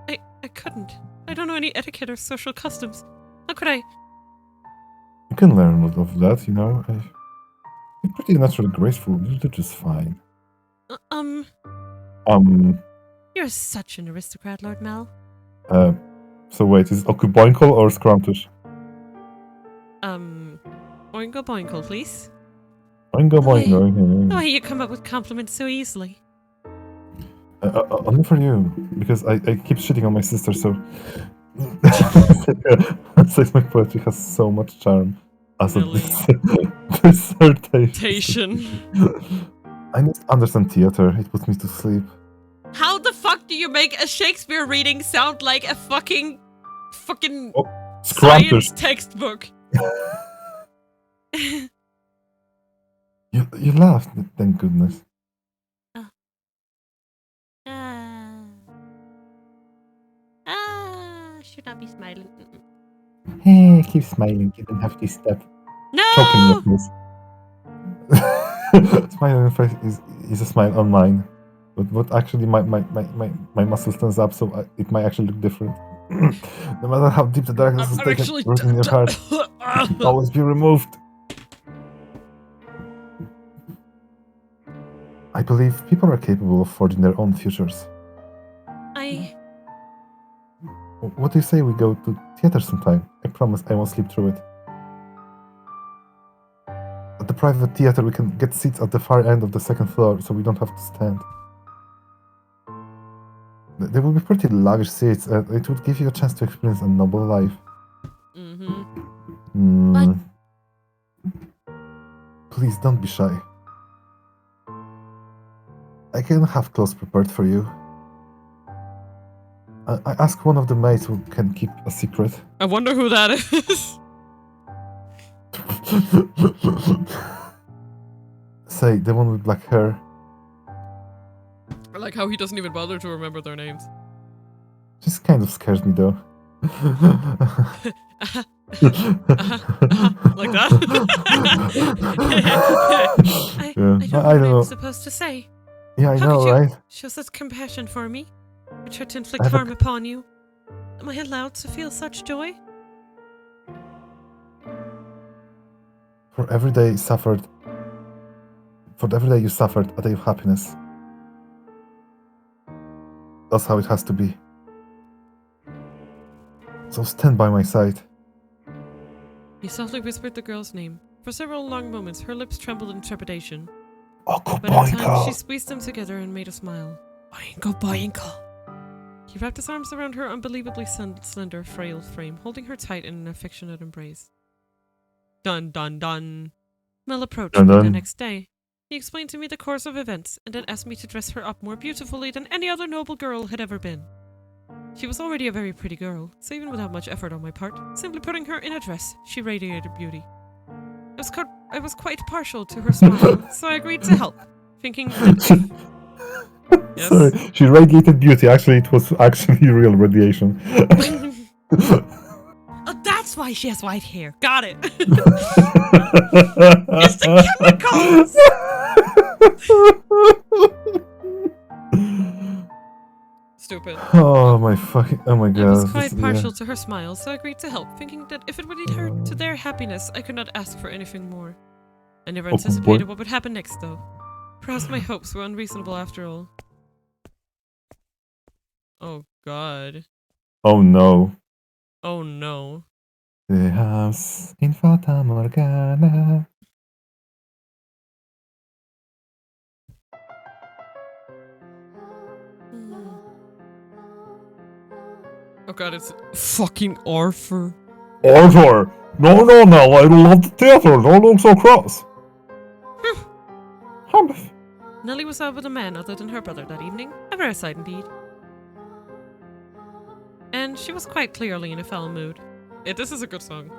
I couldn't. I don't know any etiquette or social customs. How could I? You can learn a lot of that, you know. You're pretty naturally graceful. You'll do just fine. You're such an aristocrat, Lord Mel. So wait, is it Okuboinkle or Scrumptious? Oingo boingo, please. Oingo Why? Boingo. Why you come up with compliments so easily? Only for you, because I keep shitting on my sister, so... Says my poetry has so much charm. As a Really? dissertation. I need to understand theater, it puts me to sleep. How the fuck do you make a Shakespeare reading sound like a fucking Scrumptious. science textbook? You laughed, thank goodness. Should not be smiling. Hey, keep smiling, you don't have to stop. Choking No! your face. Smile on your face is a smile on mine. But actually my muscle stands up, so it might actually look different. No matter how deep the darkness is taken, root in your heart, it always be removed. I believe people are capable of forging their own futures. What do you say we go to theater sometime? I promise I won't sleep through it. At the private theater, we can get seats at the far end of the second floor, so we don't have to stand. They will be pretty lavish seats, and it would give you a chance to experience a noble life. But... Please don't be shy. I can have clothes prepared for you. I asked one of the maids who can keep a secret. I wonder who that is. Say, the one with black hair. I like how he doesn't even bother to remember their names. This kind of scares me though. Like that? I don't know what I'm supposed to say. Yeah, I know, right? Show such compassion for me. I tried to inflict harm upon you. Am I allowed to feel such joy? For every day you suffered, a day of happiness. That's how it has to be. So stand by my side. He softly whispered the girl's name. For several long moments, her lips trembled in trepidation. But in time, she squeezed them together and made a smile. Boingo, boingo. He wrapped his arms around her unbelievably slender, frail frame, holding her tight in an affectionate embrace. Dun dun dun. Mel approached me the next day. He explained to me the course of events, and then asked me to dress her up more beautifully than any other noble girl had ever been. She was already a very pretty girl, so even without much effort on my part, simply putting her in a dress, she radiated beauty. I was quite partial to her smile, so I agreed to help, thinking that yes. Sorry, she radiated beauty. Actually, it was actually real radiation. Oh, that's why she has white hair. Got it. It's the chemicals. Stupid. Oh my god. I was quite partial to her smile, so I agreed to help, thinking that if it would lead her to their happiness, I could not ask for anything more. I never anticipated what would happen next, though. Perhaps my hopes were unreasonable after all. Oh god. Oh no. Oh no. The house in Fata Morgana. Oh god, it's fucking Arthur. Arthur! No, I don't love the theater. Don't look so cross. Nellie was out with a man other than her brother that evening. A rare sight indeed. And she was quite clearly in a foul mood. This is a good song.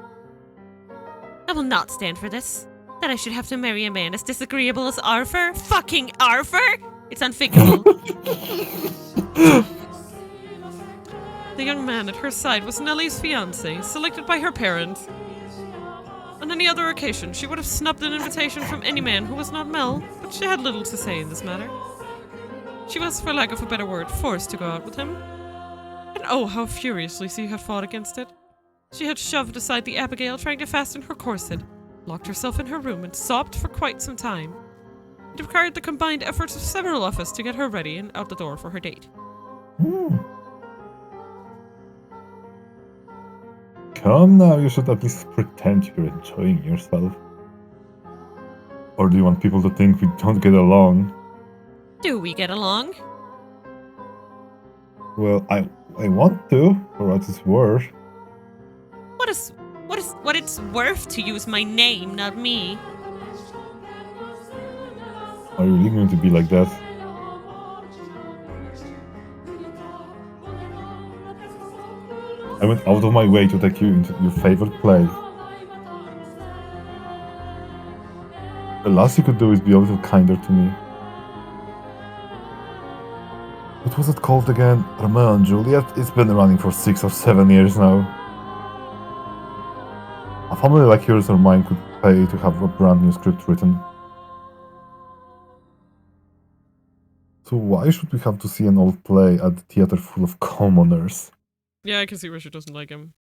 I will not stand for this. That I should have to marry a man as disagreeable as Arthur? Fucking Arthur! It's unthinkable. The young man at her side was Nellie's fiancé, selected by her parents. On any other occasion, she would have snubbed an invitation from any man who was not Mel, but she had little to say in this matter. She was, for lack of a better word, forced to go out with him. And oh, how furiously she had fought against it. She had shoved aside the Abigail trying to fasten her corset, locked herself in her room, and sobbed for quite some time. It required the combined efforts of several of us to get her ready and out the door for her date. Come now, you should at least pretend you're enjoying yourself. Or do you want people to think we don't get along? Do we get along? Well, I want to, for what it's worth. What it's worth to use my name, not me. Are you really going to be like that? I went out of my way to take you into your favorite place. The last you could do is be a little kinder to me. What was it called again? Romeo and Juliet? It's been running for 6 or 7 years now. A family like yours or mine could pay to have a brand new script written. So why should we have to see an old play at the theater full of commoners? Yeah, I can see where she doesn't like him.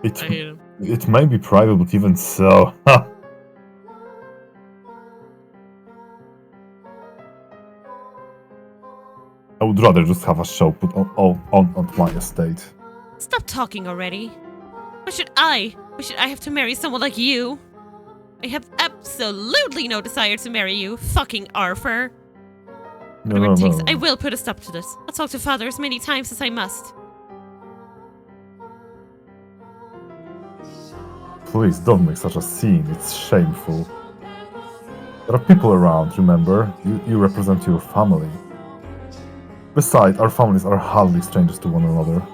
I hate him. It may be private, but even so, ha! I would rather just have a show put on my estate. Stop talking already. Why should I have to marry someone like you? I have absolutely no desire to marry you, fucking Arthur. Whatever it takes, I will put a stop to this. I'll talk to father as many times as I must. Please don't make such a scene, it's shameful. There are people around, remember? You represent your family. Besides, our families are hardly strangers to one another.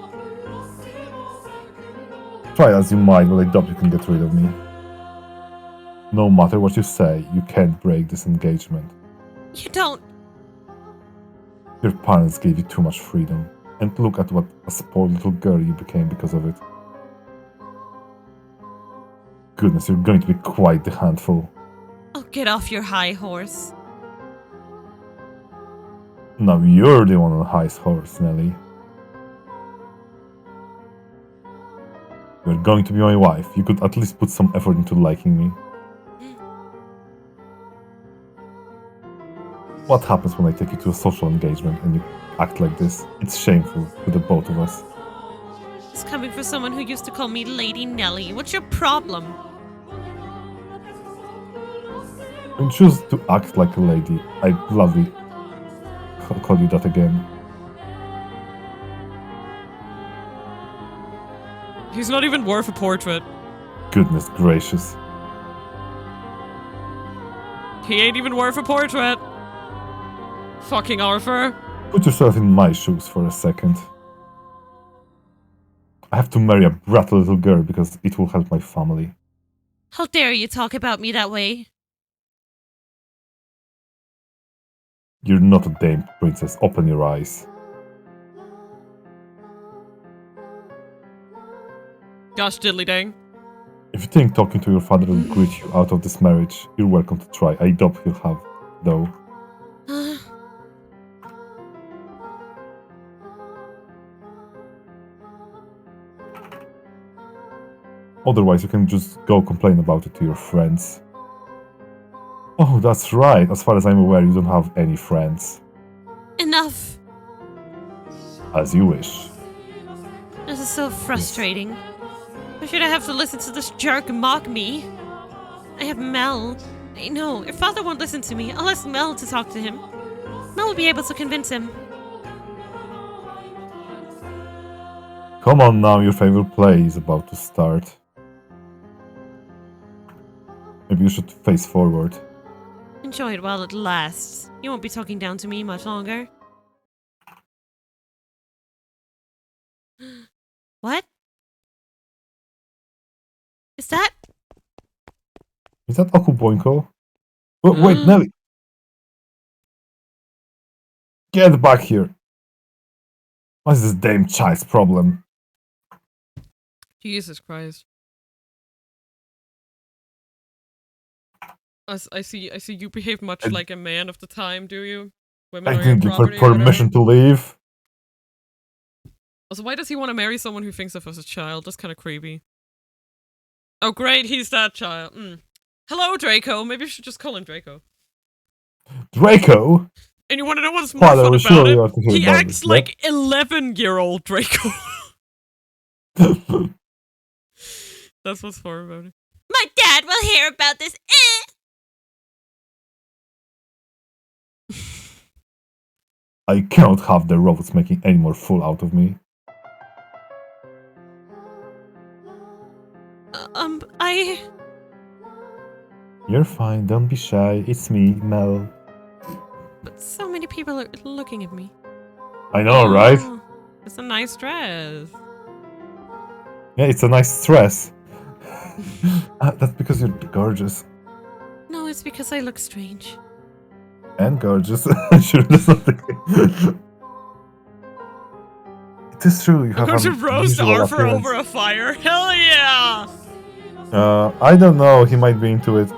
Try as you might, but I doubt you can get rid of me. No matter what you say, you can't break this engagement. You don't. Your parents gave you too much freedom, and look at what a spoiled little girl you became because of it. Goodness, you're going to be quite the handful. Oh, get off your high horse. Now you're the one on the highest horse, Nelly. You're going to be my wife. You could at least put some effort into liking me. What happens when I take you to a social engagement and you act like this? It's shameful for the both of us. It's coming from someone who used to call me Lady Nelly. What's your problem? When you choose to act like a lady, I'd gladly call you that again. He's not even worth a portrait. Goodness gracious. He ain't even worth a portrait. Fucking Arthur. Put yourself in my shoes for a second. I have to marry a bratty little girl because it will help my family. How dare you talk about me that way? You're not a damned princess. Open your eyes. Gosh diddly dang. If you think talking to your father will grit you out of this marriage, you're welcome to try. I doubt he'll have, though. Otherwise, you can just go complain about it to your friends. Oh, that's right. As far as I'm aware, you don't have any friends. Enough. As you wish. This is so frustrating. Why should I have to listen to this jerk mock me? I have Mel. I know, if father won't listen to me, I'll ask Mel to talk to him. Mel will be able to convince him. Come on now, your favorite play is about to start. Maybe you should face forward. Enjoy it while it lasts. You won't be talking down to me much longer. What? Is that? Is that Okuboinko? Oh, wait, Nelly! Get back here! What is this damn child's problem? Jesus Christ. I see you behave much like a man of the time, do you? Women I are your didn't give her property or whatever. permission to leave. Also, why does he want to marry someone who thinks of us as a child? That's kind of creepy. Oh great, he's that child. Hello, Draco. Maybe we should just call him Draco. Draco? And you want to know what's more Father, fun we about surely it? ought to hear He about acts this, like 11-year-old Draco. yep. That's what's fun about it. My dad will hear about this. I cannot have the robots making any more fool out of me. You're fine, don't be shy. It's me, Mel. But so many people are looking at me. I know, right? It's a nice dress. Yeah, it's a nice stress. That's because you're gorgeous. No, it's because I look strange. And gorgeous. Sure, that's not the case. It is true, you I'm have going to an roast unusual Arthur appearance. over a fire. Hell yeah! I don't know, he might be into it.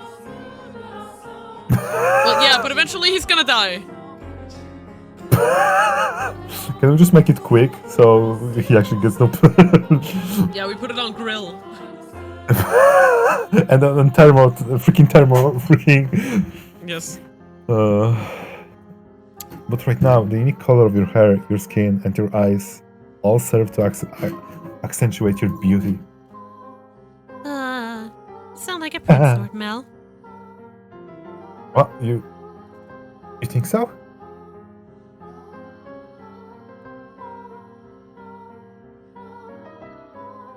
Well, yeah, but eventually he's gonna die. Can we just make it quick so he actually gets no. Yeah, we put it on grill. And then thermal, freaking. Yes. But right now, the unique color of your hair, your skin, and your eyes all serve to accentuate your beauty. Sound like a prince, Lord Mel. What, you think so?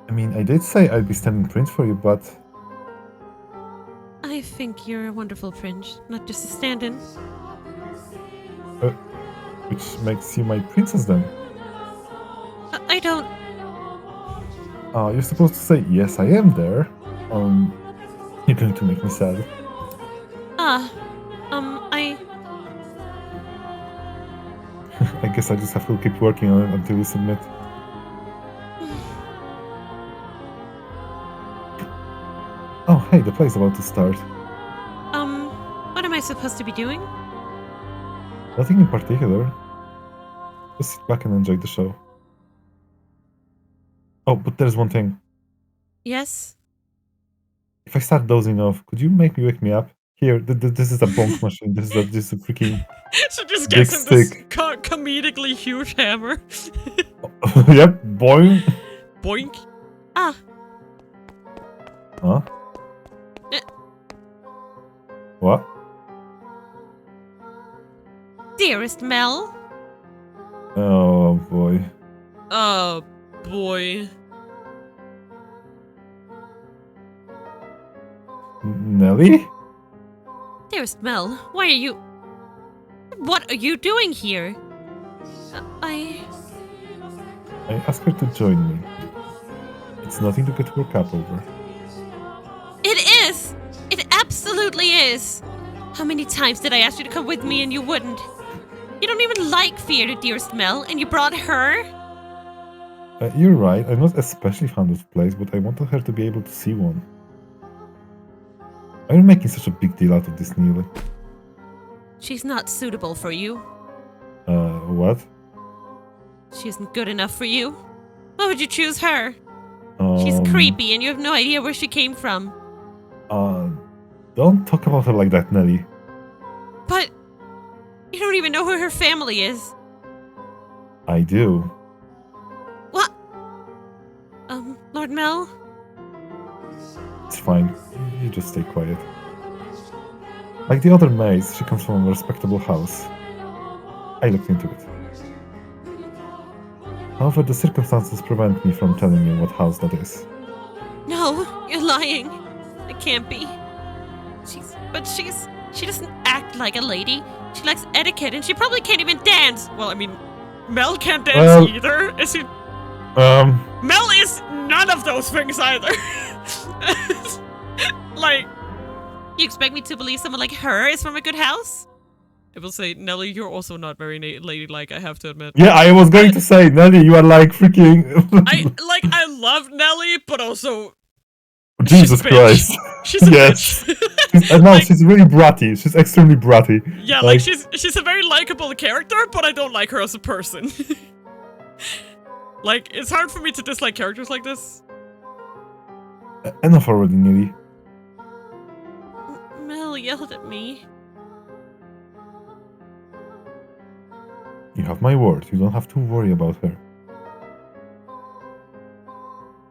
I mean, I did say I'd be standing prince for you, but... I think you're a wonderful prince, not just a stand-in. Which makes you my princess then? I don't... You're supposed to say, yes, I am there. You're going to make me sad. I guess I just have to keep working on it until you submit. Oh, hey, the play's about to start. What am I supposed to be doing? Nothing in particular. Just sit back and enjoy the show. Oh, but there's one thing. Yes? If I start dozing off, could you wake me up? Here, this is a bonk machine. This is a freaking She just big gets him this stick. comedically huge hammer. Yep, boing. Boink. Ah. Huh? What? Dearest Mel. Oh boy. Oh boy. Nelly? Dearest Mel, why are you... What are you doing here? I asked her to join me. It's nothing to get worked up over. It is! It absolutely is! How many times did I ask you to come with me and you wouldn't? You don't even like theater, dearest Mel, and you brought her? You're right, I'm not especially fond of plays, but I wanted her to be able to see one. Why are you making such a big deal out of this, Neely? She's not suitable for you. What? She isn't good enough for you. Why would you choose her? She's Um, creepy and you have no idea where she came from. Don't talk about her like that, Nelly. But you don't even know who her family is. I do. What? Lord Mel? It's fine. You just stay quiet. Like the other maids, she comes from a respectable house. I looked into it. However, the circumstances prevent me from telling you what house that is. No, you're lying. It can't be. She doesn't act like a lady. She lacks etiquette and she probably can't even dance. Well, I mean, Mel can't dance either. Is he? Mel is none of those things either. Like, you expect me to believe someone like her is from a good house? I will say, Nelly, you're also not very ladylike, I have to admit. Yeah, I was going to say, Nelly, you are like freaking... I love Nelly, but also... Jesus Christ. She's a yes. bitch. No, she's really bratty. She's extremely bratty. Yeah, like she's a very likable character, but I don't like her as a person. Like, it's hard for me to dislike characters like this. Enough already, Nelly. Mel yelled at me. You have my word. You don't have to worry about her.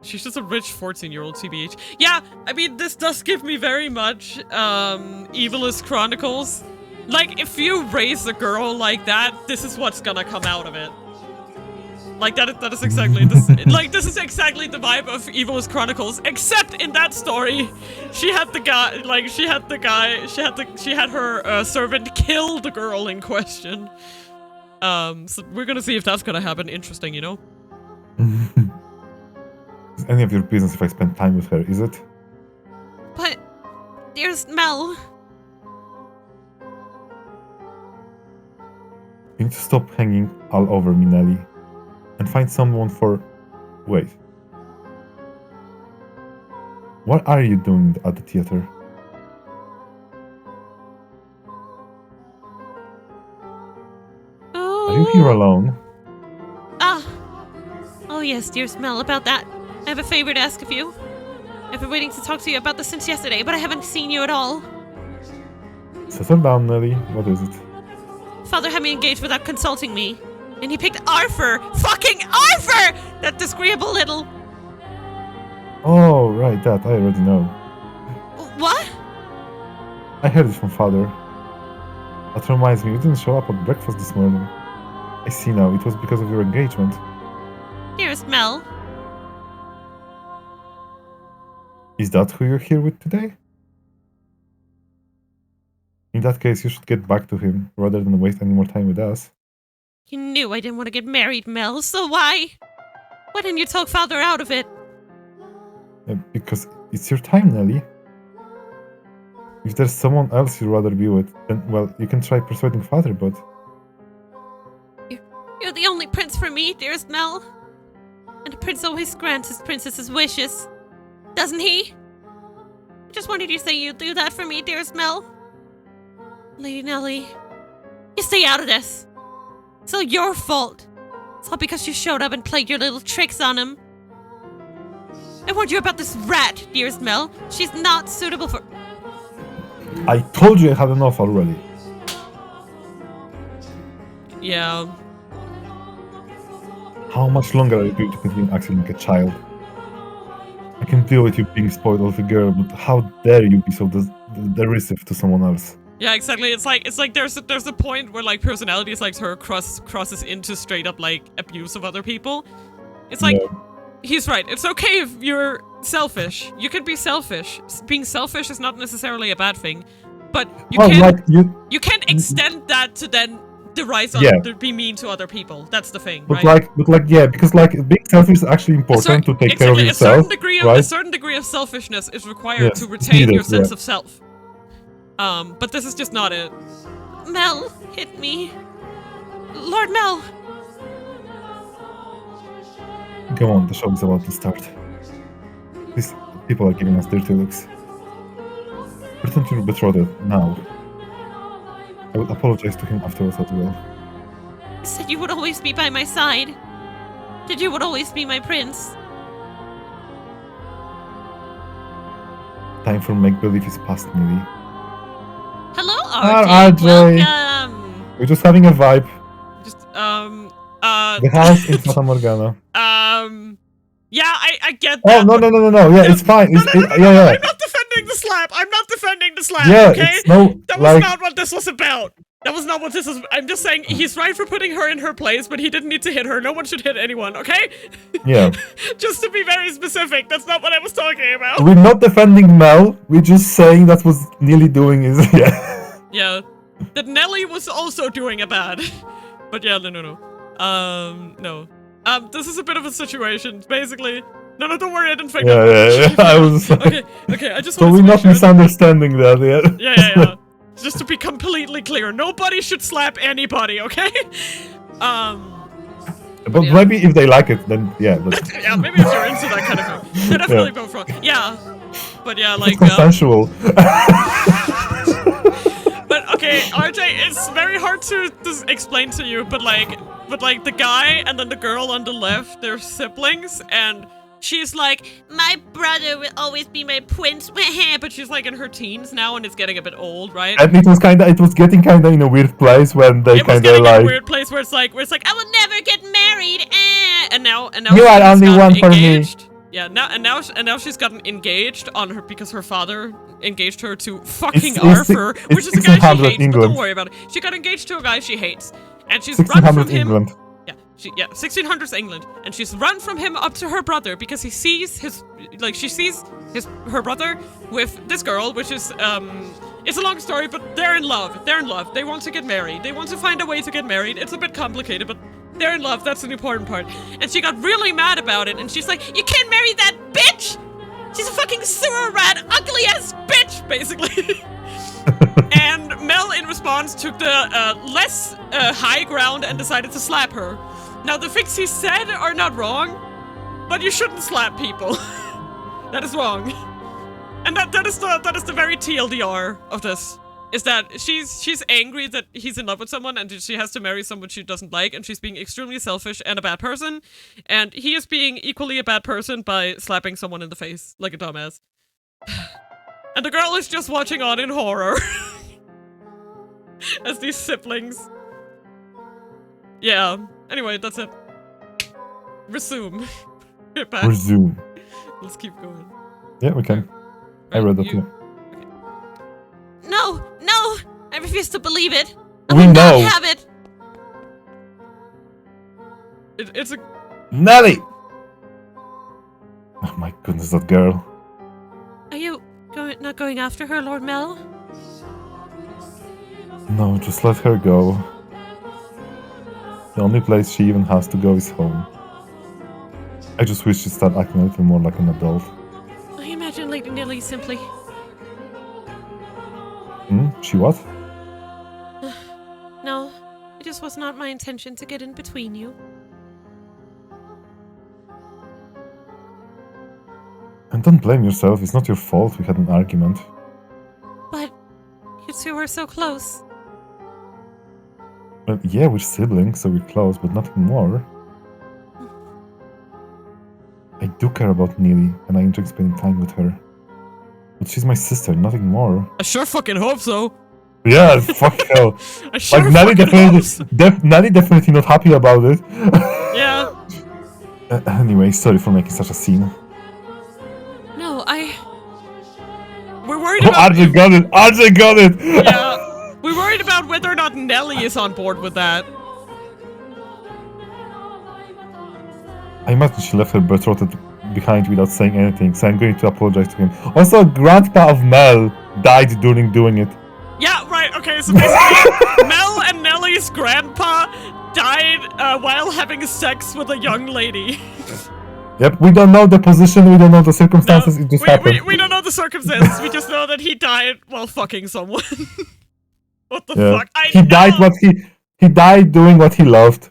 She's just a rich 14-year-old, TBH. Yeah, I mean, this does give me very much, Evilist Chronicles. Like, if you raise a girl like that, this is what's gonna come out of it. Like, that is exactly this. Like, this is exactly the vibe of Evilist Chronicles, except in that story, she had the guy, like, she had her servant kill the girl in question. So we're gonna see if that's gonna happen. Interesting, you know? Is any of your business if I spend time with her, is it? But there's Mel. You need to stop hanging all over me, Nelly. And find someone for... Wait. What are you doing at the theater? Are you here alone? Oh yes, dear Mel, about that. I have a favor to ask of you. I've been waiting to talk to you about this since yesterday, but I haven't seen you at all. Settle down, Nelly. What is it? Father had me engaged without consulting me. And he picked Arthur! Fucking Arthur! That disagreeable little... Oh, right, that. I already know. What? I heard it from Father. That reminds me, you didn't show up at breakfast this morning. I see now, it was because of your engagement. Dearest Mel. Is that who you're here with today? In that case, you should get back to him, rather than waste any more time with us. You knew I didn't want to get married, Mel, so why? Why didn't you talk Father out of it? Because it's your time, Nelly. If there's someone else you'd rather be with, then, well, you can try persuading Father, but... You're the only prince for me, dearest Mel. And a prince always grants his princess's wishes. Doesn't he? I just wanted you to say you'd do that for me, dearest Mel. Lady Nelly, you stay out of this. It's all your fault. It's all because you showed up and played your little tricks on him. I warned you about this rat, dearest Mel. She's not suitable for... I told you I had enough already. Yeah. How much longer are you going to continue acting like a child? I can deal with you being spoiled of a girl, but how dare you be so derisive to someone else? Yeah, exactly. It's like there's a point where like personalities like her crosses into straight up like abuse of other people. It's like he's right. It's okay if you're selfish. You can be selfish. Being selfish is not necessarily a bad thing, but you can't extend that to then deride to be mean to other people. That's the thing, right? Because being selfish is actually important to take care of yourself. A certain degree of selfishness is required to retain your sense of self. But this is just not it. Mel hit me. Lord Mel. Go on, the show is about to start. These people are giving us dirty looks. Pretend you're betrothed now. I would apologize to him afterwards as well. You said you would always be by my side. That you would always be my prince. Time for make-believe is past, Millie. Hello, RJ. Welcome. We're just having a vibe. Just The house in Fata Morgana. Yeah, I get that. Oh no. Yeah, it's fine. Yeah. I'm not defending the slap. Yeah, okay? That was not what this was about. That was not what this was. I'm just saying he's right for putting her in her place, but he didn't need to hit her. No one should hit anyone, okay? Yeah. Just to be very specific, that's not what I was talking about. We're not defending Mel. We're just saying that's what Nelly doing is Yeah. That Nelly was also doing a bad. But yeah, no. No. This is a bit of a situation. Basically, no, don't worry, I didn't think Yeah. I was. Okay, I just. So we're not misunderstanding that, yeah. Yeah. Just to be completely clear, nobody should slap anybody, okay? But maybe if they like it, then yeah. But... yeah, maybe if you're into that kind of thing, they're definitely both wrong. Yeah, but yeah, like it's consensual. But okay, RJ, it's very hard to explain to you, but like the guy and then the girl on the left, they're siblings, and she's like, my brother will always be my prince, but she's like in her teens now and it's getting a bit old, right? And it was getting kinda in a weird place when they It was kinda getting like... in a weird place where it's like, I will never get married, and now You are she's only gotten one for me. engaged. Yeah, now she's gotten engaged on her because her father engaged her to fucking Arthur, which is a guy she hates, but don't worry about it. She got engaged to a guy she hates, and she's run from him. England. Yeah, 1600s England, and she's run from him up to her brother because she sees her brother with this girl, which is it's a long story, but they're in love. They want to get married. They want to find a way to get married. It's a bit complicated, but they're in love. That's an important part. And she got really mad about it, and she's like, "You can't marry that bitch! She's a fucking sewer rat, ugly ass bitch!" Basically. And Mel, in response, took the less high ground and decided to slap her. Now, the things he said are not wrong, but you shouldn't slap people. That is wrong. And that is the very TLDR of this. Is that she's angry that he's in love with someone and she has to marry someone she doesn't like, and she's being extremely selfish and a bad person, and he is being equally a bad person by slapping someone in the face like a dumbass. And the girl is just watching on in horror. As these siblings. Yeah. Anyway, that's it. Resume. Get back. Resume. Let's keep going. Yeah, we can. I read that too. Okay. No! I refuse to believe it! We know! I have it! It's a... Nelly! Oh my goodness, that girl. Are you not going after her, Lord Mel? No, just let her go. The only place she even has to go is home. I just wish she'd start acting a little more like an adult. I imagine Lady Nelly simply... She what? No, it just was not my intention to get in between you. And don't blame yourself, it's not your fault we had an argument. But you two were so close. Well, yeah, we're siblings, so we're close, but nothing more. I do care about Neely, and I enjoy spending time with her. But she's my sister, nothing more. I sure fucking hope so. Yeah, fuck hell. I sure Like, Nelly fucking hope so. Nelly definitely not happy about it. Yeah. Anyway, sorry for making such a scene. No, We're worried Oh, about... RJ got it! RJ got it! Yeah. We're worried about whether or not Nelly is on board with that. I imagine she left her betrothed behind without saying anything, so I'm going to apologize to him. Also, grandpa of Mel died during doing it. Yeah, right, okay, so basically, Mel and Nelly's grandpa died while having sex with a young lady. Yep, we don't know the position, we don't know the circumstances, it just happened. We don't know the circumstances, we just know that he died while fucking someone. What the fuck? He died doing what he loved.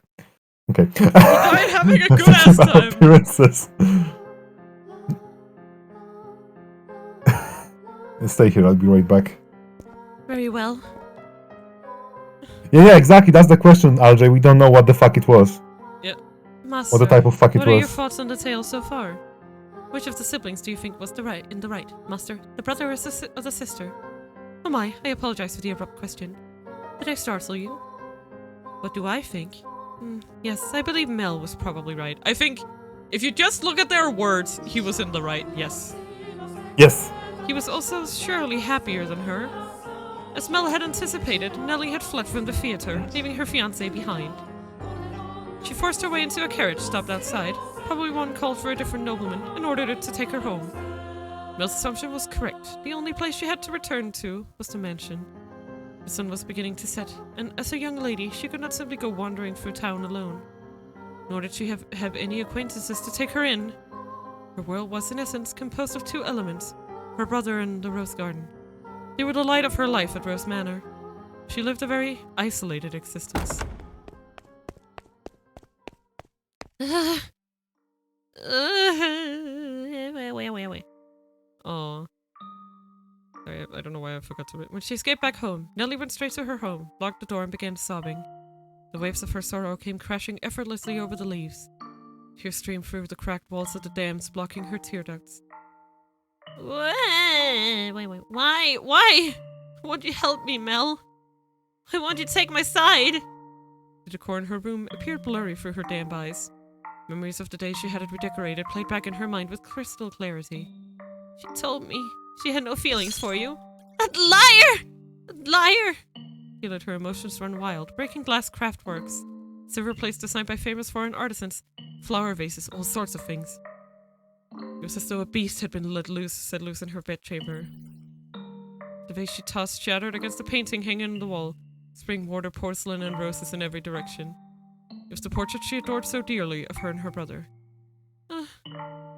Okay. He died having a good ass time. Appearances. Stay here, I'll be right back. very well. Yeah, exactly, that's the question, RJ. We don't know what the fuck it was. Yeah. Master, What the type of fuck it what are your was. thoughts on the tale so far? Which of the siblings do you think was in the right, Master? The brother or the sister? Oh my, I apologize for the abrupt question. Did I startle you? What do I think? Yes, I believe Mel was probably right. I think if you just look at their words, he was in the right, yes. Yes. He was also surely happier than her. As Mel had anticipated, Nellie had fled from the theater, leaving her fiancé behind. She forced her way into a carriage stopped outside, probably one called for a different nobleman, and ordered it to take her home. Mel's assumption was correct. The only place she had to return to was the mansion. The sun was beginning to set, and as a young lady, she could not simply go wandering through town alone. Nor did she have any acquaintances to take her in. Her world was, in essence, composed of two elements, her brother and the Rose Garden. They were the light of her life at Rose Manor. She lived a very isolated existence. Wait. Aw. Sorry, I don't know why I forgot to read. When she escaped back home, Nellie went straight to her home, locked the door, and began sobbing. The waves of her sorrow came crashing effortlessly over the leaves. Tears streamed through the cracked walls of the dams, blocking her tear ducts. Wait, why? Why? Won't you help me, Mel? I want you to take my side. The decor in her room appeared blurry through her damp eyes. Memories of the day she had it redecorated played back in her mind with crystal clarity. She told me she had no feelings for you. That liar! That liar! She let her emotions run wild, breaking glass craftworks, silver plates designed by famous foreign artisans, flower vases, all sorts of things. It was as though a beast had been set loose in her bedchamber. The vase she tossed shattered against the painting hanging on the wall, spraying water, porcelain, and roses in every direction. It was the portrait she adored so dearly of her and her brother.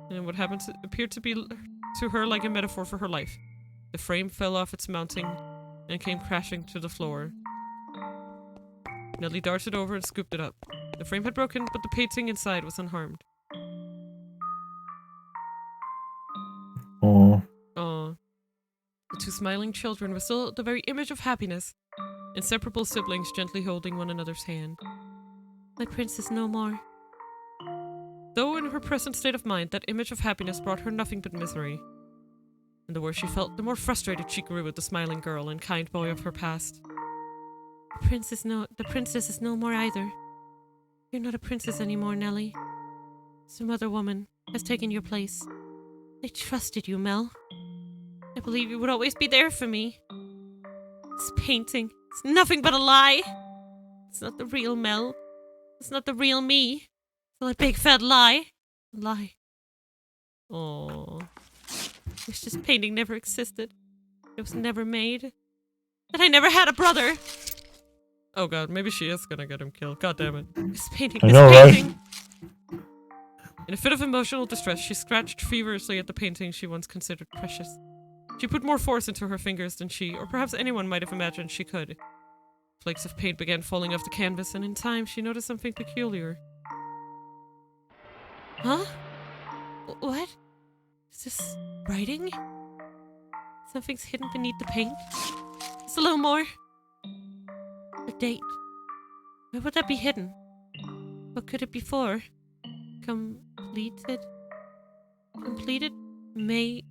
And what happened appeared to be to her like a metaphor for her life. The frame fell off its mounting and came crashing to the floor. Nellie darted over and scooped it up. The frame had broken, but the painting inside was unharmed. Oh. Aww. The two smiling children were still the very image of happiness, inseparable siblings gently holding one another's hand. My princess no more. Though in her present state of mind, that image of happiness brought her nothing but misery. And the worse she felt, the more frustrated she grew with the smiling girl and kind boy of her past. The princess is no more either. You're not a princess anymore, Nellie. Some other woman has taken your place. I trusted you, Mel. I believe you would always be there for me. This painting is nothing but a lie. It's not the real Mel. It's not the real me. It's a big fat lie. A lie. Aww. I wish this painting never existed. It was never made. That I never had a brother. Oh god, maybe she is gonna get him killed. God damn it. This painting. I know, right? In a fit of emotional distress, she scratched feverishly at the painting she once considered precious. She put more force into her fingers than she, or perhaps anyone might have imagined she could. Flakes of paint began falling off the canvas, and in time she noticed something peculiar. Huh? What? Is this writing? Something's hidden beneath the paint? Just a little more. A date. Where would that be hidden? What could it be for? Completed? Completed? May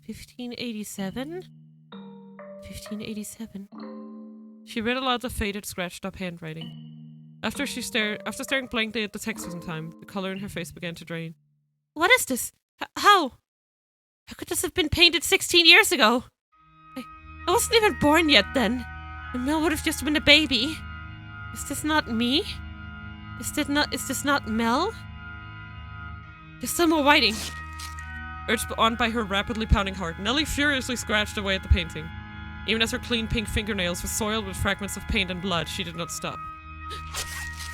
1587? 1587. She read aloud the faded, scratched-up handwriting. After staring blankly at the text for some time, the color in her face began to drain. What is this? How? How could this have been painted 16 years ago? I wasn't even born yet then. And Mel would have just been a baby. Is this not me? Is this not Mel? There's some more writing. Urged on by her rapidly pounding heart, Nellie furiously scratched away at the painting. Even as her clean pink fingernails were soiled with fragments of paint and blood, she did not stop.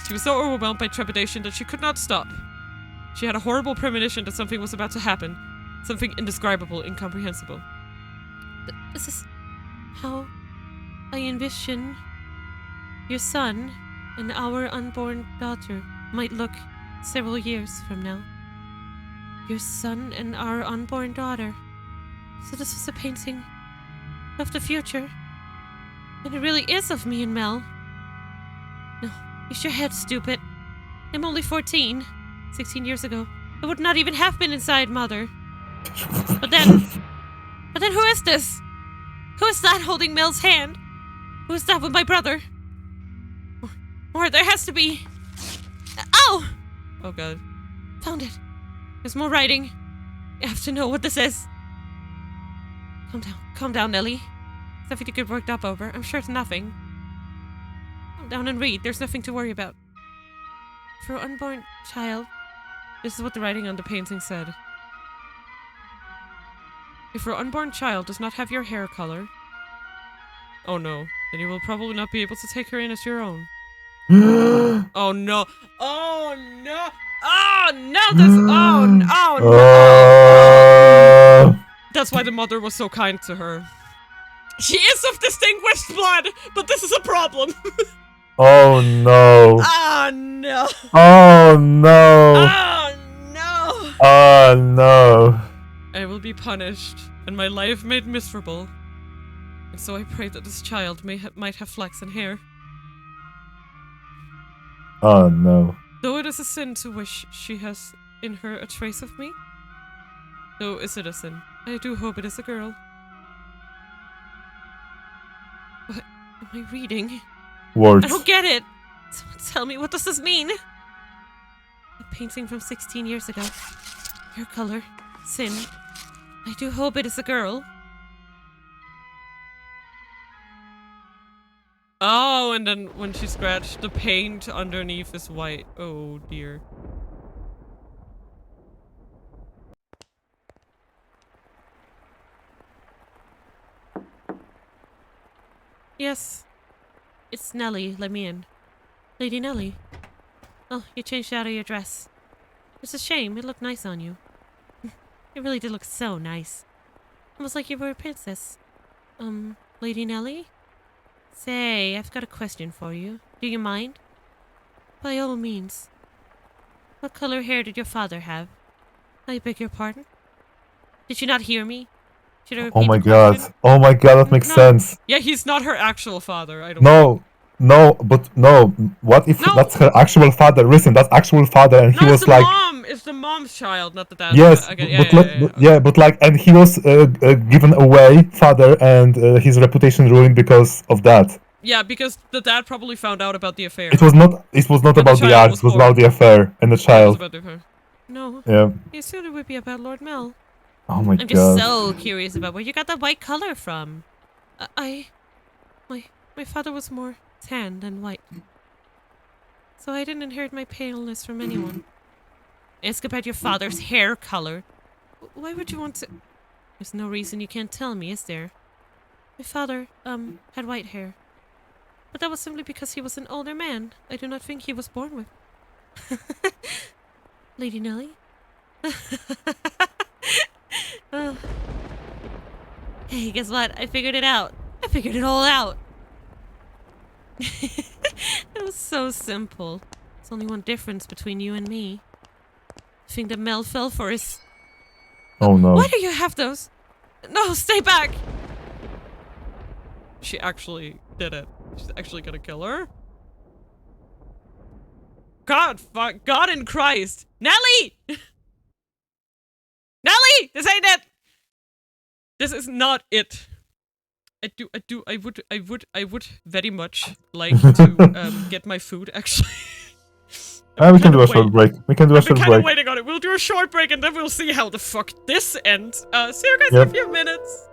She was so overwhelmed by trepidation that she could not stop. She had a horrible premonition that something was about to happen. Something indescribable, incomprehensible. This is how I envision your son and our unborn daughter might look several years from now. Your son and our unborn daughter. So this was a painting of the future. And it really is of me and Mel. No, use your head, stupid. I'm only 14. 16 years ago, I would not even have been inside Mother. But then who is this? Who is that holding Mel's hand? Who is that with my brother? Or there has to be... Ow! Oh god. Found it. There's more writing. You have to know what this is. Calm down, Nellie. It's nothing to get worked up over. I'm sure it's nothing. Calm down and read. There's nothing to worry about. For an unborn child... This is what the writing on the painting said. If your unborn child does not have your hair color... Oh no. Then you will probably not be able to take her in as your own. Oh no. Oh no. Oh no. Oh no. That's why the mother was so kind to her. She is of distinguished blood, but this is a problem. Oh no. Oh no. Oh no. Oh no. Oh no. I will be punished, and my life made miserable. And so I pray that this child might have flaxen hair. Oh no. Though it is a sin to wish she has in her a trace of me? No, is it a sin? I do hope it is a girl. What am I reading? Words. I don't get it! Someone tell me, what does this mean? A painting from 16 years ago. Hair color. Sin. I do hope it is a girl. Oh, and then when she scratched, the paint underneath is white. Oh dear. Yes. It's Nellie. Let me in. Lady Nellie. Oh, you changed out of your dress. It's a shame. It looked nice on you. It really did look so nice. Almost like you were a princess. Lady Nellie? Say, I've got a question for you. Do you mind? By all means. What color hair did your father have? I beg your pardon? Did you not hear me? Should I repeat Oh my the god. question? Oh my god, that makes No. sense. Yeah, he's not her actual father. I don't No. No, but no. What if No. that's her actual father? Listen, that's actual father, and he No, was it's the like, mom! It's the mom's child, not the dad's yes, child. Okay, but like, and he was given away, father, and his reputation ruined because of that. Yeah, because the dad probably found out about the affair. It was not When the about the child art. was It was born. about the affair and the Yeah, it was child. about the affair. No. Yeah. You assumed it would be about Lord Mel. Oh my I'm just god. so curious about where you got that white color from. My father was more tan than white. So I didn't inherit my paleness from anyone. Ask about your father's hair color. Why would you want to... There's no reason you can't tell me, is there? My father, had white hair. But that was simply because he was an older man. I do not think he was born with. Lady Nellie? Oh. Hey, guess what? I figured it out. I figured it all out. It was so simple. There's only one difference between you and me. I think that Mel fell for his... Oh no. Why do you have those? No, stay back! She actually did it. She's actually gonna kill her. God, fuck, God in Christ. Nellie! Nellie! This ain't it! This is not it. I would very much like to get my food, actually. We can do a short break. We can do a short I've been kind of break. waiting on it. We'll do a short break and then we'll see how the fuck this ends. See you guys in Yep. a few minutes.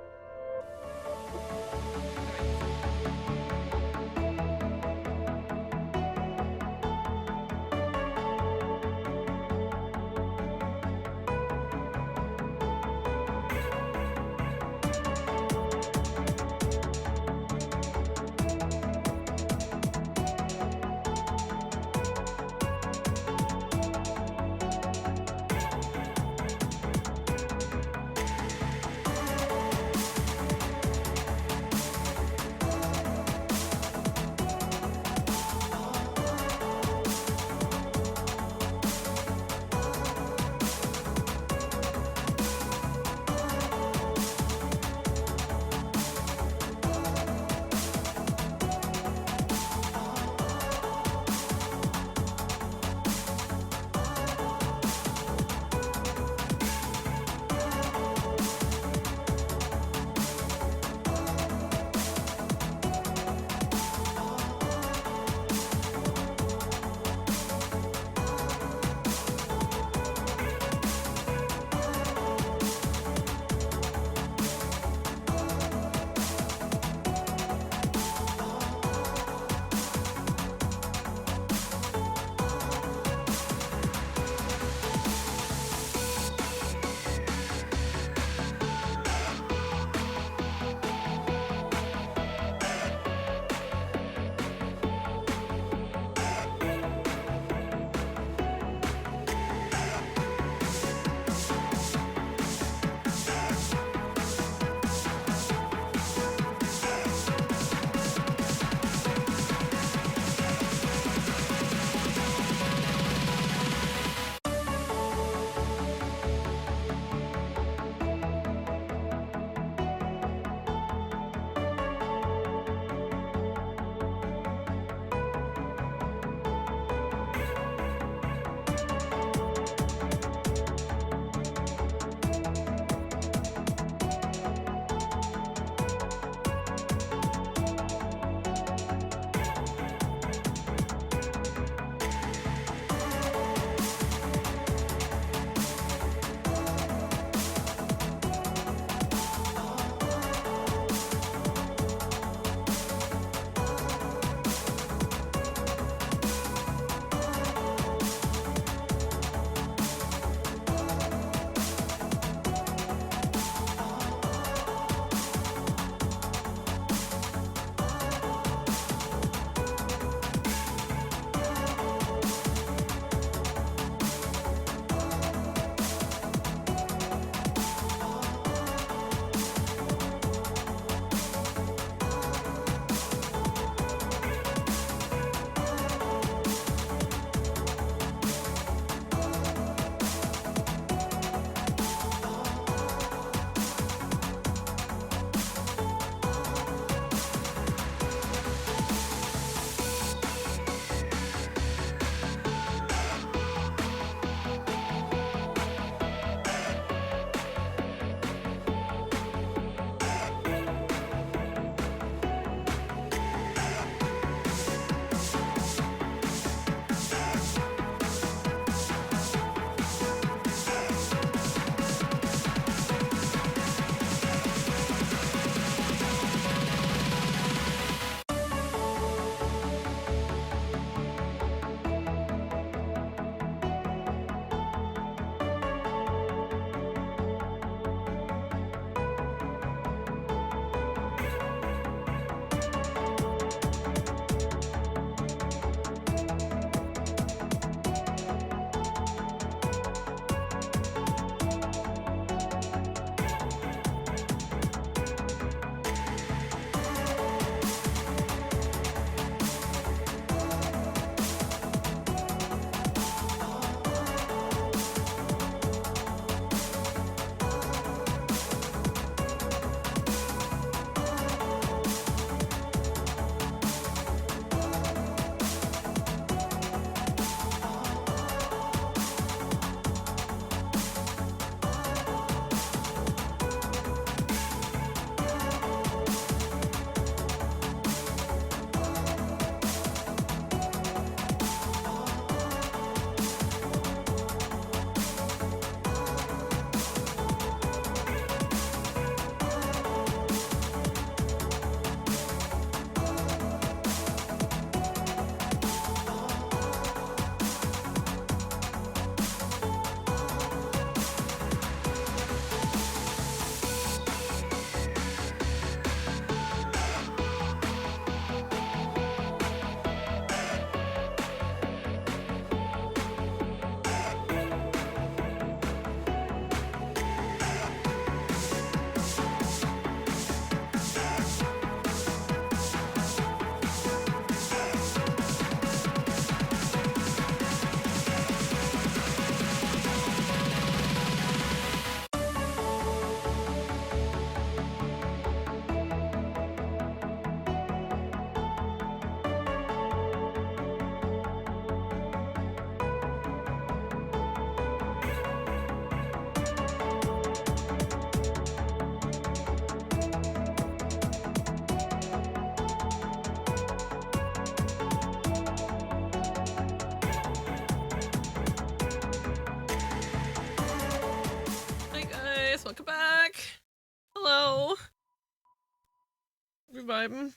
vibing.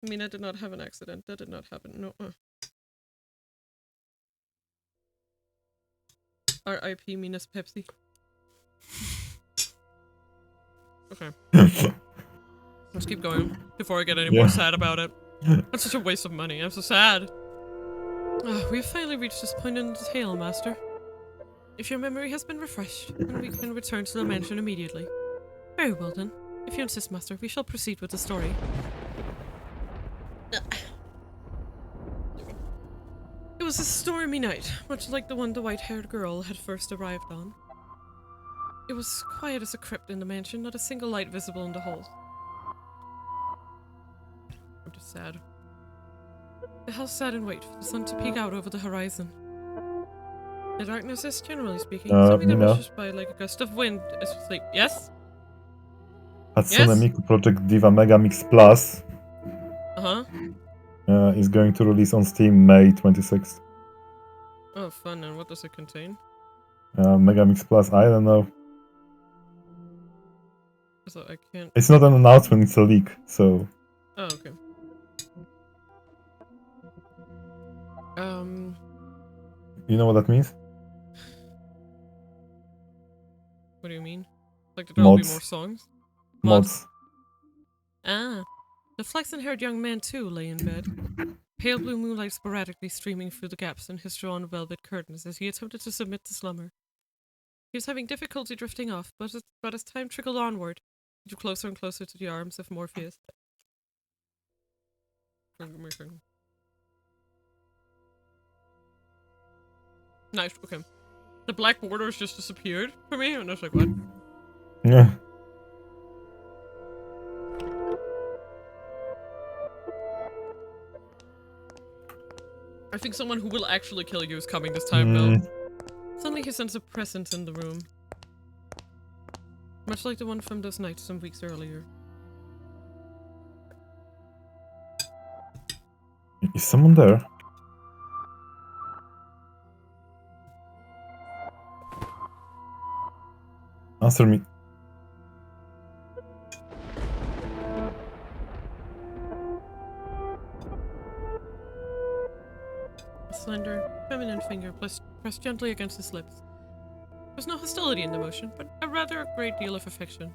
Mina did not have an accident. That did not happen. No. R.I.P. Mina's Pepsi. Okay. Let's keep going before I get any more sad about it. That's such a waste of money. I'm so sad. We have finally reached this point in the tale, Master. If your memory has been refreshed, then we can return to the mansion immediately. Very well then. If you insist, Master, we shall proceed with the story. It was a stormy night, much like the one the white-haired girl had first arrived on. It was quiet as a crypt in the mansion, not a single light visible in the halls. I'm just sad. The house sat in wait for the sun to peek out over the horizon. The darkness is, generally speaking, something that rushes by like a gust of wind as we sleep. Yes? Hatsune Miku Project Diva Mega Mix Plus is going to release on Steam May 26th. Oh, fun. And what does it contain? Mega Mix Plus, I don't know. So I can't... It's not an announcement, it's a leak, so... Oh, okay. You know what that means? What do you mean? Like there'll be more songs? Mods. Ah. The flaxen-haired young man, too, lay in bed. Pale blue moonlight sporadically streaming through the gaps in his drawn velvet curtains as he attempted to submit to slumber. He was having difficulty drifting off, but as time trickled onward, he drew closer and closer to the arms of Morpheus. Nice, okay. The black borders just disappeared for me, and I was like, what? Yeah. I think someone who will actually kill you is coming this time, Bill. Suddenly he sensed a presence in the room. Much like the one from those nights some weeks earlier. Is someone there? Answer me. A slender, feminine finger pressed gently against his lips. There was no hostility in the motion, but rather a great deal of affection.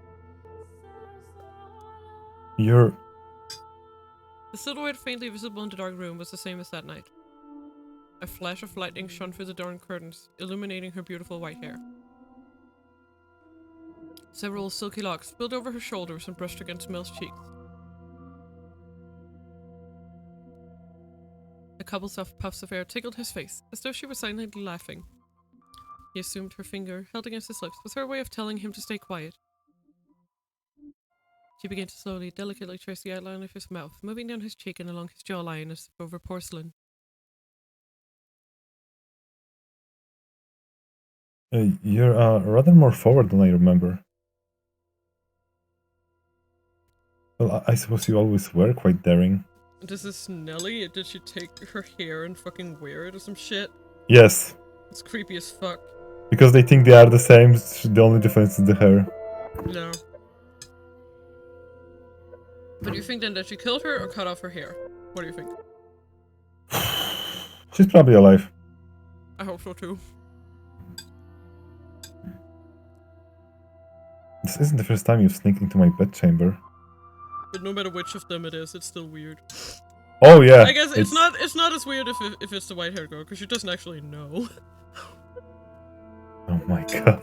You're... The silhouette faintly visible in the dark room was the same as that night. A flash of lightning shone through the dark curtains, illuminating her beautiful white hair. Several silky locks spilled over her shoulders and brushed against Mel's cheeks. A couple soft puffs of air tickled his face, as though she were silently laughing. He assumed her finger, held against his lips, was her way of telling him to stay quiet. She began to slowly, delicately trace the outline of his mouth, moving down his cheek and along his jawline as if over porcelain. You're rather more forward than I remember. Well, I suppose you always were quite daring. This is Nelly? Did she take her hair and fucking wear it or some shit? Yes. It's creepy as fuck. Because they think they are the same, the only difference is the hair. No. But you think then that she killed her or cut off her hair? What do you think? She's probably alive. I hope so too. This isn't the first time you've sneaked into my bedchamber. But no matter which of them it is, it's still weird. Oh yeah. I guess it's not as weird if it's the white-haired girl, because she doesn't actually know. Oh my god.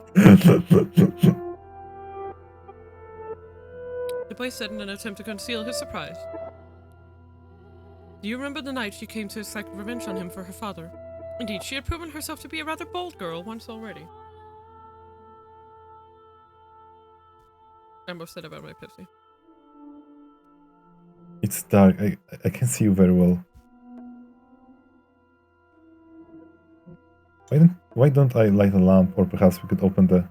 The boy said in an attempt to conceal his surprise. Do you remember the night she came to exact revenge on him for her father? Indeed, she had proven herself to be a rather bold girl once already. I'm upset about my Pepsi. It's dark. I can see you very well. Why don't I light a lamp, or perhaps we could open the...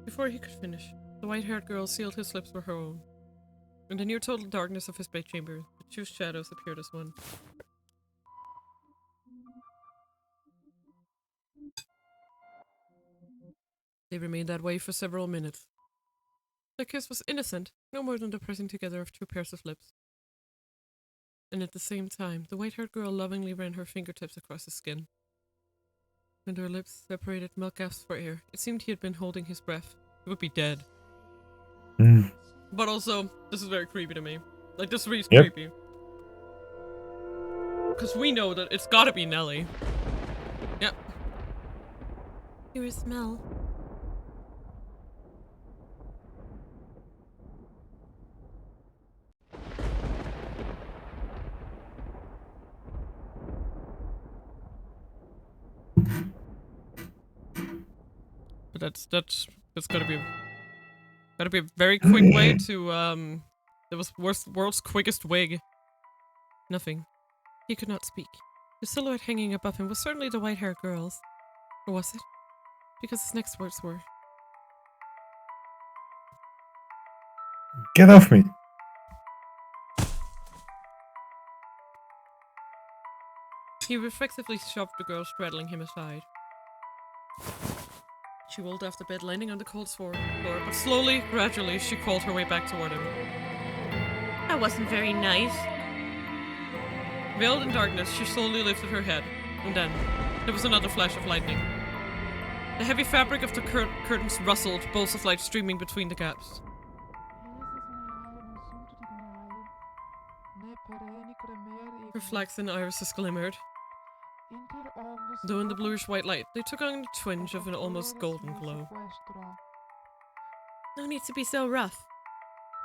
Before he could finish, the white-haired girl sealed his lips with her own. In the near total darkness of his bedchamber, the two shadows appeared as one. They remained that way for several minutes. The kiss was innocent, no more than the pressing together of two pairs of lips. And at the same time, the white-haired girl lovingly ran her fingertips across his skin. When their lips separated, Mel gasped for air. It seemed he had been holding his breath. He would be dead. Mm. But also, this is very creepy to me. Like, this really is Yep. creepy. Because we know that it's gotta be Nelly. Yep. Dearest Mel. But that's gotta be a very quick way to that was world's quickest wig. Nothing. He could not speak. The silhouette hanging above him was certainly the white-haired girl's. Or was it? Because his next words were, Get off me! he reflexively shoved the girl straddling him aside. She rolled off the bed, landing on the cold floor, but slowly, gradually, she crawled her way back toward him. That wasn't very nice. Veiled in darkness, she slowly lifted her head, and then there was another flash of lightning. The heavy fabric of the curtains rustled, bolts of light streaming between the gaps. Her flaxen irises glimmered, though in the bluish-white light, they took on a twinge of an almost golden glow. No need to be so rough.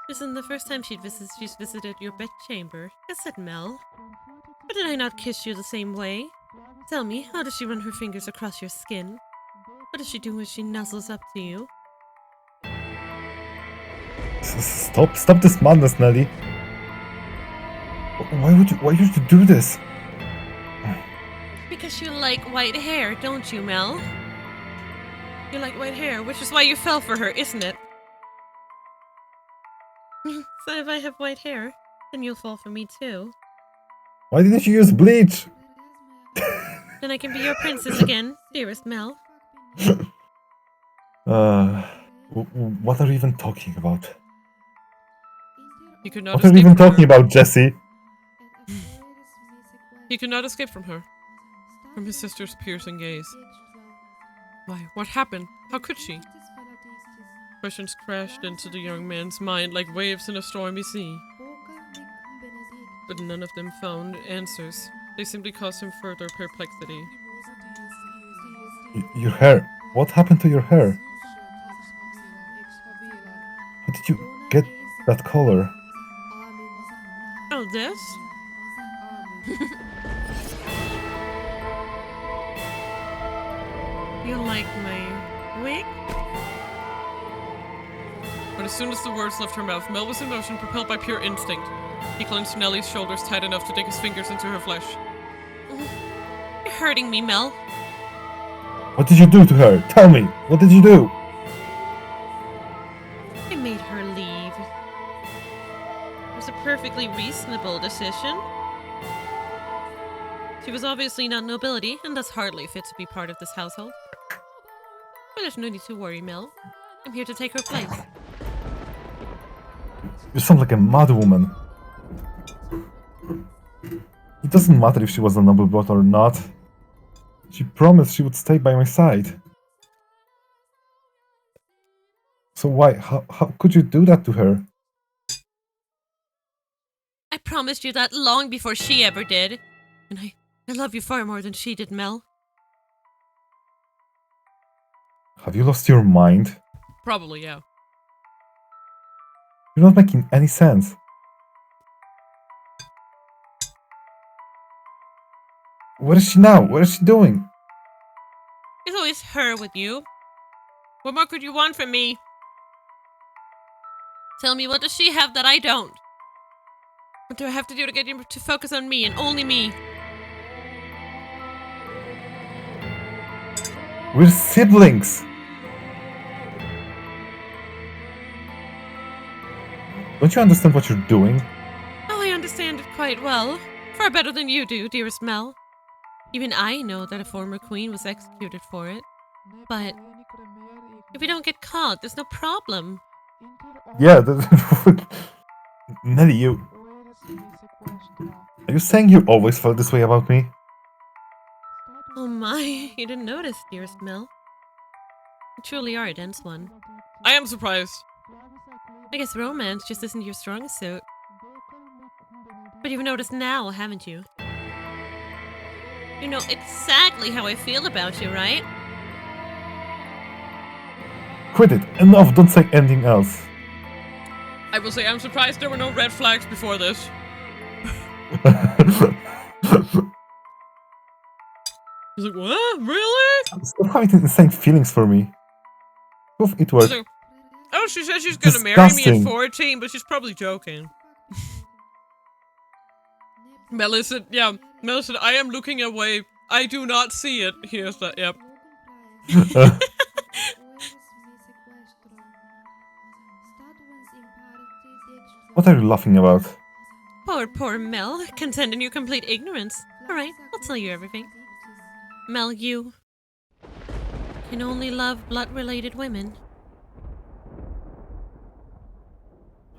This isn't the first time she's visited your bedchamber, is it, Mel? Or did I not kiss you the same way? Tell me, how does she run her fingers across your skin? What does she do when she nuzzles up to you? Stop this madness, Nelly. Why would you do this? Because you like white hair, don't you, Mel? You like white hair, which is why you fell for her, isn't it? So if I have white hair, then you'll fall for me too. Why didn't you use bleach? Then I can be your princess again, dearest Mel. What are you even talking about? He could not What are you escape even from talking her. about, Jesse? He could not escape from her. From his sister's piercing gaze. Why? What happened? How could she? Questions crashed into the young man's mind like waves in a stormy sea. But none of them found answers. They simply caused him further perplexity. Your hair. What happened to your hair? How did you get that color? Oh, this? You like my wig? But as soon as the words left her mouth, Mel was in motion, propelled by pure instinct. He clenched Nellie's shoulders tight enough to dig his fingers into her flesh. You're hurting me, Mel. What did you do to her? Tell me. What did you do? I made her leave. It was a perfectly reasonable decision. She was obviously not nobility, and thus hardly fit to be part of this household. But there's no need to worry, Mel. I'm here to take her place. You sound like a mad woman. It doesn't matter if she was a noble blood or not. She promised she would stay by my side. So why? How could you do that to her? I promised you that long before she ever did. And I love you far more than she did, Mel. Have you lost your mind? Probably, yeah. You're not making any sense. Where is she now? What is she doing? It's always her with you. What more could you want from me? Tell me, what does she have that I don't? What do I have to do to get you to focus on me and only me? We're siblings. Don't you understand what you're doing? Oh, I understand it quite well. Far better than you do, dearest Mel. Even I know that a former queen was executed for it. But if we don't get caught, there's no problem. Yeah, Nelly, are you saying you always felt this way about me? Oh my, you didn't notice, dearest Mel. You truly are a dense one. I am surprised. I guess romance just isn't your strong suit. But you've noticed now, haven't you? You know exactly how I feel about you, right? Quit it. Enough. Don't say anything else. I will say I'm surprised there were no red flags before this. He's like, what? Really? Stop having insane feelings for me. It worked. So, oh, she said she's gonna marry me at 14, but she's probably joking. Melissa, yeah, Melissa, I am looking away. I do not see it. Here's that, yep. What are you laughing about? Poor Mel, content in your complete ignorance. Alright, I'll tell you everything. Mel, you can only love blood-related women.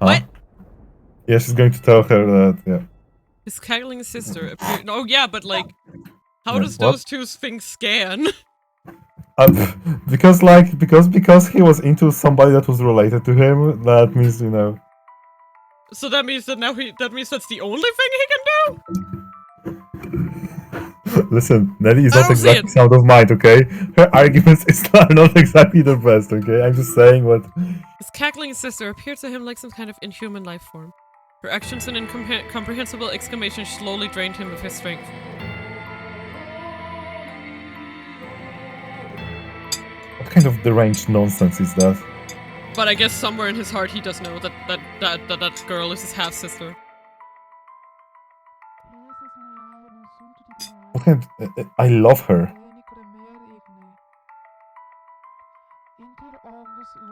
Huh? What? Yeah, she's going to tell her that, yeah. His cackling sister appeared. Oh, yeah, but like, how Yeah, does what? those two things scan? Because he was into somebody that was related to him, that means, you know. So that means that now that means that's the only thing he can do? Listen, Nelly is I not don't see exactly it. sound of mind, okay? Her arguments are not exactly the best, okay? I'm just saying what... His cackling sister appeared to him like some kind of inhuman life form. Her actions and incomprehensible exclamations slowly drained him of his strength. What kind of deranged nonsense is that? But I guess somewhere in his heart he does know that girl is his half-sister. What kind of, I love her.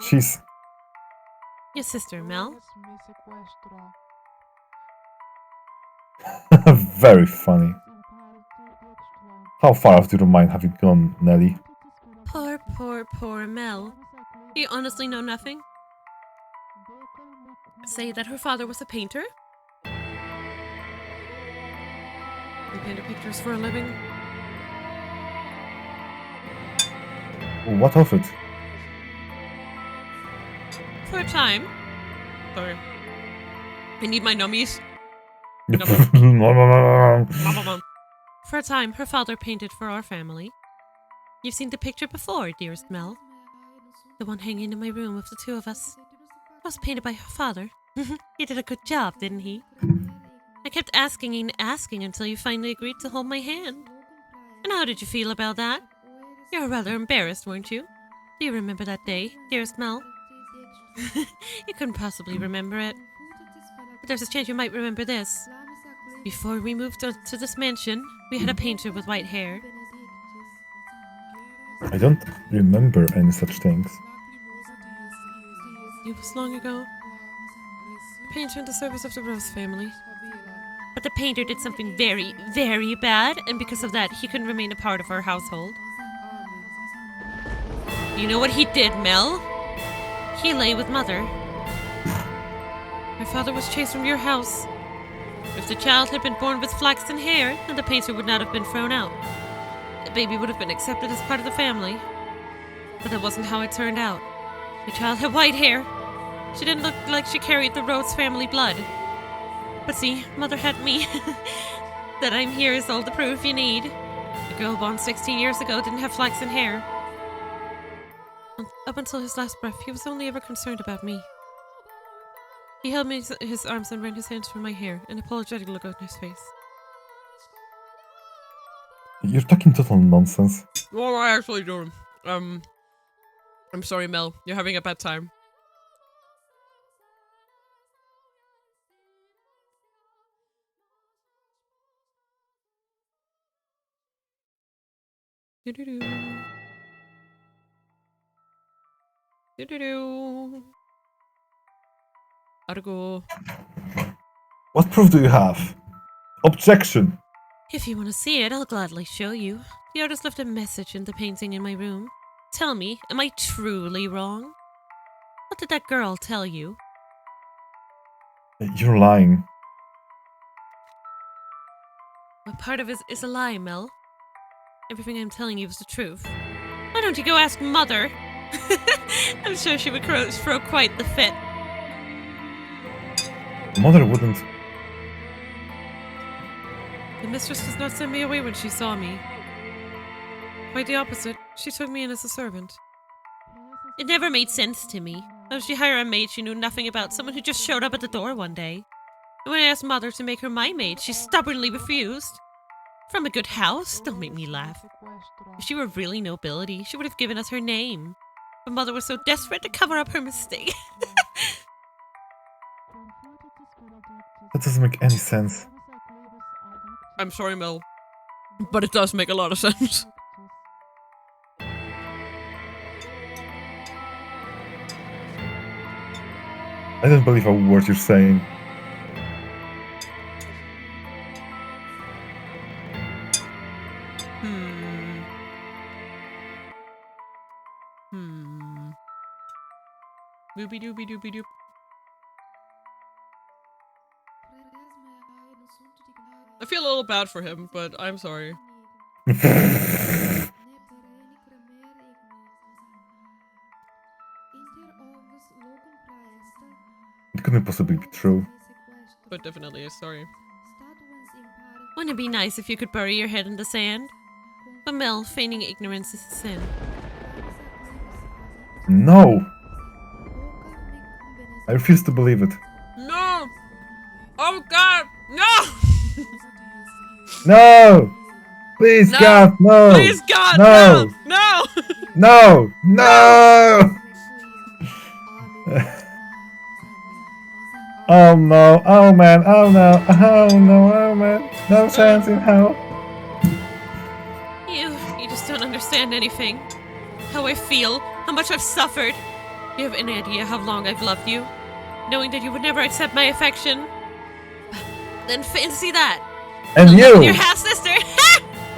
She's... Your sister, Mel. very funny. How far out of your mind have you gone, Nelly? Poor Mel. Do you honestly know nothing? Say that her father was a painter? He painted pictures for a living? What of it? For a time. Sorry. I need my nummies. For a time, her father painted for our family. You've seen the picture before, dearest Mel. The one hanging in my room of the two of us. It was painted by her father. He did a good job, didn't he? I kept asking and asking until you finally agreed to hold my hand. And how did you feel about that? You were rather embarrassed, weren't you? Do you remember that day, dearest Mel? You couldn't possibly remember it. But there's a chance you might remember this. Before we moved to this mansion, we had a painter with white hair. I don't remember any such things. It was long ago. A painter in the service of the Rose family. But the painter did something very, very bad, and because of that, he couldn't remain a part of our household. You know what he did, Mel? He lay with Mother. My father was chased from your house. If the child had been born with flaxen hair, then the painter would not have been thrown out. The baby would have been accepted as part of the family. But that wasn't how it turned out. The child had white hair. She didn't look like she carried the Rhodes family blood. But see, Mother had me. That I'm here is all the proof you need. The girl born 16 years ago didn't have flaxen hair. Up until his last breath, he was only ever concerned about me. He held me in his arms and ran his hands through my hair, an apologetic look on his face. You're talking total nonsense. What am I actually doing? I'm sorry, Mel. You're having a bad time. Do-do-do. Do-do-do. Gotta go. What proof do you have? Objection! If you want to see it, I'll gladly show you. The artist left a message in the painting in my room. Tell me, am I truly wrong? What did that girl tell you? You're lying. What part of it is a lie, Mel? Everything I'm telling you is the truth. Why don't you go ask Mother? I'm sure she would throw quite the fit. Mother wouldn't. The mistress does not send me away when she saw me. Quite the opposite. She took me in as a servant. It never made sense to me. Why would she hire a maid she knew nothing about, someone who just showed up at the door one day? And when I asked Mother to make her my maid, she stubbornly refused. From a good house? Don't make me laugh. If she were really nobility, she would have given us her name. But Mother was so desperate to cover up her mistake. That doesn't make any sense. I'm sorry, Mel. But it does make a lot of sense. I don't believe a word you're saying. Doobie doobie doobie doop. I feel a little bad for him, but I'm sorry. It couldn't possibly be true. But definitely is sorry. Wouldn't it be nice if you could bury your head in the sand? But Mel, feigning ignorance is a sin. No! I refuse to believe it. No! Oh God! No! No! Please, No! God, no! Please, God! No! No! No! No! Oh no! Oh man! Oh no! Oh no! Oh man! No chance in hell! You just don't understand anything. How I feel, how much I've suffered. You have any idea how long I've loved you? Knowing that you would never accept my affection. Then fancy that. And Your you! half sister.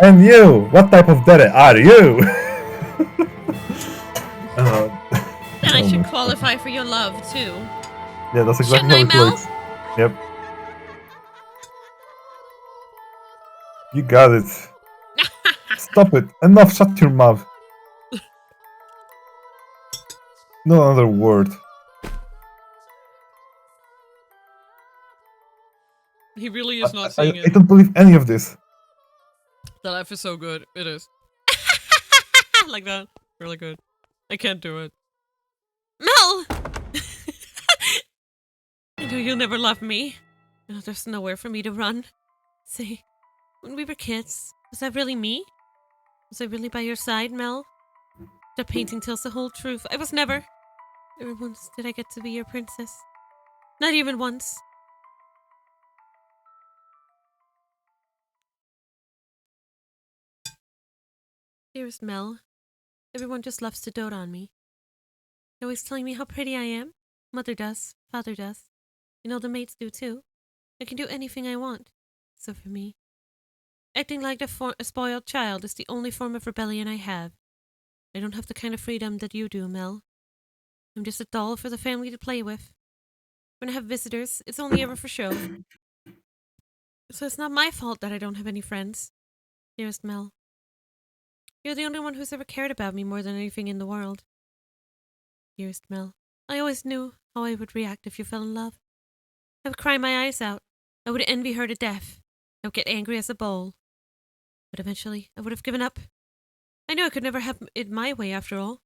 And you! What type of daddy are you? Then I Oh should my qualify for your love too. Yeah, that's exactly Shouldn't how I, it Mel? works. Yep. You got it. Stop it. Enough. Shut your mouth. No other word. He really is not I seeing it. don't believe any of this. The life is so good. It is. Like that. Really good. I can't do it. Mel! I know you'll never love me. I know there's nowhere for me to run. See, when we were kids, was that really me? Was I really by your side, Mel? That painting tells the whole truth. I was never once did I get to be your princess. Not even once. Dearest Mel, everyone just loves to dote on me. They're always telling me how pretty I am. Mother does, father does. You know the mates do too. I can do anything I want. So for me, acting like a spoiled child is the only form of rebellion I have. I don't have the kind of freedom that you do, Mel. I'm just a doll for the family to play with. When I have visitors, it's only ever for show. So it's not my fault that I don't have any friends. Dearest Mel, you're the only one who's ever cared about me more than anything in the world. Dearest Mel, I always knew how I would react if you fell in love. I would cry my eyes out. I would envy her to death. I would get angry as a bull. But eventually, I would have given up. I knew I could never have it my way after all.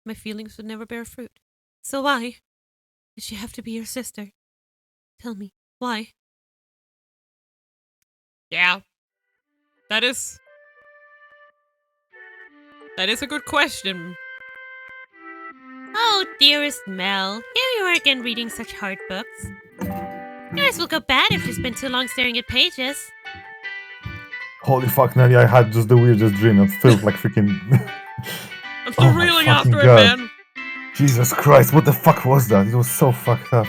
My feelings would never bear fruit. So why did she have to be your sister? Tell me, why? Yeah. That is a good question. Oh, dearest Mel, here you are again reading such hard books. Your eyes will go bad if you spend too long staring at pages. Holy fuck, Nelly, I had just the weirdest dream. It felt like freaking... I'm still Oh my reeling fucking after God. it, man. Jesus Christ, what the fuck was that? It was so fucked up.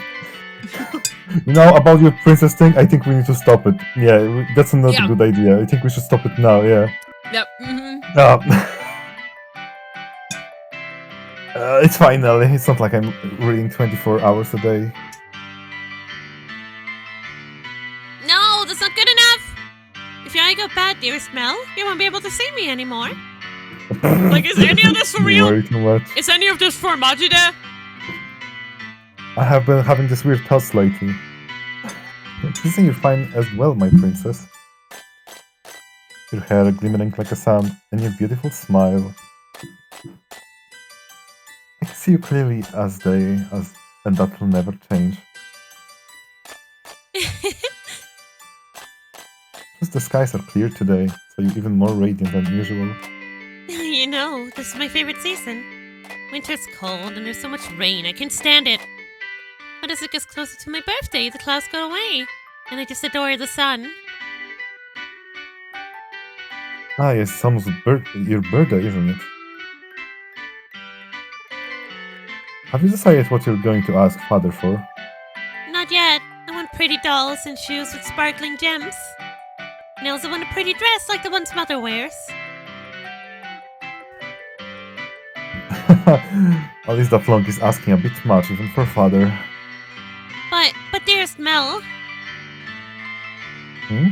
You know, about your princess thing, I think we need to stop it. Yeah, that's not Yeah. a good idea. I think we should stop it now, yeah. Yep. Mm-hmm. It's fine, Nelly. It's not like I'm reading 24 hours a day. No, that's not good enough. If your eye go bad, dearest Mel, you won't be able to see me anymore. Like, is any of this for real? Way too much. Is any of this for Majide? I have been having this weird thoughts lately. Isn't you're fine as well, my princess? Your hair glimmering like a sun, and your beautiful smile. I can see you clearly and that will never change. Plus the skies are clear today, so you're even more radiant than usual. You know, this is my favorite season. Winter's cold and there's so much rain, I can't stand it. But as it gets closer to my birthday, the clouds go away, and I just adore the sun. Ah, yes, it's almost your birthday, isn't it? Have you decided what you're going to ask Father for? Not yet. I want pretty dolls and shoes with sparkling gems. And I also want a pretty dress like the ones Mother wears. At least that flunk is asking a bit much, even for Father. But dearest Mel, Hmm?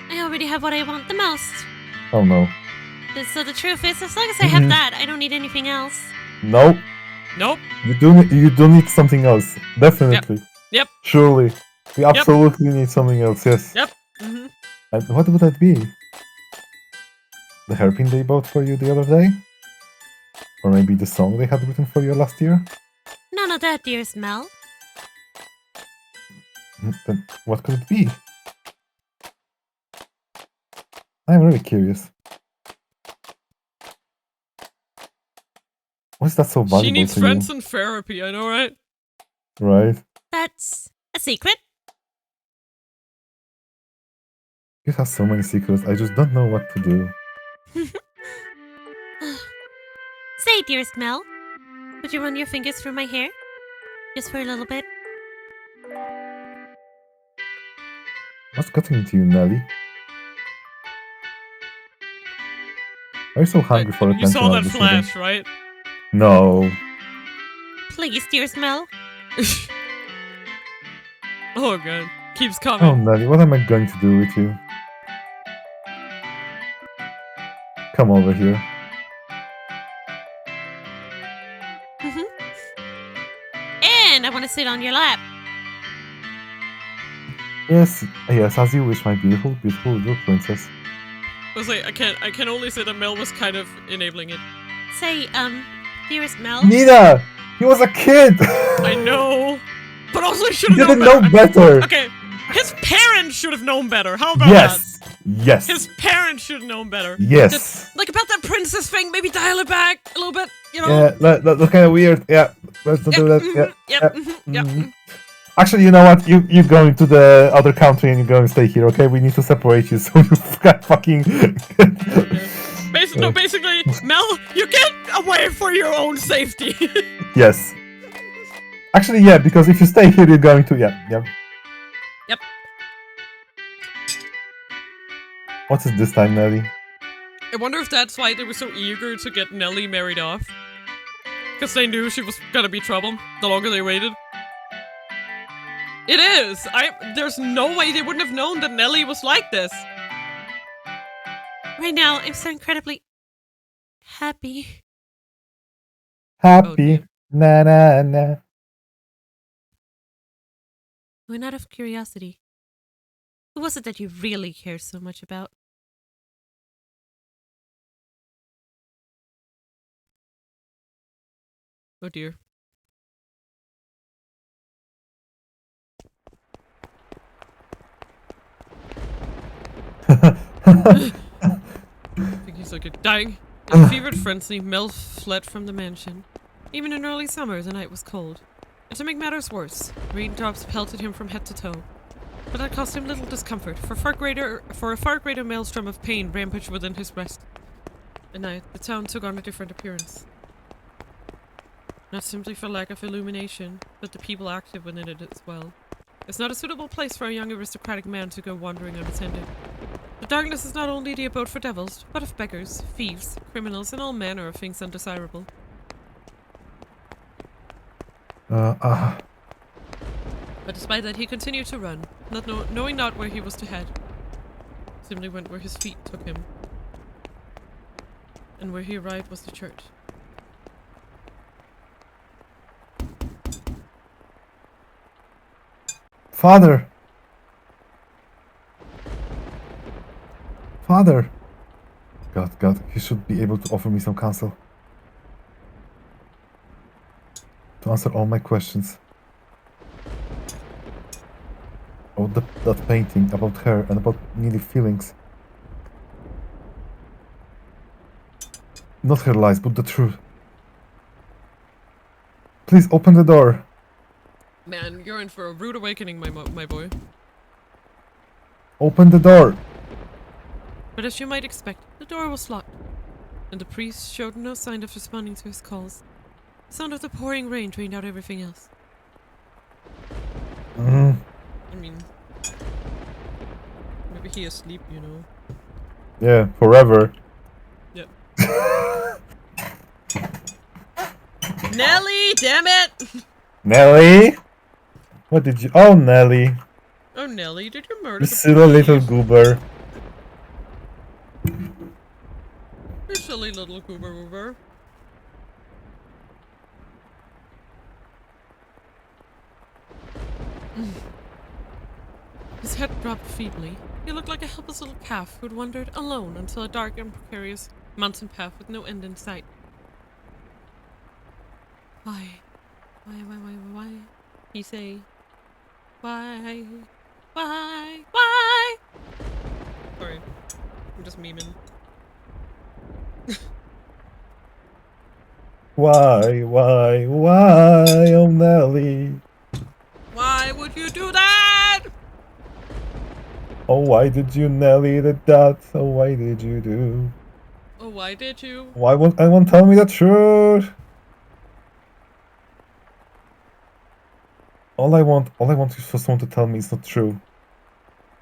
I already have what I want the most. Oh no. So the truth is, as long as I have that, I don't need anything else. No. Nope. You do need something else. Definitely. Yep. Surely. We absolutely need something else, yes. Yep. Mm-hmm. And what would that be? The hairpin they bought for you the other day? Or maybe the song they had written for you last year? None of that, dearest Mel. Then what could it be? I'm really curious. What's that so valuable She needs to friends you? and therapy, I know, right? Right? That's a secret. It has so many secrets, I just don't know what to do. Say, dearest Mel, would you run your fingers through my hair? Just for a little bit. What's getting into you, Nelly? Are you so hungry for attention? You saw all that of a sudden? flash, right? No. Please, dearest Mel. Oh god. Keeps Oh, coming. Nelly, what am I going to do with you? Come over here. And I want to sit on your lap. Yes, as you wish, my beautiful, beautiful little princess. I was like, I can only say that Mel was kind of enabling it. Say, dearest Mel. Nina! He was a kid! I know. But also he should He have didn't known know better. better! Okay, his parents should have known better. How about Yes! that? Yes! His parents should have known better. Yes! Like about that princess thing, maybe dial it back a little bit, you know? Yeah, that's kind of weird. Yeah, let's not do that. Yeah. Yep. Mhm. Actually, you know what? You go into the other country and you go and stay here, okay? We need to separate you so you fucking... Basically, Mel, you get away for your own safety. Yes. Actually, yeah, because if you stay here, you're going to... Yep. What is this time, Nelly? I wonder if that's why they were so eager to get Nelly married off. Because they knew she was gonna be trouble the longer they waited. It is! There's no way they wouldn't have known that Nelly was like this. Right now, I'm so incredibly happy. Happy. dear. Na na na. When out of curiosity, who was it that you really care so much about? Oh dear. I think he's like dying. In a fevered frenzy, Mel fled from the mansion. Even in early summer, the night was cold. And to make matters worse, raindrops pelted him from head to toe. But that caused him little discomfort, for a far greater maelstrom of pain rampaged within his breast. At night, the town took on a different appearance. Not simply for lack of illumination, but the people active within it as well. It's not a suitable place for a young aristocratic man to go wandering unattended. The darkness is not only the abode for devils, but of beggars, thieves, criminals, and all manner of things undesirable. But But despite that, he continued to run, knowing not where he was to head. Simply went where his feet took him. And where he arrived was the church. Father! Father! God, he should be able to offer me some counsel. To answer all my questions. About that painting, about her, and about Neely's feelings. Not her lies, but the truth. Please open the door. Man, you're in for a rude awakening, my boy. Open the door. But as you might expect, the door was locked, and the priest showed no sign of responding to his calls. The sound of the pouring rain drained out everything else. I mean, maybe he asleep, you know. Yeah, forever. Yep. Nelly, damn it! Nelly? What did you... Oh, Nelly. Oh, Nelly, did you murder You the silly little priest? goober. You silly little goober. His head dropped feebly. He looked like a helpless little calf who'd wandered alone until a dark and precarious mountain path with no end in sight. Why? Why? He say, why? Sorry, I'm just memeing. Why, oh Nelly? Why would you do that? Oh, why did you, Nelly, did that? Oh, why did you do? Oh, why did you? Why won't anyone tell me the truth? All I want is for someone to tell me it's not true.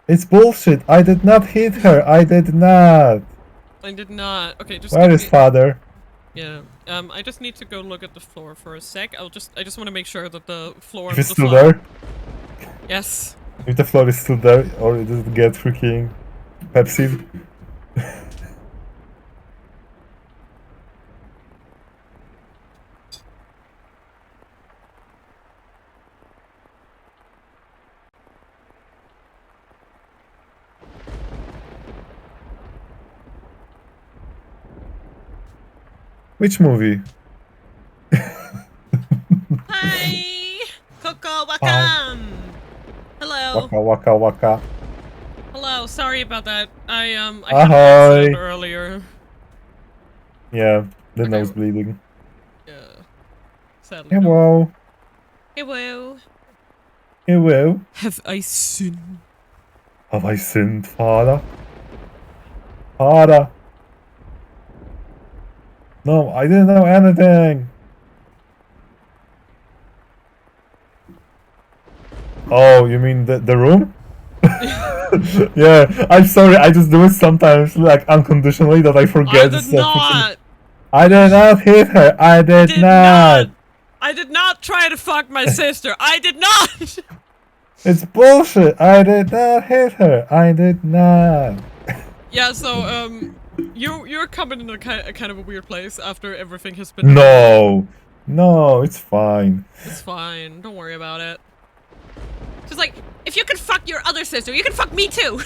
It's bullshit. I did not hit her. I did not. I did not. Okay, just Where give is me... father? Yeah. I just need to go look at the floor for a sec. I just want to make sure that the floor If and it's the still floor... there? Yes. If the floor is still there, or does it get freaking Pepsi? Which movie? Hi! Coco, welcome! Hello. Waka. Hello, sorry about that. I had an Ahoy. accident earlier. Yeah, the Okay. nose bleeding. Yeah. Sadly. No. Hello. Hello. Hello. Have I sinned? Have I sinned, father? Father. No, I didn't know anything. Oh, you mean the room? Yeah, I'm sorry, I just do it sometimes, like, unconditionally, that I forget. I did not! I did not hit her! I did not! I did not try to fuck my sister! I did not! It's bullshit! I did not hit her! I did not! Yeah, so, you're coming in a kind of a weird place after everything has been... No, it's fine. It's fine, don't worry about it. Just like, if you can fuck your other sister, you can fuck me too!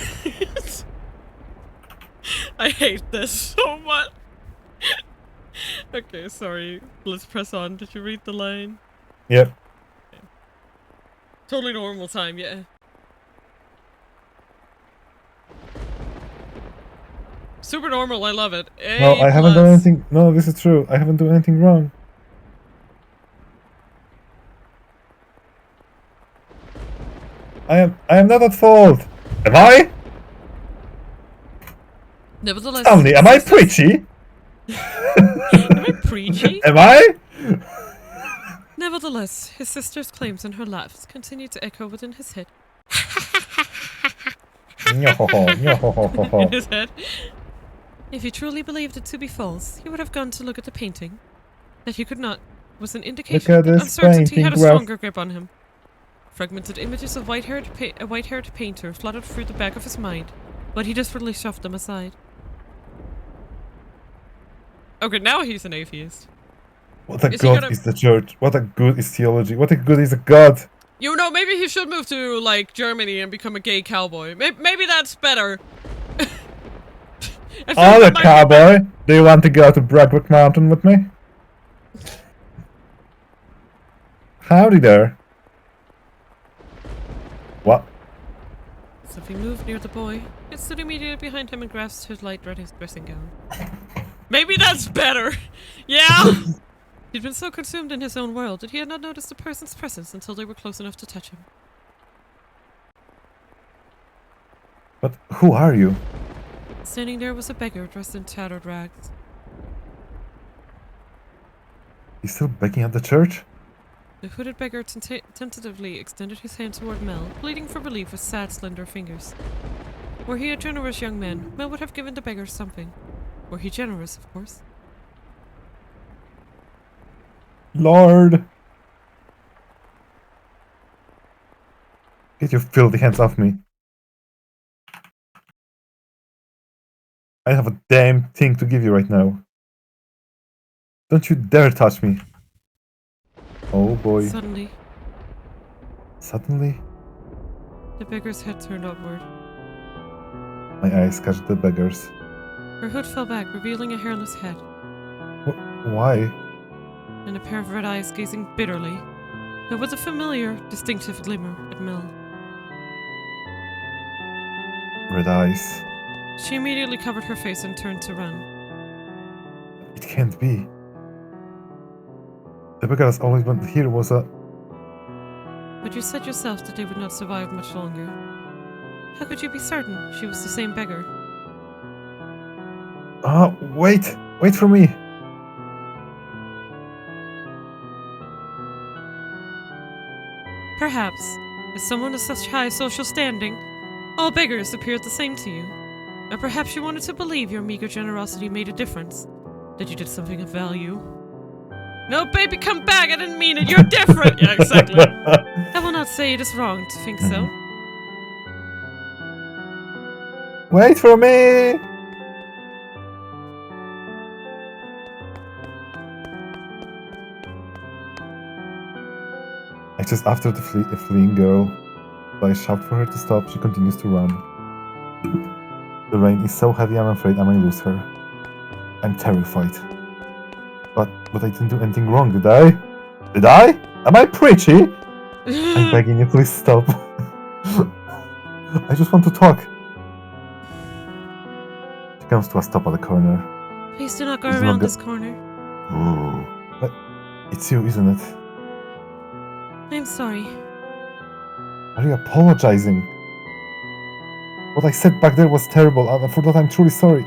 I hate this so much. Okay, sorry. Let's press on. Did you read the line? Yep. Okay. Totally normal time, yeah. Super normal, I love it. No, I haven't done anything. No, this is true. I haven't done anything wrong. I am not at fault. Am I? Nevertheless, Tell me, am I preachy? Am I preachy? Am I? Nevertheless, his sister's claims and her laughs continued to echo within his head. In his head. If he truly believed it to be false, he would have gone to look at the painting. That he could not was an indication at that this uncertainty had a painting, Ralph. stronger grip on him. Fragmented images of a white-haired painter flooded through the back of his mind, but he desperately shoved them aside. Okay, now he's an atheist. What a Is he god gonna- is the church? What a good is theology? What a good is a god? You know, maybe he should move to, like, Germany and become a gay cowboy. Maybe that's better. I think Oh, that the might be cowboy! Do you want to go to Brockwood Mountain with me? Howdy there. What? Something moved near the boy. It stood immediately behind him and grasped his light red dressing gown. Maybe that's better! Yeah! He'd been so consumed in his own world that he had not noticed the person's presence until they were close enough to touch him. But who are you? Standing there was a beggar dressed in tattered rags. He's still begging at the church? The hooded beggar tentatively extended his hand toward Mel, pleading for relief with sad, slender fingers. Were he a generous young man, Mel would have given the beggar something. Were he generous, of course. Lord! Get your filthy hands off me. I have a damn thing to give you right now. Don't you dare touch me. Oh boy. Suddenly, Suddenly, the beggar's head turned upward. my eyes catch the beggars. Her hood fell back, revealing a hairless head, Why? and a pair of red eyes gazing bitterly. There was a familiar, distinctive glimmer at Mel. Red eyes. She immediately covered her face and turned to run. It can't be. The beggar that's always been here was a... But you said yourself that they would not survive much longer. How could you be certain she was the same beggar? Oh, wait! Wait for me! Perhaps, as someone of such high social standing, all beggars appeared the same to you. Or perhaps you wanted to believe your meager generosity made a difference, that you did something of value. No, baby, come back! I didn't mean it! You're different! Yeah, exactly. I will not say it is wrong to think so. Wait for me! Just after the fleeing girl, I shout for her to stop, she continues to run. The rain is so heavy, I'm afraid I may lose her. I'm terrified. But I didn't do anything wrong, did I? Did I? Am I preachy? I'm begging you, please stop. I just want to talk. She comes to a stop at the corner. Please do not go It's not around good. this corner. Ooh. But it's you, isn't it? I'm sorry. Are you apologizing? What I said back there was terrible, and for that I'm truly sorry.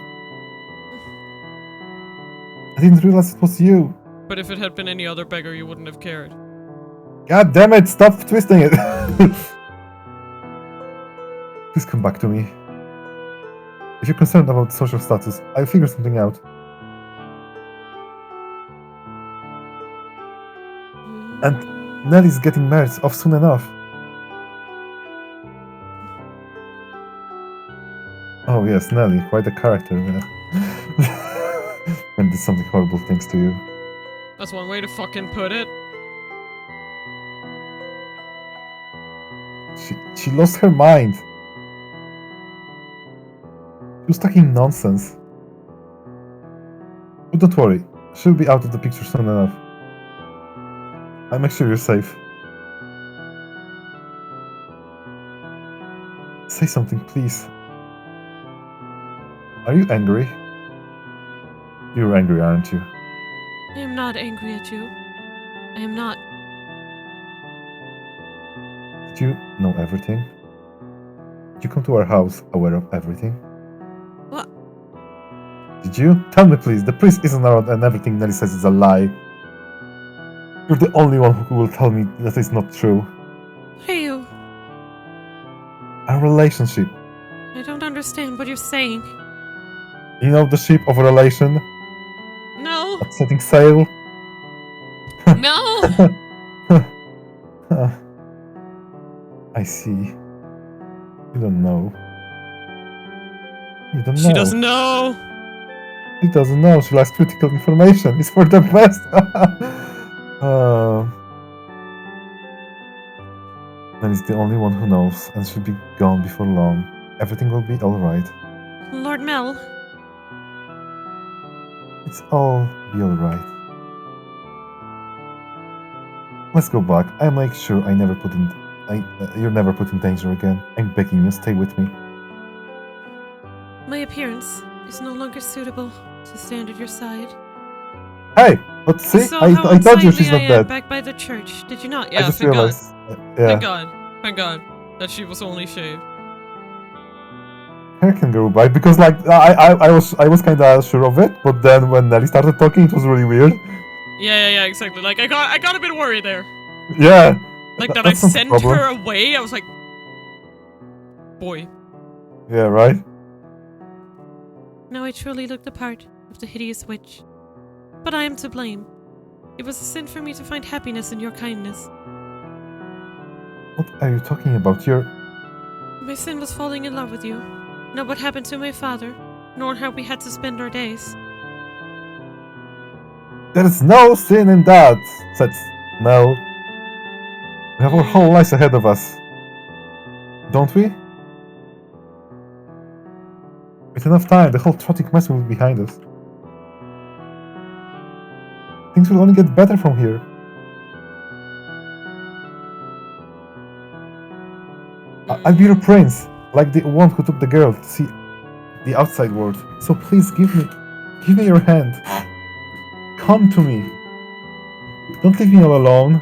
I didn't realize it was you. But if it had been any other beggar, you wouldn't have cared. God damn it, stop twisting it! Please come back to me. If you're concerned about social status, I'll figure something out. And Nelly's getting married off soon enough. Oh yes, Nelly, quite a character, man. And did something horrible things to you. That's one way to fucking put it. She lost her mind. She was talking nonsense. But don't worry, she'll be out of the picture soon enough. I'll make sure you're safe. Say something, please. Are you angry? You're angry, aren't you? I am not angry at you. I am not. Did you know everything? Did you come to our house aware of everything? What? Did you? Tell me please, the priest isn't around and everything Nelly says is a lie. You're the only one who will tell me that it's not true. What are you? Our relationship. I don't understand what you're saying. You know the ship of a relation? No. That's setting sail? No! I see. You don't know. You don't know. She doesn't know! She doesn't know. She likes critical information. It's for the best. And is the only one who knows, and she'll be gone before long. Everything will be alright. Lord Mel, It's all be alright. Let's go back. I'll make sure you're never put in danger again. I'm begging you, stay with me. my appearance is no longer suitable to stand at your side. Hey! But see, You saw I how told you unsightly she's I not am dead. back by the church, did you not? I Yeah, just thank God. realized. Yeah. Thank God. Thank God that she was only shaved. Hair can grow back because like I was kinda sure of it, but then when Nelly started talking it was really weird. Yeah, exactly. Like, I got a bit worried there. Yeah. Like, that I That's not a sent problem. her away, I was like... Boy. Yeah, right? Now I truly look the part of the hideous witch. But I am to blame. It was a sin for me to find happiness in your kindness. What are you talking about? You're My sin was falling in love with you. Not what happened to my father, nor how we had to spend our days. There's no sin in that, said Mel. We have our whole lives ahead of us. Don't we? With enough time, the whole traumatic mess will be behind us. Things will only get better from here. I'll be your prince, like the one who took the girl to see the outside world. So please give me your hand. Come to me. Don't leave me all alone.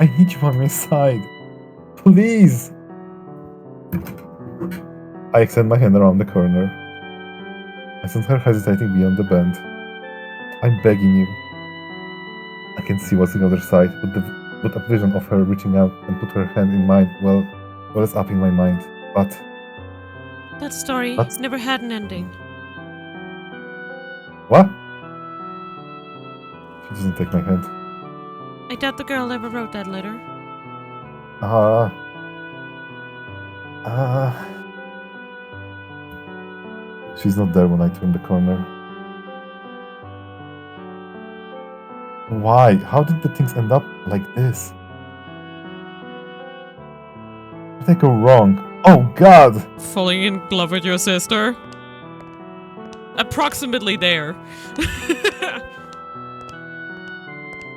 I need you on my side. Please. I extend my hand around the corner. I sense her hesitating beyond the bend. I'm begging you. I can see what's on the other side, but a vision of her reaching out and put her hand in mine, well, it's up in my mind. But That story never had an ending. what? She doesn't take my hand. I doubt the girl ever wrote that letter. She's not there when I turn the corner. Why? How did the things end up like this? What did I go wrong? Oh God! Falling in love with your sister? Approximately there.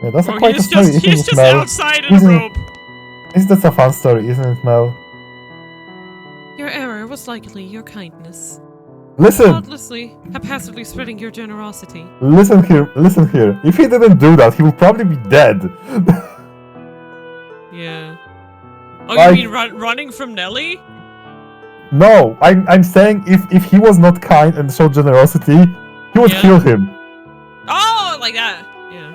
Yeah, that's Bro, quite a story, isn't he's it, just Mel? outside in a robe. That's a fun story, isn't it, Mel? Your error was likely your kindness. Listen! Thoughtlessly, haphazardly spreading your generosity. Listen here. If he didn't do that, he would probably be dead. Yeah. Oh, Like- you mean running from Nelly? No, I'm saying if he was not kind and showed generosity, he would Yeah. kill him. Oh, like that. Yeah.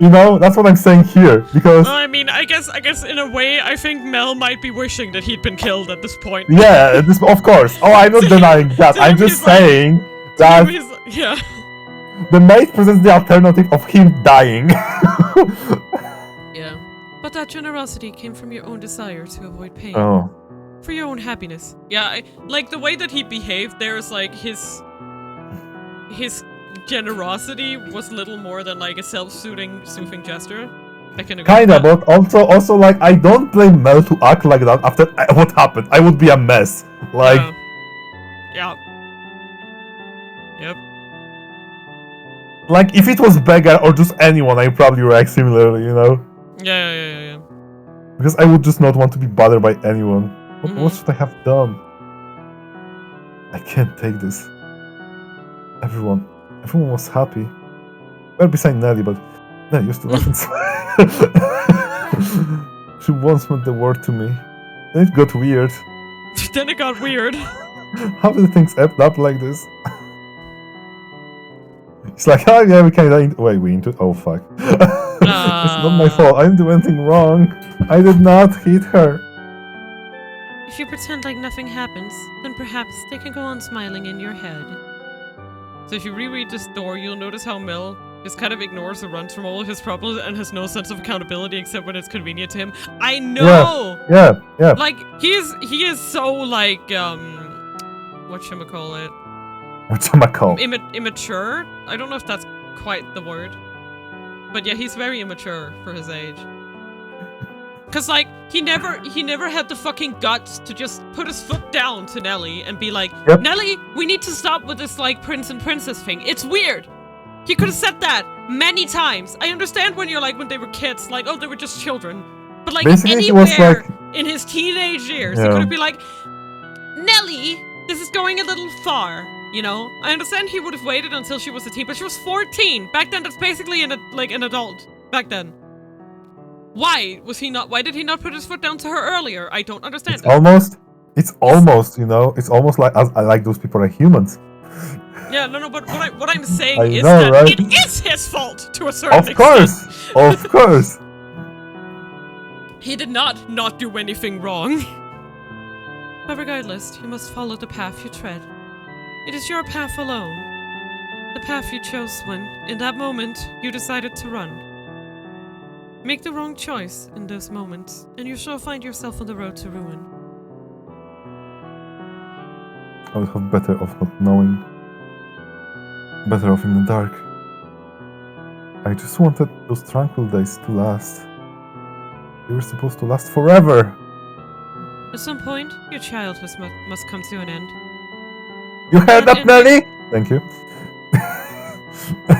You know, that's what I'm saying here, because Well, I mean, I guess in a way, I think Mel might be wishing that he'd been killed at this point. yeah, of course. Oh, I'm not denying that. to I'm him, just he's like- saying that Yeah. the maid presents the alternative of him dying. Yeah. But that generosity came from your own desire to avoid pain. Oh, For your own happiness. Yeah, like the way that he behaved there is like his generosity was little more than like a soothing gesture. I can agree kinda, with that. but also like I don't blame Mel to act like that after what happened. I would be a mess. Like, Yeah. Yep. like if it was Beggar or just anyone, I'd probably react similarly, you know? Yeah. Because I would just not want to be bothered by anyone. Mhm. What should I have done? I can't take this. Everyone was happy. Well, beside Nelly, but Nelly used to laugh inside. She once meant the word to me. Then it got weird. Then it got weird. How did things end up like this? It's like, oh yeah, we kinda wait, we into oh fuck. It's not my fault. I didn't do anything wrong. I did not hit her. If you pretend like nothing happens, then perhaps they can go on smiling in your head. So if you reread the story, you'll notice how Mel just kind of ignores or runs from all of his problems and has no sense of accountability except when it's convenient to him. I know! Yeah. Like, he is so, like, whatchamacallit? Immature? I don't know if that's quite the word. But yeah, he's very immature for his age. Cause like, he never had the fucking guts to just put his foot down to Nelly and be like, Yep. Nelly, we need to stop with this like prince and princess thing. It's weird. He could have said that many times. I understand when you're like, when they were kids, like, oh, they were just children. But like, Basically, he anywhere was like, in his teenage years, he Yeah. could have been like, Nelly, this is going a little far. You know, I understand he would have waited until she was a teen, but she was 14. Back then, that's basically an adult. Back then. Why did he not put his foot down to her earlier? I don't understand. it's almost, you know, it's almost like I like those people are humans. Yeah, no, but what I'm saying I is know, that right? it is his fault to a certain Of extent. course. He did not do anything wrong. But regardless, you must follow the path you tread. It is your path alone. The path you chose when, in that moment, you decided to run. Make the wrong choice in those moments, and you shall find yourself on the road to ruin. I would have better off not knowing. Better off in the dark. I just wanted those tranquil days to last. They were supposed to last forever. At some point, your childhood must come to an end. You heard that, Nelly? Thank you.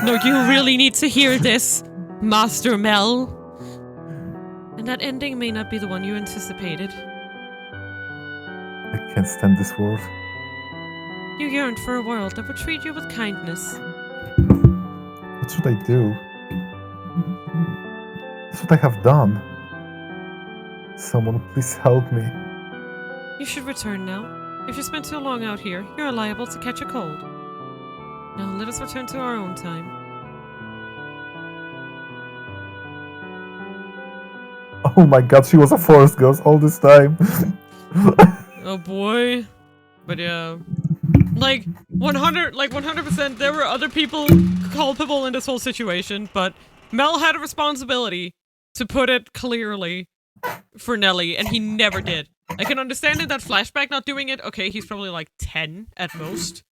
No, you really need to hear this, Master Mel. And that ending may not be the one you anticipated. I can't stand this world. You yearned for a world that would treat you with kindness. What should I do? That's what I have done. Someone please help me. You should return now. If you spend too long out here, you're liable to catch a cold. Now let us return to our own time. Oh my god, she was a forest ghost all this time. Oh boy. But yeah. Like 100%, there were other people culpable in this whole situation, but Mel had a responsibility to put it clearly for Nelly, and he never did. I can understand in that flashback not doing it. Okay, he's probably like 10 at most,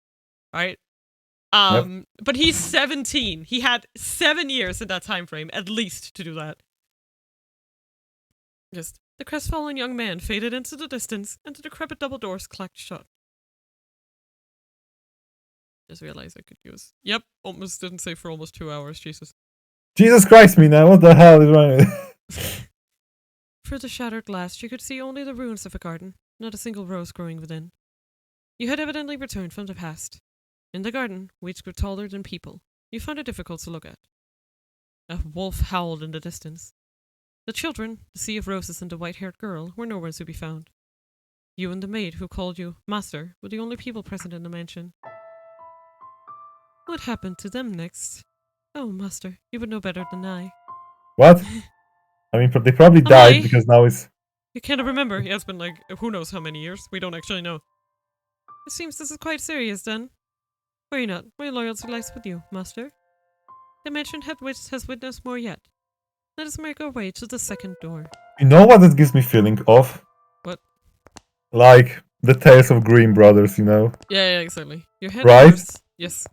right? But he's 17. He had 7 years in that time frame, at least, to do that. Just the crestfallen young man faded into the distance, and the decrepit double doors clacked shut. Just realized I could use. Yep, almost didn't say for almost 2 hours. Jesus. Jesus Christ, Mina, what the hell is wrong with Through the shattered glass, you could see only the ruins of a garden, not a single rose growing within. You had evidently returned from the past. In the garden, weeds grew taller than people. You found it difficult to look at. A wolf howled in the distance. The children, the sea of roses and the white-haired girl, were nowhere to be found. You and the maid who called you Master were the only people present in the mansion. What happened to them next? Oh, Master, you would know better than I. What? I mean, they probably died because now it's... You cannot remember. Yeah, it's been like, who knows how many years. We don't actually know. It seems this is quite serious then. Worry not, my loyalty lies with you, Master. The mansion has witnessed more yet. Let us make our way to the second door. You know what it gives me feeling of? What? Like the Tales of Grimm brothers, you know? Yeah, exactly. Your hand right? in hers. Yes.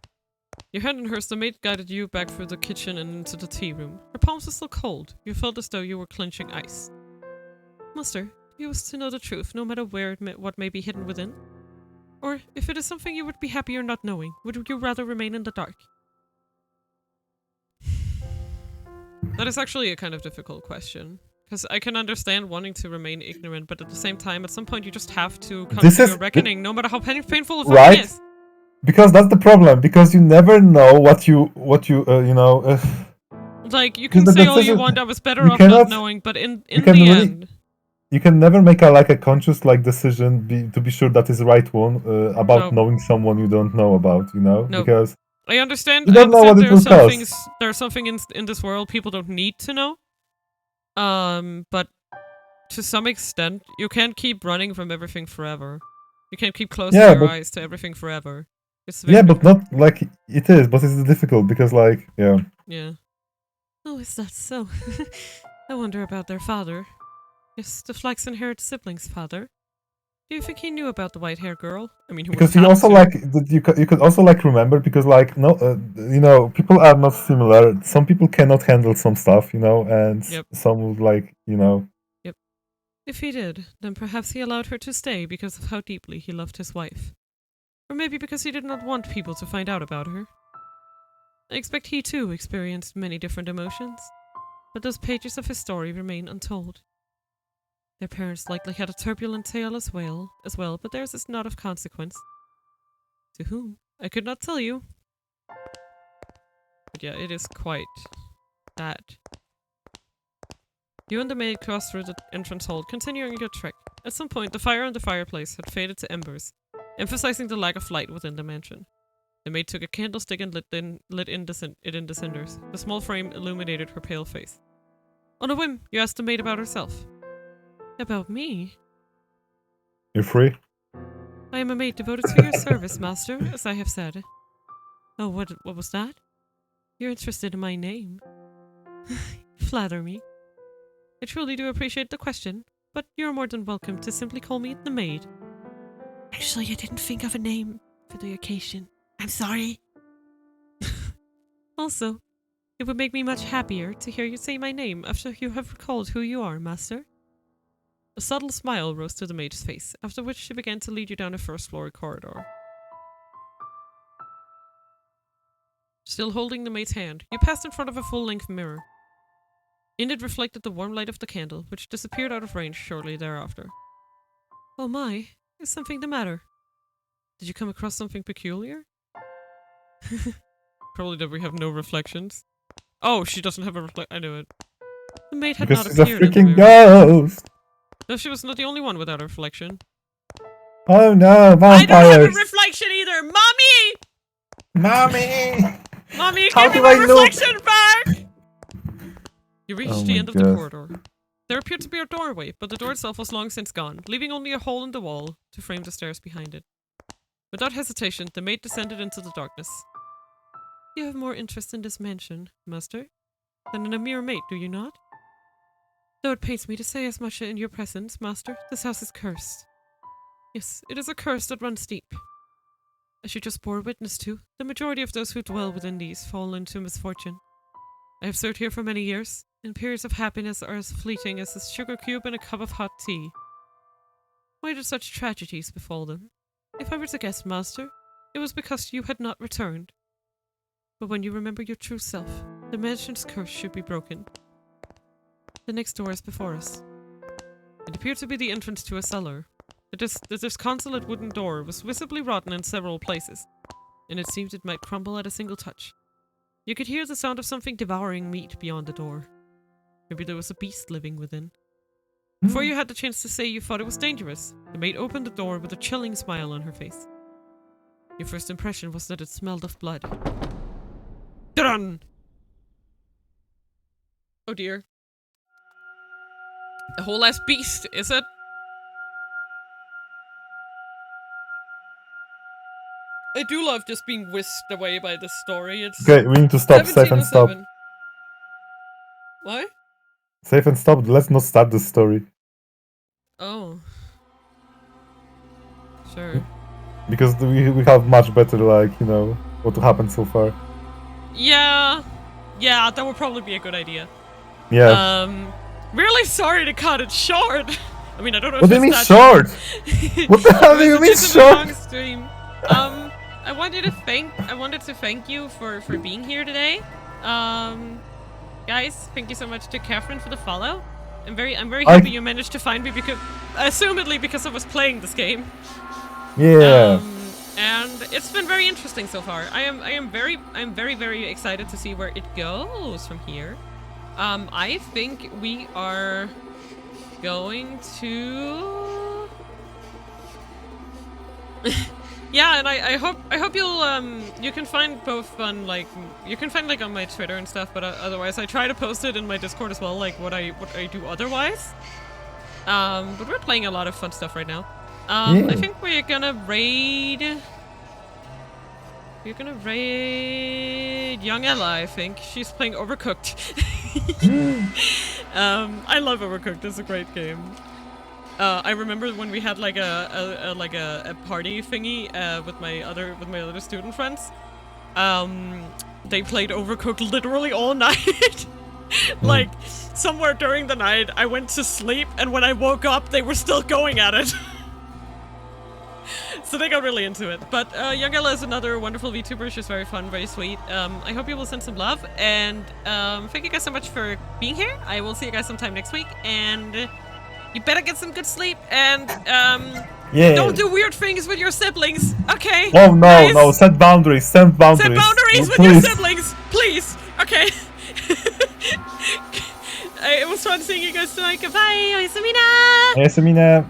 Your hand in hers, the maid guided you back through the kitchen and into the tea room. Her palms were still cold. You felt as though you were clenching ice. Master, you wish to know the truth, no matter what may be hidden within? Or, if it is something you would be happier not knowing, would you rather remain in the dark? That is actually a kind of difficult question. Because I can understand wanting to remain ignorant, but at the same time, at some point you just have to come to your reckoning, no matter how painful it is. Because that's the problem, because you never know what you know... like, you can say all you want, I was better off not knowing, but in the end... You can never make a conscious decision to be sure that is the right one about knowing someone you don't know about, you know? No. Because I understand, you don't know what it will cost. There are some things in this world people don't need to know. But to some extent, you can't keep running from everything forever. You can't keep closing your eyes to everything forever. It's very but not like it is, but it's difficult because, like, yeah. Yeah. Oh, is that so? I wonder about their father. Yes, the flaxen-haired sibling's father. Do you think he knew about the white-haired girl? I mean, he Because would you have also to. like you could also like remember because like no people are not similar. Some people cannot handle some stuff, and Yep. some would like Yep. If he did, then perhaps he allowed her to stay because of how deeply he loved his wife. Or maybe because he did not want people to find out about her. I expect he too experienced many different emotions, but those pages of his story remain untold. Their parents likely had a turbulent tale as well, but theirs is not of consequence. To whom? I could not tell you. But yeah, it is quite that. You and the maid crossed through the entrance hall, continuing your trek. At some point, the fire in the fireplace had faded to embers, emphasizing the lack of light within the mansion. The maid took a candlestick and lit it in the cinders. The small frame illuminated her pale face. On a whim, you asked the maid about herself. About me? you're free. I am a maid devoted to your service, master, as I have said. Oh, what was that? You're interested in my name. Flatter me. I truly do appreciate the question, but you're more than welcome to simply call me the maid. Actually, I didn't think of a name for the occasion. I'm sorry. Also, it would make me much happier to hear you say my name after you have recalled who you are, master. A subtle smile rose to the maid's face, after which she began to lead you down a first-floor corridor. Still holding the maid's hand, you passed in front of a full-length mirror. In it reflected the warm light of the candle, which disappeared out of range shortly thereafter. Oh my, is something the matter? Did you come across something peculiar? Probably that we have no reflections. Oh, she doesn't have a I knew it. The maid had Because not she's a appeared in the freaking mirror. ghost. No, she was not the only one without a reflection. Oh no, vampires! I don't have a reflection either! Mommy! Mommy! Mommy, How give me do my I know? reflection back! You reached Oh the my end of the God. corridor. There appeared to be a doorway, but the door itself was long since gone, leaving only a hole in the wall to frame the stairs behind it. Without hesitation, the maid descended into the darkness. You have more interest in this mansion, master, than in a mere maid, do you not? Though it pains me to say as much in your presence, master, this house is cursed. Yes, it is a curse that runs deep. As you just bore witness to, the majority of those who dwell within these fall into misfortune. I have served here for many years, and periods of happiness are as fleeting as a sugar cube and a cup of hot tea. Why did such tragedies befall them? If I were to guess, master, it was because you had not returned. But when you remember your true self, the mansion's curse should be broken. The next door is before us. It appeared to be the entrance to a cellar. The disconsolate wooden door was visibly rotten in several places, and it seemed it might crumble at a single touch. You could hear the sound of something devouring meat beyond the door. Maybe there was a beast living within. Before you had the chance to say you thought it was dangerous, the maid opened the door with a chilling smile on her face. Your first impression was that it smelled of blood. Dun! Oh dear. A whole ass beast, is it? I do love just being whisked away by this story. It's Okay, we need to stop. Safe and stop. 1707. What? Safe and stop. Let's not start this story. Oh. Sure. Because we have much better, like, what happened so far. Yeah. Yeah, that would probably be a good idea. Yeah. Really sorry to cut it short. I mean, I don't know What do you if mean it's short? that... What the hell do you mean It's a long short? stream. I wanted to thank you for being here today. Guys, thank you so much to Catherine for the follow. I'm very happy you managed to find me because, assumedly because I was playing this game. Yeah. And it's been very interesting so far. I'm very excited to see where it goes from here. I think we are going to yeah, and I hope you'll you can find both on on my Twitter and stuff, but otherwise I try to post it in my Discord as well, like what I do otherwise. But we're playing a lot of fun stuff right now. I think we're gonna raid We're gonna raid Young Ella, I think. She's playing Overcooked. I love Overcooked. It's a great game. I remember when we had like a party thingy with my other student friends. They played Overcooked literally all night. Like somewhere during the night, I went to sleep, and when I woke up, they were still going at it. So they got really into it. But Young Ella is another wonderful VTuber. She's very fun, very sweet. I hope you will send some love, and thank you guys so much for being here. I will see you guys sometime next week, and you better get some good sleep, and don't do weird things with your siblings, okay? Oh no, guys? no, set boundaries, set boundaries. Set boundaries with Please. your siblings, please, okay? It was fun seeing you guys tonight. Goodbye. Oisamina! Yes, Mina.